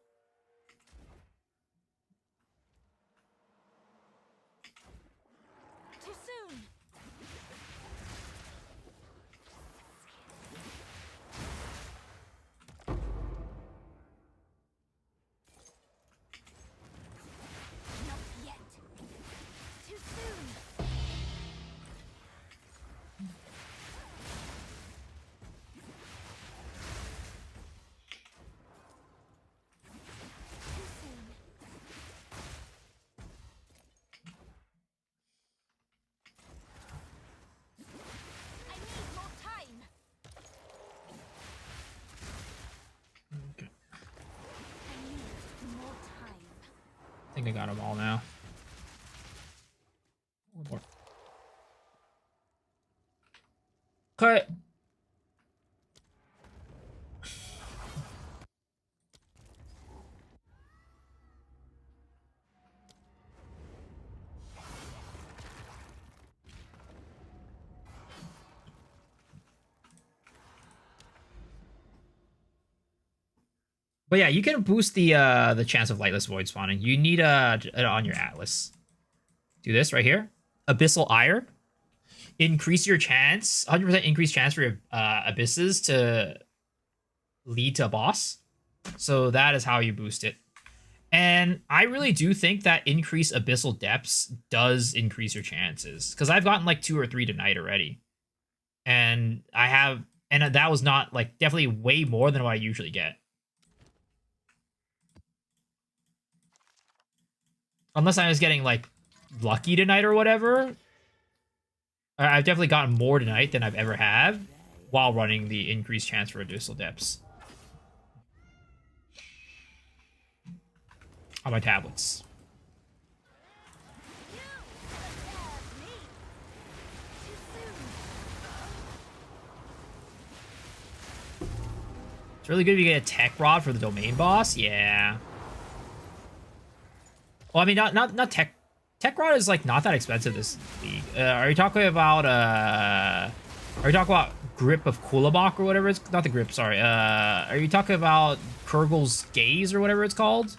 Too soon. Not yet. Too soon. Too soon. I need more time. Okay. I need more time. I think I got them all now. One more. Cut. But yeah, you can boost the chance of Lightless Void spawning. You need it on your Atlas. Do this right here. Abyssal Ire. Increase your chance, 100% increased chance for your abysses to lead to a boss. So that is how you boost it. And I really do think that increased abyssal depths does increase your chances. Because I've gotten like 2 or 3 tonight already. And that was not like definitely way more than what I usually get. Unless I was getting like lucky tonight or whatever. I've definitely gotten more tonight than I've ever had while running the increased chance for abyssal depths on my tablets. It's really good if you get a tech rod for the domain boss. Yeah. Well, I mean, not tech. Tech rod is like not that expensive this league. Are you talking about grip of Kulabak or whatever it's not the grip? Sorry. Are you talking about Kurgel's gaze or whatever it's called?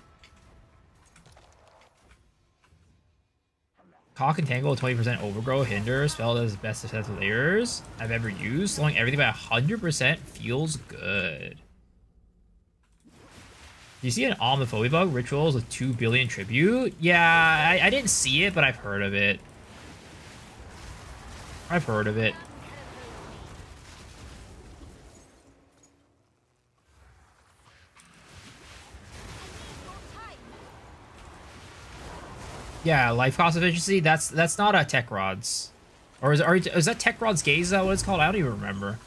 Cock and Tangle with 20% overgrow hinder spell that is best defensive layers I've ever used. Slowing everything by 100% feels good. Do you see an Omniphobia bug? Rituals with 2 billion tribute? Yeah, I didn't see it, but I've heard of it. I've heard of it. Yeah, life cost efficiency. That's not a tech rods, or is that tech rods gaze? Is that what it's called? I don't even remember.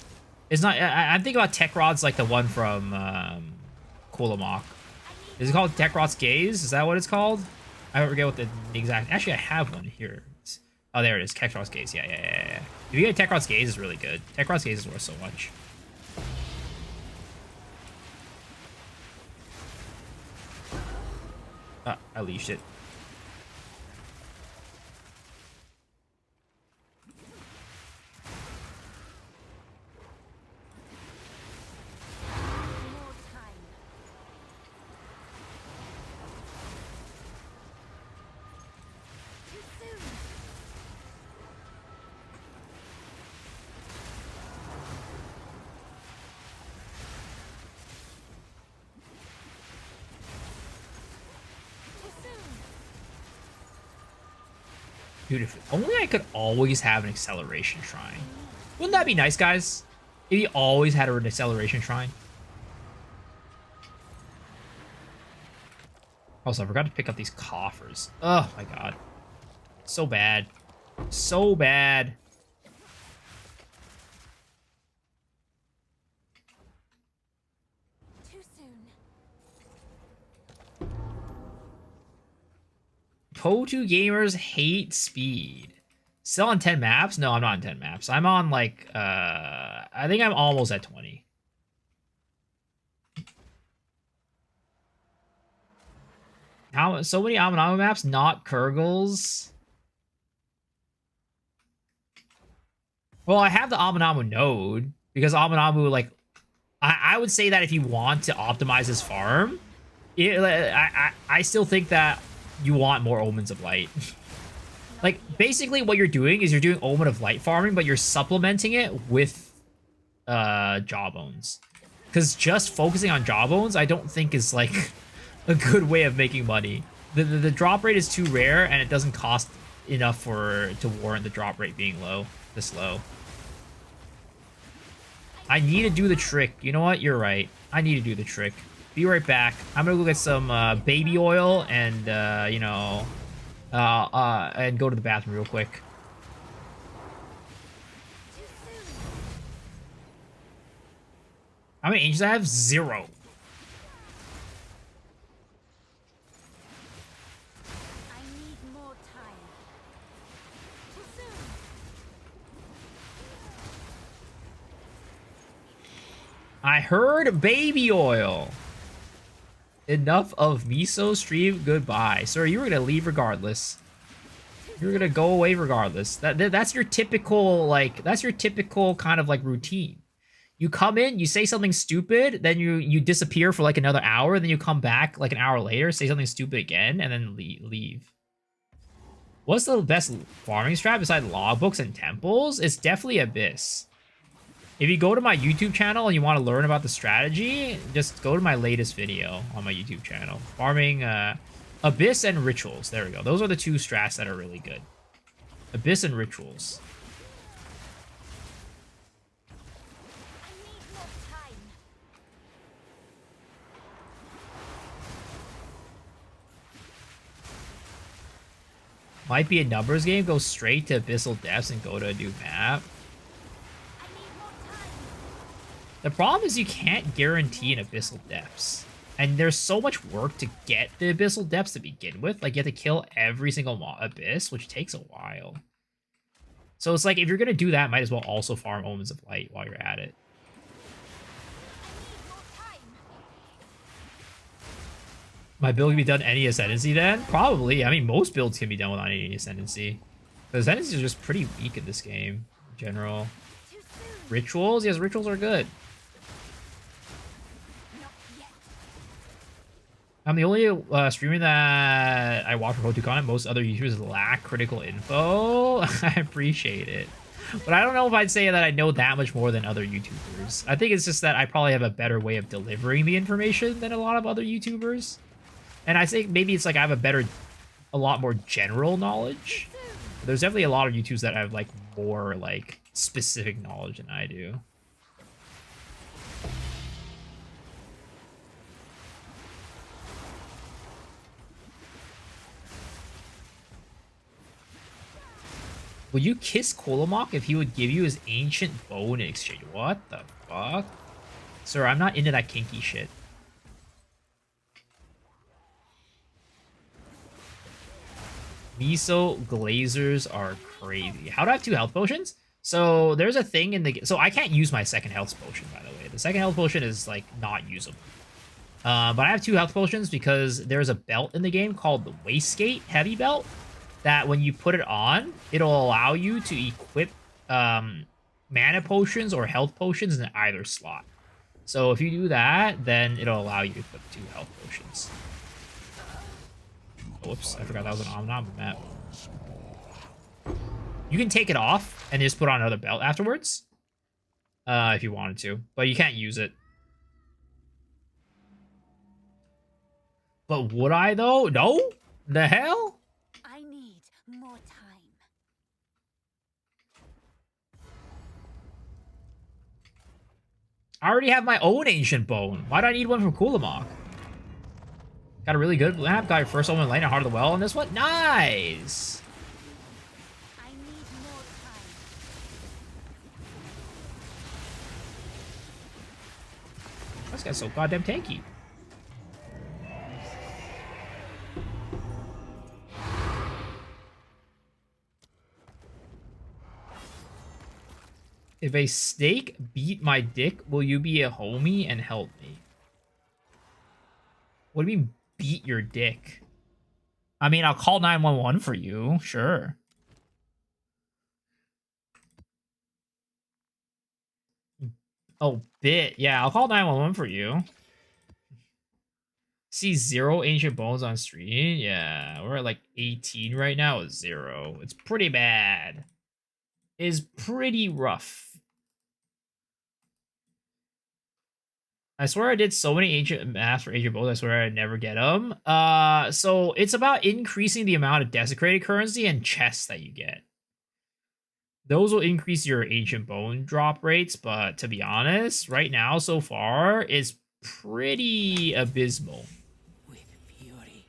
It's not. I'm thinking about tech rods like the one from Kulamok. Is it called tech rods gaze? Is that what it's called? I don't forget what the exact. Actually, I have one here. Oh, there it is. Tech rods gaze. Yeah. If you get tech rods gaze, is really good. Tech rods gaze is worth so much. I leashed it. Dude, if only I could always have an acceleration shrine. Wouldn't that be nice, guys? If you always had an acceleration shrine. Also, I forgot to pick up these coffers. Oh my god. So bad. So bad. Too soon. Po2 gamers hate speed. Still on 10 maps? No, I'm not on 10 maps. I'm on like I think I'm almost at 20. How so many Amanama maps, not Kurgles? Well, I have the Amanama node because Amanama, like, I would say that if you want to optimize his farm, I still think that you want more Omens of Light. Like, basically what you're doing is you're doing Omen of Light farming, but you're supplementing it with Jawbones. Because just focusing on Jawbones, I don't think is, like, a good way of making money. The drop rate is too rare, and it doesn't cost enough to warrant the drop rate being this low. I need to do the trick. You know what? You're right. I need to do the trick. Be right back. I'm gonna go get some baby oil and you know, and go to the bathroom real quick. How many angels I have? 0. I need more time. Too soon. I heard baby oil. Enough of miso stream. Goodbye, sir. You were gonna leave regardless. You're gonna go away regardless. That's your typical, like, that's your typical kind of like routine. You come in, you say something stupid, then you disappear for like another hour, then you come back like an hour later, say something stupid again, and then leave. What's the best farming strat besides logbooks and temples? It's definitely Abyss. If you go to my YouTube channel and you want to learn about the strategy, just go to my latest video on my YouTube channel. Farming Abyss and Rituals. There we go. Those are the 2 strats that are really good. Abyss and Rituals. I need more time. Might be a numbers game. Go straight to Abyssal Depths and go to a new map. I need more time. The problem is you can't guarantee an Abyssal Depths. And there's so much work to get the Abyssal Depths to begin with. Like, you have to kill every single Abyss, which takes a while. So it's like, if you're going to do that, might as well also farm Omens of Light while you're at it. I need more time. My build can be done any Ascendancy then? Probably. I mean, most builds can be done without any Ascendancy. The Ascendancy is just pretty weak in this game, in general. Too soon. Rituals? Yes, Rituals are good. Not yet. I'm the only streamer that I watch for Ho2 content. Most other YouTubers lack critical info. I appreciate it. But I don't know if I'd say that I know that much more than other YouTubers. I think it's just that I probably have a better way of delivering the information than a lot of other YouTubers. And I think maybe it's like I have a lot more general knowledge. But there's definitely a lot of YouTubers that have like more like specific knowledge than I do. Would you kiss Kolomok if he would give you his ancient bone in exchange? What the fuck? Sir, I'm not into that kinky shit. Miso glazers are crazy. How do I have 2 health potions? So there's a thing in the... So I can't use my second health potion, by the way. The second health potion is, like, not usable. But I have 2 health potions because there's a belt in the game called the Wastegate Heavy Belt that when you put it on, it'll allow you to equip mana potions or health potions in either slot. So if you do that, then it'll allow you to equip 2 health potions. Whoops, I forgot that was an Omnam map. You can take it off and just put on another belt afterwards. If you wanted to. But you can't use it. But would I, though? No? The hell? I need more time. I already have my own ancient bone. Why do I need one from Kulamok? Got a really good map. Got your first omen lane at Heart of the Well on this one. Nice. I need more time. This guy's so goddamn tanky. If a snake beat my dick, will you be a homie and help me? What do you mean, beat your dick? I mean, I'll call 911 for you, sure. Oh, bit. Yeah, I'll call 911 for you. See 0 ancient bones on stream? Yeah, we're at like 18 right now with 0. It's pretty bad. It's pretty rough. I swear I did so many ancient maps for ancient bones. I swear I'd never get them. So it's about increasing the amount of desecrated currency and chests that you get. Those will increase your ancient bone drop rates, but to be honest, right now so far is pretty abysmal. With fury.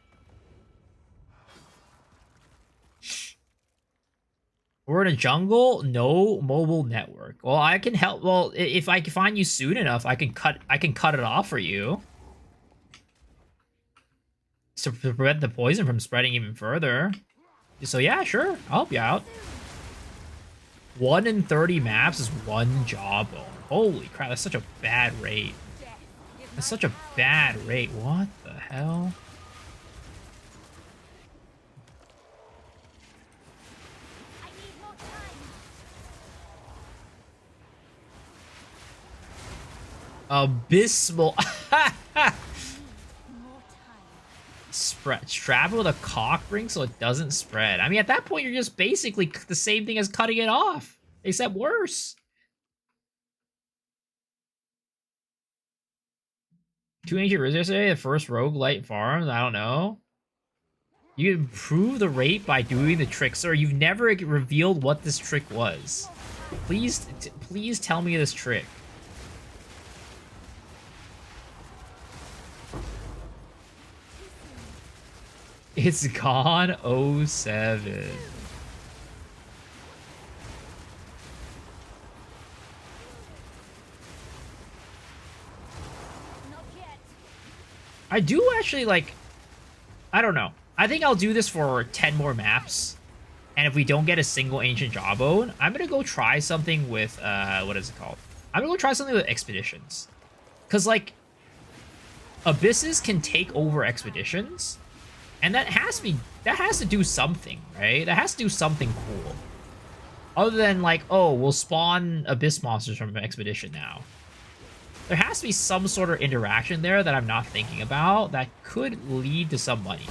We're in a jungle, no mobile network. Well, I can help. Well, if I can find you soon enough, I can cut it off for you to prevent the poison from spreading even further. So yeah, sure, I'll help you out. 1 in 30 maps is 1 jawbone. Holy crap, that's such a bad rate. That's such a bad rate. What the hell? I need more time. Abysmal. More time. Strap it with a cock ring so it doesn't spread. I mean, at that point, you're just basically the same thing as cutting it off, except worse. 2 ancient rivers yesterday, the first roguelite farms. I don't know. You improve the rate by doing the trick, sir. You've never revealed what this trick was. Please, please tell me this trick. It's gone 07. Not yet. I do actually like. I don't know. I think I'll do this for 10 more maps. And if we don't get a single ancient jawbone, I'm gonna go try something with what is it called? I'm gonna go try something with expeditions. Cause like abysses can take over expeditions. And that has to do something, right? That has to do something cool. Other than like, oh, we'll spawn abyss monsters from an expedition now. There has to be some sort of interaction there that I'm not thinking about that could lead to some money.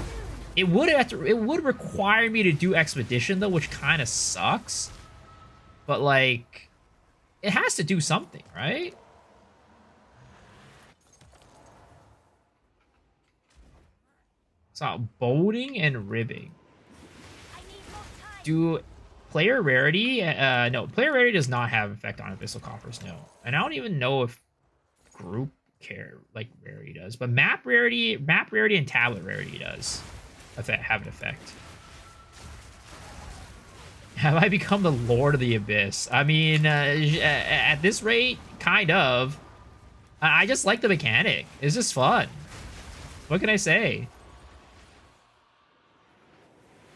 It would require me to do expedition though, which kind of sucks. But like, it has to do something, right? So boating and ribbing. I need more time. Do player rarity? No, player rarity does not have effect on abyssal coffers. No, and I don't even know if group rarity does. But map rarity, and tablet rarity does have an effect. Have I become the Lord of the Abyss? I mean, at this rate, kind of. I just like the mechanic. It's just fun. What can I say?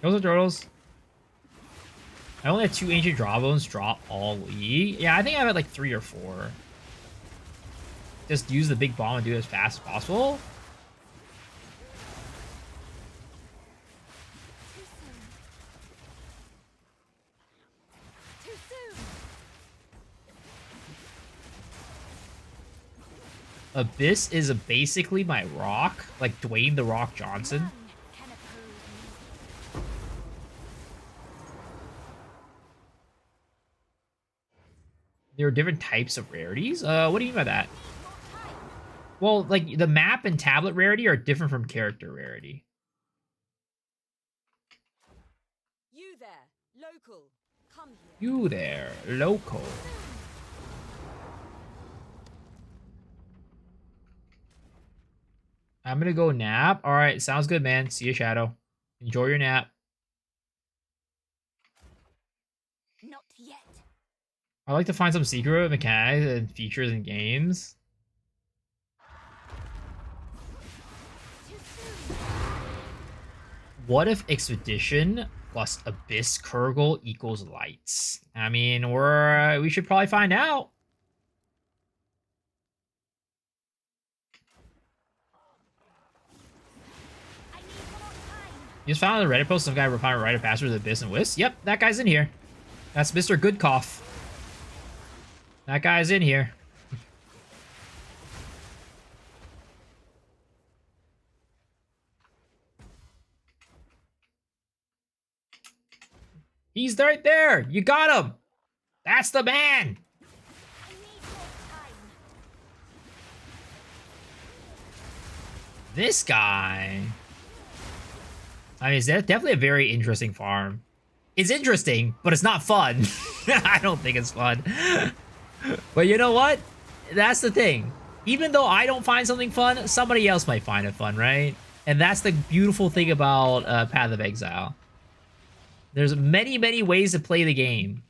Those are turtles. I only had 2 ancient jawbones drop all league. Yeah, I think I had like 3 or 4. Just use the big bomb and do it as fast as possible. Too soon. Abyss is basically my Rock, like Dwayne the Rock Johnson. None can oppose me. There are different types of rarities. What do you mean by that? Well, like the map and tablet rarity are different from character rarity. You there, local. Come here. You there, local. I'm gonna go nap. All right, sounds good, man. See you, Shadow. Enjoy your nap. Not yet. I like to find some secret mechanics and features in games. Too soon. What if Expedition plus Abyss Kurgle equals Lights? I mean, we should probably find out. I need more time. You just found on the Reddit post some guy refined right a password to Abyss and Wisp. Yep, that guy's in here. That's Mr. Goodcough. That guy's in here. He's right there. You got him. That's the man. I need more time. This guy. I mean, it's definitely a very interesting farm. It's interesting, but it's not fun. I don't think it's fun. But you know what? That's the thing. Even though I don't find something fun, somebody else might find it fun, right? And that's the beautiful thing about Path of Exile. There's many, many ways to play the game.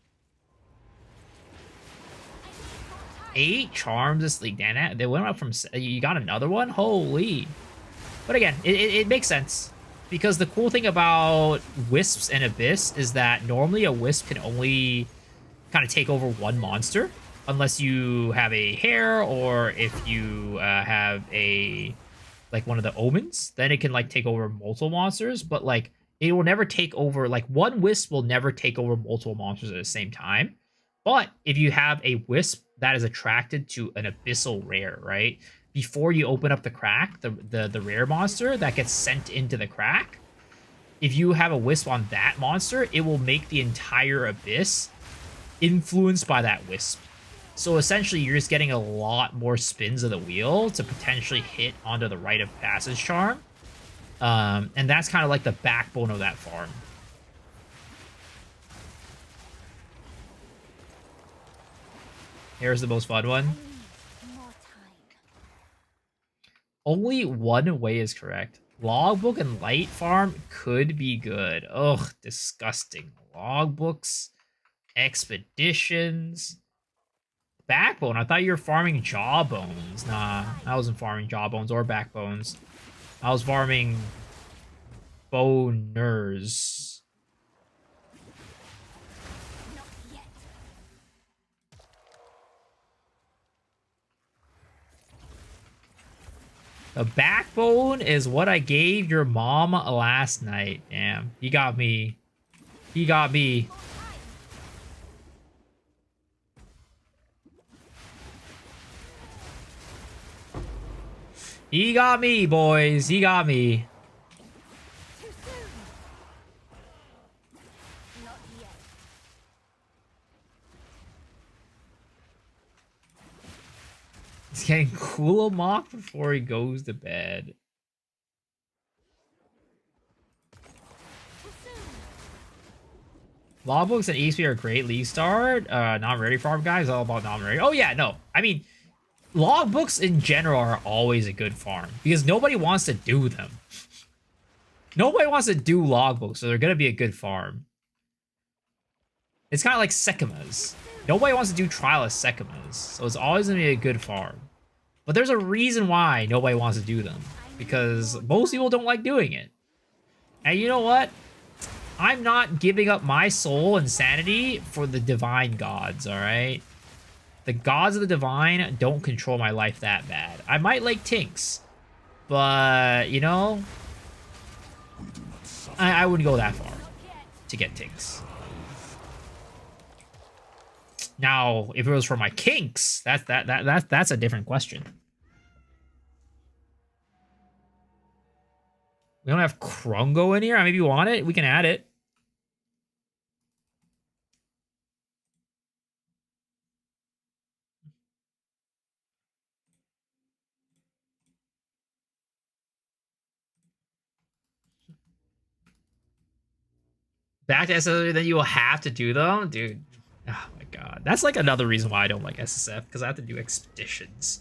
8 charms this league. Damn, they went up from... You got another one? Holy. But again, it makes sense. Because the cool thing about Wisps and Abyss is that normally a Wisp can only kind of take over one monster. Unless you have a Hare or if you have a... like one of the Omens. Then it can like take over multiple monsters. But like... it will never take over, like, one Wisp will never take over multiple monsters at the same time. But if you have a Wisp that is attracted to an Abyssal Rare, right? Before you open up the crack, the rare monster that gets sent into the crack, if you have a Wisp on that monster, it will make the entire Abyss influenced by that Wisp. So essentially, you're just getting a lot more spins of the wheel to potentially hit onto the Rite of Passage charm. And that's kind of like the backbone of that farm. Here's the most fun one. More time. Only one way is correct. Logbook and Light Farm could be good. Ugh, disgusting. Logbooks, Expeditions, Backbone. I thought you were farming Jawbones. Nah, I wasn't farming Jawbones or Backbones. I was farming boners. Not yet. The Backbone is what I gave your mom last night. Damn, he got me. He got me. He got me, boys. He got me. Too soon. Not yet. He's getting cool mock before he goes to bed. Too soon. Logbooks and EXP are a great league start. Non-ready farm guys, all about non-ready. Oh yeah, no. I mean, logbooks in general are always a good farm because nobody wants to do them. Nobody wants to do logbooks, so they're gonna be a good farm. It's kind of like Sekimas. Nobody wants to do trial of Sekimas, so it's always gonna be a good farm. But there's a reason why nobody wants to do them, because most people don't like doing it. And you know what? I'm not giving up my soul and sanity for the divine gods, alright? The gods of the divine don't control my life that bad. I might like Tinks, but, you know, I wouldn't go that far to get Tinks. Now, if it was for my kinks, that's a different question. We don't have Krungo in here. Maybe you want it. We can add it. Back to SSF, then you will have to do them, dude. Oh my god, that's like another reason why I don't like SSF, because I have to do expeditions.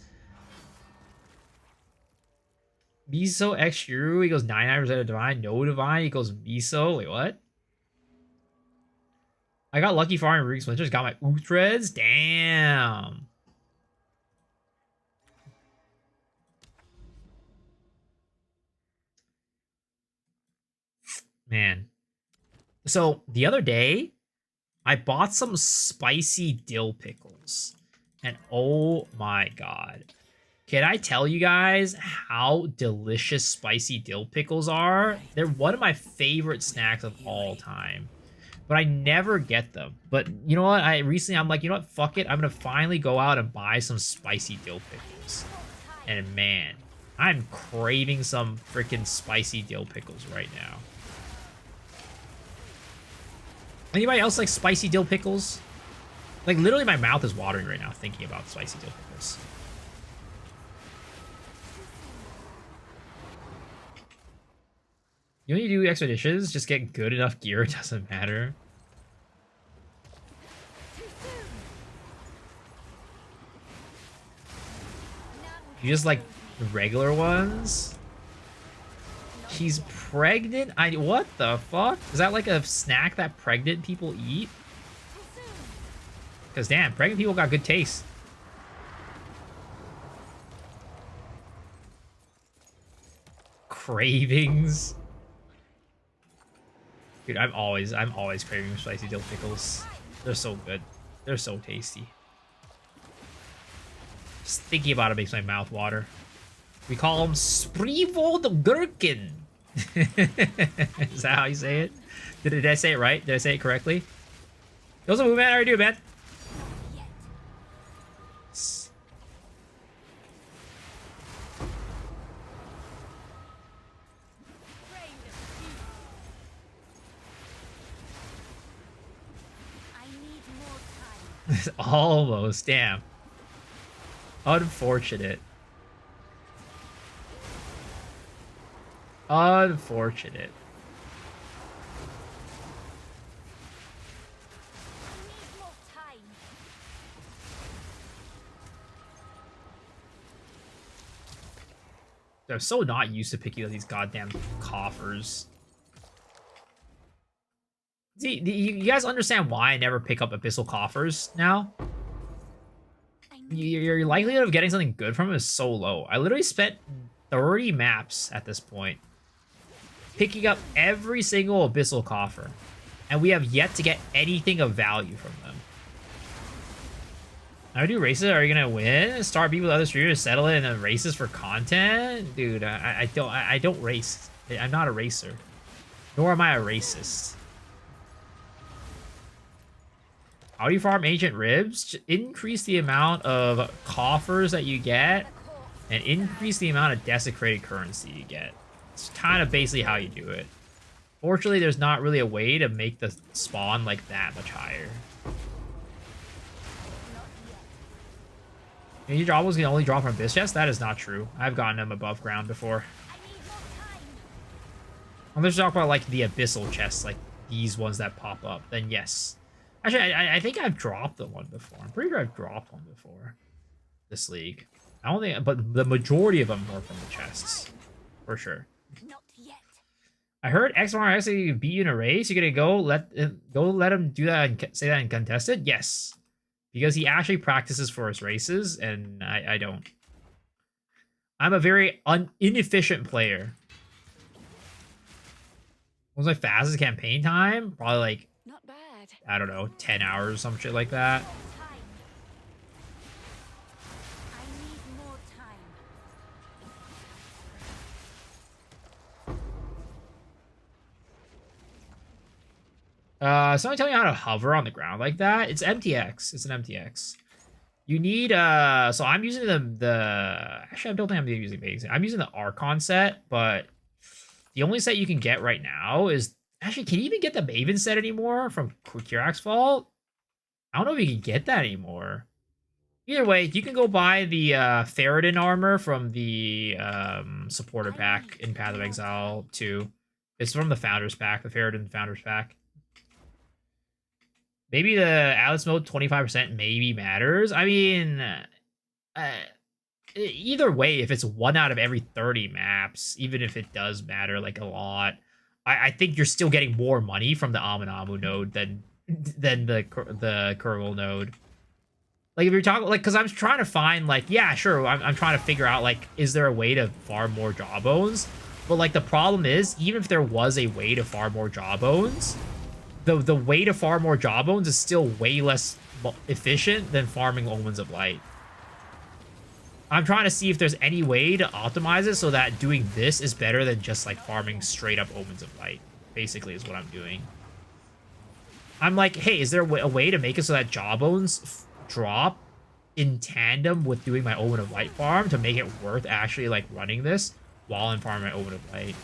Miso X Shuru equals 99% of divine. No divine equals Miso. Wait, what? I got lucky farming Rubik Splinters. Got my Uthreds. Damn. Man. So the other day, I bought some spicy dill pickles. And oh my god. Can I tell you guys how delicious spicy dill pickles are? They're one of my favorite snacks of all time. But I never get them. But you know what? I'm like, you know what? Fuck it. I'm gonna finally go out and buy some spicy dill pickles. And man, I'm craving some freaking spicy dill pickles right now. Anybody else like spicy dill pickles? Like literally my mouth is watering right now thinking about spicy dill pickles. You know, you do expeditions, just get good enough gear, it doesn't matter. You just like the regular ones? She's pregnant? What the fuck? Is that like a snack that pregnant people eat? Because damn, pregnant people got good taste. Cravings. Dude, I'm always craving spicy dill pickles. They're so good. They're so tasty. Just thinking about it makes my mouth water. We call them Spreevold Gherkin. Is that how you say it? Did I say it right? Did I say it correctly? Those are movement. I already do, man. Almost, damn. Unfortunate. Unfortunate. I'm so not used to picking up these goddamn coffers. See, you guys understand why I never pick up abyssal coffers now? Your likelihood of getting something good from them is so low. I literally spent 30 maps at this point picking up every single abyssal coffer, and we have yet to get anything of value from them. Now, do races? Are you gonna win? Start beat with other streamers, settle it in the races for content, dude. I don't race. I'm not a racer, nor am I a racist. How do you farm ancient ribs? Just increase the amount of coffers that you get, and increase the amount of desecrated currency you get. It's kind of basically how you do it. Fortunately, there's not really a way to make the spawn like that much higher. Your Jawbones can only drop from abyss chests? That is not true. I've gotten them above ground before. Unless you talk about like the abyssal chests, like these ones that pop up, then yes. Actually, I think I've dropped the one before. I'm pretty sure I've dropped one before. This league. I don't think, but the majority of them were from the chests. For sure. Not yet. I heard XMR actually beat you in a race. You're gonna let him do that and say that in contested? Yes. Because he actually practices for his races, and I don't. I'm a very inefficient player. What was my fastest campaign time? Probably like, Not bad. I don't know, 10 hours or some shit like that. I need more time. Somebody tell me how to hover on the ground like that. It's MTX. It's an MTX. You need so I'm using the actually I don't think I'm using Basic. I'm using the Archon set, but the only set you can get right now is actually, can you even get the Maven set anymore from Kirax Vault? I don't know if you can get that anymore. Either way, you can go buy the Ferrodin armor from the supporter pack in Path of Exile 2. It's from the Founders pack, the Ferrodin Founders pack. Maybe the Atlas mode 25% maybe matters. I mean, either way, if it's 1 out of every 30 maps, even if it does matter like a lot, I think you're still getting more money from the Aminamu node than the Kurgle node. Like if you're talking like, because I'm trying to find like, yeah, sure, I'm trying to figure out like, is there a way to farm more Jawbones? But like the problem is, even if there was a way to farm more Jawbones, the way to farm more Jawbones is still way less efficient than farming Omens of Light. I'm trying to see if there's any way to optimize it so that doing this is better than just like farming straight up Omens of Light, basically is what I'm doing. I'm like, hey, is there a way to make it so that Jawbones drop in tandem with doing my Omen of Light farm to make it worth actually like running this while I'm farming my Omen of Light?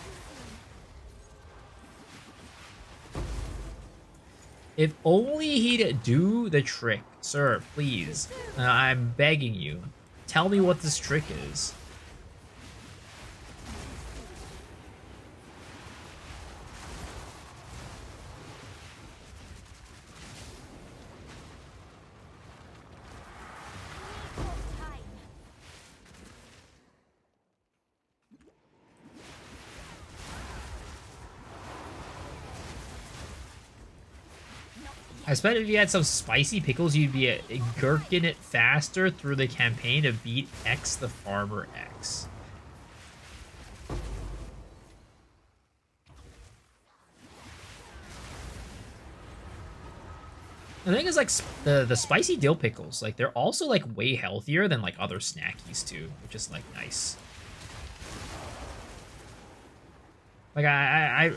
If only he'd do the trick. Sir, please. I'm begging you. Tell me what this trick is. I bet if you had some spicy pickles, you'd be gherkin it faster through the campaign to beat X the Farmer X. The thing is, like, the spicy dill pickles, like, they're also, like, way healthier than, like, other snackies, too, which is, like, nice. Like,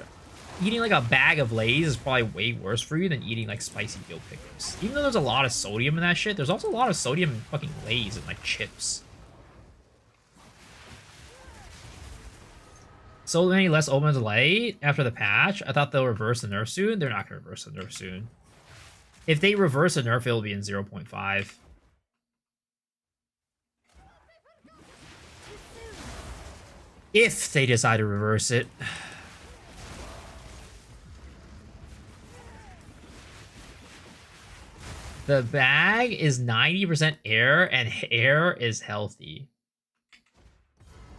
eating like a bag of Lay's is probably way worse for you than eating like spicy dill pickles. Even though there's a lot of sodium in that shit, there's also a lot of sodium in fucking Lay's and like chips. So many less Omens of Light after the patch. I thought they'll reverse the nerf soon. They're not going to reverse the nerf soon. If they reverse the nerf, it'll be in 0.5. If they decide to reverse it. The bag is 90% air, and air is healthy.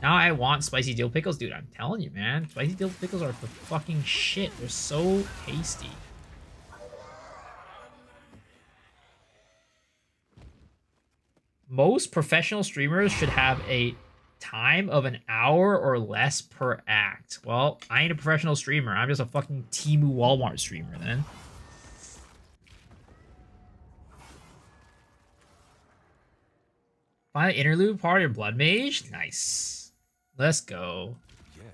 Now I want spicy dill pickles. Dude, I'm telling you, man. Spicy dill pickles are the fucking shit. They're so tasty. Most professional streamers should have a time of an hour or less per act. Well, I ain't a professional streamer. I'm just a fucking Temu Walmart streamer then. Find the interlude part of your Blood Mage? Nice. Let's go. Yes.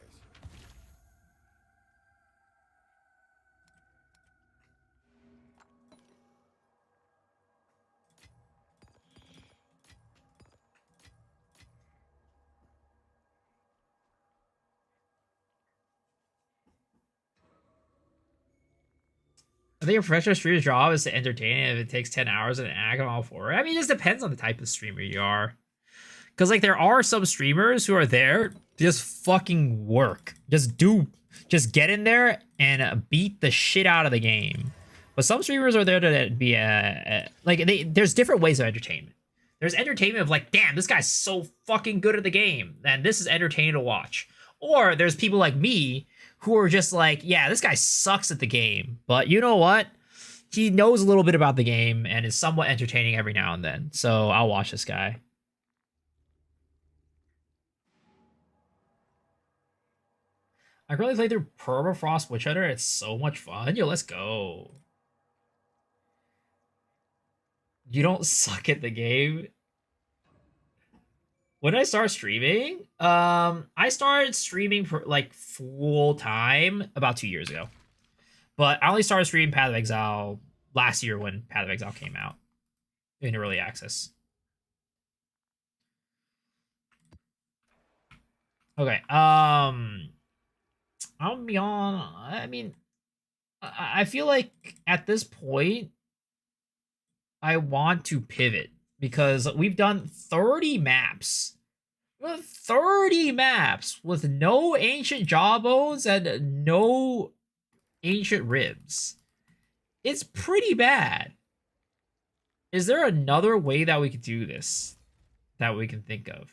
I think a professional streamer's job is to entertain, and if it takes 10 hours in an act, I'm all for it. I mean, it just depends on the type of streamer you are. Because, like, there are some streamers who are there to just fucking work. Just get in there and beat the shit out of the game. But some streamers are there to be, there's different ways of entertainment. There's entertainment of, like, damn, this guy's so fucking good at the game, and this is entertaining to watch. Or there's people like me who are just like, yeah, this guy sucks at the game, but you know what? He knows a little bit about the game and is somewhat entertaining every now and then. So I'll watch this guy. I really played through Permafrost Witch Hunter. It's so much fun. Yo, let's go. You don't suck at the game. When did I start streaming? I started streaming for like full time about 2 years ago. But I only started streaming Path of Exile last year when Path of Exile came out in early access. Okay. I'll be on. I mean, I feel like at this point, I want to pivot because we've done 30 maps. 30 maps with no ancient Jawbones and no ancient ribs. It's pretty bad. Is there another way that we could do this that we can think of?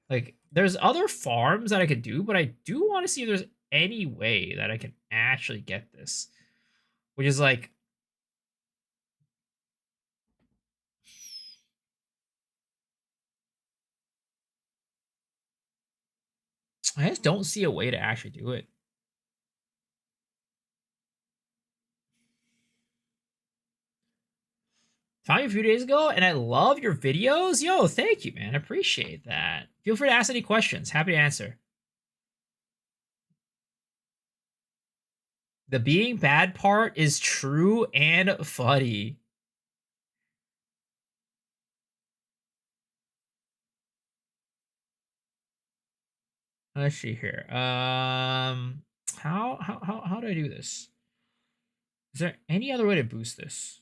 Like, there's other farms that I could do, but I do want to see if there's any way that I can actually get this. Which is like... I just don't see a way to actually do it. Found you a few days ago, and I love your videos. Yo, thank you, man. I appreciate that. Feel free to ask any questions. Happy to answer. The being bad part is true and funny. Let's see here. How do I do this? Is there any other way to boost this?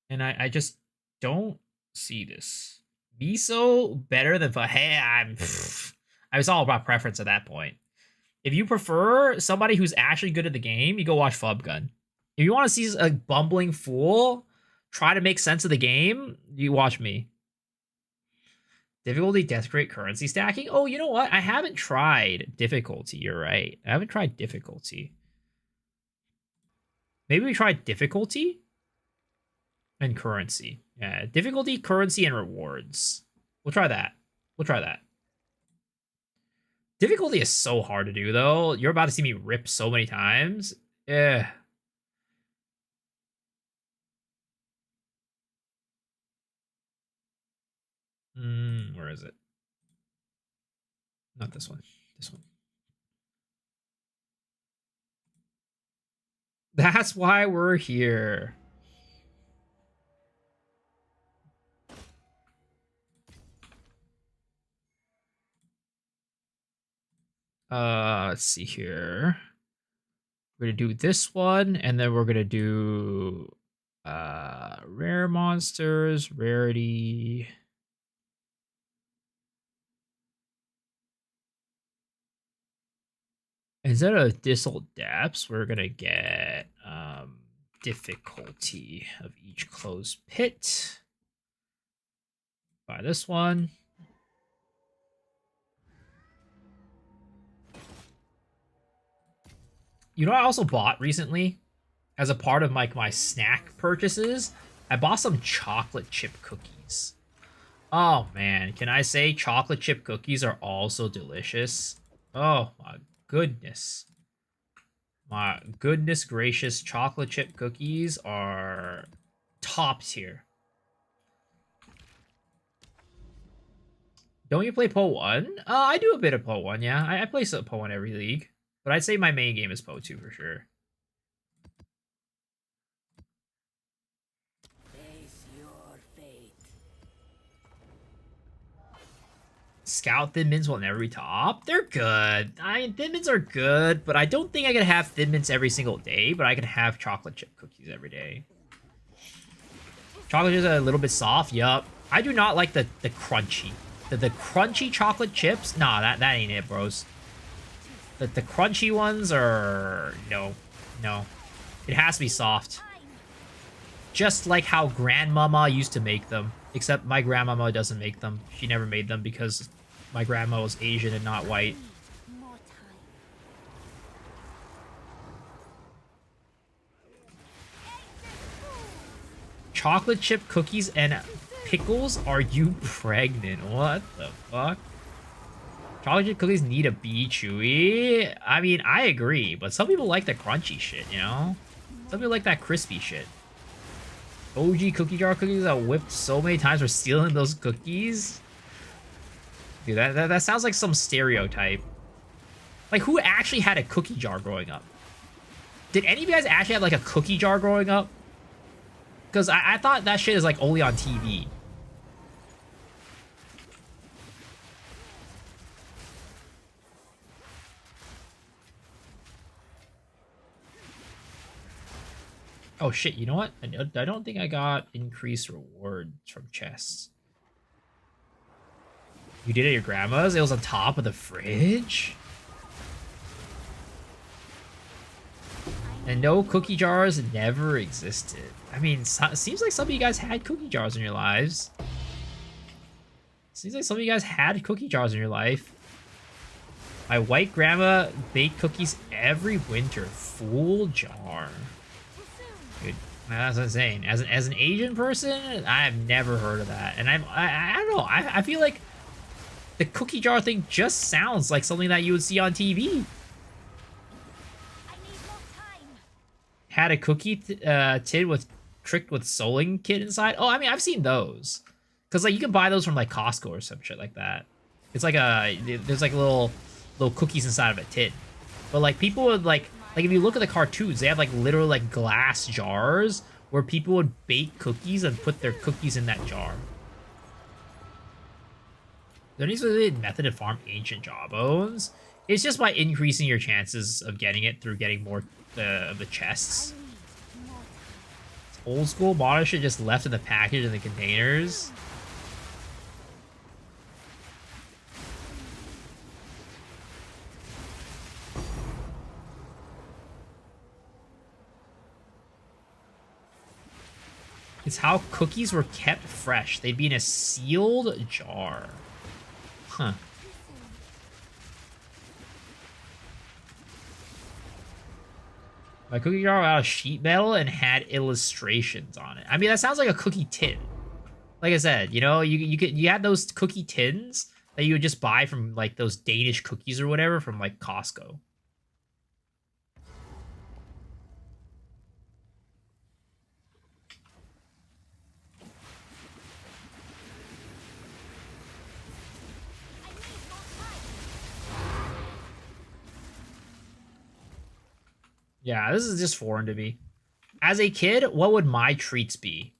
And I just don't see this. Miso better than hey, I was all about preference at that point. If you prefer somebody who's actually good at the game, you go watch Fubgun. If you want to see a bumbling fool try to make sense of the game, you watch me. Difficulty, death rate, currency stacking. Oh, you know what? I haven't tried difficulty. You're right. I haven't tried difficulty. Maybe we try difficulty and currency. Yeah, difficulty, currency, and rewards. We'll try that. We'll try that. Difficulty is so hard to do, though. You're about to see me rip so many times. Yeah. Where is it? Not this one. This one. That's why we're here. Let's see here. We're gonna do this one, and then we're gonna do rare monsters, rarity. Instead of Distal Depths, we're gonna get difficulty of each closed pit. Buy this one. You know what I also bought recently? As a part of my snack purchases, I bought some chocolate chip cookies. Oh man, can I say chocolate chip cookies are also delicious? Oh my goodness. My goodness gracious, chocolate chip cookies are top tier. Don't you play Po 1? I do a bit of Po 1, yeah. I play Po 1 every league. But I'd say my main game is Po 2 for sure. Face your fate. Scout Thin Mints will never be top. They're good. I mean, Thin Mints are good, but I don't think I can have Thin Mints every single day, but I can have chocolate chip cookies every day. Chocolate chips are a little bit soft, yup. I do not like the crunchy. The crunchy chocolate chips, nah, that ain't it, bros. The crunchy ones are... No. It has to be soft. Just like how Grandmama used to make them. Except my grandmama doesn't make them. She never made them because my grandma was Asian and not white. Chocolate chip cookies and pickles? Are you pregnant? What the fuck? Chocolate chip cookies need to be chewy. I mean, I agree, but some people like the crunchy shit, you know? Some people like that crispy shit. OG cookie jar cookies that whipped so many times for stealing those cookies? Dude, that sounds like some stereotype. Like, who actually had a cookie jar growing up? Did any of you guys actually have, like, a cookie jar growing up? Because I thought that shit is, like, only on TV. Oh shit, you know what? I don't think I got increased rewards from chests. You did it at your grandma's? It was on top of the fridge? And no cookie jars never existed. I mean, seems like some of you guys had cookie jars in your lives. Seems like some of you guys had cookie jars in your life. My white grandma baked cookies every winter. Full jar. Dude, that's insane. As an Asian person, I've never heard of that. And I don't know. I feel like the cookie jar thing just sounds like something that you would see on TV. Had a cookie tin with tricked with sewing kit inside. Oh, I mean, I've seen those. Cause like you can buy those from like Costco or some shit like that. It's like there's like little cookies inside of a tin. But like people would like if you look at the cartoons, they have like literal like glass jars where people would bake cookies and put their cookies in that jar. There needs to be a method to farm ancient jawbones. It's just by increasing your chances of getting it through getting more of the chests. It's old school. Modern shit just left in the package in the containers. It's how cookies were kept fresh. They'd be in a sealed jar. Huh. My cookie jar was out of sheet metal and had illustrations on it. I mean, that sounds like a cookie tin. Like I said, you know, you had those cookie tins that you would just buy from like those Danish cookies or whatever from like Costco. Yeah, this is just foreign to me. As a kid, what would my treats be?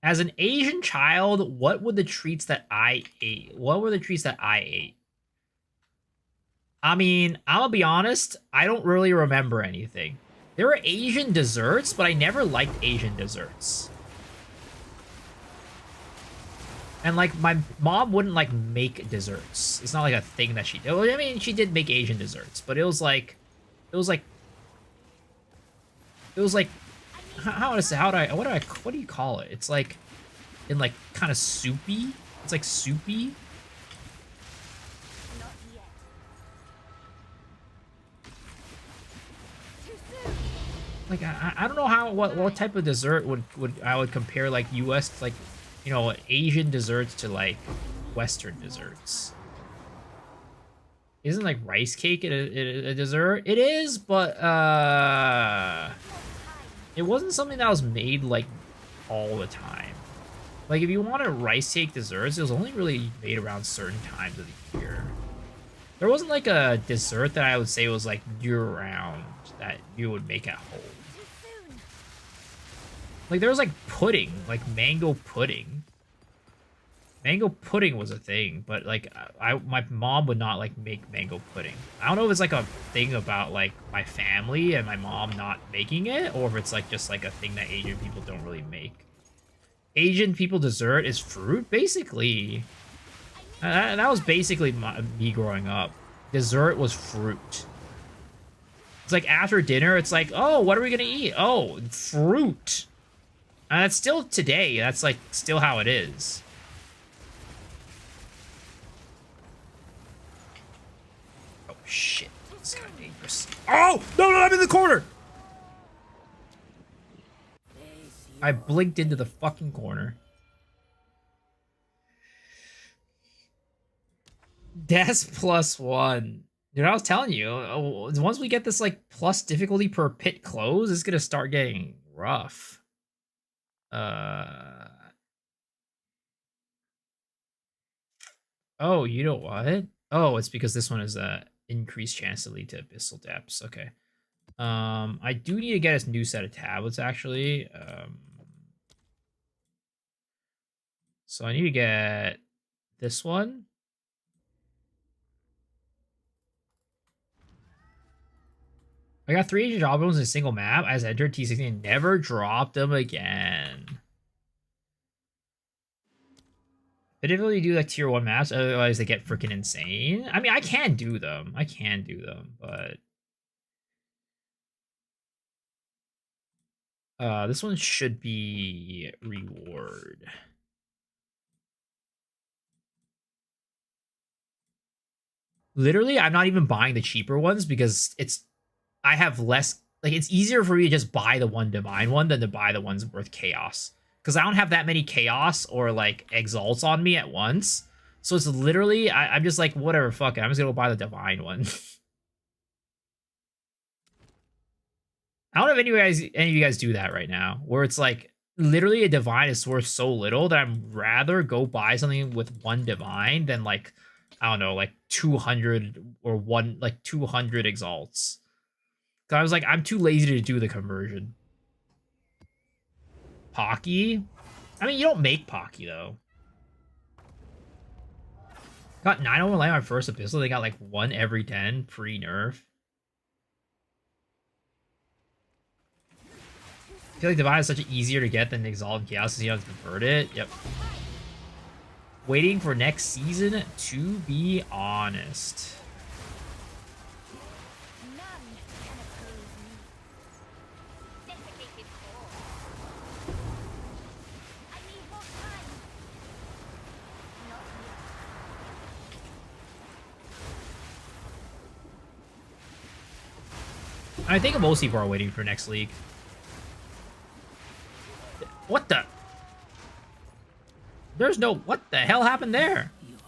As an Asian child, what were the treats that I ate? What were the treats that I ate? I mean, I'm gonna be honest, I don't really remember anything. There were Asian desserts, but I never liked Asian desserts. And like my mom wouldn't like make desserts. It's not like a thing that she did. I mean, she did make Asian desserts, but it was like how what do you call it? It's like in like kind of soupy. It's like soupy. Like I don't know what type of dessert would I would compare like US like, you know, Asian desserts to like Western desserts. Isn't like rice cake a dessert? It is, but it wasn't something that was made like all the time. Like if you wanted rice cake desserts, it was only really made around certain times of the year. There wasn't like a dessert that I would say was like year-round that you would make at home. Like there was like pudding, like mango pudding. Mango pudding was a thing, but like my mom would not like make mango pudding. I don't know if it's like a thing about like my family and my mom not making it, or if it's like just like a thing that Asian people don't really make. Asian people dessert is fruit, basically. That was basically me growing up. Dessert was fruit. It's like after dinner, it's like, oh, what are we gonna eat? Oh, fruit. And that's still today. That's like still how it is. Oh shit, this is kind of dangerous. Oh no, I'm in the corner. I blinked into the fucking corner. That's +1. Dude, I was telling you, once we get this like plus difficulty per pit close, it's gonna start getting rough. Oh, you know what? Oh, it's because this one is a increased chance to lead to abyssal depths. Okay. I do need to get us new set of tablets actually. So I need to get this one. I got 3 Asian jawbones in a single map. As I entered T16 and never dropped them again. But if you do like tier 1 maps, otherwise they get freaking insane. I mean, I can do them. But this one should be reward. Literally, I'm not even buying the cheaper ones because I have less, like, it's easier for me to just buy the one divine one than to buy the ones worth chaos. Because I don't have that many chaos or like exalts on me at once. So it's literally, I'm just like, whatever, fuck it. I'm just gonna go buy the divine one. I don't know if any of you guys do that right now, where it's like literally a divine is worth so little that I'd rather go buy something with one divine than like, I don't know, like 200 or 200 exalts. Cause I was like, I'm too lazy to do the conversion. Pocky? I mean, you don't make Pocky though. Got 9 over light on first epistle. They got like 1 every 10 pre-nerf. I feel like Divine is such easier to get than Exalt and Chaos because you don't have to convert it. Yep. Waiting for next season, to be honest. I think most people are waiting for next league. What the? There's no... What the hell happened there? Your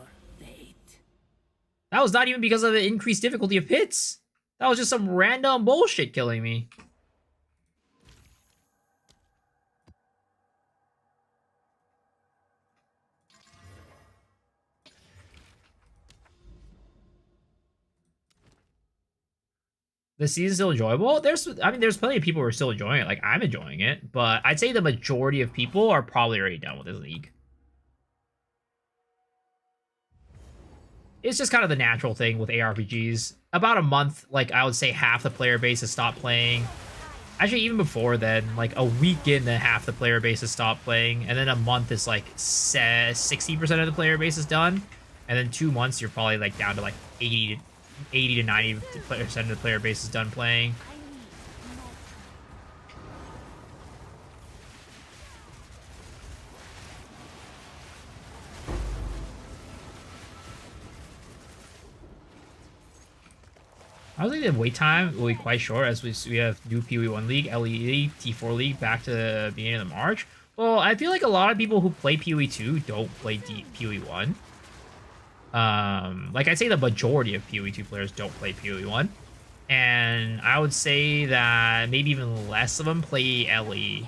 fate. That was not even because of the increased difficulty of hits. That was just some random bullshit killing me. The season's still enjoyable. There's plenty of people who are still enjoying it. Like, I'm enjoying it, but I'd say the majority of people are probably already done with this league. It's just kind of the natural thing with ARPGs. About a month, like, I would say half the player base has stopped playing. Actually, even before then, like, a week in, then half the player base has stopped playing. And then a month is, like, 60% of the player base is done. And then 2 months, you're probably, like, down to, like, 80 to 90% of the player base is done playing. I don't think the wait time will be quite short as we have new PoE1 League, LE League, T4 League back to the beginning of March. Well, I feel like a lot of people who play PoE2 don't play PoE1. Like, I'd say the majority of PoE2 players don't play PoE1. And I would say that maybe even less of them play LE.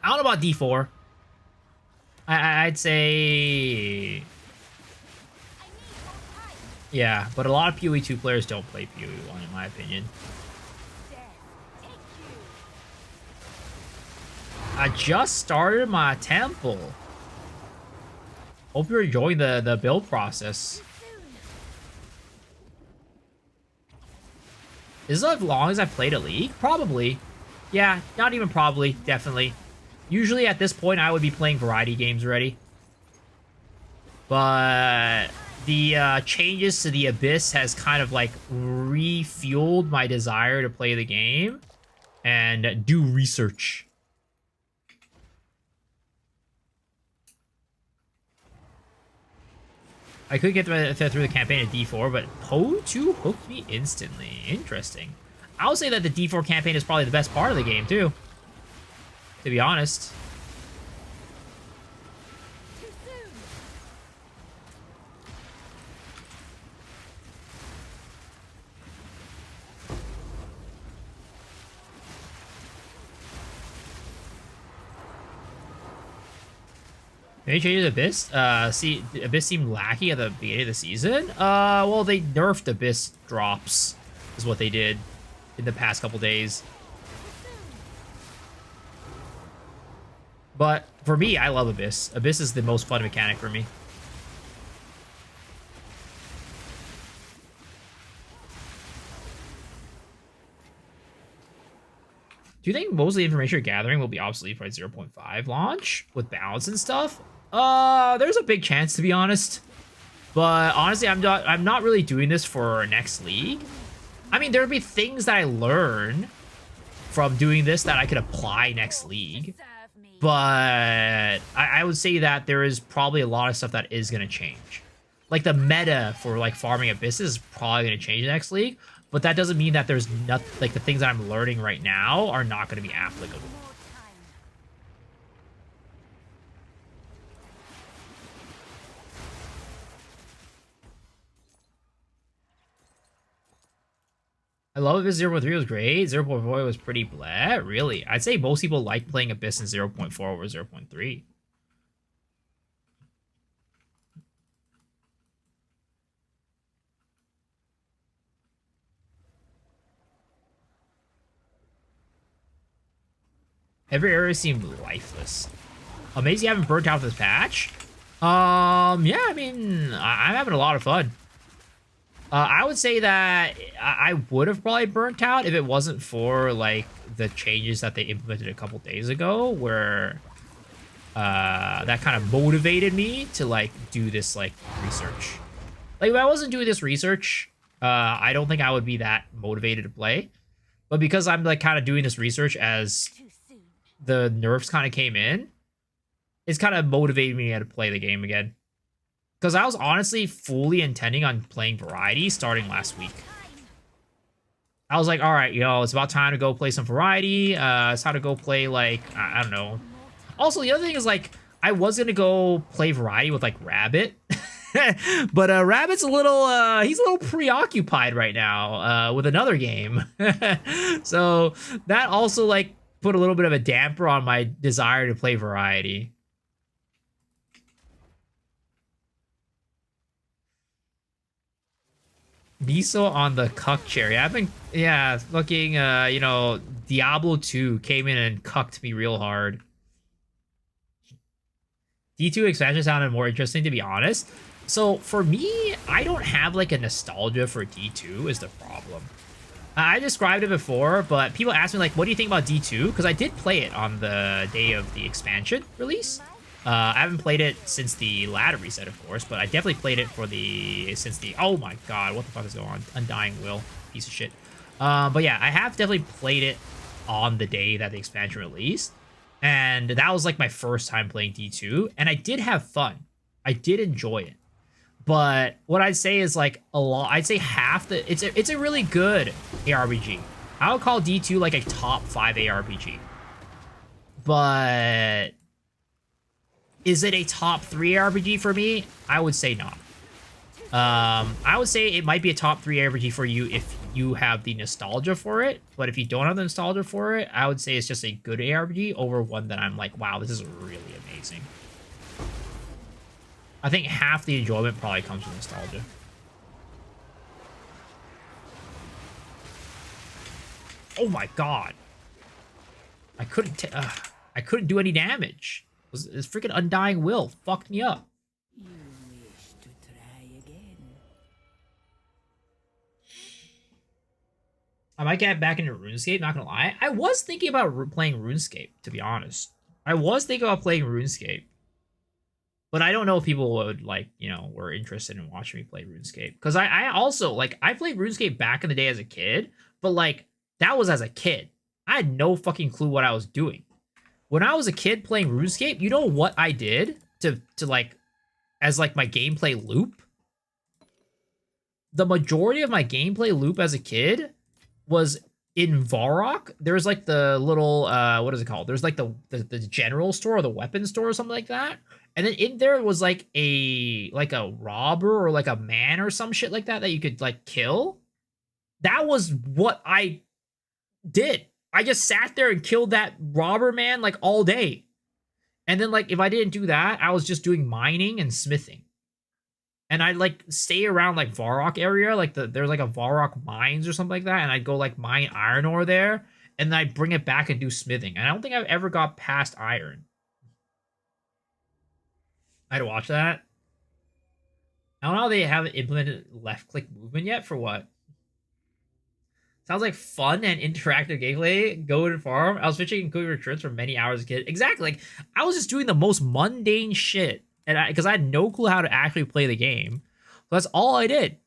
I don't know about D4. I'd say... Yeah, but a lot of PoE2 players don't play PoE1, in my opinion. I just started my temple. Hope you're enjoying the build process. Is this as long as I've played a league? Probably. Yeah, not even probably, definitely. Usually at this point, I would be playing variety games already. But the changes to the Abyss has kind of like refueled my desire to play the game and do research. I could get through the campaign at D4, but PoE2 hooked me instantly. Interesting. I'll say that the D4 campaign is probably the best part of the game, too. To be honest. Any changes to Abyss? See, Abyss seemed lackey at the beginning of the season. Well, they nerfed Abyss drops, is what they did in the past couple days. But for me, I love Abyss. Abyss is the most fun mechanic for me. Do you think most of the information you're gathering will be obsolete by 0.5 launch with balance and stuff? There's a big chance, to be honest. But honestly, I'm not really doing this for next league. I mean, there'll be things that I learn from doing this that I could apply next league. But I would say that there is probably a lot of stuff that is going to change. like the meta for like farming Abysses is probably going to change next league, but that doesn't mean that there's nothing, like the things that I'm learning right now are not going to be applicable. I love Abyss 0.3 was great. 0.4 was pretty bleh. Really? I'd say most people like playing Abyss in 0.4 over 0.3. Every area seemed lifeless. Amazing you haven't burnt out this patch. Yeah, I mean, I'm having a lot of fun. I would say that I would have probably burnt out if it wasn't for, like, the changes that they implemented a couple days ago, where that kind of motivated me to, like, do this, like, research. Like, if I wasn't doing this research, I don't think I would be that motivated to play. But because I'm, like, kind of doing this research as the nerfs kind of came in, it's kind of motivated me to play the game again. Because I was honestly fully intending on playing Variety starting last week. I was like, all right, it's about time to go play some Variety. It's time to go play, like, I don't know. Also, the other thing is, like, I was going to go play Variety with, like, Rabbit. But Rabbit's a little, he's a little preoccupied right now with another game. So that also, like, put a little bit of a damper on my desire to play Variety. Miso on the cuck cherry. I've been, yeah, fucking, Diablo 2 came in and cucked me real hard. D2 expansion sounded more interesting, to be honest. So, for me, I don't have, like, a nostalgia for D2 is the problem. I described it before, but people ask me, like, what do you think about D2? Because I did play it on the day of the expansion release. I haven't played it since the ladder reset, of course, but I definitely played it since the, oh my god, what the fuck is going on? Undying Will, piece of shit. But yeah, I have definitely played it on the day that the expansion released, and that was like my first time playing D2, and I did have fun. I did enjoy it. But what I'd say is like I'd say half the, it's a really good ARPG. I would call D2 like a top 5 ARPG. But is it a top 3 RPG for me? I would say not. I would say it might be a top 3 RPG for you if you have the nostalgia for it. But if you don't have the nostalgia for it, I would say it's just a good ARPG over one that I'm like, wow, this is really amazing. I think half the enjoyment probably comes from nostalgia. Oh my god. I couldn't do any damage. This freaking Undying Will fucked me up. You wish to try again. I might get back into RuneScape, not gonna lie. I was thinking about playing RuneScape, to be honest. I was thinking about playing RuneScape. But I don't know if people would, like, were interested in watching me play RuneScape. Because I also, like, I played RuneScape back in the day as a kid. But, like, that was as a kid. I had no fucking clue what I was doing. When I was a kid playing RuneScape, you know what I did to like, as, like, my gameplay loop? The majority of my gameplay loop as a kid was in Varrock. There's, like, the little, what is it called? There's, like, the general store or the weapons store or something like that. And then in there was like a robber or like a man or some shit like that you could like kill. That was what I did. I just sat there and killed that robber man like all day. And then like if I didn't do that, I was just doing mining and smithing. And I'd like stay around like Varrock area, like there's like a Varrock mines or something like that, and I'd go like mine iron ore there, and then I'd bring it back and do smithing. And I don't think I've ever got past iron. I had to watch that. I don't know how they haven't implemented left-click movement yet. For what? Sounds like fun and interactive gameplay. Go and farm. I was fishing and cooking returns for many hours as a kid. Exactly. Like, I was just doing the most mundane shit. And because I had no clue how to actually play the game. So that's all I did.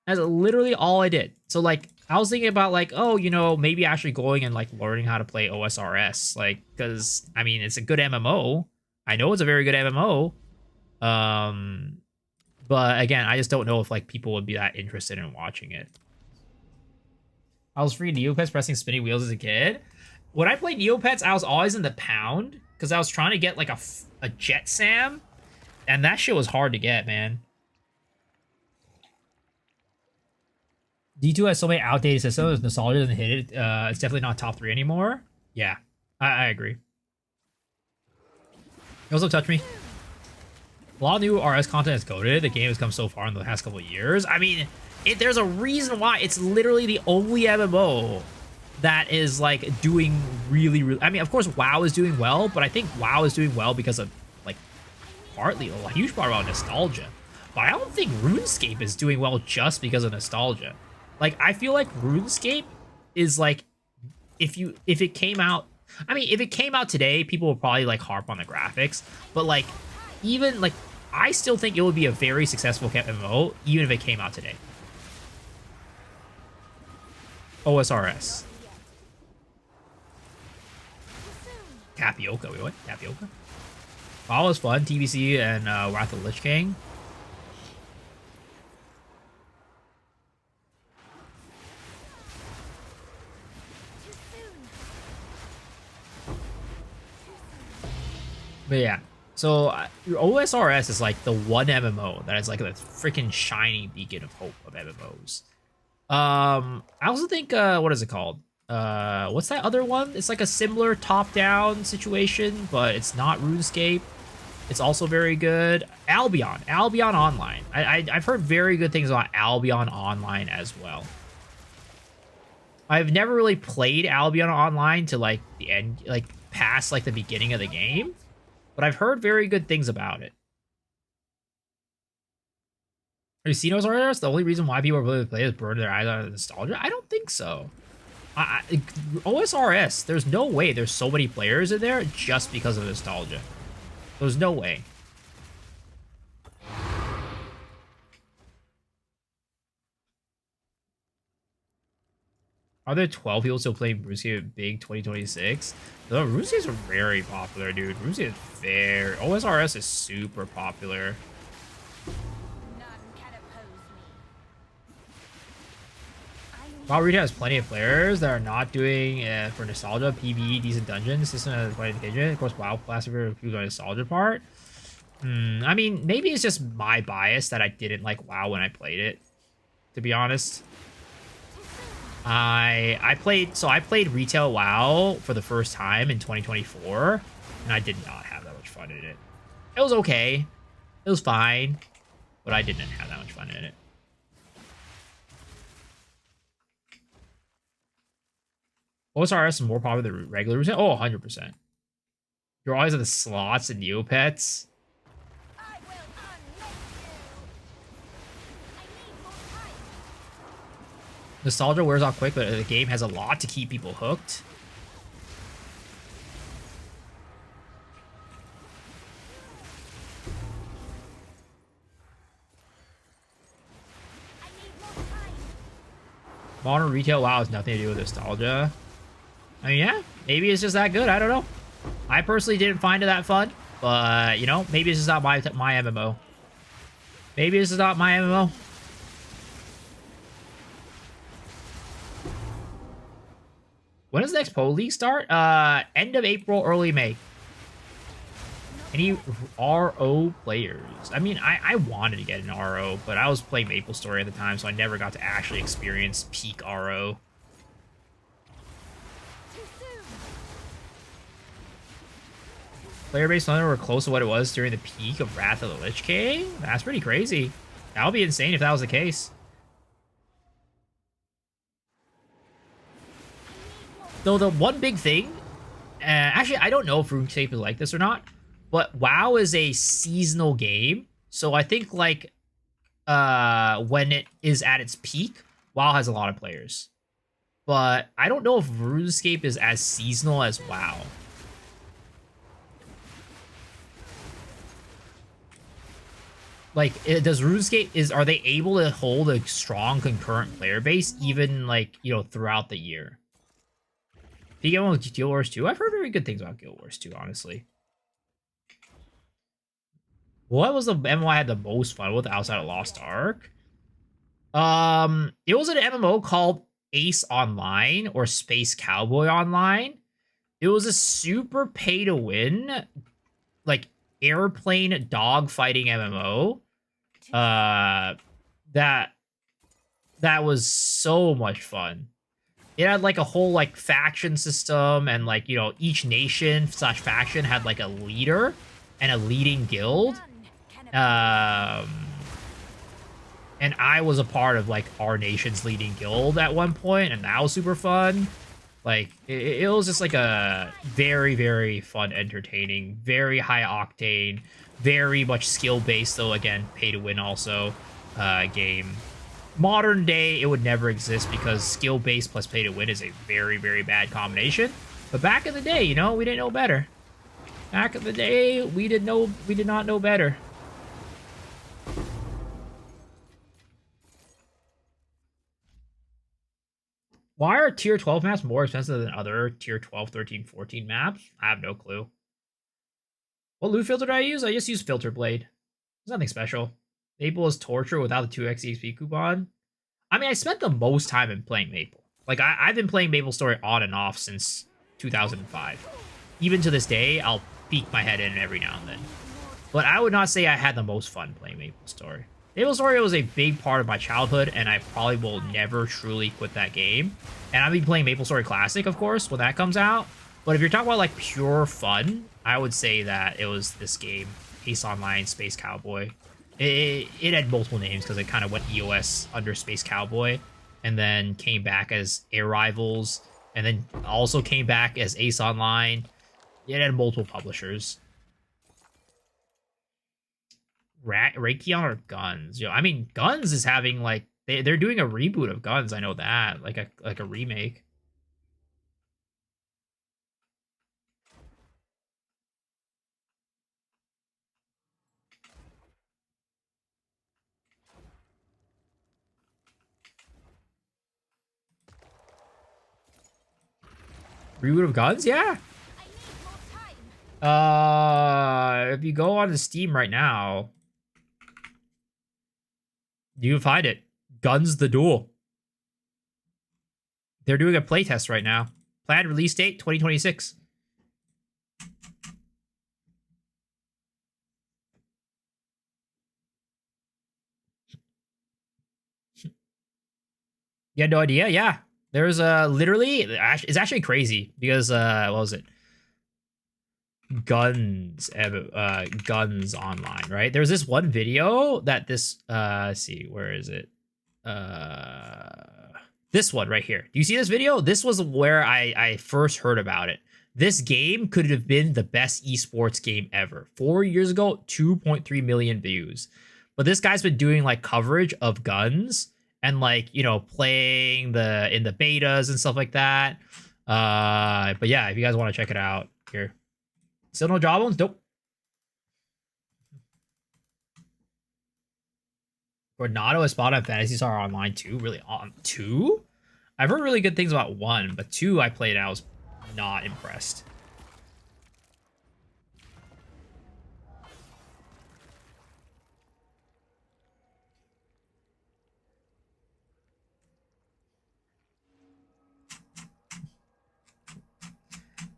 That's literally all I did. So, like, I was thinking about, like, oh, maybe actually going and, like, learning how to play OSRS. Like, because, I mean, it's a good MMO. I know it's a very good MMO. But again, I just don't know if like people would be that interested in watching it. I was free Neopets pressing spinning wheels as a kid. When I played Neopets, I was always in the pound because I was trying to get like a Jet Sam, and that shit was hard to get, man. D2 has so many outdated systems. Nostalgia doesn't hit it. It's definitely not top 3 anymore. Yeah, I agree. Also, touch me. A lot of new RS content is coded. The game has come so far in the past couple of years. I mean, there's a reason why. It's literally the only MMO that is like doing really. I mean, of course, WoW is doing well, but I think WoW is doing well because of like partly a huge part about nostalgia. But I don't think RuneScape is doing well just because of nostalgia. Like, I feel like RuneScape is like, if it came out, I mean, if it came out today, people would probably like harp on the graphics. But like, even like, I still think it would be a very successful MMO, even if it came out today. OSRS. Tapioca. Wait, what? Tapioca? WoW was fun. TBC and Wrath of the Lich King. But yeah, so your OSRS is like the one MMO that is like a freaking shining beacon of hope of MMOs. I also think what is it called? What's that other one? It's like a similar top-down situation, but it's not RuneScape. It's also very good. Albion Online. I've heard very good things about Albion Online as well. I've never really played Albion Online to like the end, like past like the beginning of the game. But I've heard very good things about it. Have you seen OSRS? The only reason why people are willing to play is burn their eyes out of nostalgia? I don't think so. OSRS, there's no way there's so many players in there just because of nostalgia. There's no way. Are there 12 people still playing RuneScape Big 2026? No, RuneScape is very popular, dude. RuneScape is very... OSRS is super popular. WoW Retail has plenty of players that are not doing for nostalgia, PvE, decent dungeons, system has quite engagement. Of course, WoW classic for the nostalgia part. I mean, maybe it's just my bias that I didn't like WoW when I played it, to be honest. I played retail WoW for the first time in 2024, and I did not have that much fun in it. It was okay. It was fine, but I didn't have that much fun in it. OSRS is more popular than regular retail? Oh, 100%. You're always at the slots and Neopets. Nostalgia wears off quick, but the game has a lot to keep people hooked. Modern retail WoW has nothing to do with nostalgia. I mean, yeah, maybe it's just that good. I don't know. I personally didn't find it that fun, but you know, maybe it's just not my MMO. Maybe this is not my MMO. When does the next Pro League start? End of April, early May. Any RO players? I mean, I wanted to get an RO, but I was playing MapleStory at the time, so I never got to actually experience peak RO. Player base numbers were close to what it was during the peak of Wrath of the Lich King? That's pretty crazy. That would be insane if that was the case. Though the one big thing, actually, I don't know if RuneScape is like this or not, but WoW is a seasonal game. So I think like when it is at its peak, WoW has a lot of players. But I don't know if RuneScape is as seasonal as WoW. Like, does RuneScape, are they able to hold a strong concurrent player base even like, you know, throughout the year? Do you get one with Guild Wars 2? I've heard very good things about Guild Wars 2, honestly. What was the MMO I had the most fun with outside of Lost Ark? It was an MMO called Ace Online or Space Cowboy Online. It was a super pay to win, like airplane dog fighting MMO. That was so much fun. It had like a whole like faction system, and like, you know, each nation slash faction had like a leader and a leading guild. And I was a part of like our nation's leading guild at one point, and that was super fun. Like it was just like a very, very fun, entertaining, very high octane, very much skill based, though again pay to win also game. Modern day, it would never exist because skill based plus pay to win is a very, very bad combination. But back in the day, you know, we didn't know better. Back in the day, we did not know better. Why are tier 12 maps more expensive than other tier 12, 13, 14 maps? I have no clue. What loot filter do I use? I just use Filter Blade. There's nothing special. Maple is torture without the 2x EXP coupon. I mean, I spent the most time in playing Maple. Like, I've been playing Maple Story on and off since 2005. Even to this day, I'll peek my head in every now and then. But I would not say I had the most fun playing Maple Story. Maple Story was a big part of my childhood, and I probably will never truly quit that game. And I'll be playing Maple Story Classic, of course, when that comes out. But if you're talking about, like, pure fun, I would say that it was this game, Ace Online Space Cowboy. It had multiple names because it kind of went EOS under Space Cowboy, and then came back as Air Rivals, and then also came back as Ace Online. It had multiple publishers. Raytheon or Guns? Yo, I mean, Guns is having like they're doing a reboot of Guns. I know that, like a remake. Reboot of Guns? Yeah. If you go on to Steam right now, you can find it. Guns the Duel. They're doing a playtest right now. Planned release date 2026. You had no idea? Yeah. There's literally, it's actually crazy because what was it? Guns Online, right? There's this one video that this let's see, where is it? This one right here. Do you see this video? This was where I first heard about it. This game could have been the best esports game ever. 4 years ago, 2.3 million views. But this guy's been doing like coverage of Guns and like, you know, playing in the betas and stuff like that. But yeah, if you guys want to check it out, here. Still no Jawbones? Nope. Renato is spotted on Fantasy Star Online 2. Really? On 2? I've heard really good things about 1, but 2 I played and I was not impressed.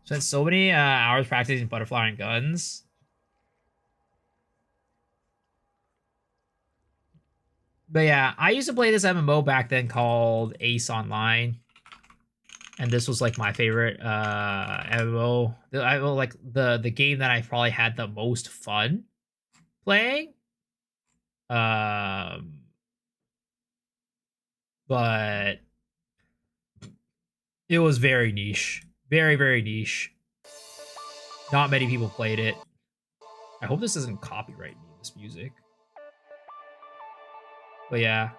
Spent so many hours practicing butterfly and Guns. But yeah, I used to play this MMO back then called Ace Online. And this was like my favorite MMO. Like the game that I probably had the most fun playing. But it was very niche. Very, very niche. Not many people played it. I hope this doesn't copyright me, this music. But yeah.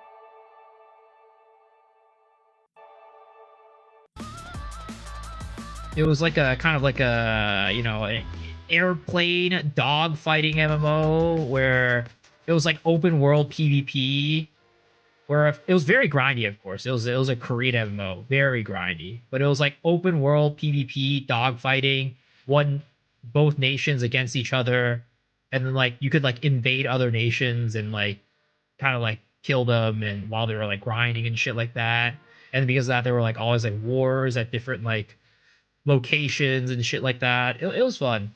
It was like a kind of like a, you know, an airplane dog fighting MMO where it was like open world PvP. Where it was very grindy, of course. It was a Korean MMO, very grindy. But it was like open world PvP, dogfighting, both nations against each other. and then like you could like invade other nations and like kind of like kill them, and while they were like grinding and shit like that. And because of that, there were like always like wars at different like locations and shit like that. It was fun.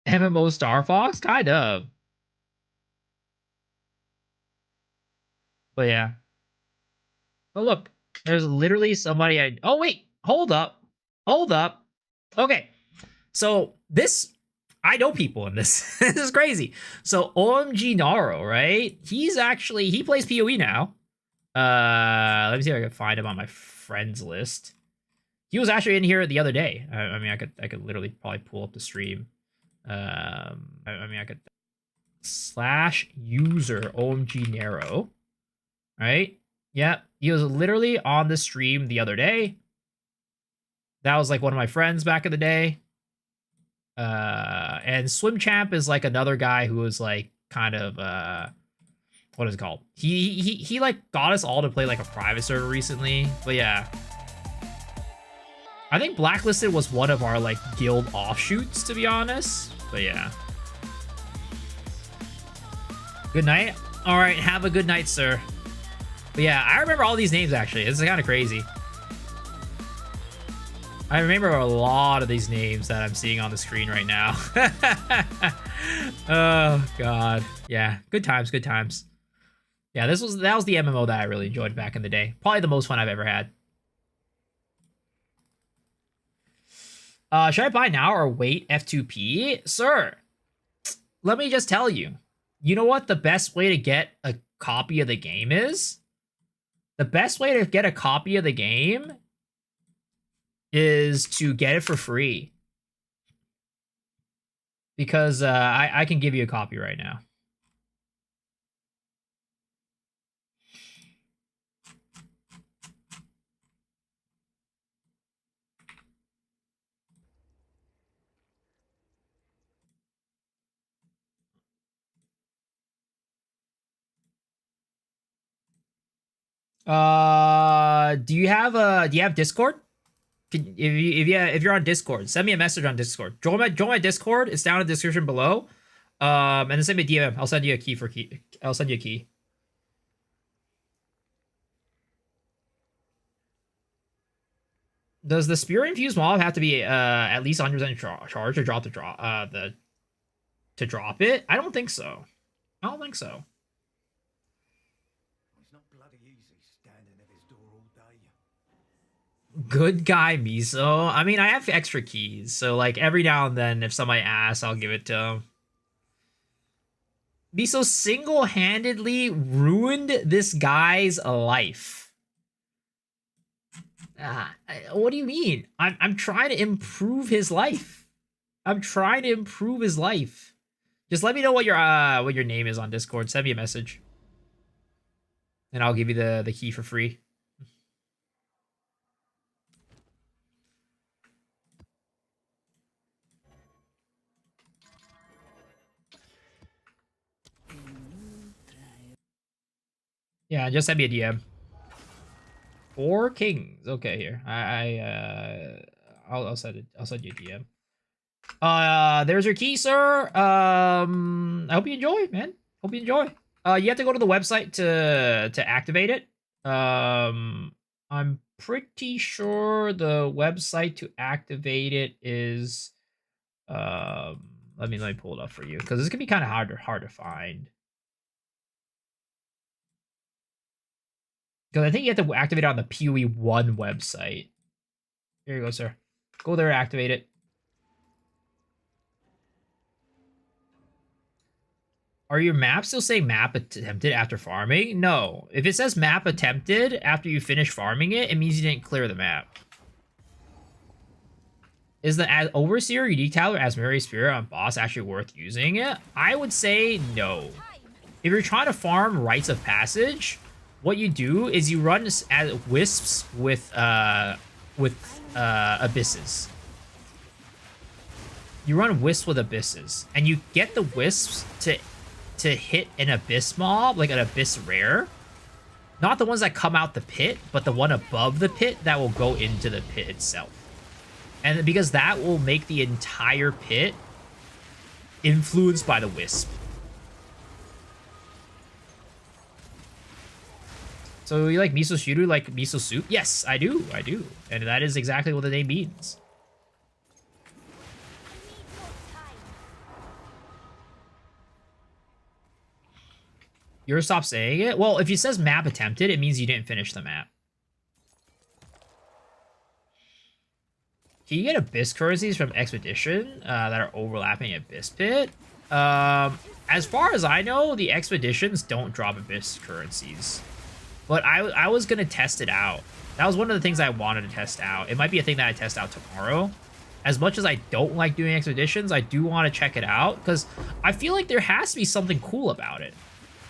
MMO Star Fox, kind of, but yeah. But look, there's literally somebody I. Oh wait, hold up. Okay, so this I know people in this. This is crazy. So OMG Naro, right? He plays PoE now. Let me see if I can find him on my friends list. He was actually in here the other day. I mean, I could literally probably pull up the stream. I mean, I could slash user OMG Naro, right? Yeah, he was literally on the stream the other day. That was like one of my friends back in the day. And Swim Champ is like another guy who was like kind of what is it called? He like got us all to play like a private server recently. But yeah. I think Blacklisted was one of our like guild offshoots, to be honest. But yeah. Good night. All right, have a good night, sir. But yeah, I remember all these names actually. This is kind of crazy. I remember a lot of these names that I'm seeing on the screen right now. Oh god. Yeah, good times, good times. Yeah, that was the MMO that I really enjoyed back in the day. Probably the most fun I've ever had. Should I buy now or wait F2P? Sir, let me just tell you. You know what the best way to get a copy of the game is? The best way to get a copy of the game is to get it for free. Because I can give you a copy right now. Do you have Discord? If you're on Discord, send me a message on Discord. Join my Discord. It's down in the description below. And then send me a DM. I'll send you a key. I'll send you a key. Does the Spirit Infused mob have to be at least 100% charge to drop to drop it? I don't think so. I don't think so. It's not bloody easy standing at his door all day. Good guy, Miso. I mean, I have extra keys, so like every now and then, if somebody asks, I'll give it to them. Miso single-handedly ruined this guy's life. What do you mean? I'm trying to improve his life. I'm trying to improve his life. Just let me know what your name is on Discord. Send me a message, and I'll give you the key for free. Yeah, just send me a DM. 4 kings. Okay, here. I'll send it. I'll send you a DM. There's your key, sir. I hope you enjoy, man. Hope you enjoy. You have to go to the website to activate it. I'm pretty sure the website to activate it is let me pull it up for you, because this can be kind of hard to find. Because I think you have to activate it on the PoE 1 website. Here you go, sir. Go there, activate it. Are your maps still saying map attempted after farming? No. If it says map attempted after you finish farming it, it means you didn't clear the map. Is the Overseer, Unique Talent, Asmeri Spirit on boss actually worth using it? I would say no. If you're trying to farm Rites of Passage, what you do is you run as wisps with abysses. You run wisps with abysses, and you get the wisps to hit an abyss mob, like an abyss rare, Not the ones that come out the pit, but the one above the pit that will go into the pit itself. And because that will make the entire pit influenced by the wisp. So you like miso shiru, like miso soup? Yes, I do. And that is exactly what the name means. You're stop saying it? Well, if it says map attempted, it means you didn't finish the map. Can you get abyss currencies from expedition that are overlapping abyss pit? As far as I know, the expeditions don't drop abyss currencies. But I was gonna test it out. That was one of the things I wanted to test out. It might be a thing that I test out tomorrow. As much as I don't like doing expeditions, I do want to check it out because I feel like there has to be something cool about it.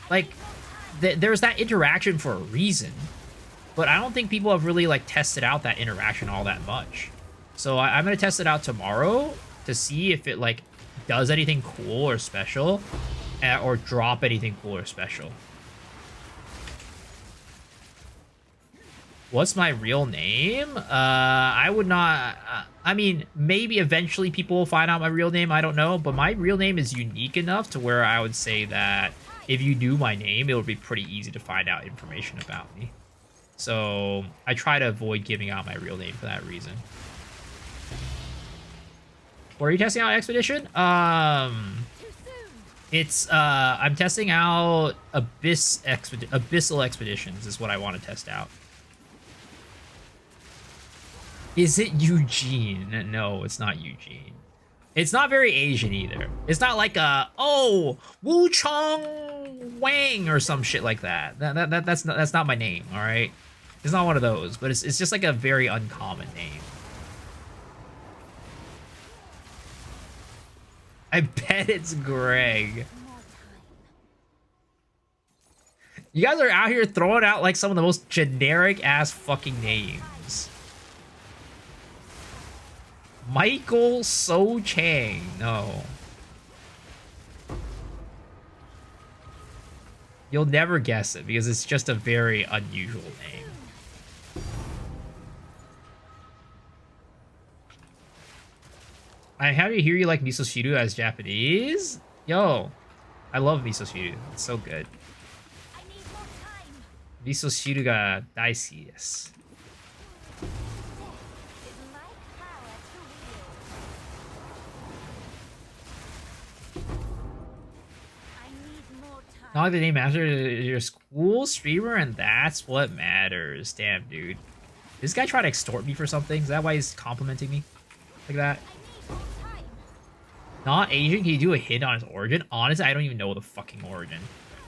Like, there's that interaction for a reason, but I don't think people have really like tested out that interaction all that much. So I'm gonna test it out tomorrow to see if it like does anything cool or special, or drop anything cool or special. What's my real name? I would not... I mean, maybe eventually people will find out my real name. I don't know. But my real name is unique enough to where I would say that if you knew my name, it would be pretty easy to find out information about me. So I try to avoid giving out my real name for that reason. What are you testing out, Expedition? It's, I'm testing out Abyssal Expeditions is what I want to test out. Is it Eugene? No, it's not Eugene. It's not very Asian either. It's not like oh, Wu Chong Wang or some shit like that. That's not my name, all right? It's not one of those, but it's just like a very uncommon name. I bet it's Greg. You guys are out here throwing out like some of the most generic ass fucking names. Michael So Chang. No. You'll never guess it because it's just a very unusual name. I have you hear you like miso shiru as Japanese? Yo, I love miso shiru. It's so good. Miso shiru ga daisuki desu. Not like the name matters, your school streamer, and that's what matters. Damn, dude. This guy trying to extort me for something? Is that why he's complimenting me like that? Not Asian? Can you do a hint on his origin? Honestly, I don't even know the fucking origin.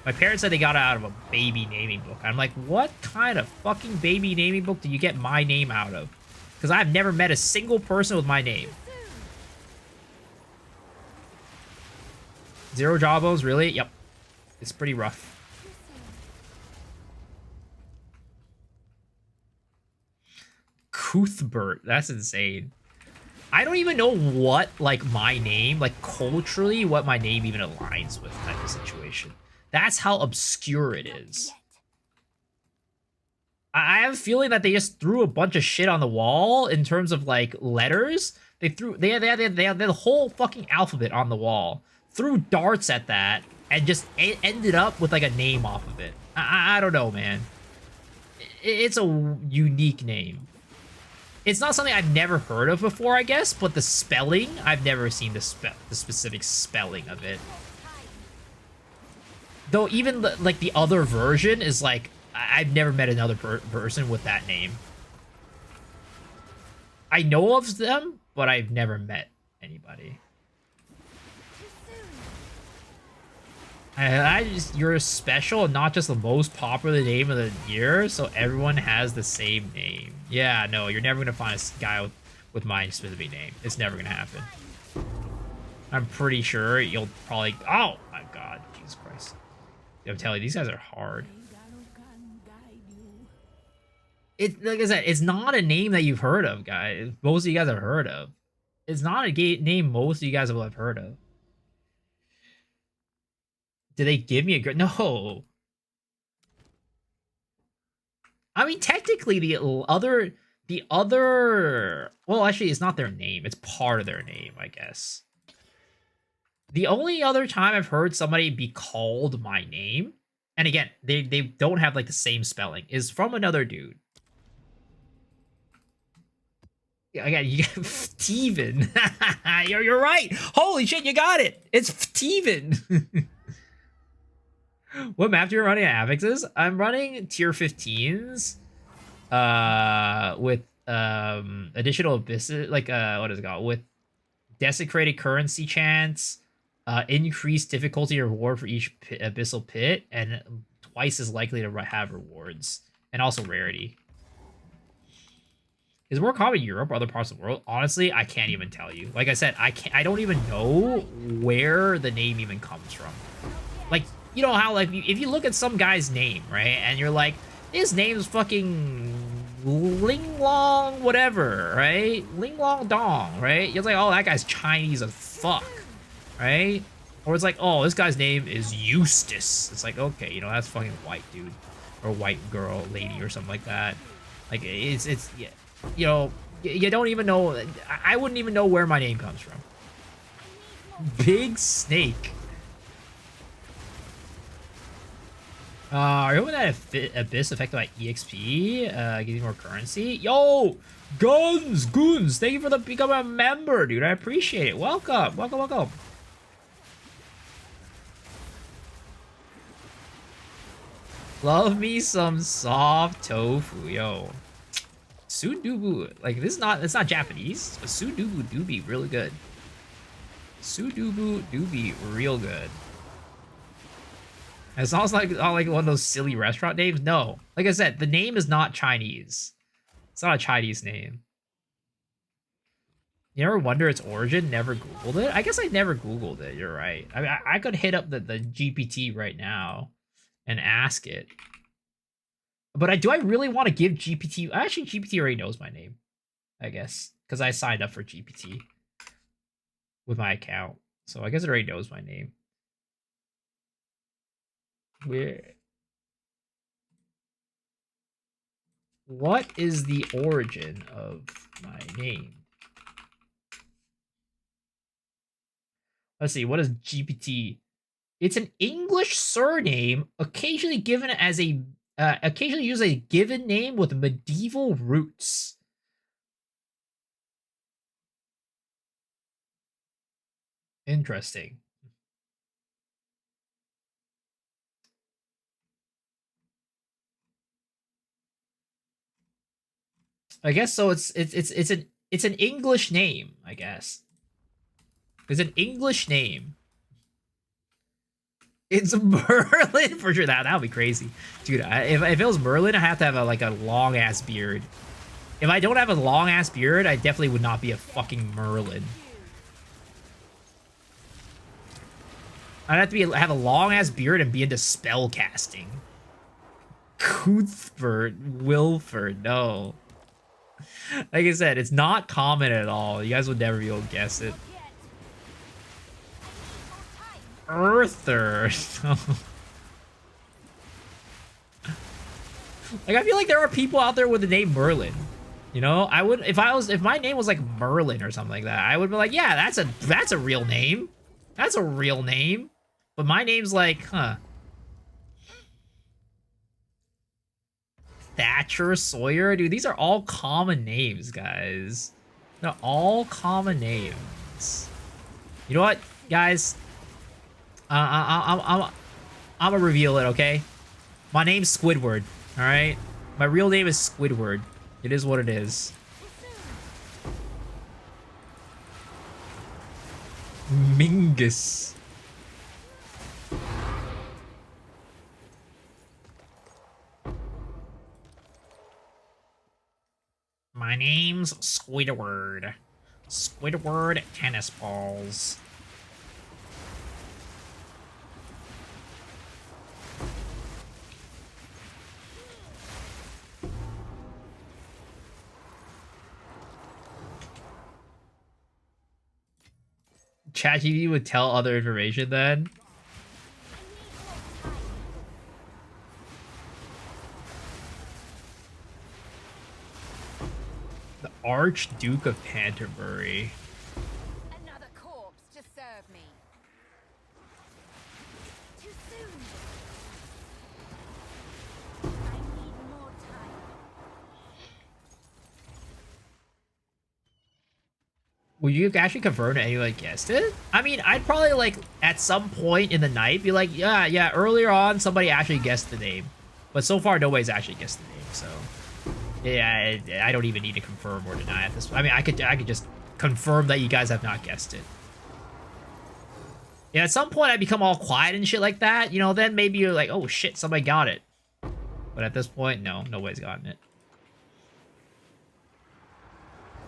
My parents said they got it out of a baby naming book. I'm like, what kind of fucking baby naming book do you get my name out of? Because I've never met a single person with my name. Zero Jawbones, really? Yep. It's pretty rough. Cuthbert, that's insane. I don't even know what, like, my name, like, culturally, what my name even aligns with type of situation. That's how obscure it is. I have a feeling that they just threw a bunch of shit on the wall in terms of, like, letters. They had the whole fucking alphabet on the wall. Threw darts at that. And just ended up with, like, a name off of it. I don't know, man. It's a unique name. It's not something I've never heard of before, I guess, but the spelling, I've never seen the specific spelling of it. Though even, like, the other version is, like, I've never met another person with that name. I know of them, but I've never met anybody. You're special and not just the most popular name of the year, so everyone has the same name. Yeah, no, you're never gonna find a guy with my specific name. It's never gonna happen. I'm pretty sure you'll probably... Oh, my God. Jesus Christ. I'm telling you, these guys are hard. Like I said, it's not a name that you've heard of, guys. Most of you guys have heard of. It's not a name most of you guys will have heard of. Did they give me a grade? No. I mean, technically, the other. Well, actually, it's not their name. It's part of their name, I guess. The only other time I've heard somebody be called my name, and again, they don't have like the same spelling, is from another dude. Yeah, again, you got Steven. You're right. Holy shit, you got it. It's Steven. What map are you running at Avexes? I'm running tier 15s. With additional abysses, like what is it called? With desecrated currency chance, increased difficulty reward for each abyssal pit, and twice as likely to have rewards, and also rarity. Is it more common in Europe or other parts of the world? Honestly, I can't even tell you. Like I said, I don't even know where the name even comes from. Like, you know how, like, if you look at some guy's name, right, and you're like, his name's fucking Ling Long whatever, right? Ling Long Dong, right? You're like, oh, that guy's Chinese as fuck, right? Or it's like, oh, this guy's name is Eustace. It's like, okay, you know, that's fucking white dude or white girl, lady, or something like that. Like, it's yeah, you know, you don't even know. I wouldn't even know where my name comes from. Big Snake. Are you hoping that Abyss affected by EXP? Give you more currency? Yo! Goons! Thank you for becoming a member, dude. I appreciate it. Welcome. Welcome. Love me some soft tofu, yo. Sudubu. Like, this is not, it's not Japanese, but Sudubu do be really good. Sudubu do be real good. It sounds like one of those silly restaurant names. No, like I said, the name is not Chinese. It's not a Chinese name. You ever wonder its origin? Never Googled it? I guess I never Googled it. You're right. I mean, I could hit up the GPT right now and ask it. But do I really want to give GPT? Actually, GPT already knows my name, I guess, because I signed up for GPT with my account. So I guess it already knows my name. What is the origin of my name? Let's see. What is GPT? It's an English surname, occasionally given as a occasionally use a given name with medieval roots. Interesting. I guess so. It's an English name. I guess it's an English name. It's Merlin for sure. That would be crazy, dude. If it was Merlin, I have to have a long ass beard. If I don't have a long ass beard, I definitely would not be a fucking Merlin. I'd have to have a long ass beard and be into spell casting. Cuthbert Wilford, no. Like I said, it's not common at all. You guys would never be able to guess it. Earther. Like, I feel like there are people out there with the name Merlin. You know, I would if my name was like Merlin or something like that, I would be like, yeah, that's a real name. That's a real name. But my name's like, Thatcher Sawyer, dude. These are all common names, guys. They're all common names. You know what, guys? I'm gonna reveal it, okay? My name's Squidward, all right? My real name is Squidward. It is what it is. Mingus. My name's Squidward. Squidward tennis balls. ChatGPT would tell other information then. Archduke of Canterbury. Another corpse to serve me. Too soon. I need more time. Will you actually confirm that anyone guessed it? I mean, I'd probably like at some point in the night be like, yeah, earlier on somebody actually guessed the name. But so far nobody's actually guessed the name, so yeah, I don't even need to confirm or deny at this. I mean, I could just confirm that you guys have not guessed it. Yeah, at some point I become all quiet and shit like that, you know, then maybe you're like, oh shit, somebody got it. But at this point, no, nobody's gotten it.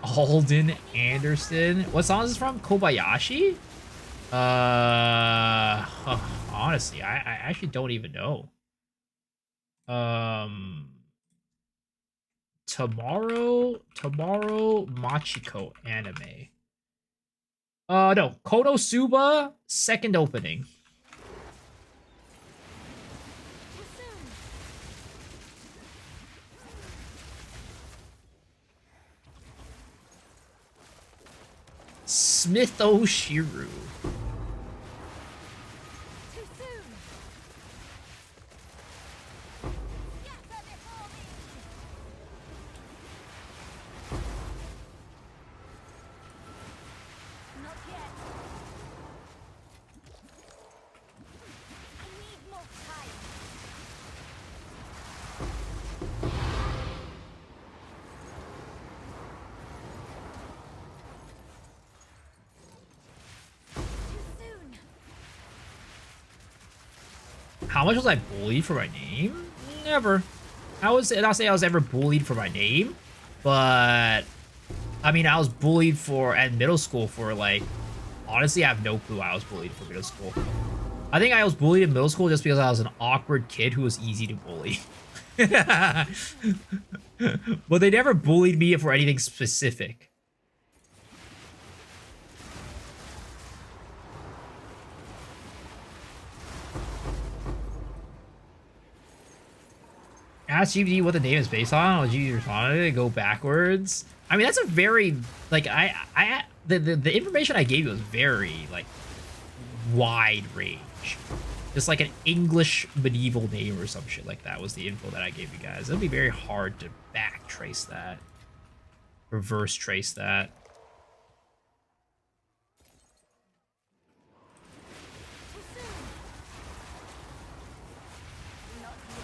Alden Anderson. What song is this from? Kobayashi? Honestly, I actually don't even know. Tomorrow Machiko anime. No, Konosuba second opening. Too soon. Smitho Shiru. Too soon. Get them before me. Not yet. I need more time. Too soon. How much was I bullied for my name? Never. I would not say I was ever bullied for my name, but I mean, I was bullied for at middle school for like, honestly, I have no clue why I was bullied for middle school. I think I was bullied in middle school just because I was an awkward kid who was easy to bully. But they never bullied me for anything specific. Ask GPT what the name is based on. Would you respond to it? Go backwards. I mean, that's a very like the information I gave you was very like wide range. Just like an English medieval name or some shit like that was the info that I gave you guys. It'll be very hard to back trace that, reverse trace that. Too soon. Not yet.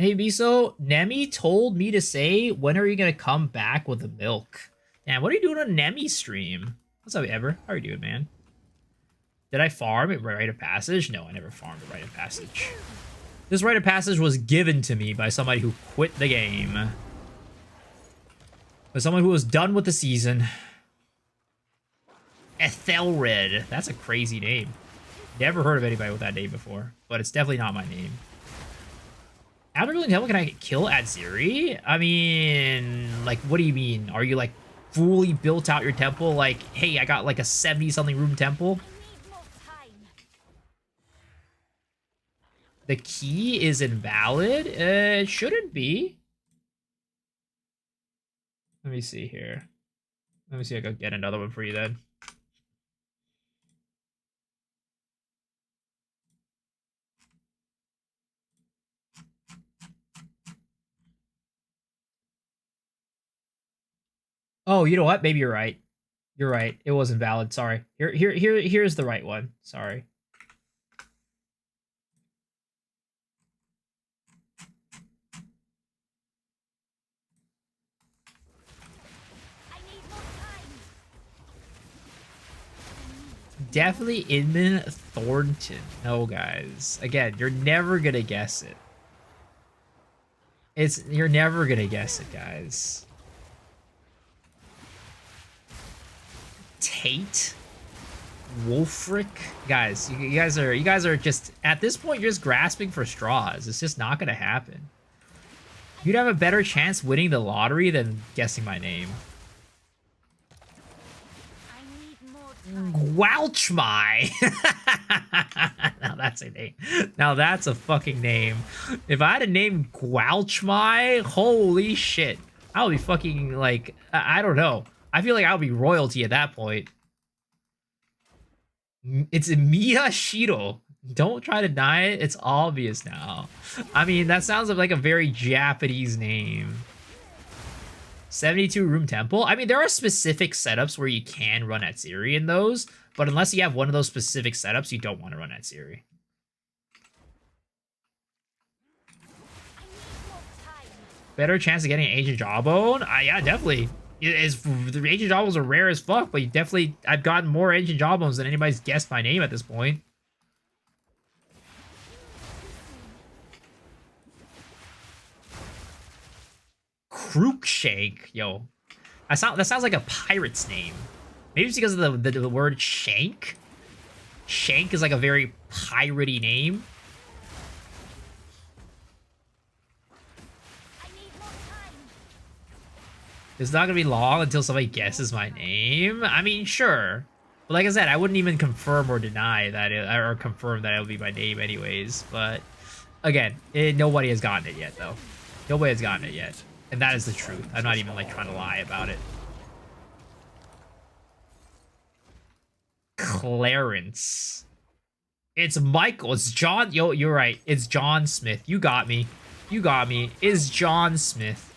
Hey Miso, Nemi told me to say, when are you gonna come back with the milk? Damn, what are you doing on Nemi stream? What's up, Ever? How are you doing, man? Did I farm a rite of passage? No, I never farmed a rite of passage. This rite of passage was given to me by somebody who quit the game. By someone who was done with the season. Ethelred. That's a crazy name. Never heard of anybody with that name before, but it's definitely not my name. After building temple, can I kill Adziri? I mean, like, what do you mean? Are you, like, fully built out your temple? Like, hey, I got, like, a 70-something room temple? I need more time. The key is invalid? It shouldn't be. Let me see here. Let me see if I can get another one for you then. Oh, you know what? Maybe you're right. You're right. It wasn't valid. Sorry. Here's the right one. Sorry. I need more time. Definitely Inman Thornton. No, guys. Again, you're never gonna guess it. You're never gonna guess it, guys. Tate, Wolfric, guys. You guys are just at this point. You're just grasping for straws. It's just not gonna happen. You'd have a better chance winning the lottery than guessing my name. I need more Gwalchmai. Now that's a name. Now that's a fucking name. If I had a name Gwalchmai, holy shit. I would be fucking like, I don't know. I feel like I would be royalty at that point. It's Miyashiro. Don't try to deny it. It's obvious now. I mean, that sounds like a very Japanese name. 72 room temple. I mean, there are specific setups where you can run Atsiri in those, but unless you have one of those specific setups, you don't want to run Atsiri. Better chance of getting an ancient jawbone? Yeah, definitely. The ancient jawbones are rare as fuck, but you definitely, I've gotten more ancient jawbones than anybody's guessed my name at this point. Crookshank, yo, that sounds like a pirate's name. Maybe it's because of the word shank. Shank is like a very piratey name. It's not gonna be long until somebody guesses my name. I mean, sure, but like I said, I wouldn't even confirm or deny that or confirm that it'll be my name anyways. But again, nobody has gotten it yet, though. Nobody has gotten it yet. And that is the truth. I'm not even like trying to lie about it. Clarence. It's Michael. It's John. Yo, you're right. It's John Smith. You got me. You got me. It's John Smith.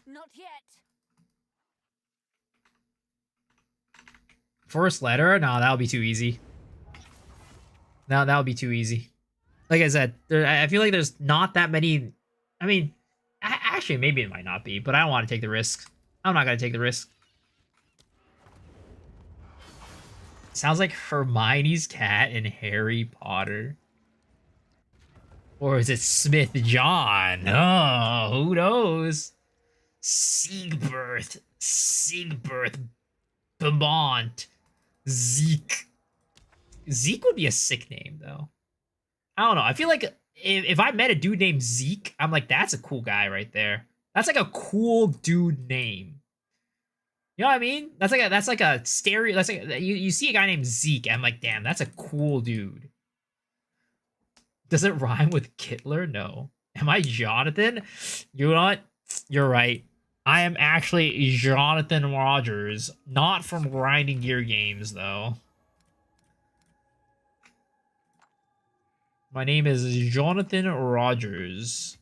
Not yet. First letter? No, that would be too easy. No, that would be too easy. Like I said, I feel like there's not that many. I mean, actually, maybe it might not be, but I don't want to take the risk. I'm not going to take the risk. Sounds like Hermione's cat in Harry Potter. Or is it Smith John? Oh, who knows? Siegbert. Beaumont. Zeke. Zeke would be a sick name, though. I don't know. I feel like if I met a dude named Zeke, I'm like, that's a cool guy right there. That's like a cool dude name. You know what I mean? That's like a stereo. That's like you see a guy named Zeke. I'm like, damn, that's a cool dude. Does it rhyme with Kittler? No. Am I Jonathan? You know what? You're right. I am actually Jonathan Rogers, not from Grinding Gear Games, though. My name is Jonathan Rogers.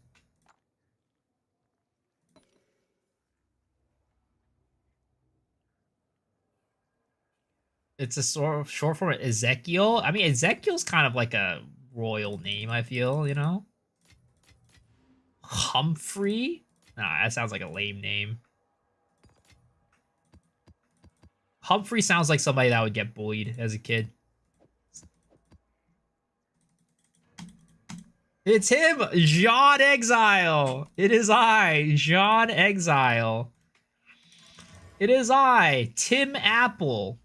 It's a short form of Ezekiel. I mean, Ezekiel's kind of like a royal name, I feel, you know? Humphrey? Nah, that sounds like a lame name. Humphrey sounds like somebody that would get bullied as a kid. It's him, John Exile. It is I, John Exile. It is I, Tim Apple.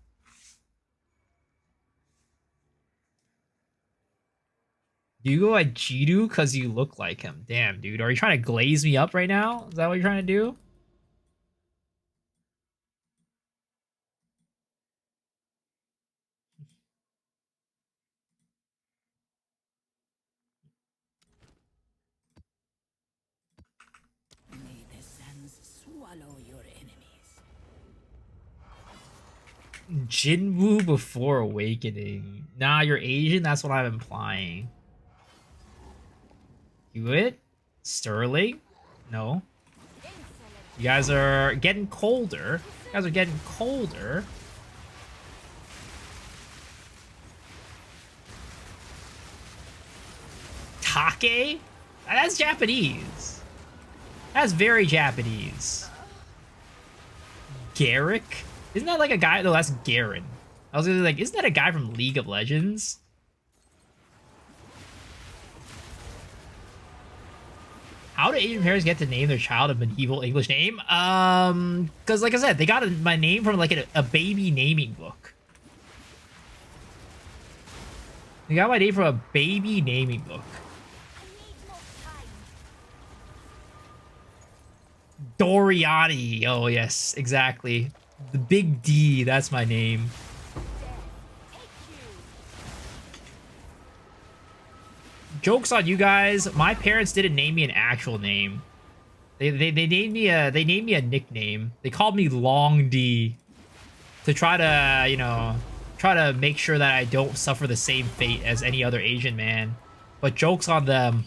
Do you go at Jidu because you look like him? Damn, dude. Are you trying to glaze me up right now? Is that what you're trying to do? May the sands swallow your enemies. Jinwoo before awakening. Nah, you're Asian? That's what I'm implying. Hewitt? Sterling? No. You guys are getting colder. You guys are getting colder. Take? That's Japanese. That's very Japanese. Garrick? Isn't that like a guy? No, that's Garen. I was gonna be like, isn't that a guy from League of Legends? How do Asian parents get to name their child a medieval English name? Because like I said, they got my name from like a baby naming book. They got my name from a baby naming book. Doriani. Oh, yes, exactly. The Big D, that's my name. Joke's on you guys. My parents didn't name me an actual name. They named me a nickname. They called me Long D to try to, you know, try to make sure that I don't suffer the same fate as any other Asian man. But joke's on them.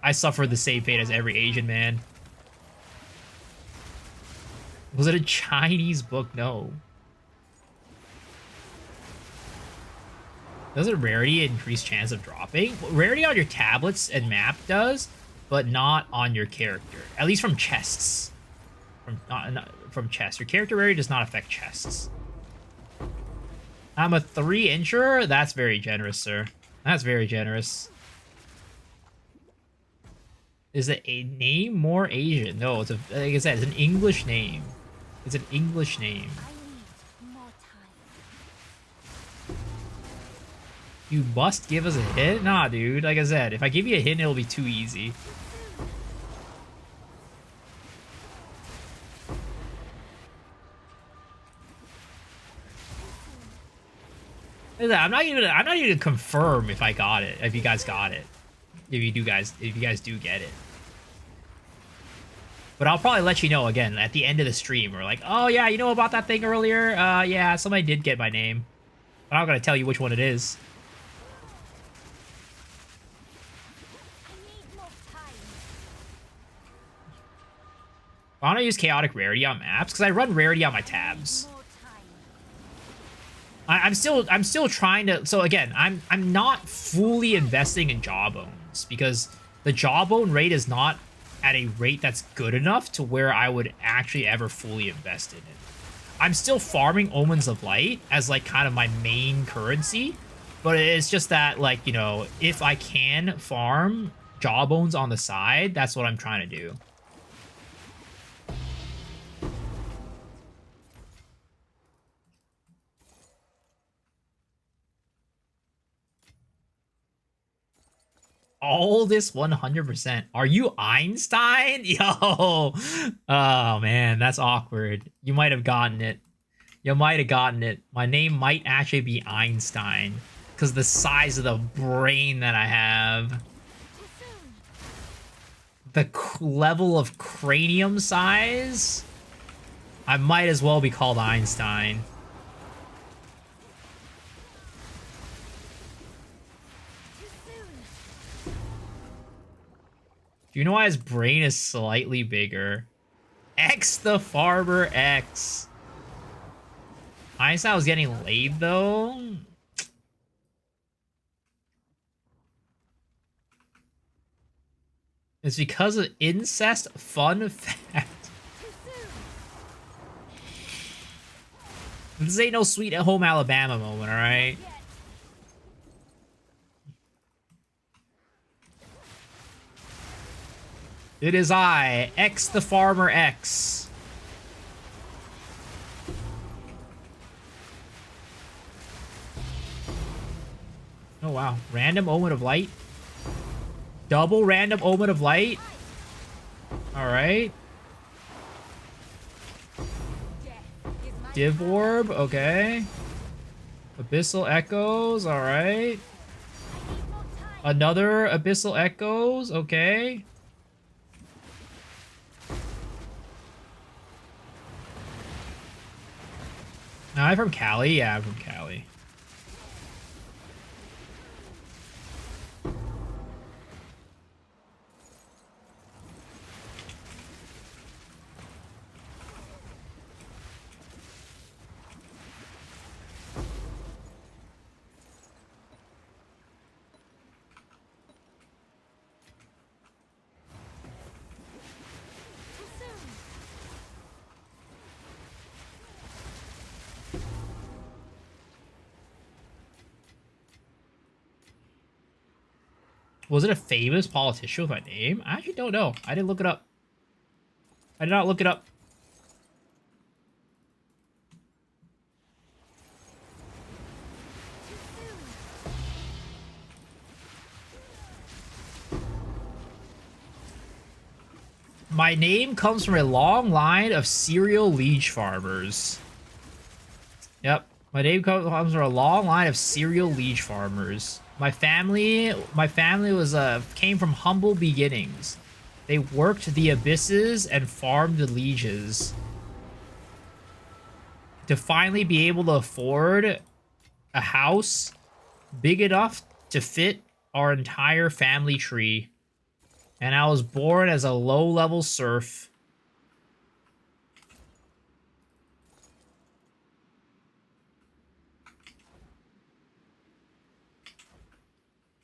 I suffered the same fate as every Asian man. Was it a Chinese book? No. Doesn't rarity increase chance of dropping? Well, rarity on your tablets and map does, but not on your character. At least from chests. Not from chests. Your character rarity does not affect chests. I'm a 3-incher? That's very generous, sir. That's very generous. Is it a name more Asian? No, it's a, like I said, it's an English name. It's an English name. I need more time. You must give us a hint? Nah, dude. Like I said, if I give you a hint, it'll be too easy. I'm not even gonna confirm if I got it. If you guys got it. If you guys do get it. But I'll probably let you know again at the end of the stream. Or like, oh yeah, you know about that thing earlier? Yeah, somebody did get my name. But I'm not gonna tell you which one it is. I need more time. Why don't I use chaotic rarity on maps? Because I run rarity on my tabs. More time. I'm still trying to. So again, I'm not fully investing in Jawbones because the Jawbone rate is not at a rate that's good enough to where I would actually ever fully invest in it. I'm still farming Omens of Light as like kind of my main currency, but it's just that like, you know, if I can farm Jawbones on the side, that's what I'm trying to do. All this 100%. Are you Einstein? Yo. Oh, man. That's awkward. You might have gotten it. You might have gotten it. My name might actually be Einstein. Because the size of the brain that I have. The level of cranium size. I might as well be called Einstein. Do you know why his brain is slightly bigger? X the Farmer X. Einstein was getting laid though. It's because of incest. Fun fact. This ain't no Sweet at Home Alabama moment, alright? It is I, X the Farmer X. Oh wow, random Omen of Light. Double random Omen of Light. Alright. Div Orb, okay. Abyssal Echoes, alright. Another Abyssal Echoes, okay. Am I from Cali? Yeah, I'm from Cali. Was it a famous politician with my name? I actually don't know. I didn't look it up. I did not look it up. My name comes from a long line of serial liege farmers. Yep. My name comes from a long line of serial liege farmers. My family was came from humble beginnings. They worked the abysses and farmed the lieges. To finally be able to afford a house big enough to fit our entire family tree. And I was born as a low-level serf.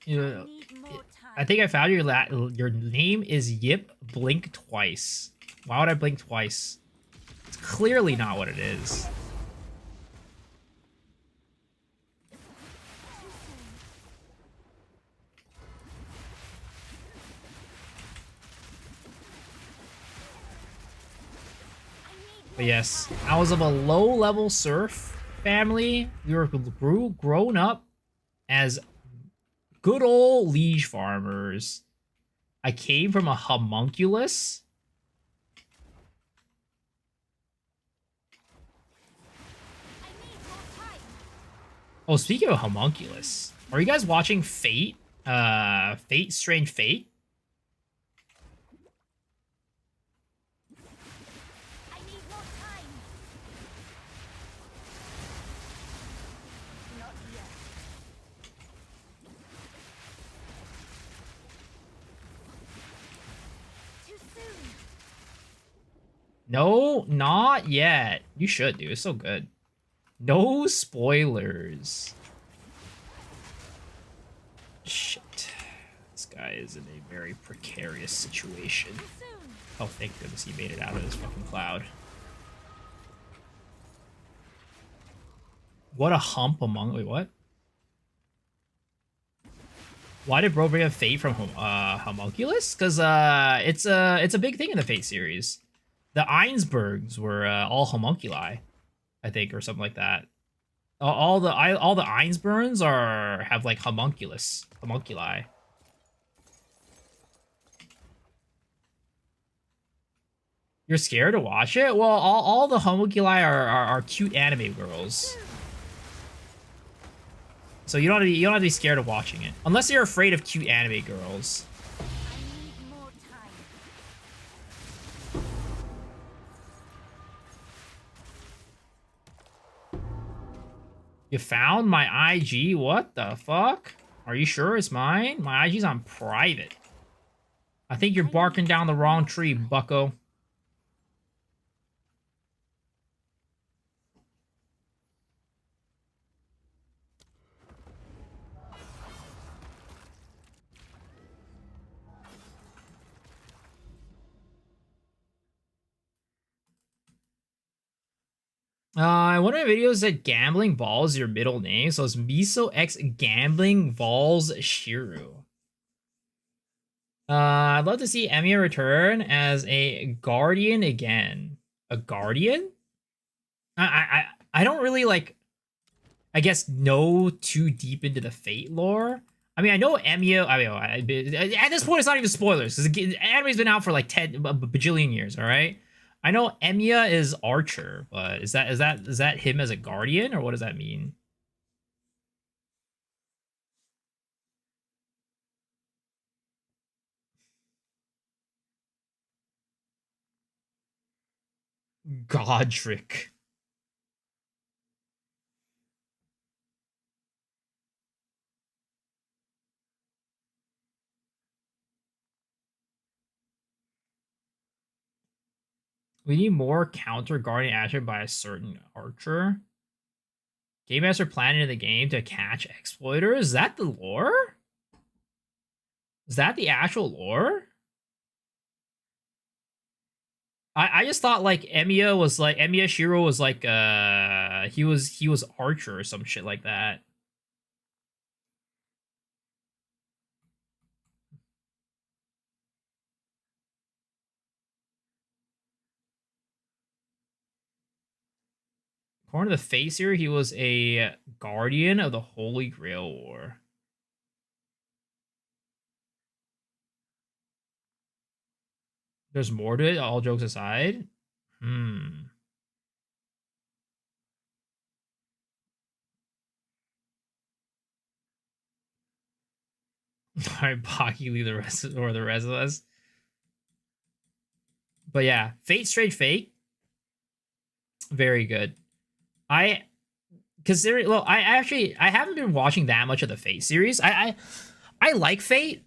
I think I found your name is Yip Blink Twice. Why would I blink twice? It's clearly not what it is. But yes, I was of a low-level serf family. We were grown up as good old liege farmers. I came from a homunculus. Oh, speaking of homunculus, are you guys watching Fate? Fate, Strange Fate? I need more time. Not yet. Too soon. No, not yet. You should, dude. It's so good. No spoilers. Shit. This guy is in a very precarious situation. Too soon. Oh, thank goodness he made it out of this fucking cloud. What a hump among... Wait, what? Why did bro bring up Fate from Homunculus? Because it's a big thing in the Fate series. The Einsbergs were all homunculi, I think, or something like that. All the Einsbergs have like homunculi. You're scared to watch it? Well, all the homunculi are cute anime girls. So you don't have to be scared of watching it. Unless you're afraid of cute anime girls. I need more time. You found my IG? What the fuck? Are you sure it's mine? My IG's on private. I think you're barking down the wrong tree, bucko. One of my videos said Gambling Balls is your middle name, so it's Miso X Gambling Balls Shiru. I'd love to see Emiya return as a guardian again. A guardian? I don't really like, I guess, know too deep into the Fate lore. I mean, I know Emiya. I mean, at this point, it's not even spoilers because the anime's been out for like 10 bajillion years. All right. I know Emiya is Archer, but is that him as a guardian, or what does that mean? Godric. We need more counter guardian action by a certain archer. Game Master planning in the game to catch exploiters. Is that the lore? Is that the actual lore? I just thought like Emiya Shiro was like he was Archer or some shit like that. According to the face here, he was a guardian of the Holy Grail War. There's more to it, all jokes aside. Hmm. Alright, Baki leave the rest or the rest of us. But yeah, Fate Strange Fate. Very good. I consider well, I haven't been watching that much of the Fate series. I like Fate,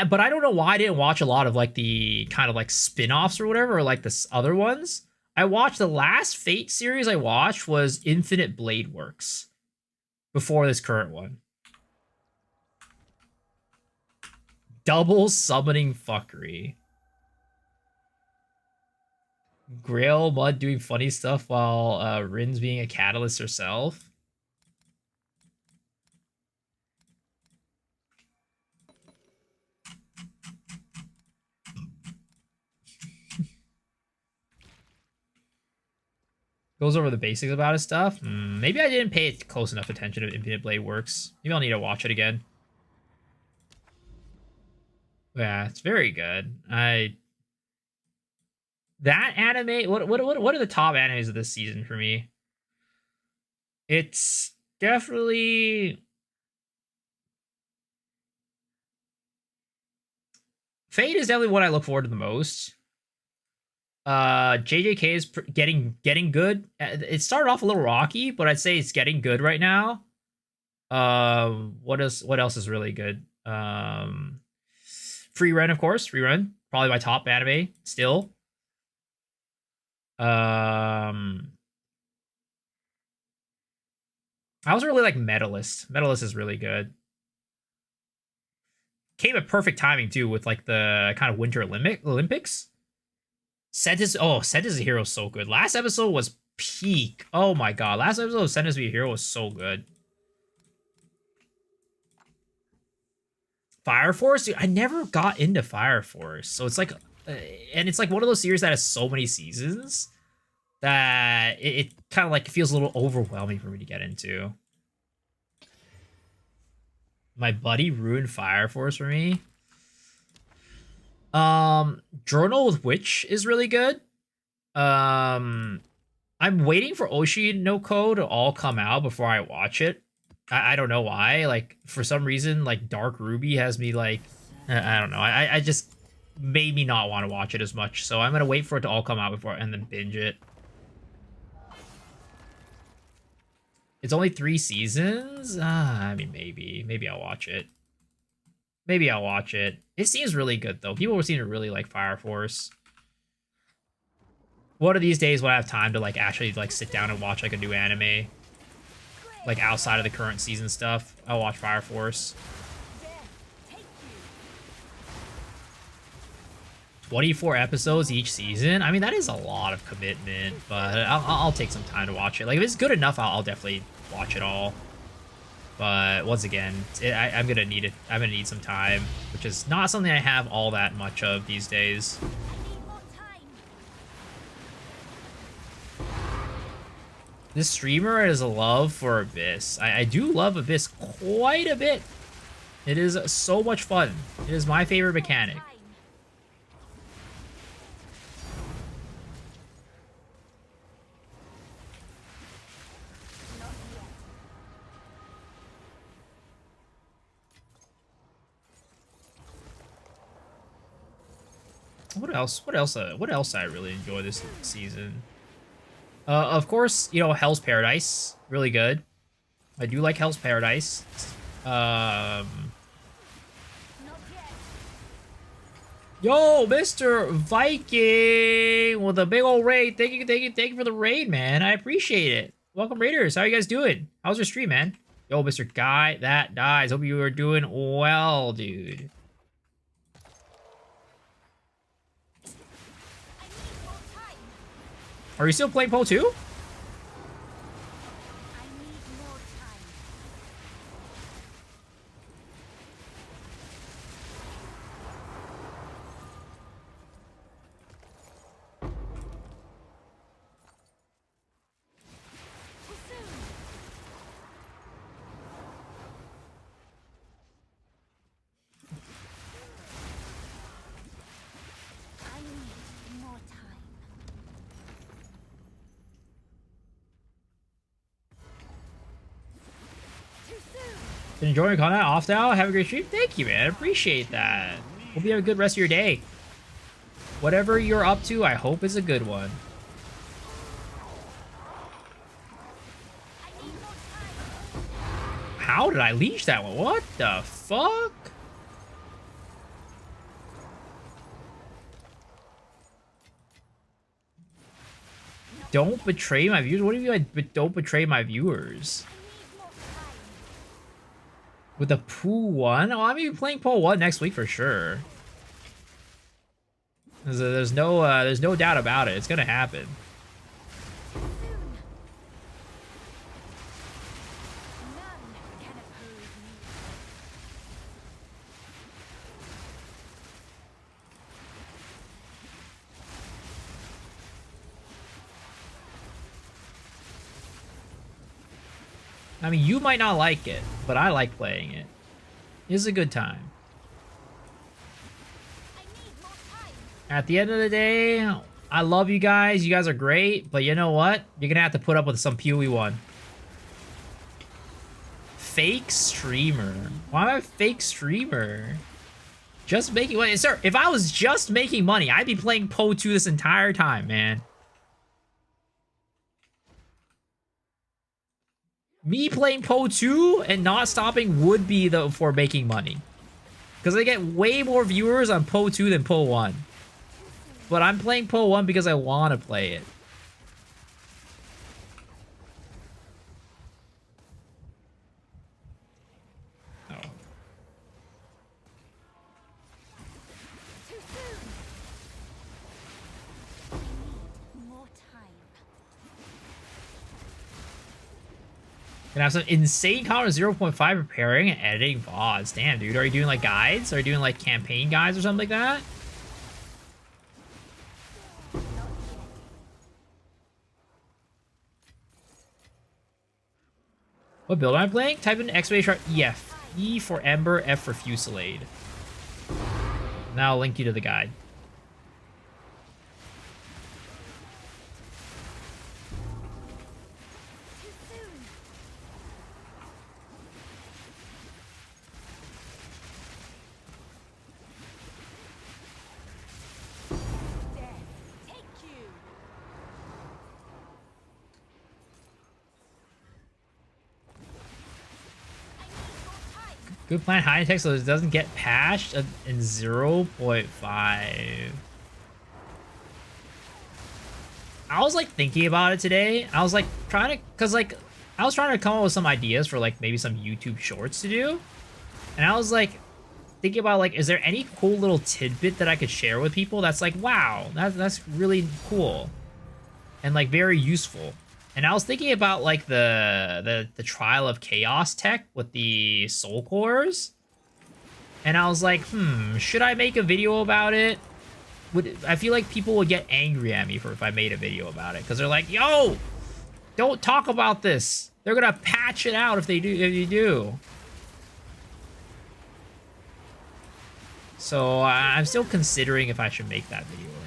but I don't know why I didn't watch a lot of like the kind of like spin-offs or whatever, or like the other ones. I watched the last Fate series I watched was Infinite Blade Works before this current one. Double summoning fuckery. Grail Mud doing funny stuff while Rin's being a catalyst herself. Goes over the basics about his stuff. Maybe I didn't pay close enough attention to Infinite Blade Works. Maybe I'll need to watch it again. Yeah, it's very good. That anime. What are the top animes of this season for me? It's definitely Fate is definitely what I look forward to the most. JJK is getting good. It started off a little rocky, but I'd say it's getting good right now. What else is really good? Free Run, of course. Free Run, probably my top anime still. I also really like Medalist. Medalist is really good. Came at perfect timing too with like the kind of Winter Olympics. Sentence a Hero is so good. Last episode was peak. Oh my god. Last episode of Sentence to be a Hero was so good. Fire Force? Dude, I never got into Fire Force. So it's like and it's like one of those series that has so many seasons that it kind of like feels a little overwhelming for me to get into. My buddy ruined Fire Force for me. Journal with Witch is really good. I'm waiting for Oshi no Ko to all come out before I watch it. I don't know why. Like for some reason, like Dark Ruby has me like I don't know. I just made me not want to watch it as much. So I'm gonna wait for it to all come out before and then binge it. It's only 3 seasons. I mean, maybe I'll watch it. Maybe I'll watch it. It seems really good though. People seem to really like Fire Force. One of these days when I have time to like actually like sit down and watch like a new anime, like outside of the current season stuff, I'll watch Fire Force. 24 episodes each season. I mean, that is a lot of commitment, but I'll take some time to watch it. Like if it's good enough, I'll definitely watch it all. But once again, I'm gonna need it. I'm gonna need some time, which is not something I have all that much of these days. This streamer has a love for Abyss. I do love Abyss quite a bit. It is so much fun. It is my favorite mechanic. What else? What else I really enjoy this season? Of course, you know, Hell's Paradise, really good. I do like Hell's Paradise. Yo, Mr. Viking with a big old raid. Thank you for the raid, man. I appreciate it. Welcome, Raiders. How you guys doing? How's your stream, man? Yo, Mr. Guy that dies. Hope you are doing well, dude. Are you still playing Poe 2? Been enjoying your content off now. Have a great stream. Thank you, man. Appreciate that. Hope you have a good rest of your day. Whatever you're up to, I hope is a good one. How did I leash that one? What the fuck? Don't betray my viewers? What do you mean by don't betray my viewers? With the Pooh one? Oh, I'm gonna be playing Poe 1 next week for sure. There's no doubt about it. It's gonna happen. I mean, you might not like it, but I like playing it. It's a good time. At the end of the day, I love you guys. You guys are great, but you know what? You're gonna have to put up with some PoE 1. Fake streamer. Why am I a fake streamer? Just making money. Sir, if I was just making money, I'd be playing Poe 2 this entire time, man. Me playing Poe 2 and not stopping would be for making money. Because I get way more viewers on Poe 2 than Poe 1. But I'm playing Poe 1 because I want to play it. Oh. Gonna have some insane count of 0.5 preparing and editing VODs. Damn, dude. Are you doing like guides? Are you doing like campaign guides or something like that? What build am I playing? Type in exclamation mark EF. E for Ember, F for Fusillade. Now I'll link you to the guide. Good plan, high tech so it doesn't get patched in 0.5. I was like thinking about it today. I was like trying to, cause like I was trying to come up with some ideas for like maybe some YouTube shorts to do, and I was like thinking about like, is there any cool little tidbit that I could share with people that's like, wow, that's really cool, and like very useful. And I was thinking about like the Trial of Chaos tech with the soul cores. And I was like, should I make a video about it? I feel like people would get angry at me for if I made a video about it, because they're like, yo, don't talk about this. They're gonna patch it out if you do. So I'm still considering if I should make that video or not.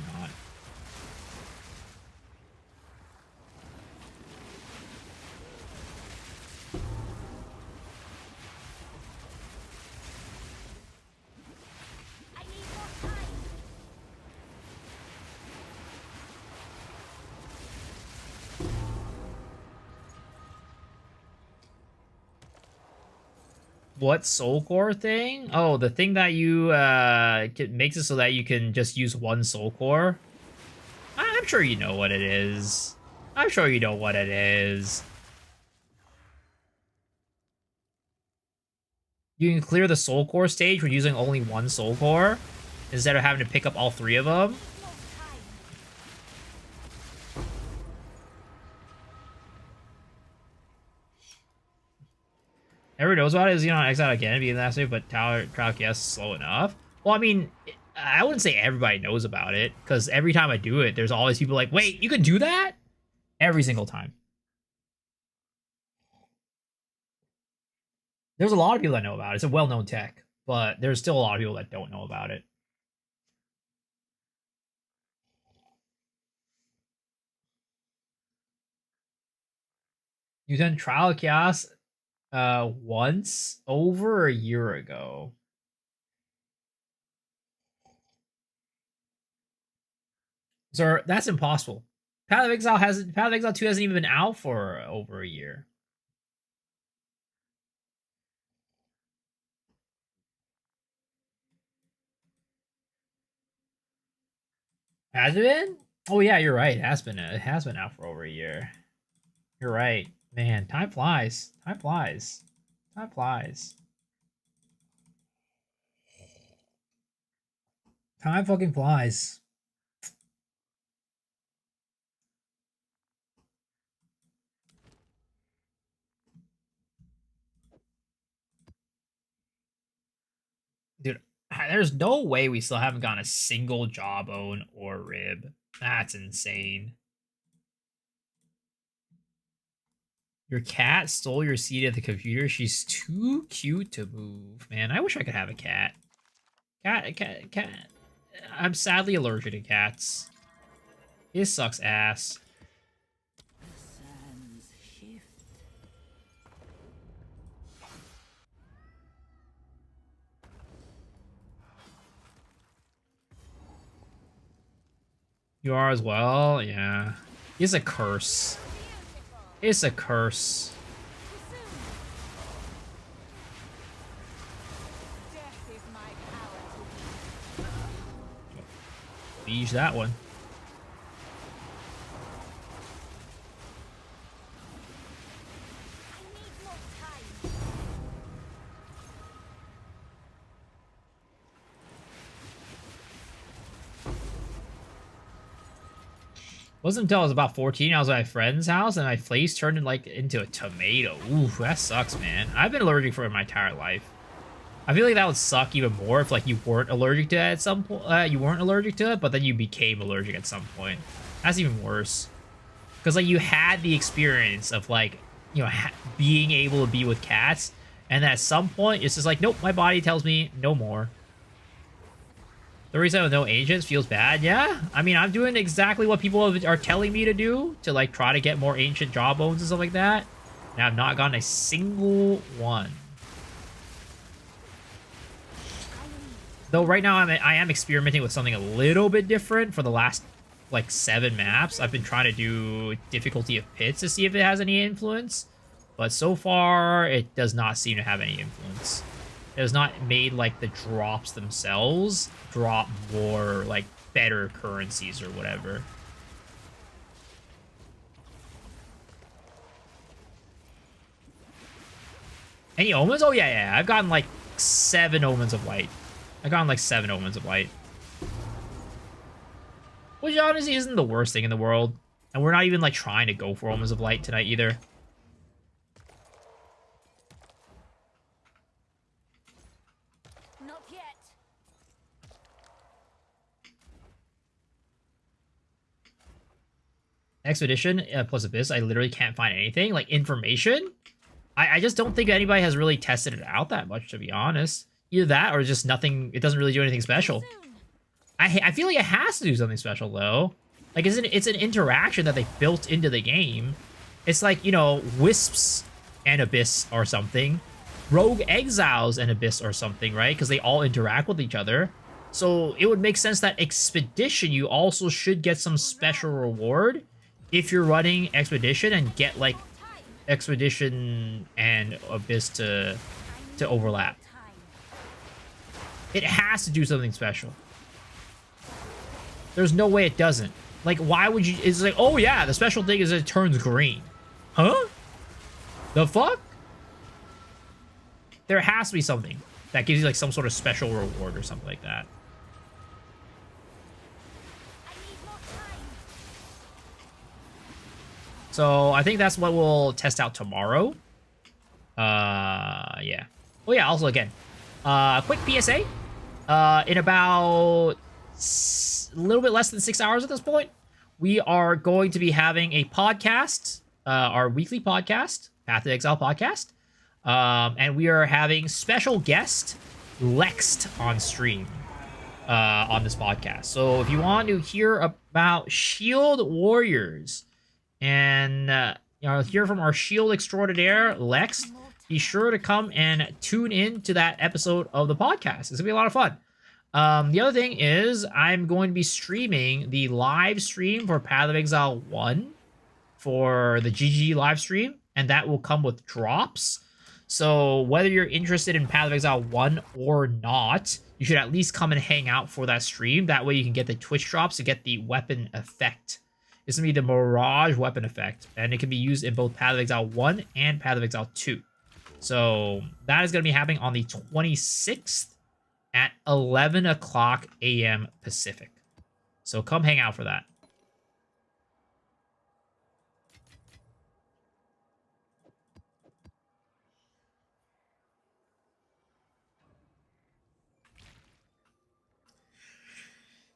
What soul core thing? Oh, the thing that you makes it so that you can just use one soul core. I'm sure you know what it is. I'm sure you know what it is. You can clear the soul core stage with using only one soul core instead of having to pick up all three of them. Everyone knows about it. Is on Exile again being last week, but Trial Chaos is slow enough. Well, I mean, I wouldn't say everybody knows about it, because every time I do it, there's always people like, wait, you can do that? Every single time. There's a lot of people that know about it. It's a well-known tech, but there's still a lot of people that don't know about it. You done Trial Chaos Once over a year ago. So that's impossible. Path of Exile 2 hasn't even been out for over a year. Has it been? Oh yeah, you're right. It has been out for over a year. You're right. Man, time flies. Time flies. Time flies. Time fucking flies. Dude, there's no way we still haven't gotten a single jawbone or rib. That's insane. Your cat stole your seat at the computer. She's too cute to move. Man, I wish I could have a cat. Cat. I'm sadly allergic to cats. It sucks ass. The sands shift. You are as well? Yeah. It's a curse. It's a curse. Beige that one. Wasn't until I was about 14, I was at my friend's house, and my face turned into a tomato. Ooh, that sucks, man. I've been allergic for my entire life. I feel like that would suck even more if like you weren't allergic to it at some point. You weren't allergic to it, but then you became allergic at some point. That's even worse. Because like you had the experience of like, you know, being able to be with cats, and then at some point it's just like, nope, my body tells me no more. The reason with no ancients feels bad. Yeah, I mean, I'm doing exactly what people are telling me to do to like try to get more ancient jawbones and stuff like that, and I've not gotten a single one. Though right now I am experimenting with something a little bit different for the last like 7 maps. I've been trying to do difficulty of pits to see if it has any influence, but so far it does not seem to have any influence. It has not made like the drops themselves drop more like better currencies or whatever. Any omens? Oh yeah, I've gotten like 7 omens of light. I got like 7 omens of light. Which honestly isn't the worst thing in the world. And we're not even like trying to go for omens of light tonight either. Not yet. Expedition plus Abyss, I literally can't find anything. Like information? I just don't think anybody has really tested it out that much, to be honest. Either that or just nothing. It doesn't really do anything special. I feel like it has to do something special though. Like it's an interaction that they built into the game. It's like, you know, Wisps and Abyss or something. Rogue Exiles and Abyss or something, right? Because they all interact with each other. So it would make sense that Expedition, you also should get some special reward if you're running Expedition and get like Expedition and Abyss to overlap. It has to do something special. There's no way it doesn't. Like, why would you... It's like, oh yeah, the special thing is it turns green. Huh? The fuck? There has to be something that gives you like some sort of special reward or something like that. So I think that's what we'll test out tomorrow. Yeah. Oh yeah, also again, quick PSA. In about a little bit less than 6 hours at this point, we are going to be having a podcast, our weekly podcast, Path to Exile podcast. And we are having special guest Lext on stream on this podcast. So if you want to hear about Shield Warriors and you know, hear from our Shield extraordinaire Lex, be sure to come and tune in to that episode of the podcast. It's gonna be a lot of fun. The other thing is I'm going to be streaming the live stream for Path of Exile 1 for the GG live stream, and that will come with drops. So whether you're interested in Path of Exile 1 or not, you should at least come and hang out for that stream. That way you can get the Twitch drops to get the weapon effect. It's going to be the Mirage weapon effect, and it can be used in both Path of Exile 1 and Path of Exile 2. So that is going to be happening on the 26th at 11 o'clock a.m. Pacific. So come hang out for that.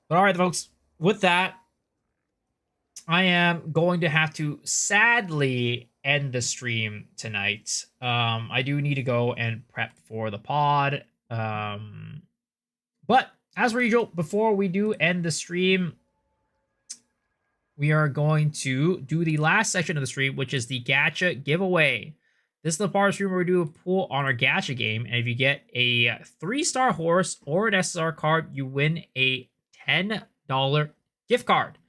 But all right, folks, with that, I am going to have to sadly end the stream tonight. I do need to go and prep for the pod. But as per usual, before we do end the stream, we are going to do the last section of the stream, which is the gacha giveaway. This is the part of the stream where we do a pool on our gacha game, and if you get a 3-star horse or an SSR card, you win a $10 gift card.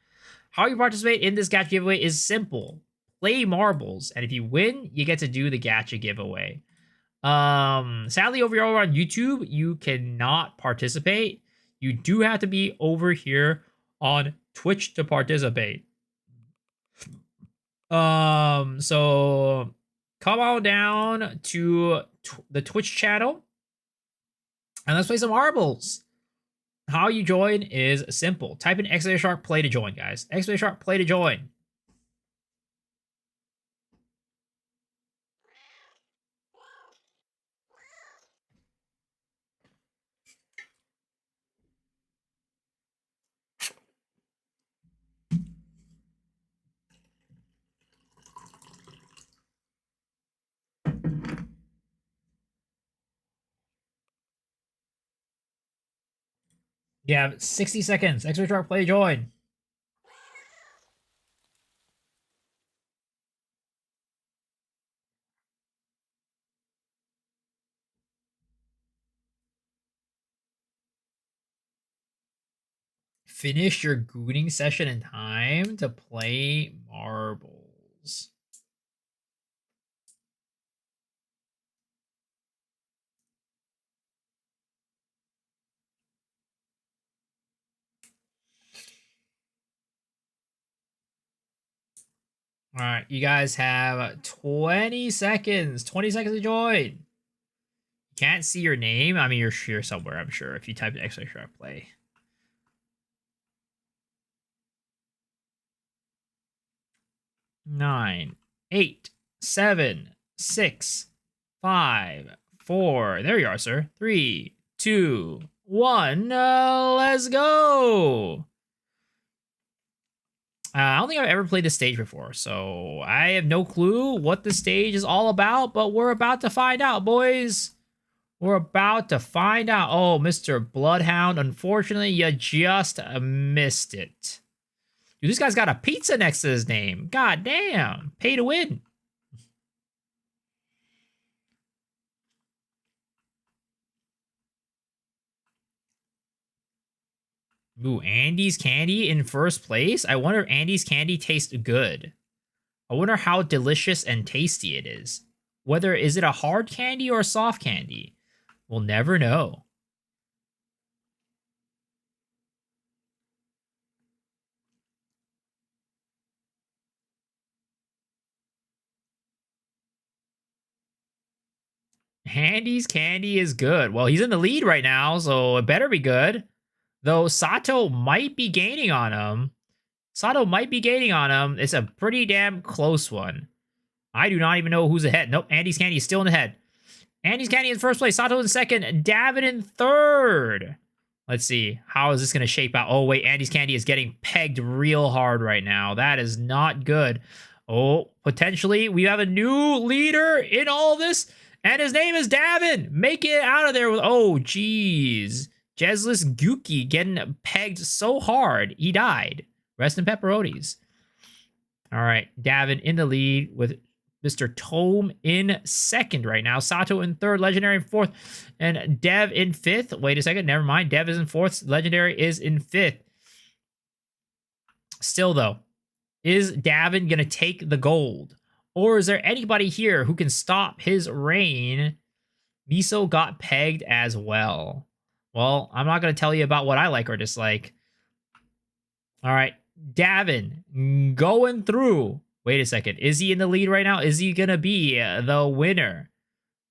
How you participate in this gacha giveaway is simple. Play marbles, and if you win, you get to do the gacha giveaway. Sadly, over here on YouTube, you cannot participate. You do have to be over here on Twitch to participate. So come on down to the Twitch channel and let's play some marbles. How you join is simple. Type in !shark play to join, guys. !shark play to join. You have 60 seconds. !shark play to join. Finish your gooning session in time to play marbles. All right, you guys have 20 seconds. 20 seconds to join. Can't see your name. I mean, you're here somewhere, I'm sure, if you type in !shark play. 9, 8, 7, 6, 5, 4. There you are, sir. 3, 2, 1. Let's go. I don't think I've ever played this stage before, so I have no clue what the stage is all about, but we're about to find out, boys. We're about to find out. Oh, Mr. Bloodhound, unfortunately, you just missed it. Dude, this guy's got a pizza next to his name. God damn. Pay to win. Ooh, Andy's Candy in first place? I wonder if Andy's Candy tastes good. I wonder how delicious and tasty it is. Whether is it a hard candy or a soft candy? We'll never know. Andy's Candy is good. Well, he's in the lead right now, so it better be good. Though Sato might be gaining on him. Sato might be gaining on him. It's a pretty damn close one. I do not even know who's ahead. Nope, Andy's Candy is still in the head. Andy's Candy in first place. Sato in second. David in third. Let's see. How is this going to shape out? Oh, wait. Andy's Candy is getting pegged real hard right now. That is not good. Oh, potentially we have a new leader in all this. And his name is Davin. Make it out of there with... Oh, jeez. Jesless Gookie getting pegged so hard. He died. Rest in pepperonis. All right. Davin in the lead with Mr. Tome in second right now. Sato in third. Legendary in fourth. And Dev in fifth. Wait a second. Never mind. Dev is in fourth. Legendary is in fifth. Still, though, is Davin going to take the gold? Or is there anybody here who can stop his reign? Miso got pegged as well. Well, I'm not going to tell you about what I like or dislike. All right. Davin going through. Wait a second. Is he in the lead right now? Is he going to be the winner?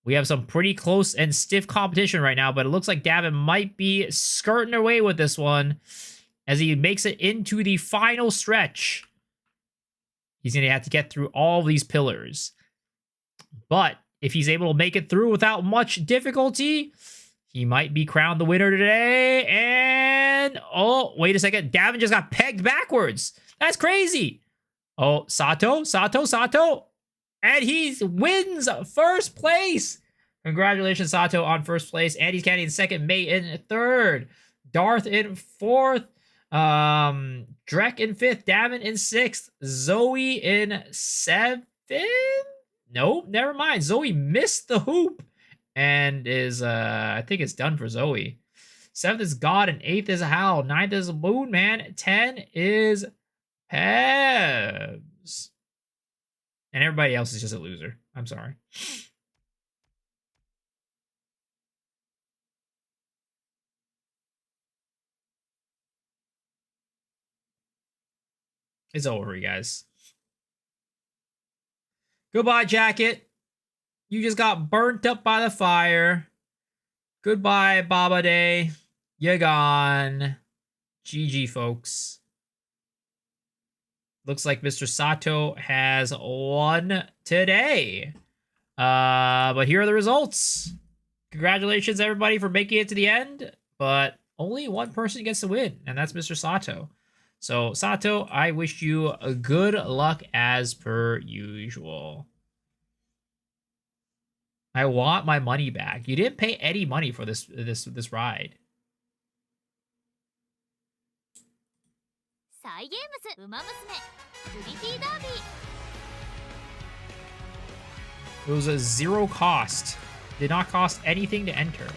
We have some pretty close and stiff competition right now, but it looks like Davin might be skirting away with this one as he makes it into the final stretch. He's going to have to get through all these pillars. But if he's able to make it through without much difficulty, he might be crowned the winner today. And, oh, wait a second. Davin just got pegged backwards. That's crazy. Oh, Sato. And he wins first place. Congratulations, Sato, on first place. Andy's Candy in second. May in third. Darth in fourth. Drek in fifth. Davin in sixth. Zoe in seventh. Nope, never mind. Zoe missed the hoop and is, I think it's done for Zoe. Seventh is God and eighth is Hal. Ninth is Moon Man. 10 is Pebs. And everybody else is just a loser. I'm sorry. It's over, you guys. Goodbye, Jacket. You just got burnt up by the fire. Goodbye, Baba Day. You're gone. GG, folks. Looks like Mr. Sato has won today. But here are the results. Congratulations, everybody, for making it to the end. But only one person gets to win, and that's Mr. Sato. So, Sato, I wish you good luck as per usual. I want my money back. You didn't pay any money for this ride. It was a zero cost. Did not cost anything to enter.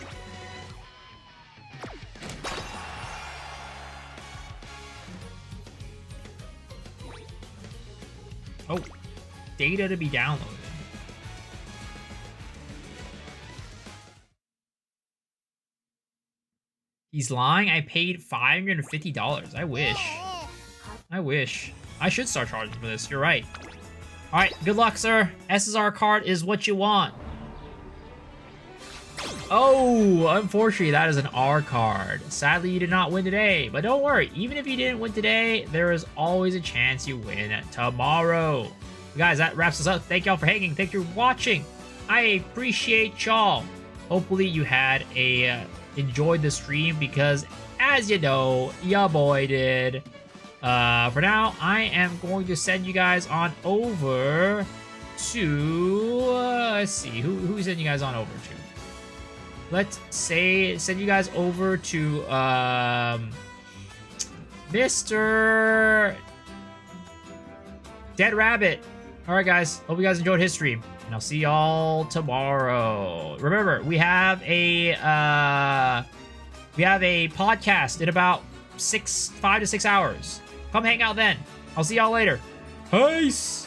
Oh, data to be downloaded. He's lying. I paid $550. I wish. I wish. I should start charging for this. You're right. All right. Good luck, sir. SSR card is what you want. Oh, unfortunately, that is an R card. Sadly, you did not win today. But don't worry. Even if you didn't win today, there is always a chance you win tomorrow. Guys, that wraps us up. Thank y'all for hanging. Thank you for watching. I appreciate y'all. Hopefully, you had enjoyed the stream because, as you know, ya boy did. For now, I am going to send you guys on over to... let's see. Who we send you guys on over to? Let's say send you guys over to Mr. Dead Rabbit. All right, guys. Hope you guys enjoyed his stream, and I'll see y'all tomorrow. Remember, we have a podcast in about 5 to 6 hours. Come hang out then. I'll see y'all later. Peace.